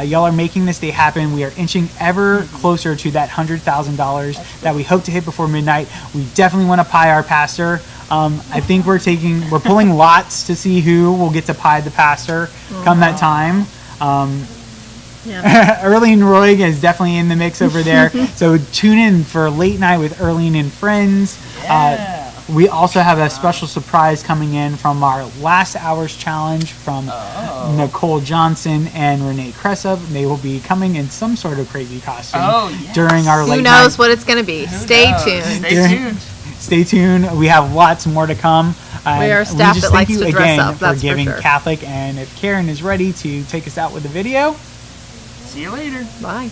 Y'all are making this day happen. We are inching ever closer to that $100,000 that we hope to hit before midnight. We definitely want to pie our pastor. I think we're pulling lots to see who will get to pie the pastor come that time. Erlene Roig is definitely in the mix over there. So tune in for Late Night with Erlene and Friends. We also have a special surprise coming in from our last hour's challenge from Nicole Johnson and Renee Cressup. They will be coming in some sort of crazy costume during our late night. Who knows what it's going to be? Stay tuned. Stay tuned. We have lots more to come. We are staff that likes to dress up, for that's for giving sure. Catholic. And if Karen is ready to take us out with the video. See you later. Bye.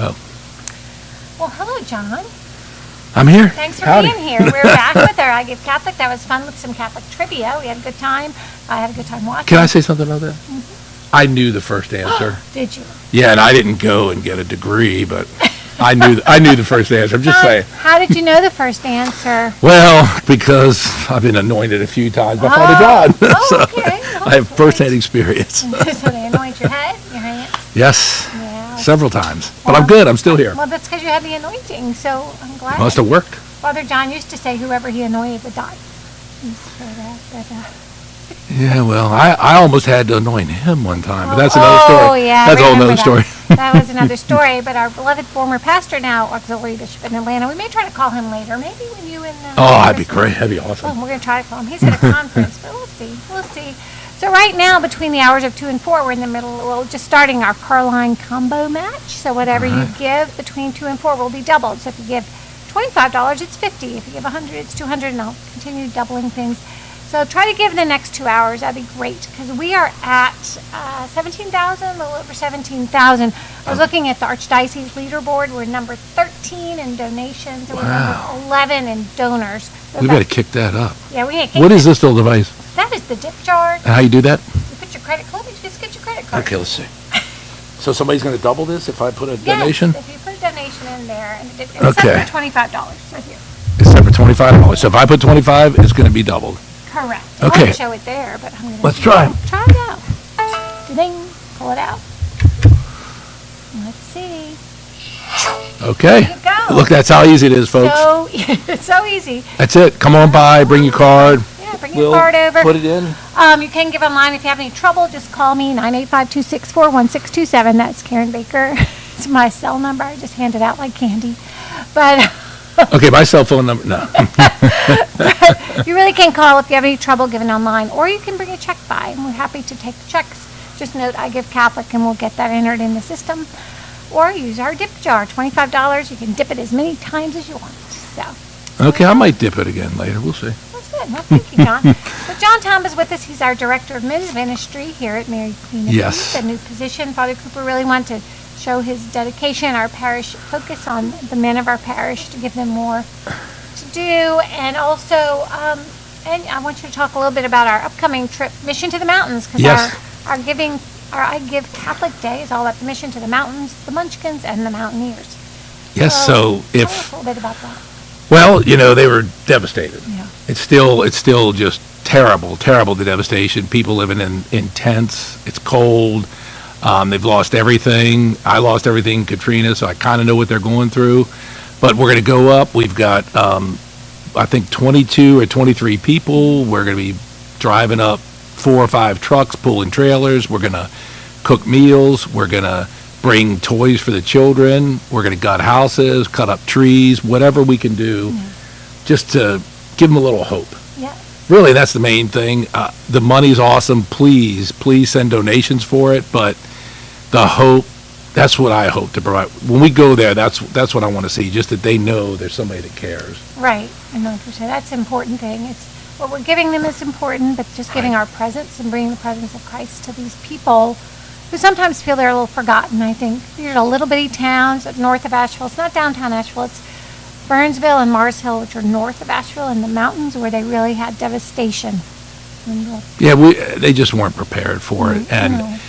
Oh. Well, hello, John. I'm here. Thanks for Howdy. being here. We're back with our I Give Catholic. That was fun with some Catholic trivia. We had a good time. I had a good time watching. Can I say something about that? I knew the first answer. Did you? Yeah, and I didn't go and get a degree, but I knew the first answer. I'm just saying. How did you know the first answer? Well, because I've been anointed a few times by Father John, so okay. I have first-hand experience. So they anoint your head, your hands? Yes, Yeah. several times. But I'm good. I'm still here. Well, that's because you had the anointing, so I'm glad. Must have worked. Father John used to say whoever he anointed would die. So Yeah, well, I almost had to anoint him one time, but that's another story. Oh, yeah. That's a whole remember nother that. story. That was another story, but our beloved former pastor, now auxiliary bishop in Atlanta, we may try to call him later, maybe when you and... Oh, that'd be great. That'd be awesome. Well, we're going to try to call him. He's at a conference, but we'll see. We'll see. So right now, between the hours of 2 and 4, we're in the middle, well, just starting our Carline combo match. So whatever you give between 2 and 4 will be doubled. So if you give $25, it's $50. If you give $100, it's $200, and I'll continue doubling things. So try to give the next 2 hours. That'd be great, because we are at 17,000, a little over 17,000. I was looking at the Archdiocese leaderboard. We're number 13 in donations, and we're number 11 in donors. So We better kick that up. Yeah, we can't. What is this little device? That is the dip jar. And how you do that? You put your credit card. Just get your credit card. Okay, let's see. So somebody's going to double this if I put a Yes, donation? if you put a donation in there, and it's Okay. set for $25 right here. It's set for $25. So if I put 25, it's going to be doubled. Correct. Okay. I won't show it there, but I'm gonna. Let's try. Try it out. Ding. Pull it out. Let's see. Okay. There you go. Look, that's how easy it is, folks. So it's so easy. That's it. Come on by, bring your card. Yeah, bring your card over. Put it in. You can give online if you have any trouble. Just call me 985-264-1627. That's Karen Baker. It's my cell number. I just hand it out like candy. But. Okay, my cell phone number. No. You really can call if you have any trouble giving online, or you can bring a check by, and we're happy to take the checks. Just note I Give Catholic, and we'll get that entered in the system. Or use our dip jar, $25. You can dip it as many times as you want. So Okay, I might dip it again later. We'll see. that's good. Well, thank you, John. So John Tom is with us. He's our director of men's ministry here at Mary Queen of Yes. Peace, a new position. Father Cooper really wanted to show his dedication, our parish focus on the men of our parish to give them more to do, and also and I want you to talk a little bit about our upcoming trip, Mission to the Mountains, because Yes. our I Give Catholic Day is all about the mission to the mountains, the Munchkins, and the Mountaineers. Yes, so tell if us a little bit about that. Well, you know, they were devastated. Yeah. It's still just terrible, the devastation. People living in tents. It's cold. They've lost everything. I lost everything, Katrina, so I kind of know what they're going through. But we're going to go up. We've got, I think, 22 or 23 people. We're going to be driving up 4 or 5 trucks, pulling trailers. We're going to cook meals. We're going to bring toys for the children. We're going to gut houses, cut up trees, whatever we can do, just to give them a little hope. Yeah. Really, that's the main thing. The money's awesome. Please send donations for it. But the hope, that's what I hope to provide. When we go there, that's what I want to see, just that they know there's somebody that cares. Right. I know what you're saying. That's the important thing. It's what we're giving them is important, but just giving our presence and bringing the presence of Christ to these people who sometimes feel they're a little forgotten. I think these are little bitty towns north of Asheville. It's not downtown Asheville. It's Burnsville and Mars Hill, which are north of Asheville, in the mountains where they really had devastation. Yeah, they just weren't prepared for it, and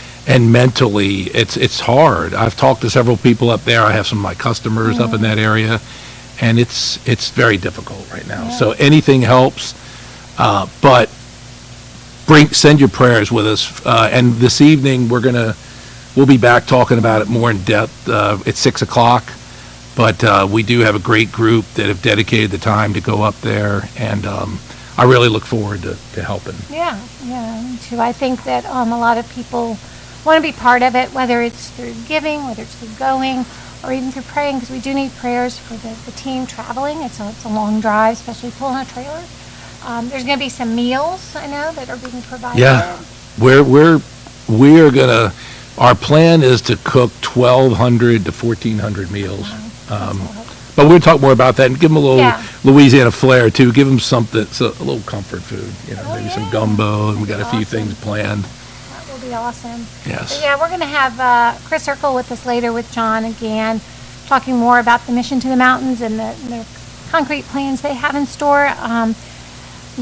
mentally, it's hard. I've talked to several people up there. I have some of my customers up in that area, and it's very difficult right now. Yeah. So anything helps, but send your prayers with us. And this evening we'll be back talking about it more in depth at 6:00. But we do have a great group that have dedicated the time to go up there, and I really look forward to helping. Yeah, me too. I think that a lot of people want to be part of it, whether it's through giving, whether it's through going, or even through praying, because we do need prayers for the team traveling. It's a long drive, especially pulling a trailer. There's going to be some meals, I know, that are being provided. Yeah, we are gonna. Our plan is to cook 1,200 to 1,400 meals. But we'll talk more about that and give them a little Louisiana flair too. Give them something, a little comfort food. Maybe some gumbo, and we got a few things planned. That will be awesome. Yes. But yeah, we're going to have Chris Urkel with us later with John again, talking more about the Mission to the Mountains and the concrete plans they have in store. And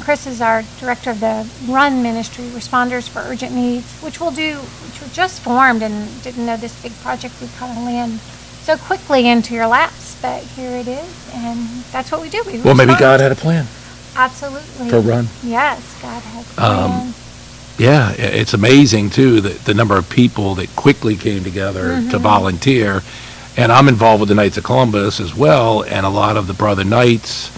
Chris is our director of the RUN ministry, Responders for Urgent Needs, which were just formed and didn't know this big project would kind of land so quickly into your laps, but here it is, and that's what we do. We Well, maybe respond. God had a plan. Absolutely. For a run. Yes, God has a plan. Yeah, it's amazing too the number of people that quickly came together to volunteer, and I'm involved with the Knights of Columbus as well, and a lot of the Brother Knights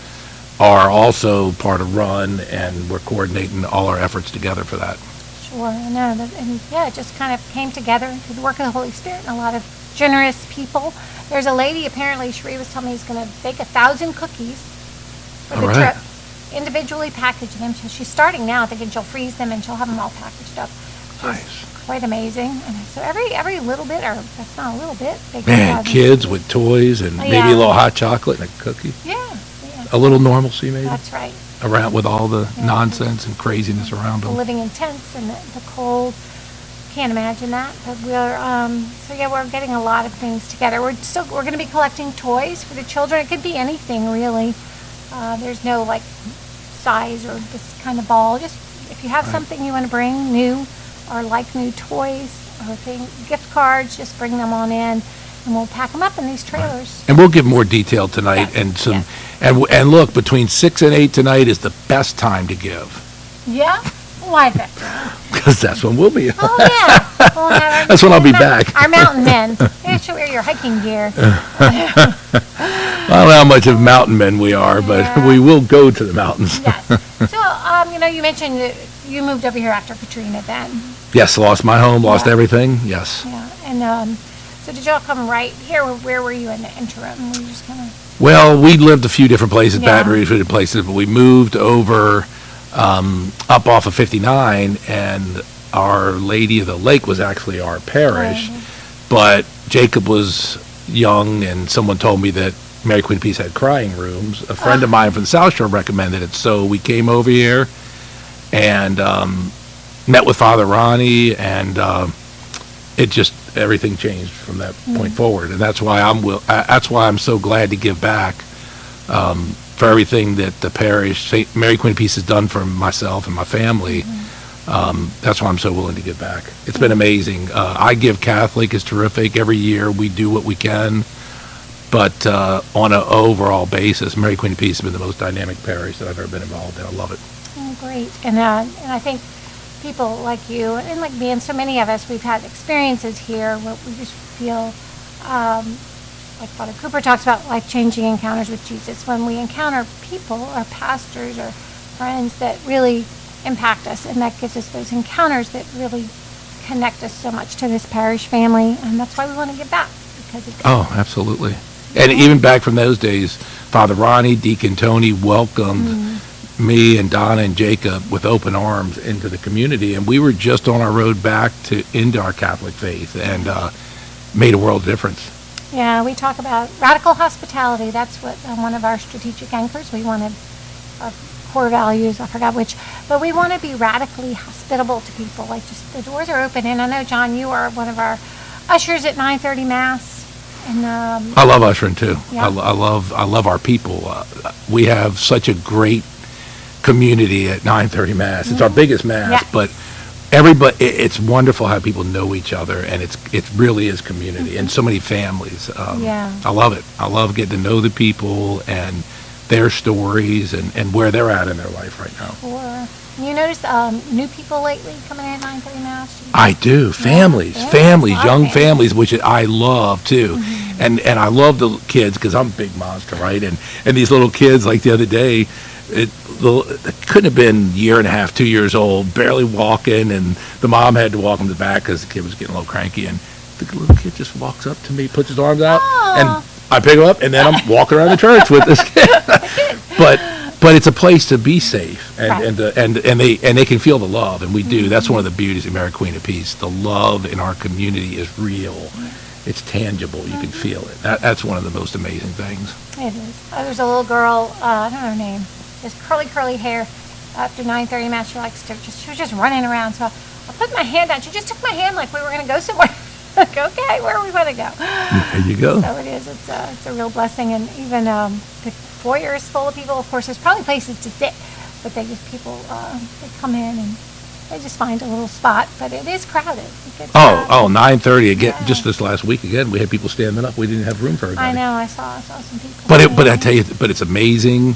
are also part of Run, and we're coordinating all our efforts together for that. Sure, I know. And yeah, it just kind of came together through the work of the Holy Spirit and a lot of generous people. There's a lady, apparently, Sheree was telling me, who's going to bake 1,000 cookies for the trip, individually package them. So she's starting now, thinking she'll freeze them and she'll have them all packaged up. Nice. Quite amazing. And so every little bit, or that's not a little bit. Man, kids with toys and maybe a little hot chocolate and a cookie. Yeah. A little normalcy, maybe. That's right. Around with all the nonsense and craziness around them. Living in tents and the cold. Can't imagine that. But we're getting a lot of things together. We're going to be collecting toys for the children. It could be anything really. There's no like size or this kind of ball. Just if you have something you want to bring new, or like new toys or gift cards, just bring them on in, and we'll pack them up in these trailers. And we'll give more detail tonight, and some, and look, between 6 and 8 tonight is the best time to give. Yeah? Why is that? Because that's when we'll be. Oh yeah. We'll have That's when I'll be back. Our mountain men. You should wear your hiking gear. I don't know how much of mountain men we are, but we will go to the mountains. Yes. So, you mentioned that you moved over here after Katrina then. Yes, lost my home, lost everything. Yes. Yeah. And so did y'all come right here? Where were you in the interim? Were you just kind of... Well, we lived a few different places, Baton Rouge, different places, but we moved over up off of 59, and Our Lady of the Lake was actually our parish, but Jacob was young, and someone told me that Mary Queen of Peace had crying rooms. A friend of mine from the South Shore recommended it, so we came over here and met with Father Ronnie, and it just, everything changed from that point forward, and that's why I'm so glad to give back for everything that the parish, St. Mary Queen of Peace, has done for myself and my family. That's why I'm so willing to give back. It's been amazing. I Give Catholic is terrific. Every year we do what we can, but on an overall basis, Mary Queen of Peace has been the most dynamic parish that I've ever been involved in. I love it. Oh, great. And I think people like you and like me and so many of us, we've had experiences here where we just feel, like Father Cooper talks about, life-changing encounters with Jesus. When we encounter people or pastors or friends that really impact us, and that gives us those encounters that really connect us so much to this parish family, and that's why we want to give back. Absolutely. And even back from those days, Father Ronnie, Deacon Tony welcomed me and Donna and Jacob with open arms into the community, and we were just on our road back into our Catholic faith, and made a world of difference. Yeah, we talk about radical hospitality. That's what one of our strategic anchors. We wanted our core values, I forgot which, but we want to be radically hospitable to people. Like, just the doors are open, and I know, John, you are one of our ushers at 9:30 Mass. And I love ushering too. Yeah. I love our people. We have such a great community at 9:30 Mass. It's our biggest Mass, but everybody, it's wonderful how people know each other, and it really is community, and so many families. I love it. I love getting to know the people and their stories and where they're at in their life right now. Sure. You notice new people lately coming in at 9:30 Mass? I do. Families, young families, which I love too. And I love the kids because I'm a big monster, right? And these little kids, like the other day, it couldn't have been a year and a half, 2 years old, barely walking, and the mom had to walk him to the back because the kid was getting a little cranky, and the little kid just walks up to me, puts his arms out, and I pick him up, and then I'm walking around the church with this kid. But it's a place to be safe, and they can feel the love, and we do. That's one of the beauties of Mary Queen of Peace. The love in our community is real. It's tangible. You can feel it. That's one of the most amazing things. It is. There's a little girl, I don't know her name, just curly hair. After 9:30 Mass, she was just running around. So I put my hand out. She just took my hand like we were going to go somewhere. Like, okay, where are we going to go? There you go. So it is. It's a real blessing, and even the foyer is full of people. Of course, there's probably places to sit, but people they come in and they just find a little spot, but it is crowded. It gets Oh, crowded. 9:30 again, just this last week again, we had people standing up. We didn't have room for everybody. I know, I saw some people. But I tell you, but it's amazing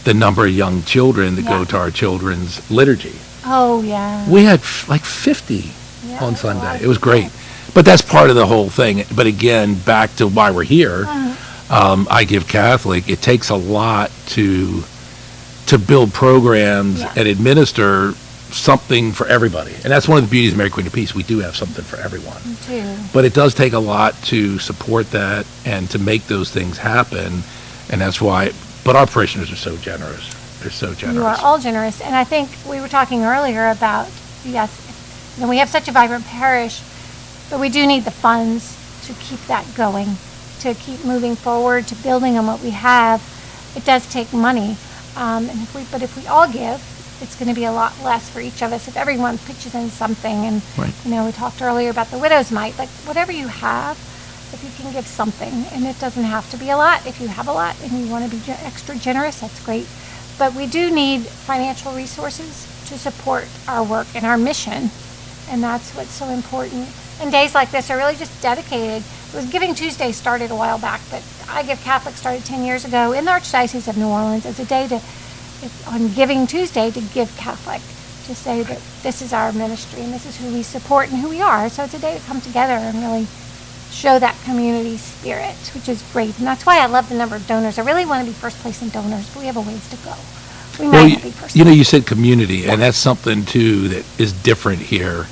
the number of young children that go to our children's liturgy. Oh, yeah. We had like 50 Yeah, on that's a lot Sunday. of It was great. But that's part of the whole thing. But again, back to why we're here, I Give Catholic, it takes a lot to build programs and administer something for everybody. And that's one of the beauties of Mary Queen of Peace. We do have something for everyone. Me too. But it does take a lot to support that and to make those things happen. And that's why, but our parishioners are so generous. They're so generous. You are all generous. And I think we were talking earlier about, yes, we have such a vibrant parish, but we do need the funds to keep that going, to keep moving forward, to building on what we have. It does take money. But if we all give, it's going to be a lot less for each of us if everyone pitches in something. And, we talked earlier about the widow's mite. Like, whatever you have, if you can give something, and it doesn't have to be a lot. If you have a lot and you want to be extra generous, that's great. But we do need financial resources to support our work and our mission, and that's what's so important. And days like this are really just dedicated. It was Giving Tuesday started a while back, but I Give Catholic started 10 years ago in the Archdiocese of New Orleans as a day on Giving Tuesday to give Catholic, to say that this is our ministry and this is who we support and who we are. So it's a day to come together and really show that community spirit, which is great. And that's why I love the number of donors. I really want to be first place in donors, but we have a ways to go. We might not be first place. You said community, and that's something too that is different here.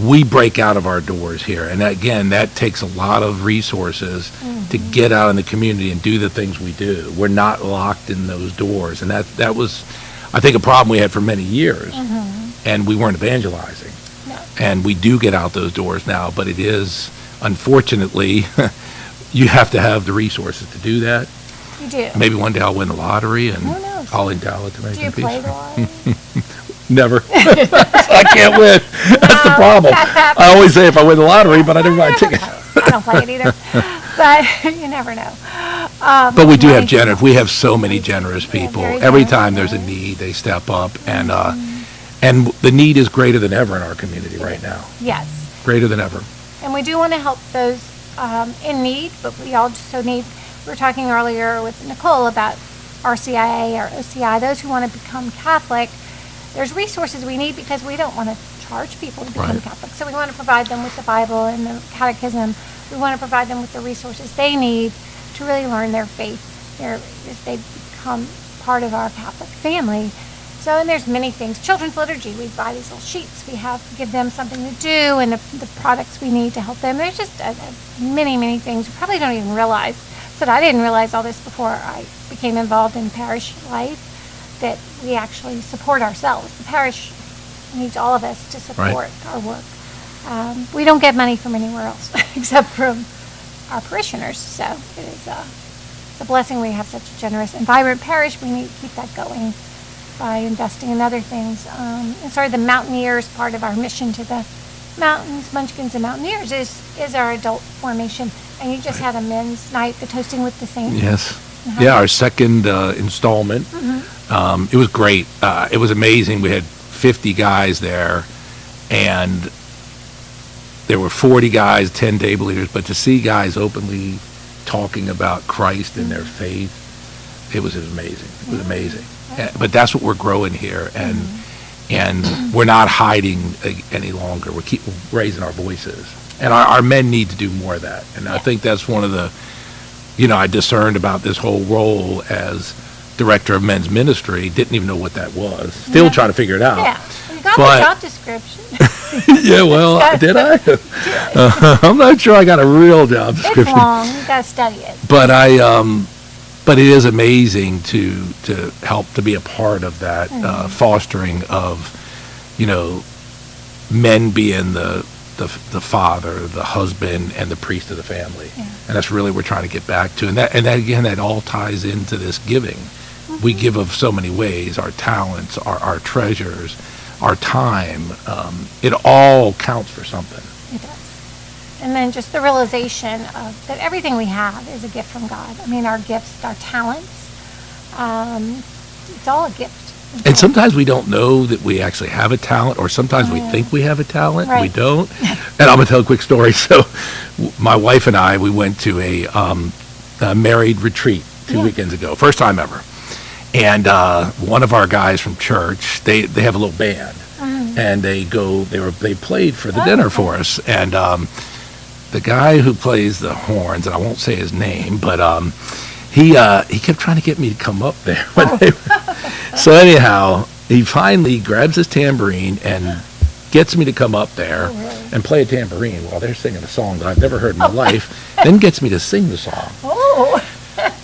We break out of our doors here, and again, that takes a lot of resources to get out in the community and do the things we do. We're not locked in those doors, and that was, I think, a problem we had for many years, and we weren't evangelizing. No. And we do get out those doors now, but it is, unfortunately, you have to have the resources to do that. You do. Maybe one day I'll win the lottery, and Who knows? I'll endow it to make Do you play the lottery? Never. I can't win. That's the problem. I always say if I win the lottery, but I never buy a ticket. I don't play it either, but you never know. But we do have generous. We have so many generous people. very Every generous, time there's a need, they step up, and the need is greater than ever in our community right now. Yes. Greater than ever. And we do want to help those in need, but we also need, we were talking earlier with Nicole about RCIA or OCI, those who want to become Catholic. There's resources we need because we don't want to charge people to become Catholic. So we want to provide them with the Bible and the Catechism. We want to provide them with the resources they need to really learn their faith as they become part of our Catholic family. So, and there's many things. Children's liturgy, we buy these little sheets. We have to give them something to do and the products we need to help them. There's just many, many things we probably don't even realize. So I didn't realize all this before I became involved in parish life, that we actually support ourselves. The parish needs all of us to support our work. We don't get money from anywhere else except from our parishioners. So it is a blessing we have such a generous and vibrant parish. We need to keep that going by investing in other things. And sort of the Mountaineers, part of our mission to the mountains, Munchkins and Mountaineers, is our adult formation. And you just had a men's night, the Toasting with the Saints. Yes. Yeah, our second installment. It was great. It was amazing. We had 50 guys there, and there were 40 guys, 10 table leaders, but to see guys openly talking about Christ and their faith, it was amazing. It was amazing. But that's what we're growing here, and we're not hiding any longer. We keep raising our voices. And our men need to do more of that. And I think that's one of the, I discerned about this whole role as director of men's ministry, didn't even know what that was. Still trying to figure it out. Yeah, you got the job description. Yeah, well, did I? I'm not sure I got a real job description. It's long. You got to study it. But but it is amazing to help to be a part of that fostering of, men being the father, the husband, and the priest of the family. And that's really what we're trying to get back to. And that again, that all ties into this giving. We give of so many ways, our talents, our treasures, our time. It all counts for something. It does. And then just the realization of that everything we have is a gift from God. I mean, our gifts, our talents, it's all a gift And sometimes we don't know that we actually have a talent, or sometimes we think we have a talent, and we Right. don't. And I'm going to tell a quick story. So my wife and I, we went to a married retreat 2 weekends ago, first time ever. And one of our guys from church, they have a little band, and they played for the dinner for us. And the guy who plays the horns, and I won't say his name, but he kept trying to get me to come up there. So anyhow, he finally grabs his tambourine and gets me to come up there and play a tambourine while they're singing a song that I've never heard in my life, then gets me to sing the song. Oh.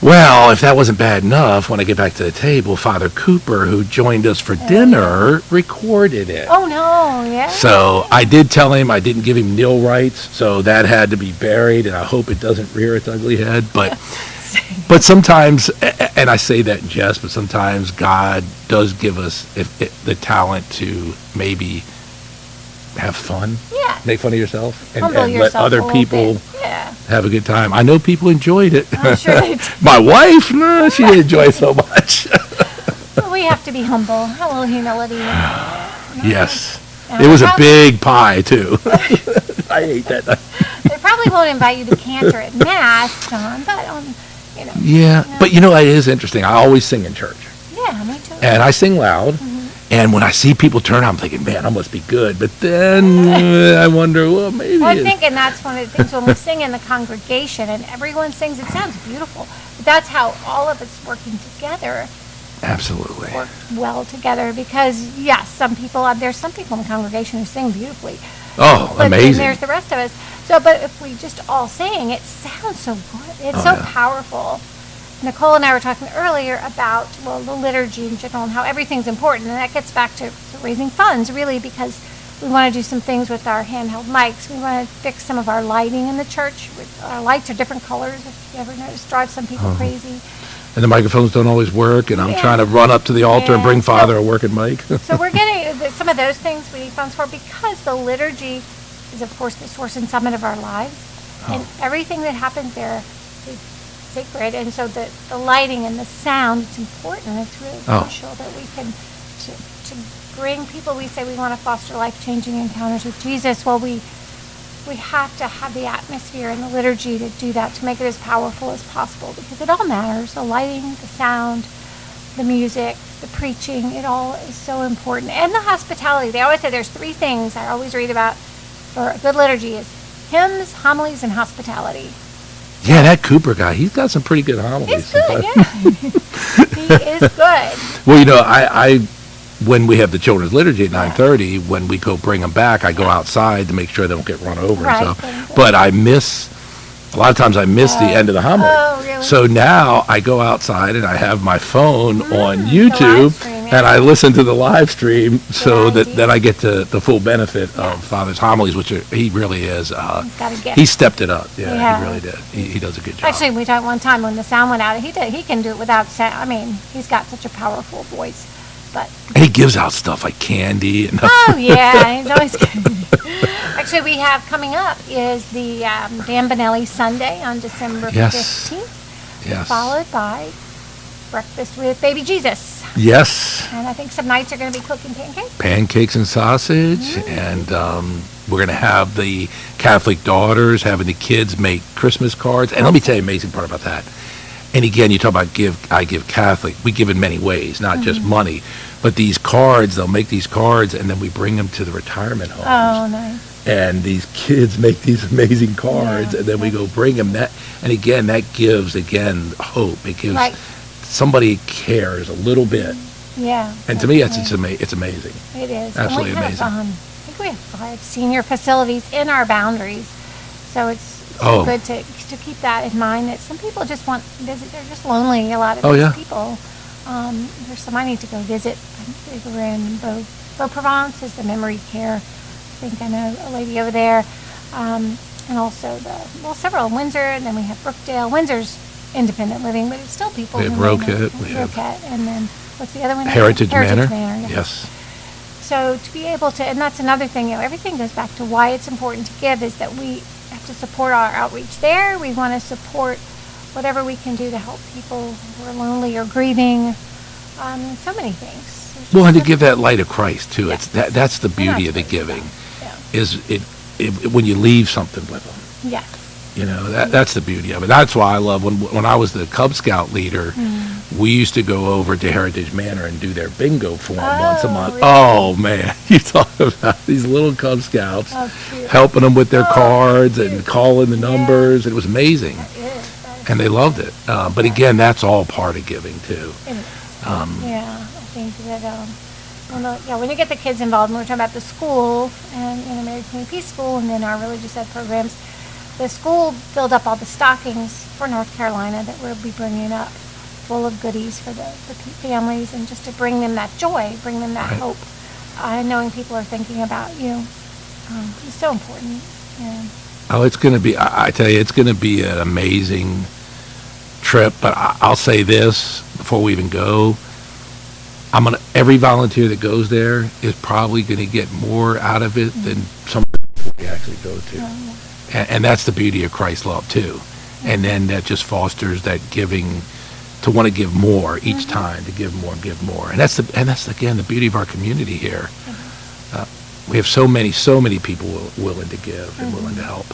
Well, if that wasn't bad enough, when I get back to the table, Father Cooper, who joined us for dinner, recorded it. Oh, no, yeah. So I did tell him I didn't give him nil rights, so that had to be buried, and I hope it doesn't rear its ugly head. But sometimes, and I say that in jest, but sometimes God does give us the talent to maybe have fun, make fun of yourself, and let yourself other a little people bit. Yeah. have a good time. I know people enjoyed it. I'm sure they did. My wife, no, she didn't enjoy it so much. Well, we have to be humble. A little humility. Yes. And It was a probably- big pie, too. I ate that. They probably won't invite you to cantor at Mass, John, but, you know. Yeah, but you know, it is interesting. I always sing in church, Yeah, me too. and I sing loud. And when I see people turn out, I'm thinking, man, I must be good. But then I wonder, well, maybe. Well, I think, and that's one of the things when we sing in the congregation and everyone sings, it sounds beautiful. But that's how all of us working together Absolutely. work well together. Because yes, there's some people in the congregation who sing beautifully. Oh, But amazing. then there's the rest of us. So, but if we just all sing, it sounds so good. It's so powerful. Nicole and I were talking earlier about, the liturgy in general and how everything's important. And that gets back to raising funds, really, because we want to do some things with our handheld mics. We want to fix some of our lighting in the church. Our lights are different colors, if you ever noticed. Drives some people crazy. And the microphones don't always work, and I'm trying to run up to the altar and bring Father a working mic. So we're getting some of those things we need funds for, because the liturgy is, of course, the source and summit of our lives. And everything that happens there is sacred. And so the lighting and the sound, it's important. It's really crucial that we can, to bring people, we say we want to foster life-changing encounters with Jesus. Well, we have to have the atmosphere and the liturgy to do that, to make it as powerful as possible, because it all matters. The lighting, the sound, the music, the preaching, it all is so important. And the hospitality. They always say there's 3 things I always read about for a good liturgy is hymns, homilies, and hospitality. Yeah, that Cooper guy, he's got some pretty good homilies. He's good, yeah. He is good. Well, you know, I when we have the children's liturgy at 9:30, when we go bring them back, I go outside to make sure they don't get run over and stuff. But a lot of times I miss the end of the homily. Oh, really? So now I go outside and I have my phone on YouTube and I listen to the live stream so that then I get the full benefit of Father's homilies, which he really is. got a gift. He stepped it up. Yeah, Yeah. he really did. He does a good job. Actually, we talked one time when the sound went out. He can do it without sound. I mean, he's got such a powerful voice. But And he gives out stuff like candy and yeah, he's always good. Actually, we have coming up is the Dan Benelli Sunday on December Yes. 15th, Yes. followed by breakfast with Baby Jesus. Yes. And I think some nights are going to be cooking pancakes. Pancakes and sausage, and we're going to have the Catholic daughters having the kids make Christmas cards. And let me tell you, amazing part about that. And again, you talk about I give Catholic. We give in many ways, not just money, but these cards. They'll make these cards, and then we bring them to the retirement homes. Oh, nice. And these kids make these amazing cards, and then we go bring them that. And again, that gives hope. It gives somebody cares a little bit. Yeah. And to me, it's amazing. It is. Absolutely and we amazing. Have, I think we have 5 senior facilities in our boundaries, so it's good to keep that in mind. That some people just want to visit. They're just lonely. A lot of these people. There's some I need to go visit. I think we're in Beau-Provence is the memory care. I think I know a lady over there, and also several in Windsor, and then we have Brookdale. Windsor's independent living, but it's still people. We have who may know- Roquette. We have Roquette, and then what's the other one? Heritage Manor. Yeah. Yes. So to be able to, and that's another thing, everything goes back to why it's important to give, is that we have to support our outreach there. We want to support whatever we can do to help people who are lonely or grieving. So many things. Well, and to give that light of Christ too. It's that's the beauty of the giving, is it when you leave something with them. Yes. You know, that's the beauty of it. That's why I love when I was the Cub Scout leader, we used to go over to Heritage Manor and do their bingo for them once a month. really? Oh, man. You talk about these little Cub Scouts helping them with their cards and calling the numbers. It was amazing. And they loved it. But again, that's all part of giving, too. Yeah, I think that, when you get the kids involved, and we're talking about the school and, Mary Queen of Peace School and then our religious ed programs, the school filled up all the stockings for North Carolina that we'll be bringing up, full of goodies for the families, and just to bring them that joy, bring them that hope. Knowing people are thinking about you is so important. Yeah. Oh, it's going to be, I tell you, it's going to be an amazing trip. But I'll say this before we even go. Every volunteer that goes there is probably going to get more out of it than some of the people we actually go to. And that's the beauty of Christ's love, too. And then that just fosters that giving, to want to give more each time, to give more and give more. And that's again the beauty of our community here. We have so many people willing to give and willing to help.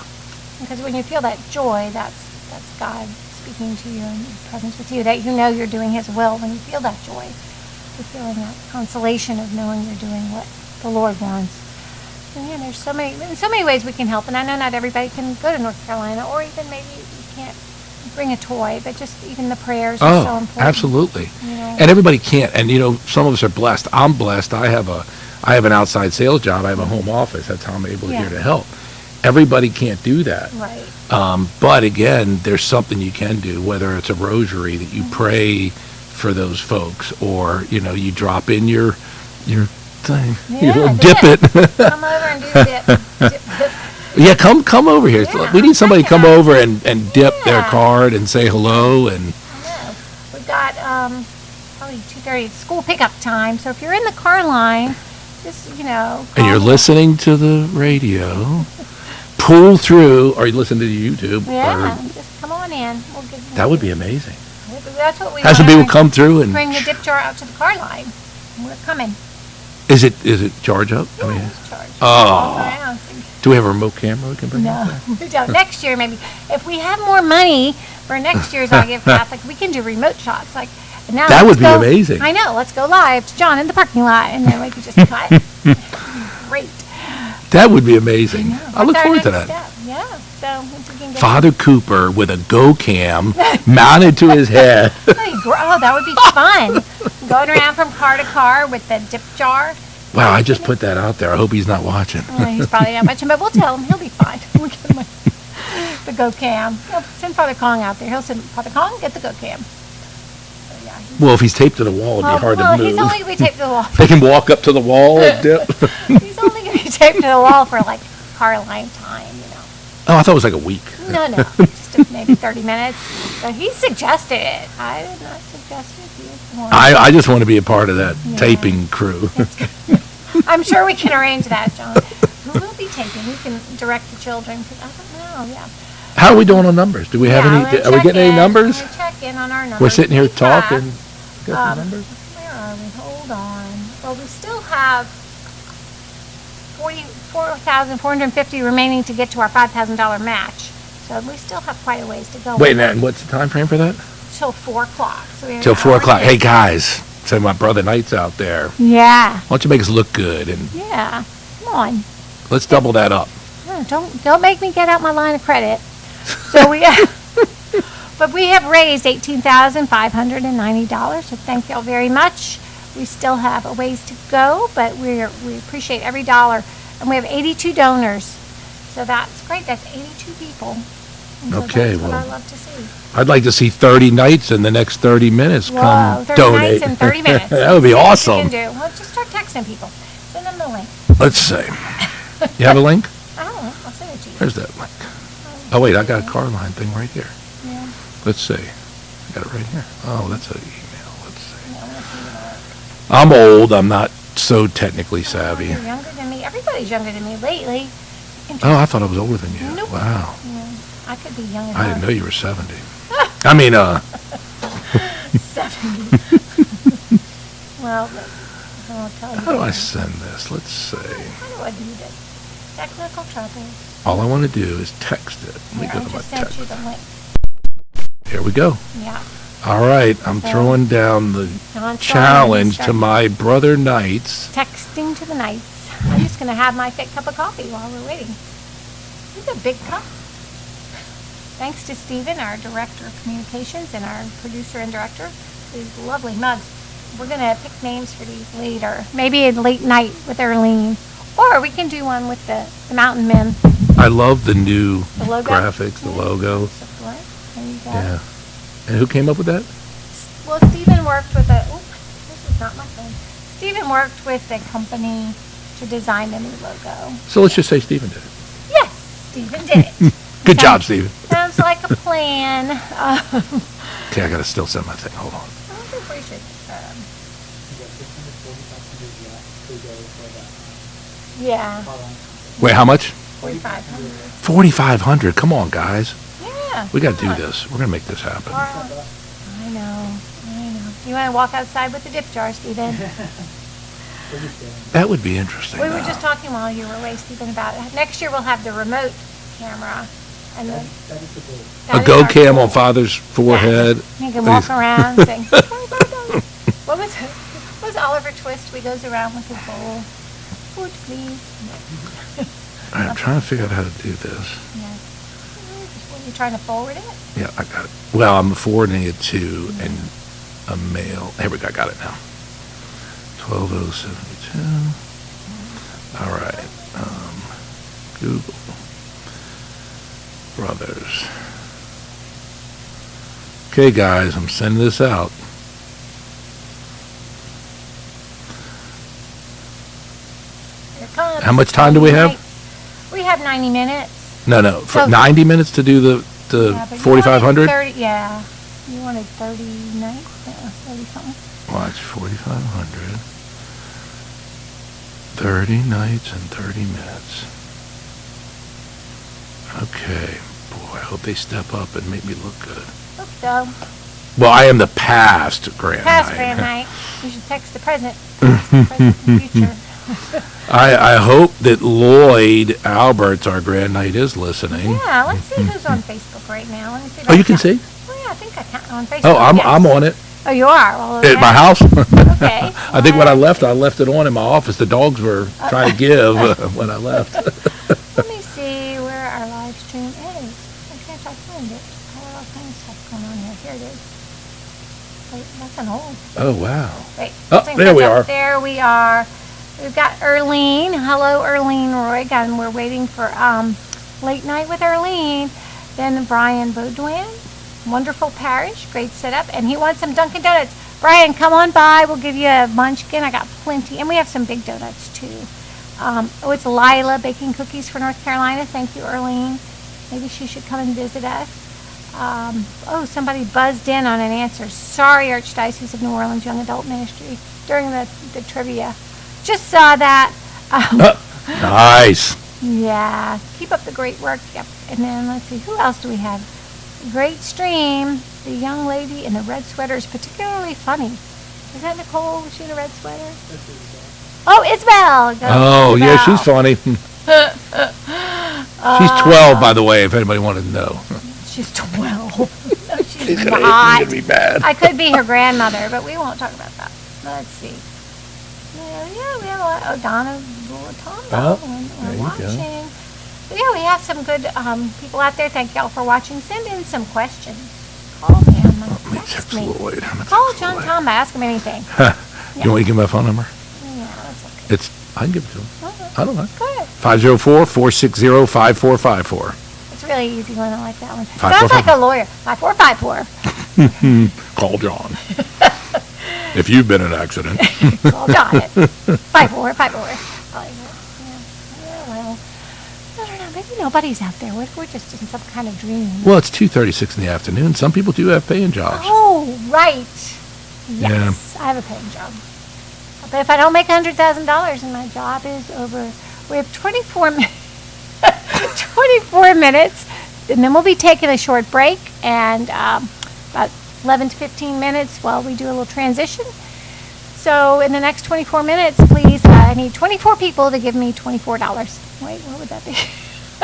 Because when you feel that joy, that's God speaking to you and His presence with you, that you know you're doing His will. When you feel that joy, you're feeling that consolation of knowing you're doing what the Lord wants. And yeah, there's so many ways we can help. And I know not everybody can go to North Carolina, or even maybe you can't bring a toy, but just even the prayers are so important. Absolutely. You know? And everybody can't. And some of us are blessed. I'm blessed. I have an outside sales job. I have a home office. That's how I'm able here to help. Everybody can't do that. Right. But again, there's something you can do, whether it's a rosary that you pray for those folks, or you drop in your thing. Dip it. Come over and do the dip. Yeah, come over here. We need somebody to come over and dip their card and say hello. And I know. We've got probably 2:30 school pickup time. So if you're in the car line, just and you're listening to the radio, pull through, or you listen to the YouTube. Yeah, just come on in. That would be amazing. That's what we have some people come through and bring the dip jar out to the car line. We're coming. Is it charge up? Yeah, it's charged. Oh. Do we have a remote camera we can bring out there? No, we don't. Next year, maybe. If we have more money for next year's I Give Catholic, we can do remote shots. Now that would be amazing. I know. Let's go live to John in the parking lot, and then we could just cut. Great. That would be amazing. I look forward to that. Step. Yeah. So we can get Father Cooper with a GoCam mounted to his head. Oh, that would be fun. Going around from car to car with the dip jar. Wow, I just put that out there. I hope he's not watching. He's probably not watching, but we'll tell him. He'll be fine. We'll get him the GoCam. Send Father Kong out there. He'll send Father Kong, get the GoCam. So, yeah, well, if he's taped to the wall, it'd be hard to move. He's only going to be taped to the wall. They can walk up to the wall and dip. He's only going to be taped to the wall for car line time, Oh, I thought it was like a week. No, just maybe 30 minutes. So he suggested it. I did not suggest it. I just want to be a part of that taping crew. I'm sure we can arrange that, John. Who will be taping? Who can direct the children? Because I don't know, How are we doing on numbers? Do we have any? Are we getting any numbers? Check in on our numbers. We're sitting here talking. Got the numbers? Where are we? Hold on. Well, we still have 4,450 remaining to get to our $5,000 match. So we still have quite a ways to go. Wait, and what's the time frame for that? Till 4 o'clock. So till 4 o'clock. Hey guys, send my brother Knight's out there. Yeah. Why don't you make us look good and? Yeah. Come on. Let's double that up. No, don't make me get out my line of credit. So but we have raised $18,590. So thank y'all very much. We still have a ways to go, but we appreciate every dollar. And we have 82 donors. So that's great. That's 82 people. So okay, that's well, what I love to see. I'd like to see 30 nights in the next 30 minutes come 30 donate. nights in 30 minutes. That would be awesome. Well, just start texting people. Send them the link. Let's see. You have a link? I don't know. I'll send it to you. Where's that link? Oh, wait, I got a car line thing right here. Yeah. Let's see. I got it right here. Oh, that's an email. Let's see. I'm old. I'm not so technically savvy. You're younger than me. Everybody's younger than me lately. Oh, I thought I was older than you. Nope. Wow. Yeah, I could be young and I didn't know you were 70. I mean, 70. Well, I'll tell you. How do I send this? Let's see. How do I do this? Technical trouble. All I want to do is text it. Let me Here, go I to my just sent text. you the link. Here we go. Yeah. All right, I'm Okay. throwing down the Now I'm challenge throwing to this my brother Knights. Texting to the Knights. I'm just going to have my thick cup of coffee while we're waiting. It's a big cup. Thanks to Stephen, our director of communications, and our producer and director. These lovely mugs. We're going to pick names for these later. Maybe a late night with Erlene. Or we can do one with the Mountain Men. I love the new The logo? graphics, the logo. Support. There you go. Yeah. And who came up with that? Well, Stephen worked with a. Oops, this is not my phone. Stephen worked with a company to design the new logo. So let's just say Stephen did it. Yes, Stephen did it. Good job, Stephen. Sounds like a plan. Okay, I gotta still send my thing. Hold on. I think we should. Yeah. Wait, how much? 4,500. 4,500. Come on, guys. Yeah. We gotta do this. We're gonna make this happen. I know. You want to walk outside with the dip jar, Stephen? That would be interesting. We were just talking while you were away, Stephen, about it. Next year we'll have the remote camera. And then A go cam on Father's forehead. you can walk around saying, what was Oliver Twist? He goes around with his bowl. Food, please. All right, I'm trying to figure out how to do this. Yeah. Are you trying to forward it? Yeah, I got it. Well, I'm forwarding it to a mail. Here we go. I got it now. 12072. All right. Google Brothers. Okay, guys, I'm sending this out. Here it comes. How much time do we have? We have 90 minutes. No. For So- 90 minutes to do the Yeah, but you 4,500? wanted 30, yeah. You wanted 30 nights? Yeah, 30 something. Watch 4,500. 30 nights and 30 minutes. Okay. Boy, I hope they step up and make me look good. Hope so. Well, I am the past Grand Past Knight. grand night. You should text the present. Present and future. I hope that Lloyd Alberts, our Grand Knight, is listening. Yeah, let's see who's on Facebook right now. Let me see if Oh, I you can see? Oh, yeah, I think I can on Facebook. Oh, yes. I'm on it. Oh, you are? Well, At my house. Okay. I think when I left it on in my office. The dogs were trying to give when I left. Let me see where our live stream is. Why can't I find it? I have all kinds of stuff going on here. Here it is. Wait, that's an old. Oh, wow. Wait. Oh, let's there we catch up. are. There we are. We've got Erlene. Hello, Erlene Roy. And we're waiting for Late Night with Erlene. Then Brian Baudouin. Wonderful Parish. Great setup. And he wants some Dunkin' Donuts. Brian, come on by. We'll give you a munchkin. I got plenty. And we have some big donuts, too. It's Lila baking cookies for North Carolina. Thank you, Erlene. Maybe she should come and visit us. Somebody buzzed in on an answer. Sorry, Archdiocese of New Orleans Young Adult Ministry during the trivia. Just saw that. Nice. Yeah. Keep up the great work. Yep. And then let's see, who else do we have? Great stream. The young lady in the red sweater is particularly funny. Is that Nicole? Was she in a red sweater? Oh, Isabel. Go, Oh, yeah, Isabel. she's funny. She's 12, by the way, if anybody wanted to know. She's 12. No, she's She's not. gonna be bad. I could be her grandmother, but we won't talk about that. Let's see. Yeah, we have a lot. Oh, Donna Bulatondo. Oh, We're there you go. watching. But yeah, we have some good people out there. Thank y'all for watching. Send in some questions. Call me. Text me. Lloyd. Call John Tom. Ask him anything. You want to give my phone number? Yeah, that's okay. I can give it to him. I don't know. Go ahead. 504-460-5454. It's really easy when I like that one. 545. Sounds like a lawyer. 5454. Call John. If you've been in an accident. Call John at 5454. Well, I don't know. Maybe nobody's out there. What if we're just in some kind of dream? Well, it's 2:36 in the afternoon. Some people do have paying jobs. Oh, right. Yes, Yeah. I have a paying job. But if I don't make $100,000 and my job is over, we have 24 minutes, and then we'll be taking a short break, and about 11 to 15 minutes while we do a little transition. So in the next 24 minutes, please, I need 24 people to give me $24. Wait, what would that be?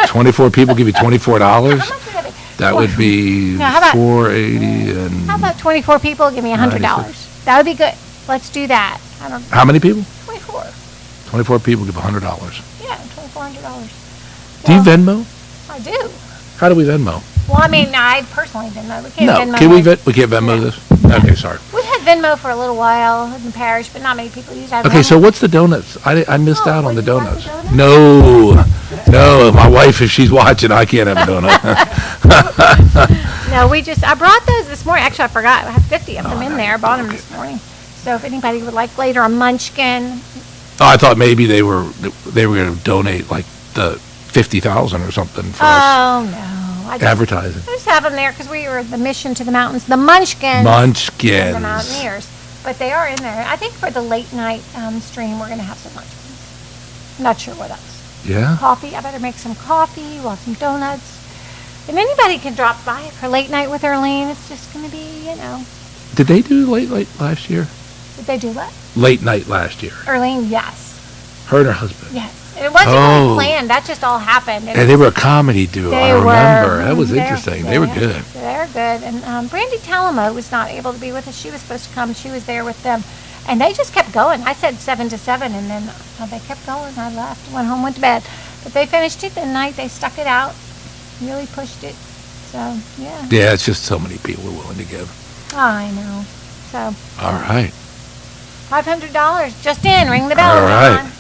24 people give you $24? How much would that be? That would be No, how about- 480 and How about 24 people give me $100? 96. That would be good. Let's do that. I don't. how many people? 24. 24 people give $100. Yeah, $2,400. Do you Venmo? I do. How do we Venmo? Well, I mean, I personally Venmo. We can't No, Venmo. can we like- we can't Venmo this? Okay, sorry. We've had Venmo for a little while in the parish, but not many people use it. Okay, so what's the donuts? I missed out on the donuts. No, my wife, if she's watching, I can't have a donut. No, I brought those this morning. Actually, I forgot. I have 50 of them in there. I bought them this morning. So if anybody would like later a munchkin. Oh, I thought maybe they were going to donate like the 50,000 or something for us. Oh, no. Advertising. I just have them there because we were the mission to the mountains, the munchkins. Munchkins. And the mountaineers. But they are in there. I think for the late night stream, we're going to have some munchkins. I'm not sure what else. Yeah? Coffee. I better make some coffee. We'll have some donuts. And anybody can drop by for late night with Arlene. It's just going to be, Did they do late last year? Did they do what? Late night last year. Arlene, yes. Her and her husband. Yes. It wasn't really planned. That just all happened. And they were a comedy duo. I remember. That was interesting. They were good. They're good. And Brandy Talamo was not able to be with us. She was supposed to come. She was there with them. And they just kept going. I said 7 to 7, and then they kept going. I left, went home, went to bed. But they finished it the night. They stuck it out, really pushed it. So, yeah. Yeah, it's just so many people are willing to give. I know. So. All right. $500 just in. Ring the bell. All right.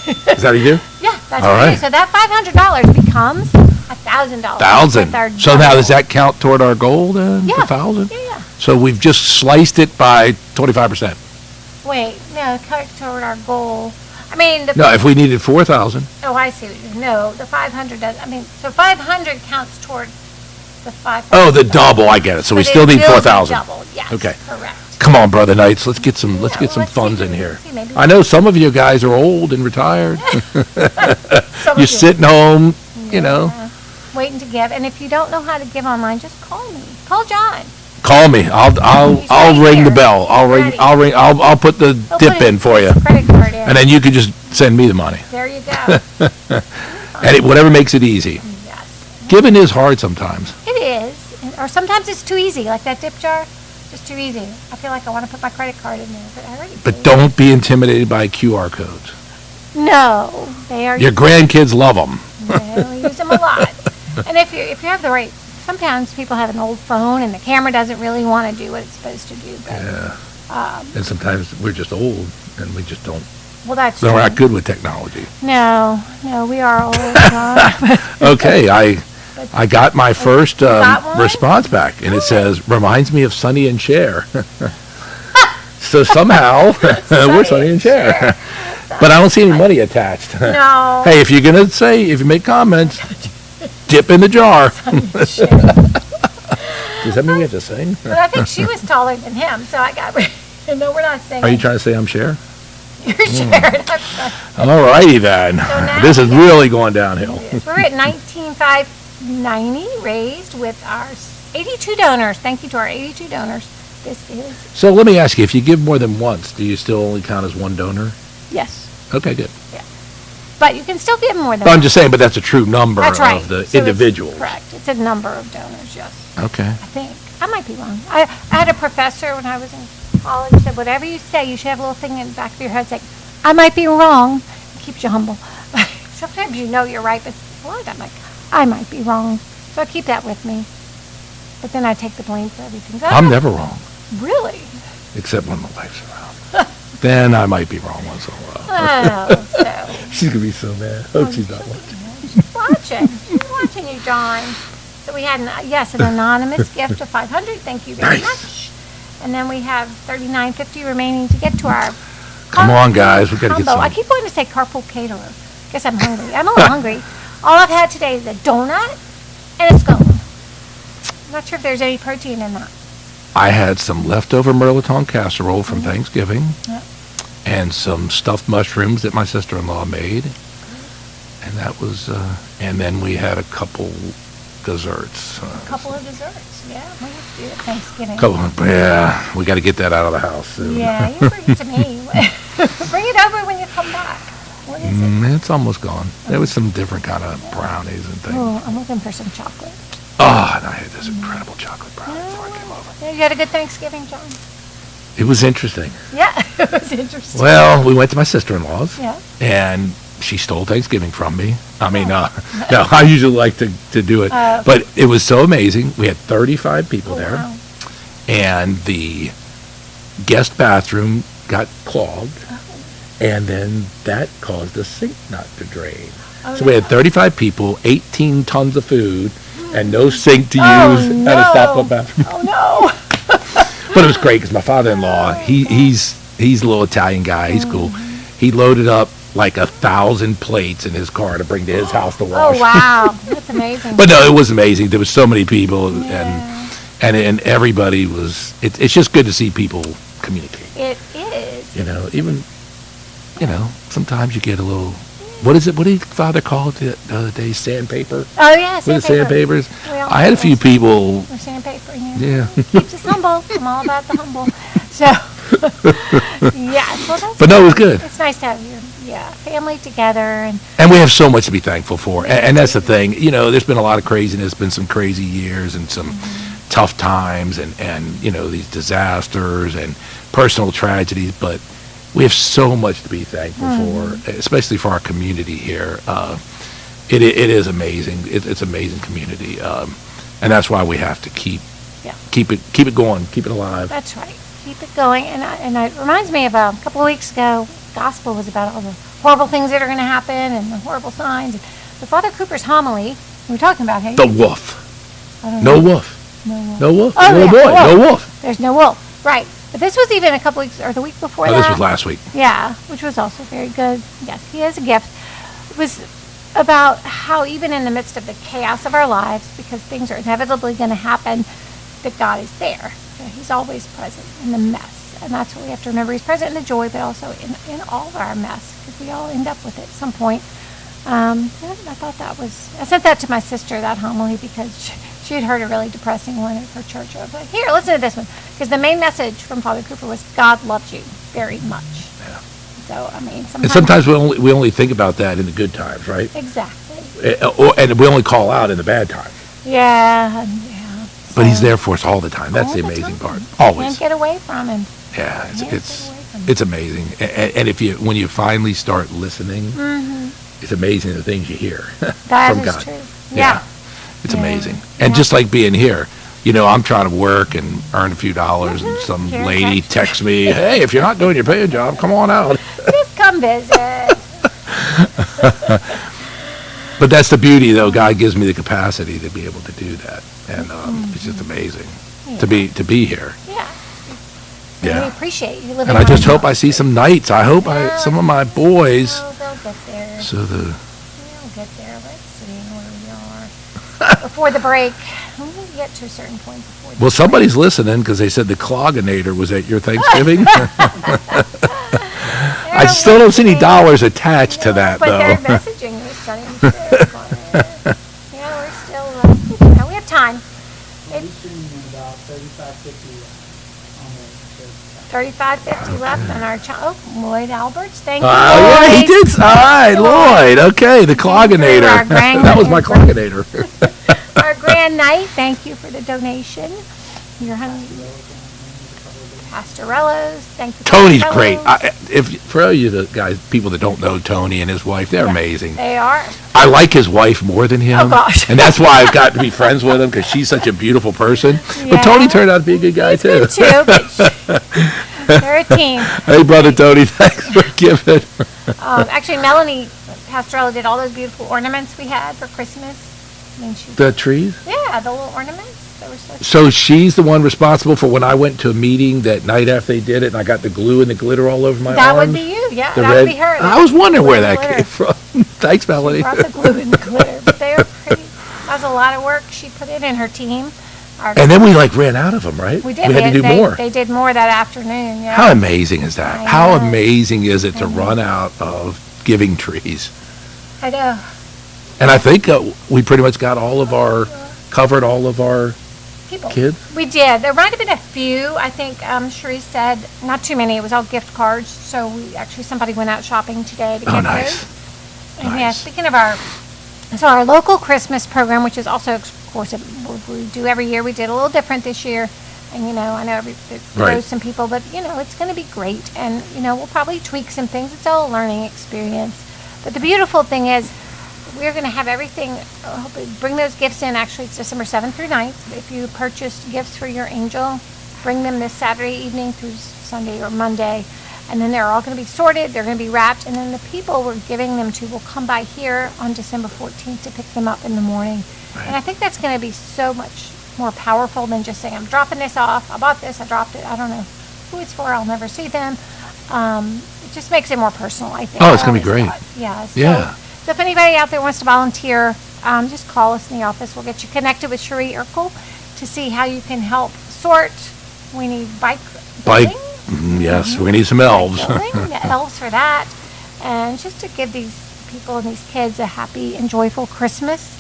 Is that a you? Yeah, that's all what it right. is. So that $500 becomes $1,000. $1,000. So now does that count toward our goal then? Yeah. $1,000? Yeah. So we've just sliced it by 25%. Wait, no, cut toward our goal. I mean, No, if we needed 4,000. Oh, I see. What you No, the 500 does. I mean, so 500 counts toward the 500. Oh, the double. I get it. So we still need 4,000. Double, yes. Okay. Correct. Come on, Brother Knights. Let's get some funds in here. I know some of you guys are old and retired. You're sitting home, Waiting to give. And if you don't know how to give online, just call me. Call John. Call me. I'll ring the bell. I'll put the dip in for you. Credit card in. And then you can just send me the money. There you go. And whatever makes it easy. Yes. Giving is hard sometimes. It is. Or sometimes it's too easy, like that dip jar. Just too easy. I feel like I want to put my credit card in there, but I already But don't be intimidated by QR codes. No, they are. Your grandkids love them. Yeah, we use them a lot. And if you have the right, sometimes people have an old phone and the camera doesn't really want to do what it's supposed to do. But, Yeah. And sometimes we're just old and we just don't. Well, that's We're true. not good with technology. No, we are old. John. Okay, I got my first got one? response back, and it says, reminds me of Sonny and Cher. So somehow, we're Sonny and Cher. But I don't see any money attached. No. Hey, if you make comments, dip in the jar. Does that mean we have to sing? But I think she was taller than him, so I got. No, we're not singing. Are you trying to say I'm Cher? You're Sharon. All righty then. now This is we really going downhill. We're at 19,590 raised with our 82 donors. Thank you to our 82 donors. This is So let me ask you, if you give more than once, do you still only count as one donor? yes, Okay, good. but you can still give more than. But I'm one. just saying, but that's a true number That's right. of the So it's individuals. correct. It's a number of donors. Yes, Okay. I think I might be wrong. I had a professor when I was in college said whatever you say, you should have a little thing in the back of your head saying, "I might be wrong." It keeps you humble. Sometimes you know you're right, but a lot of time I might be wrong. So I keep that with me. But then I take the blame for everything. So I I'm don't- never wrong, Really? except when my wife's around. Then I might be wrong once in a while. Oh, so. She's going to be so mad. Hope she's not watching. She's watching. She's watching you, John. So we had, an anonymous gift of 500. Thank you very much. And then we have $39.50 remaining to get to our Come on, guys. We got to get combo. some. I keep wanting to say carpool caterer. Guess I'm hungry. I'm a little hungry. All I've had today is a donut and a scone. I'm not sure if there's any protein in that. I had some leftover Merleton casserole from Thanksgiving Yep. and some stuffed mushrooms that my sister-in-law made. And that was, and then we had a couple desserts. A couple of desserts, yeah. We have to do it at Thanksgiving. Yeah, we got to get that out of the house soon. Yeah, you bring it to me. Bring it over when you come back. What is it? It's almost gone. There was some different kind of brownies and things. Oh, I'm looking for some chocolate. Oh, and I had this incredible chocolate brownie before I came over. Yeah, you had a good Thanksgiving, John? It was interesting. Yeah, it was interesting. Well, we went to my sister-in-law's. Yeah. And she stole Thanksgiving from me. I mean, no, I usually like to do it. But it was so amazing. We had 35 people there. Wow. And the guest bathroom got clogged. And then that caused the sink not to drain. So we had 35 people, 18 tons of food, and no sink to use at a stop-up bathroom. Oh, no. But it was great because my father-in-law, he's a little Italian guy. He's cool. He loaded up like 1,000 plates in his car to bring to his house to wash. Oh, wow. That's amazing. But no, it was amazing. There was so many people, and everybody was. It's just good to see people communicate. It is. You know, even sometimes you get a little. What is it? What did Father call it the other day? Sandpaper. Oh yeah, With the sandpaper. sandpapers. I had a few people. We're sandpaper in here. Yeah. Keeps us humble. I'm all about the humble. So, yes. Well, that's But no, it was good. It's nice to have your family together and. And we have so much to be thankful for. And that's the thing. You know, there's been a lot of craziness, been some crazy years and some tough times and these disasters and personal tragedies. But we have so much to be thankful for, especially for our community here. It is amazing. It's amazing community. And that's why we have to keep it going, keep it alive. That's right. Keep it going. And it reminds me of a couple of weeks ago, gospel was about all the horrible things that are going to happen and the horrible signs. And the Father Cooper's homily, we were talking about him. The wolf. I don't No know. wolf. No wolf. No wolf. Oh, No yeah, boy. No wolf. There's no wolf. Right. But this was even a couple weeks, or the week before that. This was last week. Yeah, which was also very good. Yes, he has a gift. It was about how even in the midst of the chaos of our lives, because things are inevitably going to happen, that God is there. That He's always present in the mess. And that's what we have to remember. He's present in the joy, but also in all of our mess, because we all end up with it at some point. I thought that was, I sent that to my sister, that homily, because she had heard a really depressing one at her church. I was like, here, listen to this one. Because the main message from Father Cooper was, God loves you very much. Yeah. So, I mean, And sometimes we only think about that in the good times, right? Exactly. And we only call out in the bad times. Yeah. But He's there for us all the time. That's the amazing part. Always. Can't get away from Him. Yeah, it's amazing. And when you finally start listening, it's amazing the things you hear That from is God. true. Yeah. It's amazing. And just like being here, I'm trying to work and earn a few dollars, and some lady texts me, "Hey, if you're not doing your paying job, come on out." Just come visit. But that's the beauty, though. God gives me the capacity to be able to do that, and it's just amazing to be here. Yeah. Yeah. We appreciate you living. And I just hope I see some knights. I hope some of my boys. They'll get there. So They'll get there. Let's see where we are before the break. We get to a certain point before. Well, somebody's listening because they said the Clogginator was at your Thanksgiving. I still don't see any dollars attached to that, But though. their messaging was stunning. We're still. We have time. Maybe 35-50 left on our Lloyd Alberts. Thank you. Oh, yeah, he Lloyd. did. All right, Lloyd. Okay, the Clogginator. Our grand That was my Clogginator. Our grand night. Thank you for the donation. Your honey, Pastorellos. Thank you. Tony's Pastorellos. great. For all you guys, people that don't know Tony and his wife, they're amazing. They are. I like his wife more than him. Oh, gosh. And that's why I've got to be friends with him, because she's such a beautiful person. But Tony turned out to be a good guy, too. They're a team. Hey, Brother Tony, thanks for giving. Actually, Melanie Pastorello did all those beautiful ornaments we had for Christmas. I mean, The trees? Yeah, the little ornaments. They were So she's the one responsible for when I went to a meeting that night after they did it, and I got the glue and the glitter all over my That arms. would be you, yeah. The That red- would be her. I was wondering where that Glitter. came from. Thanks, Melanie. She brought the glue and the glitter, but they were pretty. That was a lot of work she put in her team. And then we ran out of them, right? We did. We had to do more. They did more that afternoon. Yeah. How amazing is that? I How know. amazing is it to run out of giving trees? I know. And I think we pretty much got all of our covered all of our People. kids? We did. There might have been a few. I think Cherie said not too many. It was all gift cards. So somebody went out shopping today to get nice. those. And yeah, speaking of our local Christmas program, which is also, of course, we do every year. We did a little different this year. And, I know it throws some people, but, it's going to be great. And, we'll probably tweak some things. It's all a learning experience. But the beautiful thing is we're going to have everything, hopefully bring those gifts in. Actually, it's December 7th through 9th. If you purchased gifts for your angel, bring them this Saturday evening through Sunday or Monday. And then they're all going to be sorted. They're going to be wrapped. And then the people we're giving them to will come by here on December 14th to pick them up in the morning. Right. And I think that's going to be so much more powerful than just saying, I'm dropping this off. I bought this. I dropped it. I don't know who it's for. I'll never see them. It just makes it more personal, I think. Oh, it's going to be great. Yeah. Yeah. So if anybody out there wants to volunteer, just call us in the office. We'll get you connected with Cherie Urkel to see how you can help sort. We need bike. Yes, we're going to need some elves. Elves for that. And just to give these people and these kids a happy and joyful Christmas.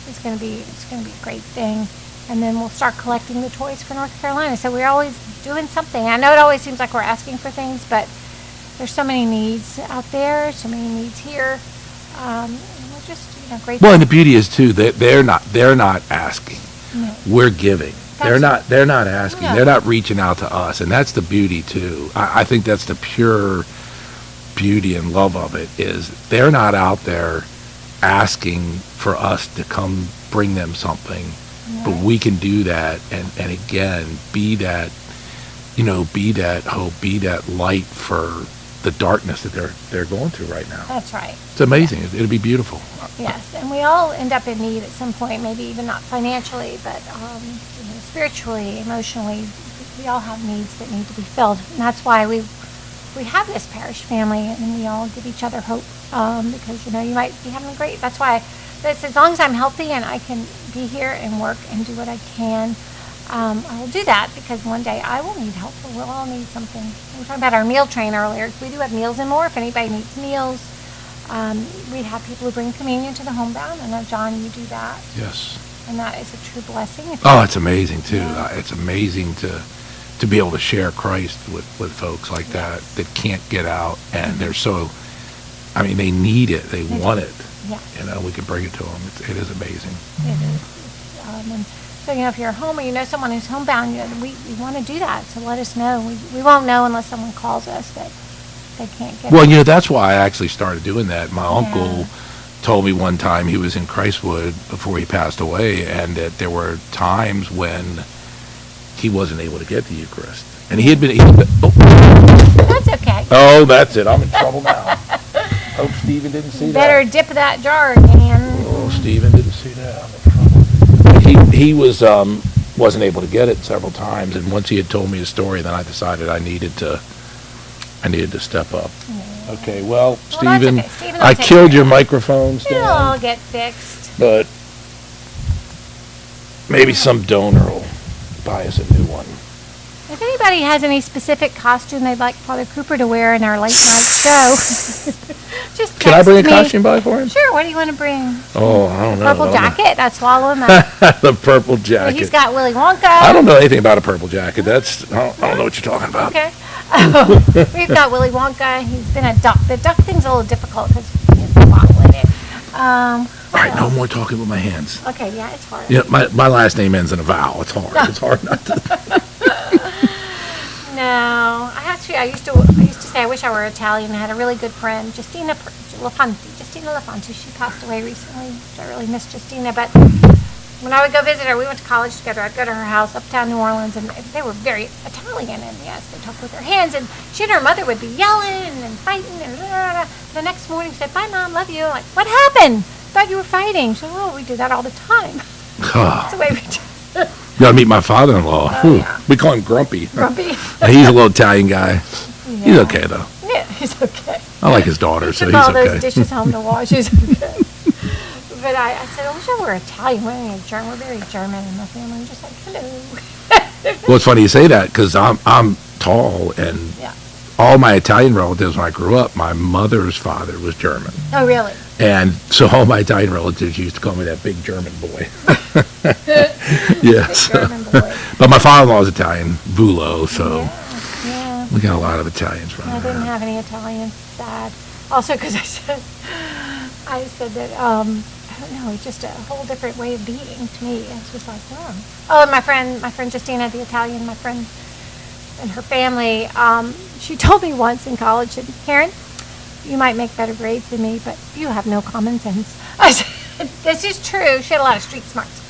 It's going to be a great thing. And then we'll start collecting the toys for North Carolina. So we're always doing something. I know it always seems like we're asking for things, but there's so many needs out there, so many needs here. And we're just, great. Well, and the beauty is too that they're not asking. No. We're giving. They're not asking. No. They're not reaching out to us, and that's the beauty too. I think that's the pure beauty and love of it is they're not out there asking for us to come bring them something. But we can do that, and again, be that hope, be that light for the darkness that they're going through right now. That's right. It's amazing. Yeah. It'll be beautiful. Yes, and we all end up in need at some point, maybe even not financially, but spiritually, emotionally, we all have needs that need to be filled. And that's why we have this parish family, and we all give each other hope, because, you might be having a great, that's why, as long as I'm healthy and I can be here and work and do what I can, I will do that, because one day I will need help, or we'll all need something. We were talking about our meal train earlier. We do have Meals and More. If anybody needs meals, we have people who bring communion to the homebound. I know, John, you do that. Yes. And that is a true blessing. It's amazing, too. Yeah. It's amazing to be able to share Christ with folks like that can't get out, and they're so, they need it. They want it. Yeah. We can bring it to them. It is amazing. It is. And so, if you're home or someone who's homebound, we want to do that. So let us know. We won't know unless someone calls us that they can't get Well, that's why I actually started doing that. My uncle told me one time he was in Christwood before he passed away, and that there were times when he wasn't able to get the Eucharist. And he had been That's okay. Oh, that's it. I'm in trouble now. Hope Stephen didn't see that. Better dip that jar again. Oh, Stephen didn't see that. He wasn't able to get it several times, and once he had told me his story, then I decided I needed to step up. Yeah. Okay, well, Stephen, okay. I killed your microphone stand. It'll all get fixed. But maybe some donor will buy us a new one. If anybody has any specific costume they'd like Father Cooper to wear in our late night show, just Can I bring a me. costume by for him? Sure. What do you want to bring? Oh, I don't know. Purple jacket. That's swallow him up. The purple jacket. He's got Willy Wonka. I don't know anything about a purple jacket. I don't know what you're talking about. Okay. We've got Willy Wonka. He's been a duck. The duck thing's a little difficult because there's a bottle in it. All right, no more talking with my hands. Okay, yeah, it's hard. Yeah, my last name ends in a vowel. It's hard. It's hard not to. No, I used to say I wish I were Italian. I had a really good friend, Justina Lafanti. She passed away recently. I really miss Justina. But when I would go visit her, we went to college together. I'd go to her house uptown New Orleans, and they were very Italian. And yes, they talked with their hands. And she and her mother would be yelling and fighting. And the next morning, she said, "Bye, Mom, love you." I'm like, what happened? Thought you were fighting. She said, "Oh, we do that all the time." That's the way we do. You gotta meet my father-in-law. Yeah. We call him Grumpy. Grumpy. He's a little Italian guy. Yeah. He's okay though. Yeah, he's okay. I like his daughter, so he's all okay. Those dishes home to wash. He's okay. But I said, I wish I were Italian. We're German. We're very German in my family. I'm just like, hello. Well, it's funny you say that because I'm tall and all my Italian relatives when I grew up, my mother's father was German. Oh, really? And so all my Italian relatives used to call me that big German boy. Yeah. So. But my father-in-law is Italian, Vulo, so Yeah. we got a lot of Italians I running didn't around. have any Italian. Sad. Also, because I said that, I don't know, it's just a whole different way of being to me. It's just like, wow. Oh, and my friend Justina, the Italian, my friend and her family, she told me once in college, she said, Karen, you might make better grades than me, but you have no common sense. I said, this is true. She had a lot of street smarts.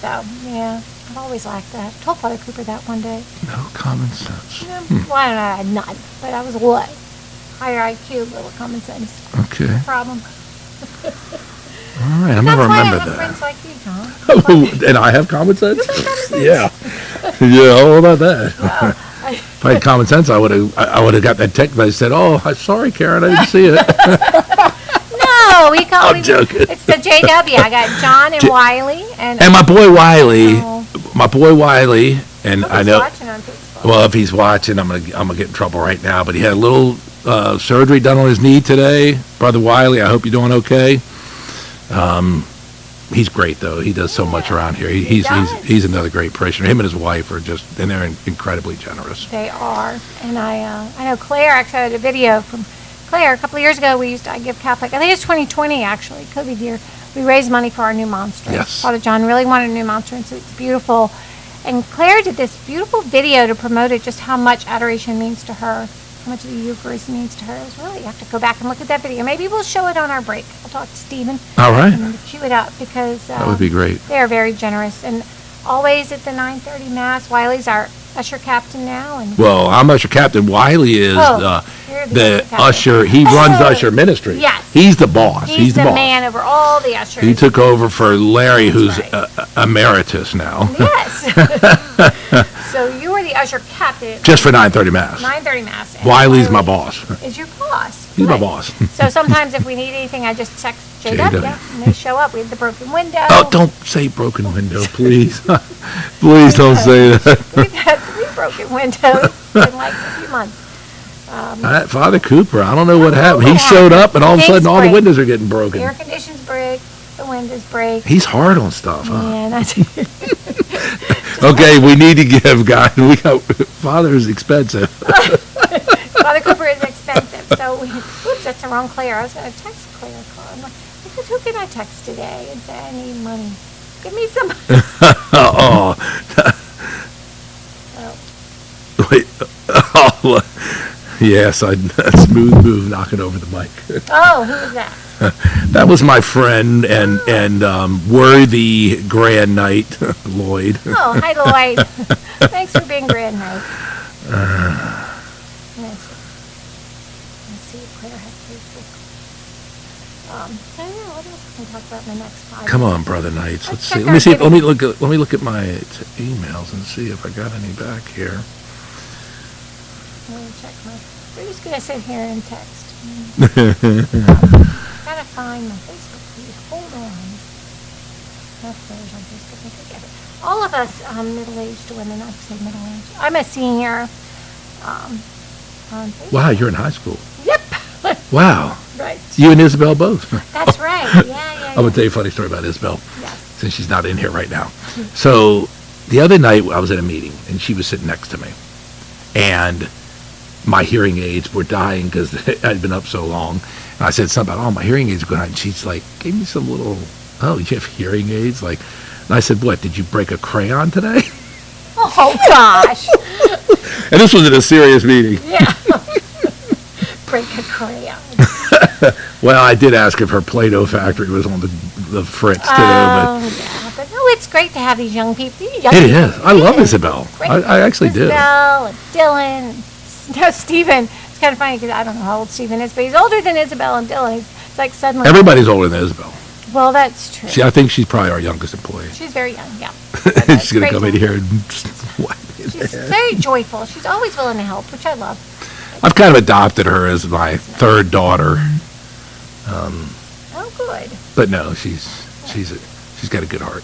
So, yeah, I've always lacked that. I told Father Cooper that one day. No common sense. Yeah, well, I don't know, I had none, but I was what? Higher IQ, little common sense. Okay. No problem. All right, I'm going to remember That's why I have that. friends like you, John. And I have common sense? You have common sense. Yeah. Yeah, how about that? Well, If I had common sense, I would have got that text. I said, "Oh, I'm sorry, Karen, I didn't see it." No, we call I'm joking. It's the JW. I got John and Wiley and And my boy Wiley, Oh. and Hope I he's know. watching on Facebook. Well, if he's watching, I'm gonna get in trouble right now. But he had a little surgery done on his knee today, Brother Wiley. I hope you're doing okay. He's great though. He does so much around here. He's another great parishioner. Him and his wife are just, and they're incredibly generous. They are, and I know Claire actually had a video from Claire a couple of years ago. I Give Catholic. I think it's 2020 actually, COVID year. We raised money for our new monstrance. Yes. Father John really wanted a new monstrance. It's beautiful, and Claire did this beautiful video to promote it. Just how much adoration means to her, how much the Eucharist means to her. It was really, you have to go back and look at that video. Maybe we'll show it on our break. I'll talk to Stephen. All right. And cue it up because That would be great. they are very generous, and always at the 9:30 Mass. Wiley's our usher captain now, and Well, I'm usher captain. Wiley is you're the the usher captain. usher. He runs usher ministry. Yes. He's the boss. he's the boss. man over all the ushers. He took over for Larry, who's emeritus now. Yes. So you are the usher captain. Just for 9:30 Mass. 9:30 Mass. and Wiley's my boss. Is your boss? He's my Good. boss. So sometimes if we need anything, I just text JW, JW. and they show up. We have the broken window. Oh, don't say broken window, please. Please don't say that. We've had 3 broken windows in like a few months. Father Cooper, I don't know what happened. He showed up, and all of a sudden, all the break. windows are getting broken. Air conditions break, the windows break. He's hard on stuff, huh? Yeah, that's Okay, we need to give guys. We got Father is expensive. Father Cooper is expensive. So, oops, that's the wrong Claire. I was going to text Claire. I'm like, who can I text today and say I need money? Give me some. Oh. Wait. Oh, yes, a smooth move knocking over the mic. Oh, who is that? That was my friend and worthy Grand Knight, Lloyd. Oh, hi, Lloyd. Thanks for being Grand Knight. Let's see if Claire has Facebook. So yeah, what else can we talk about in the next 5 Come minutes? on, brother Knights. Let's see. check Let our me see. giving. Let me look at my emails and see if I got any back here. Let me check my. We're just gonna sit here and text. Gotta find my Facebook feed. Hold on. That's Claire's on Facebook. I think of it. All of us middle-aged women. I say middle-aged. I'm a senior. On Facebook. Wow, you're in high school. Yep. Wow. Right. You and Isabel both. That's right. Yeah. I'm gonna tell you a funny story about Isabel, Yes. since she's not in here right now. So the other night I was at a meeting and she was sitting next to me, and my hearing aids were dying because I'd been up so long. And I said something about, my hearing aids are going out. And she's like, gave me some little, you have hearing aids? Like, and I said, what, did you break a crayon today? Oh gosh. And this was in a serious meeting. Yeah. Break a crayon. Well, I did ask if her Play-Doh factory was on the fritz today, Oh yeah, but no, it's great to have these young people. These young but it people. is. I love Isabel. Great. I actually do. Isabel and Dylan. No, Stephen. It's kind of funny because I don't know how old Stephen is, but he's older than Isabel and Dylan. It's like suddenly. Everybody's older than Isabel. Well, that's true. I think she's probably our youngest employee. She's very young. Yeah. She's going to great come in to- here and just whack me in the She's head. very joyful. She's always willing to help, which I love. I've kind of adopted her as my third daughter. Oh, good. But no, she's got a good heart.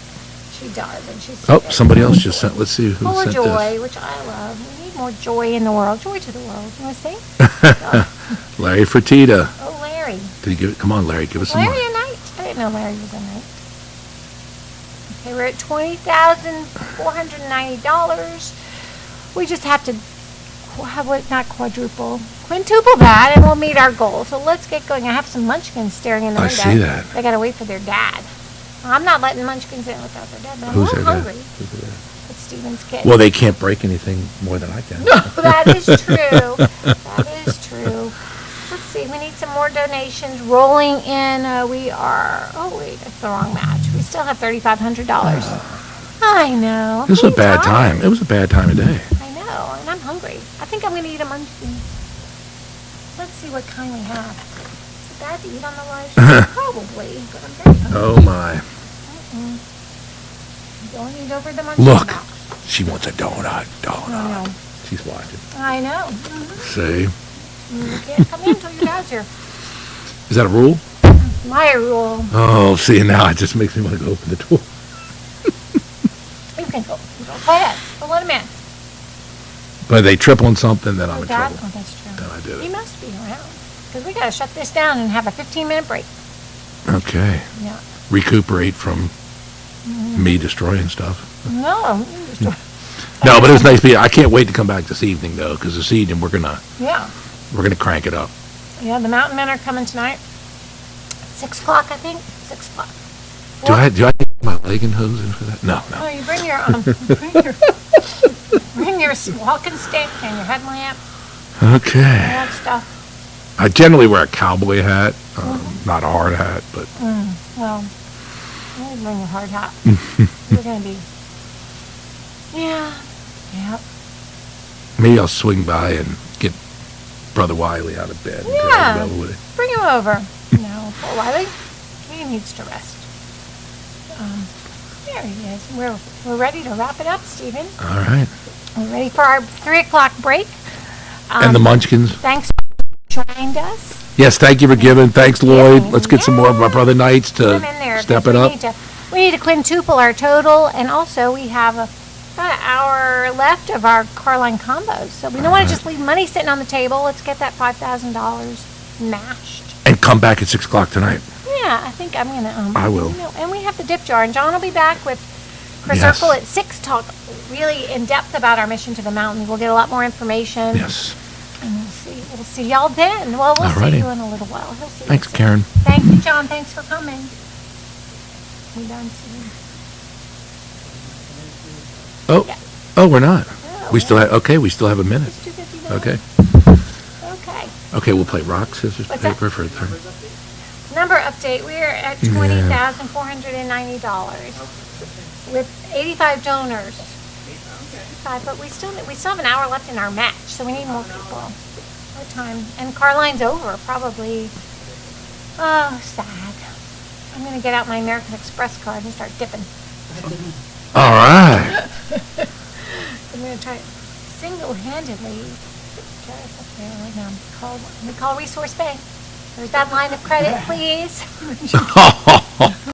She does, and she's Oh, somebody else just sent. Let's see who full of sent joy, this. which I love. We need more joy in the world. Joy to the world. You want to sing? Larry Fertitta. Oh, Larry. Did he give it? Come on, Larry, give us some Larry more. a knight? I didn't know Larry was a knight. Okay, we're at $20,490. We just have to, not quadruple, quintuple that, and we'll meet our goal. So let's get going. I have some munchkins staring in the I window. see that. They got to wait for their dad. I'm not letting munchkins in without their dad, but I'm a Who's little their dad? hungry. It's Stephen's kid. Well, they can't break anything more than I can. No, that is true. That is true. Let's see. We need some more donations rolling in. We are. Oh wait, that's the wrong match. We still have $3,500. I know. This was a bad time. It was a bad time of day. I know, and I'm hungry. I think I'm going to eat a munchkin. Let's see what kind we have. Is it bad to eat on the live show? Probably, but I'm very hungry. Oh my! Don't eat over the munchkin Look, box. she wants a donut. Donut. I know. She's watching. I know. See? You can't come in until your dad's here. Is that a rule? My rule. Oh, see, now it just makes me want to go open the door. You can go. Go ahead. Don't let him in. But they trip on something, then I'm in Dad? trouble. Oh, that's true. Then I do He it. must be around. Because we got to shut this down and have a 15-minute break. Okay. Yeah. Recuperate from me destroying stuff. No. No, but it was nice. I can't wait to come back this evening though, because this evening we're gonna crank it up. Yeah, the mountain men are coming tonight. 6 o'clock, I think. 6 o'clock. Do I take my leg and hose in for that? No. Oh, you bring your bring your walking stick and your headlamp. Okay. All that stuff. I generally wear a cowboy hat, not a hard hat, but Well, you bring your hard hat. You're gonna be. Yeah. Yep. maybe I'll swing by and get Brother Wiley out of bed. And drag him over with it. Bring him over. No, poor Wiley. He needs to rest. There he is. We're ready to wrap it up, Stephen. All right. We're ready for our 3 o'clock break. And the Munchkins. Thanks for joining us. Yes, thank you for giving. Thanks, Lloyd. Let's get some more of my brother Knights Put to 'em in there, step 'cause it up. We need to quintuple our total, and also we have about an hour left of our Carline combos. So we don't want to just leave money sitting on the table. Let's get that $5,000 mashed. And come back at 6 o'clock tonight. Yeah, I think I'm gonna. I will. And we have the dip jar, and John will be back with Chris Yes. Urkel at 6. Talk really in depth about our mission to the mountain. We'll get a lot more information. Yes. And we'll see y'all then. Well, we'll see Alrighty. you in a little while. He'll see Thanks, you. Karen. Thank you, John. Thanks for coming. We done soon. Oh, oh, we're not. We still have, okay, we still have a minute. Okay. Okay. Okay, we'll play rock, scissors, What's that? paper for a turn. Number update. We are at $20,490 with 85 donors. 85, but we still have an hour left in our match, so we need more people. More time. And Carline's over, probably. Oh, sad. I'm gonna get out my American Express card and start dipping. All right. I'm gonna try single-handedly. Call Resource Bank. There's that line of credit, please.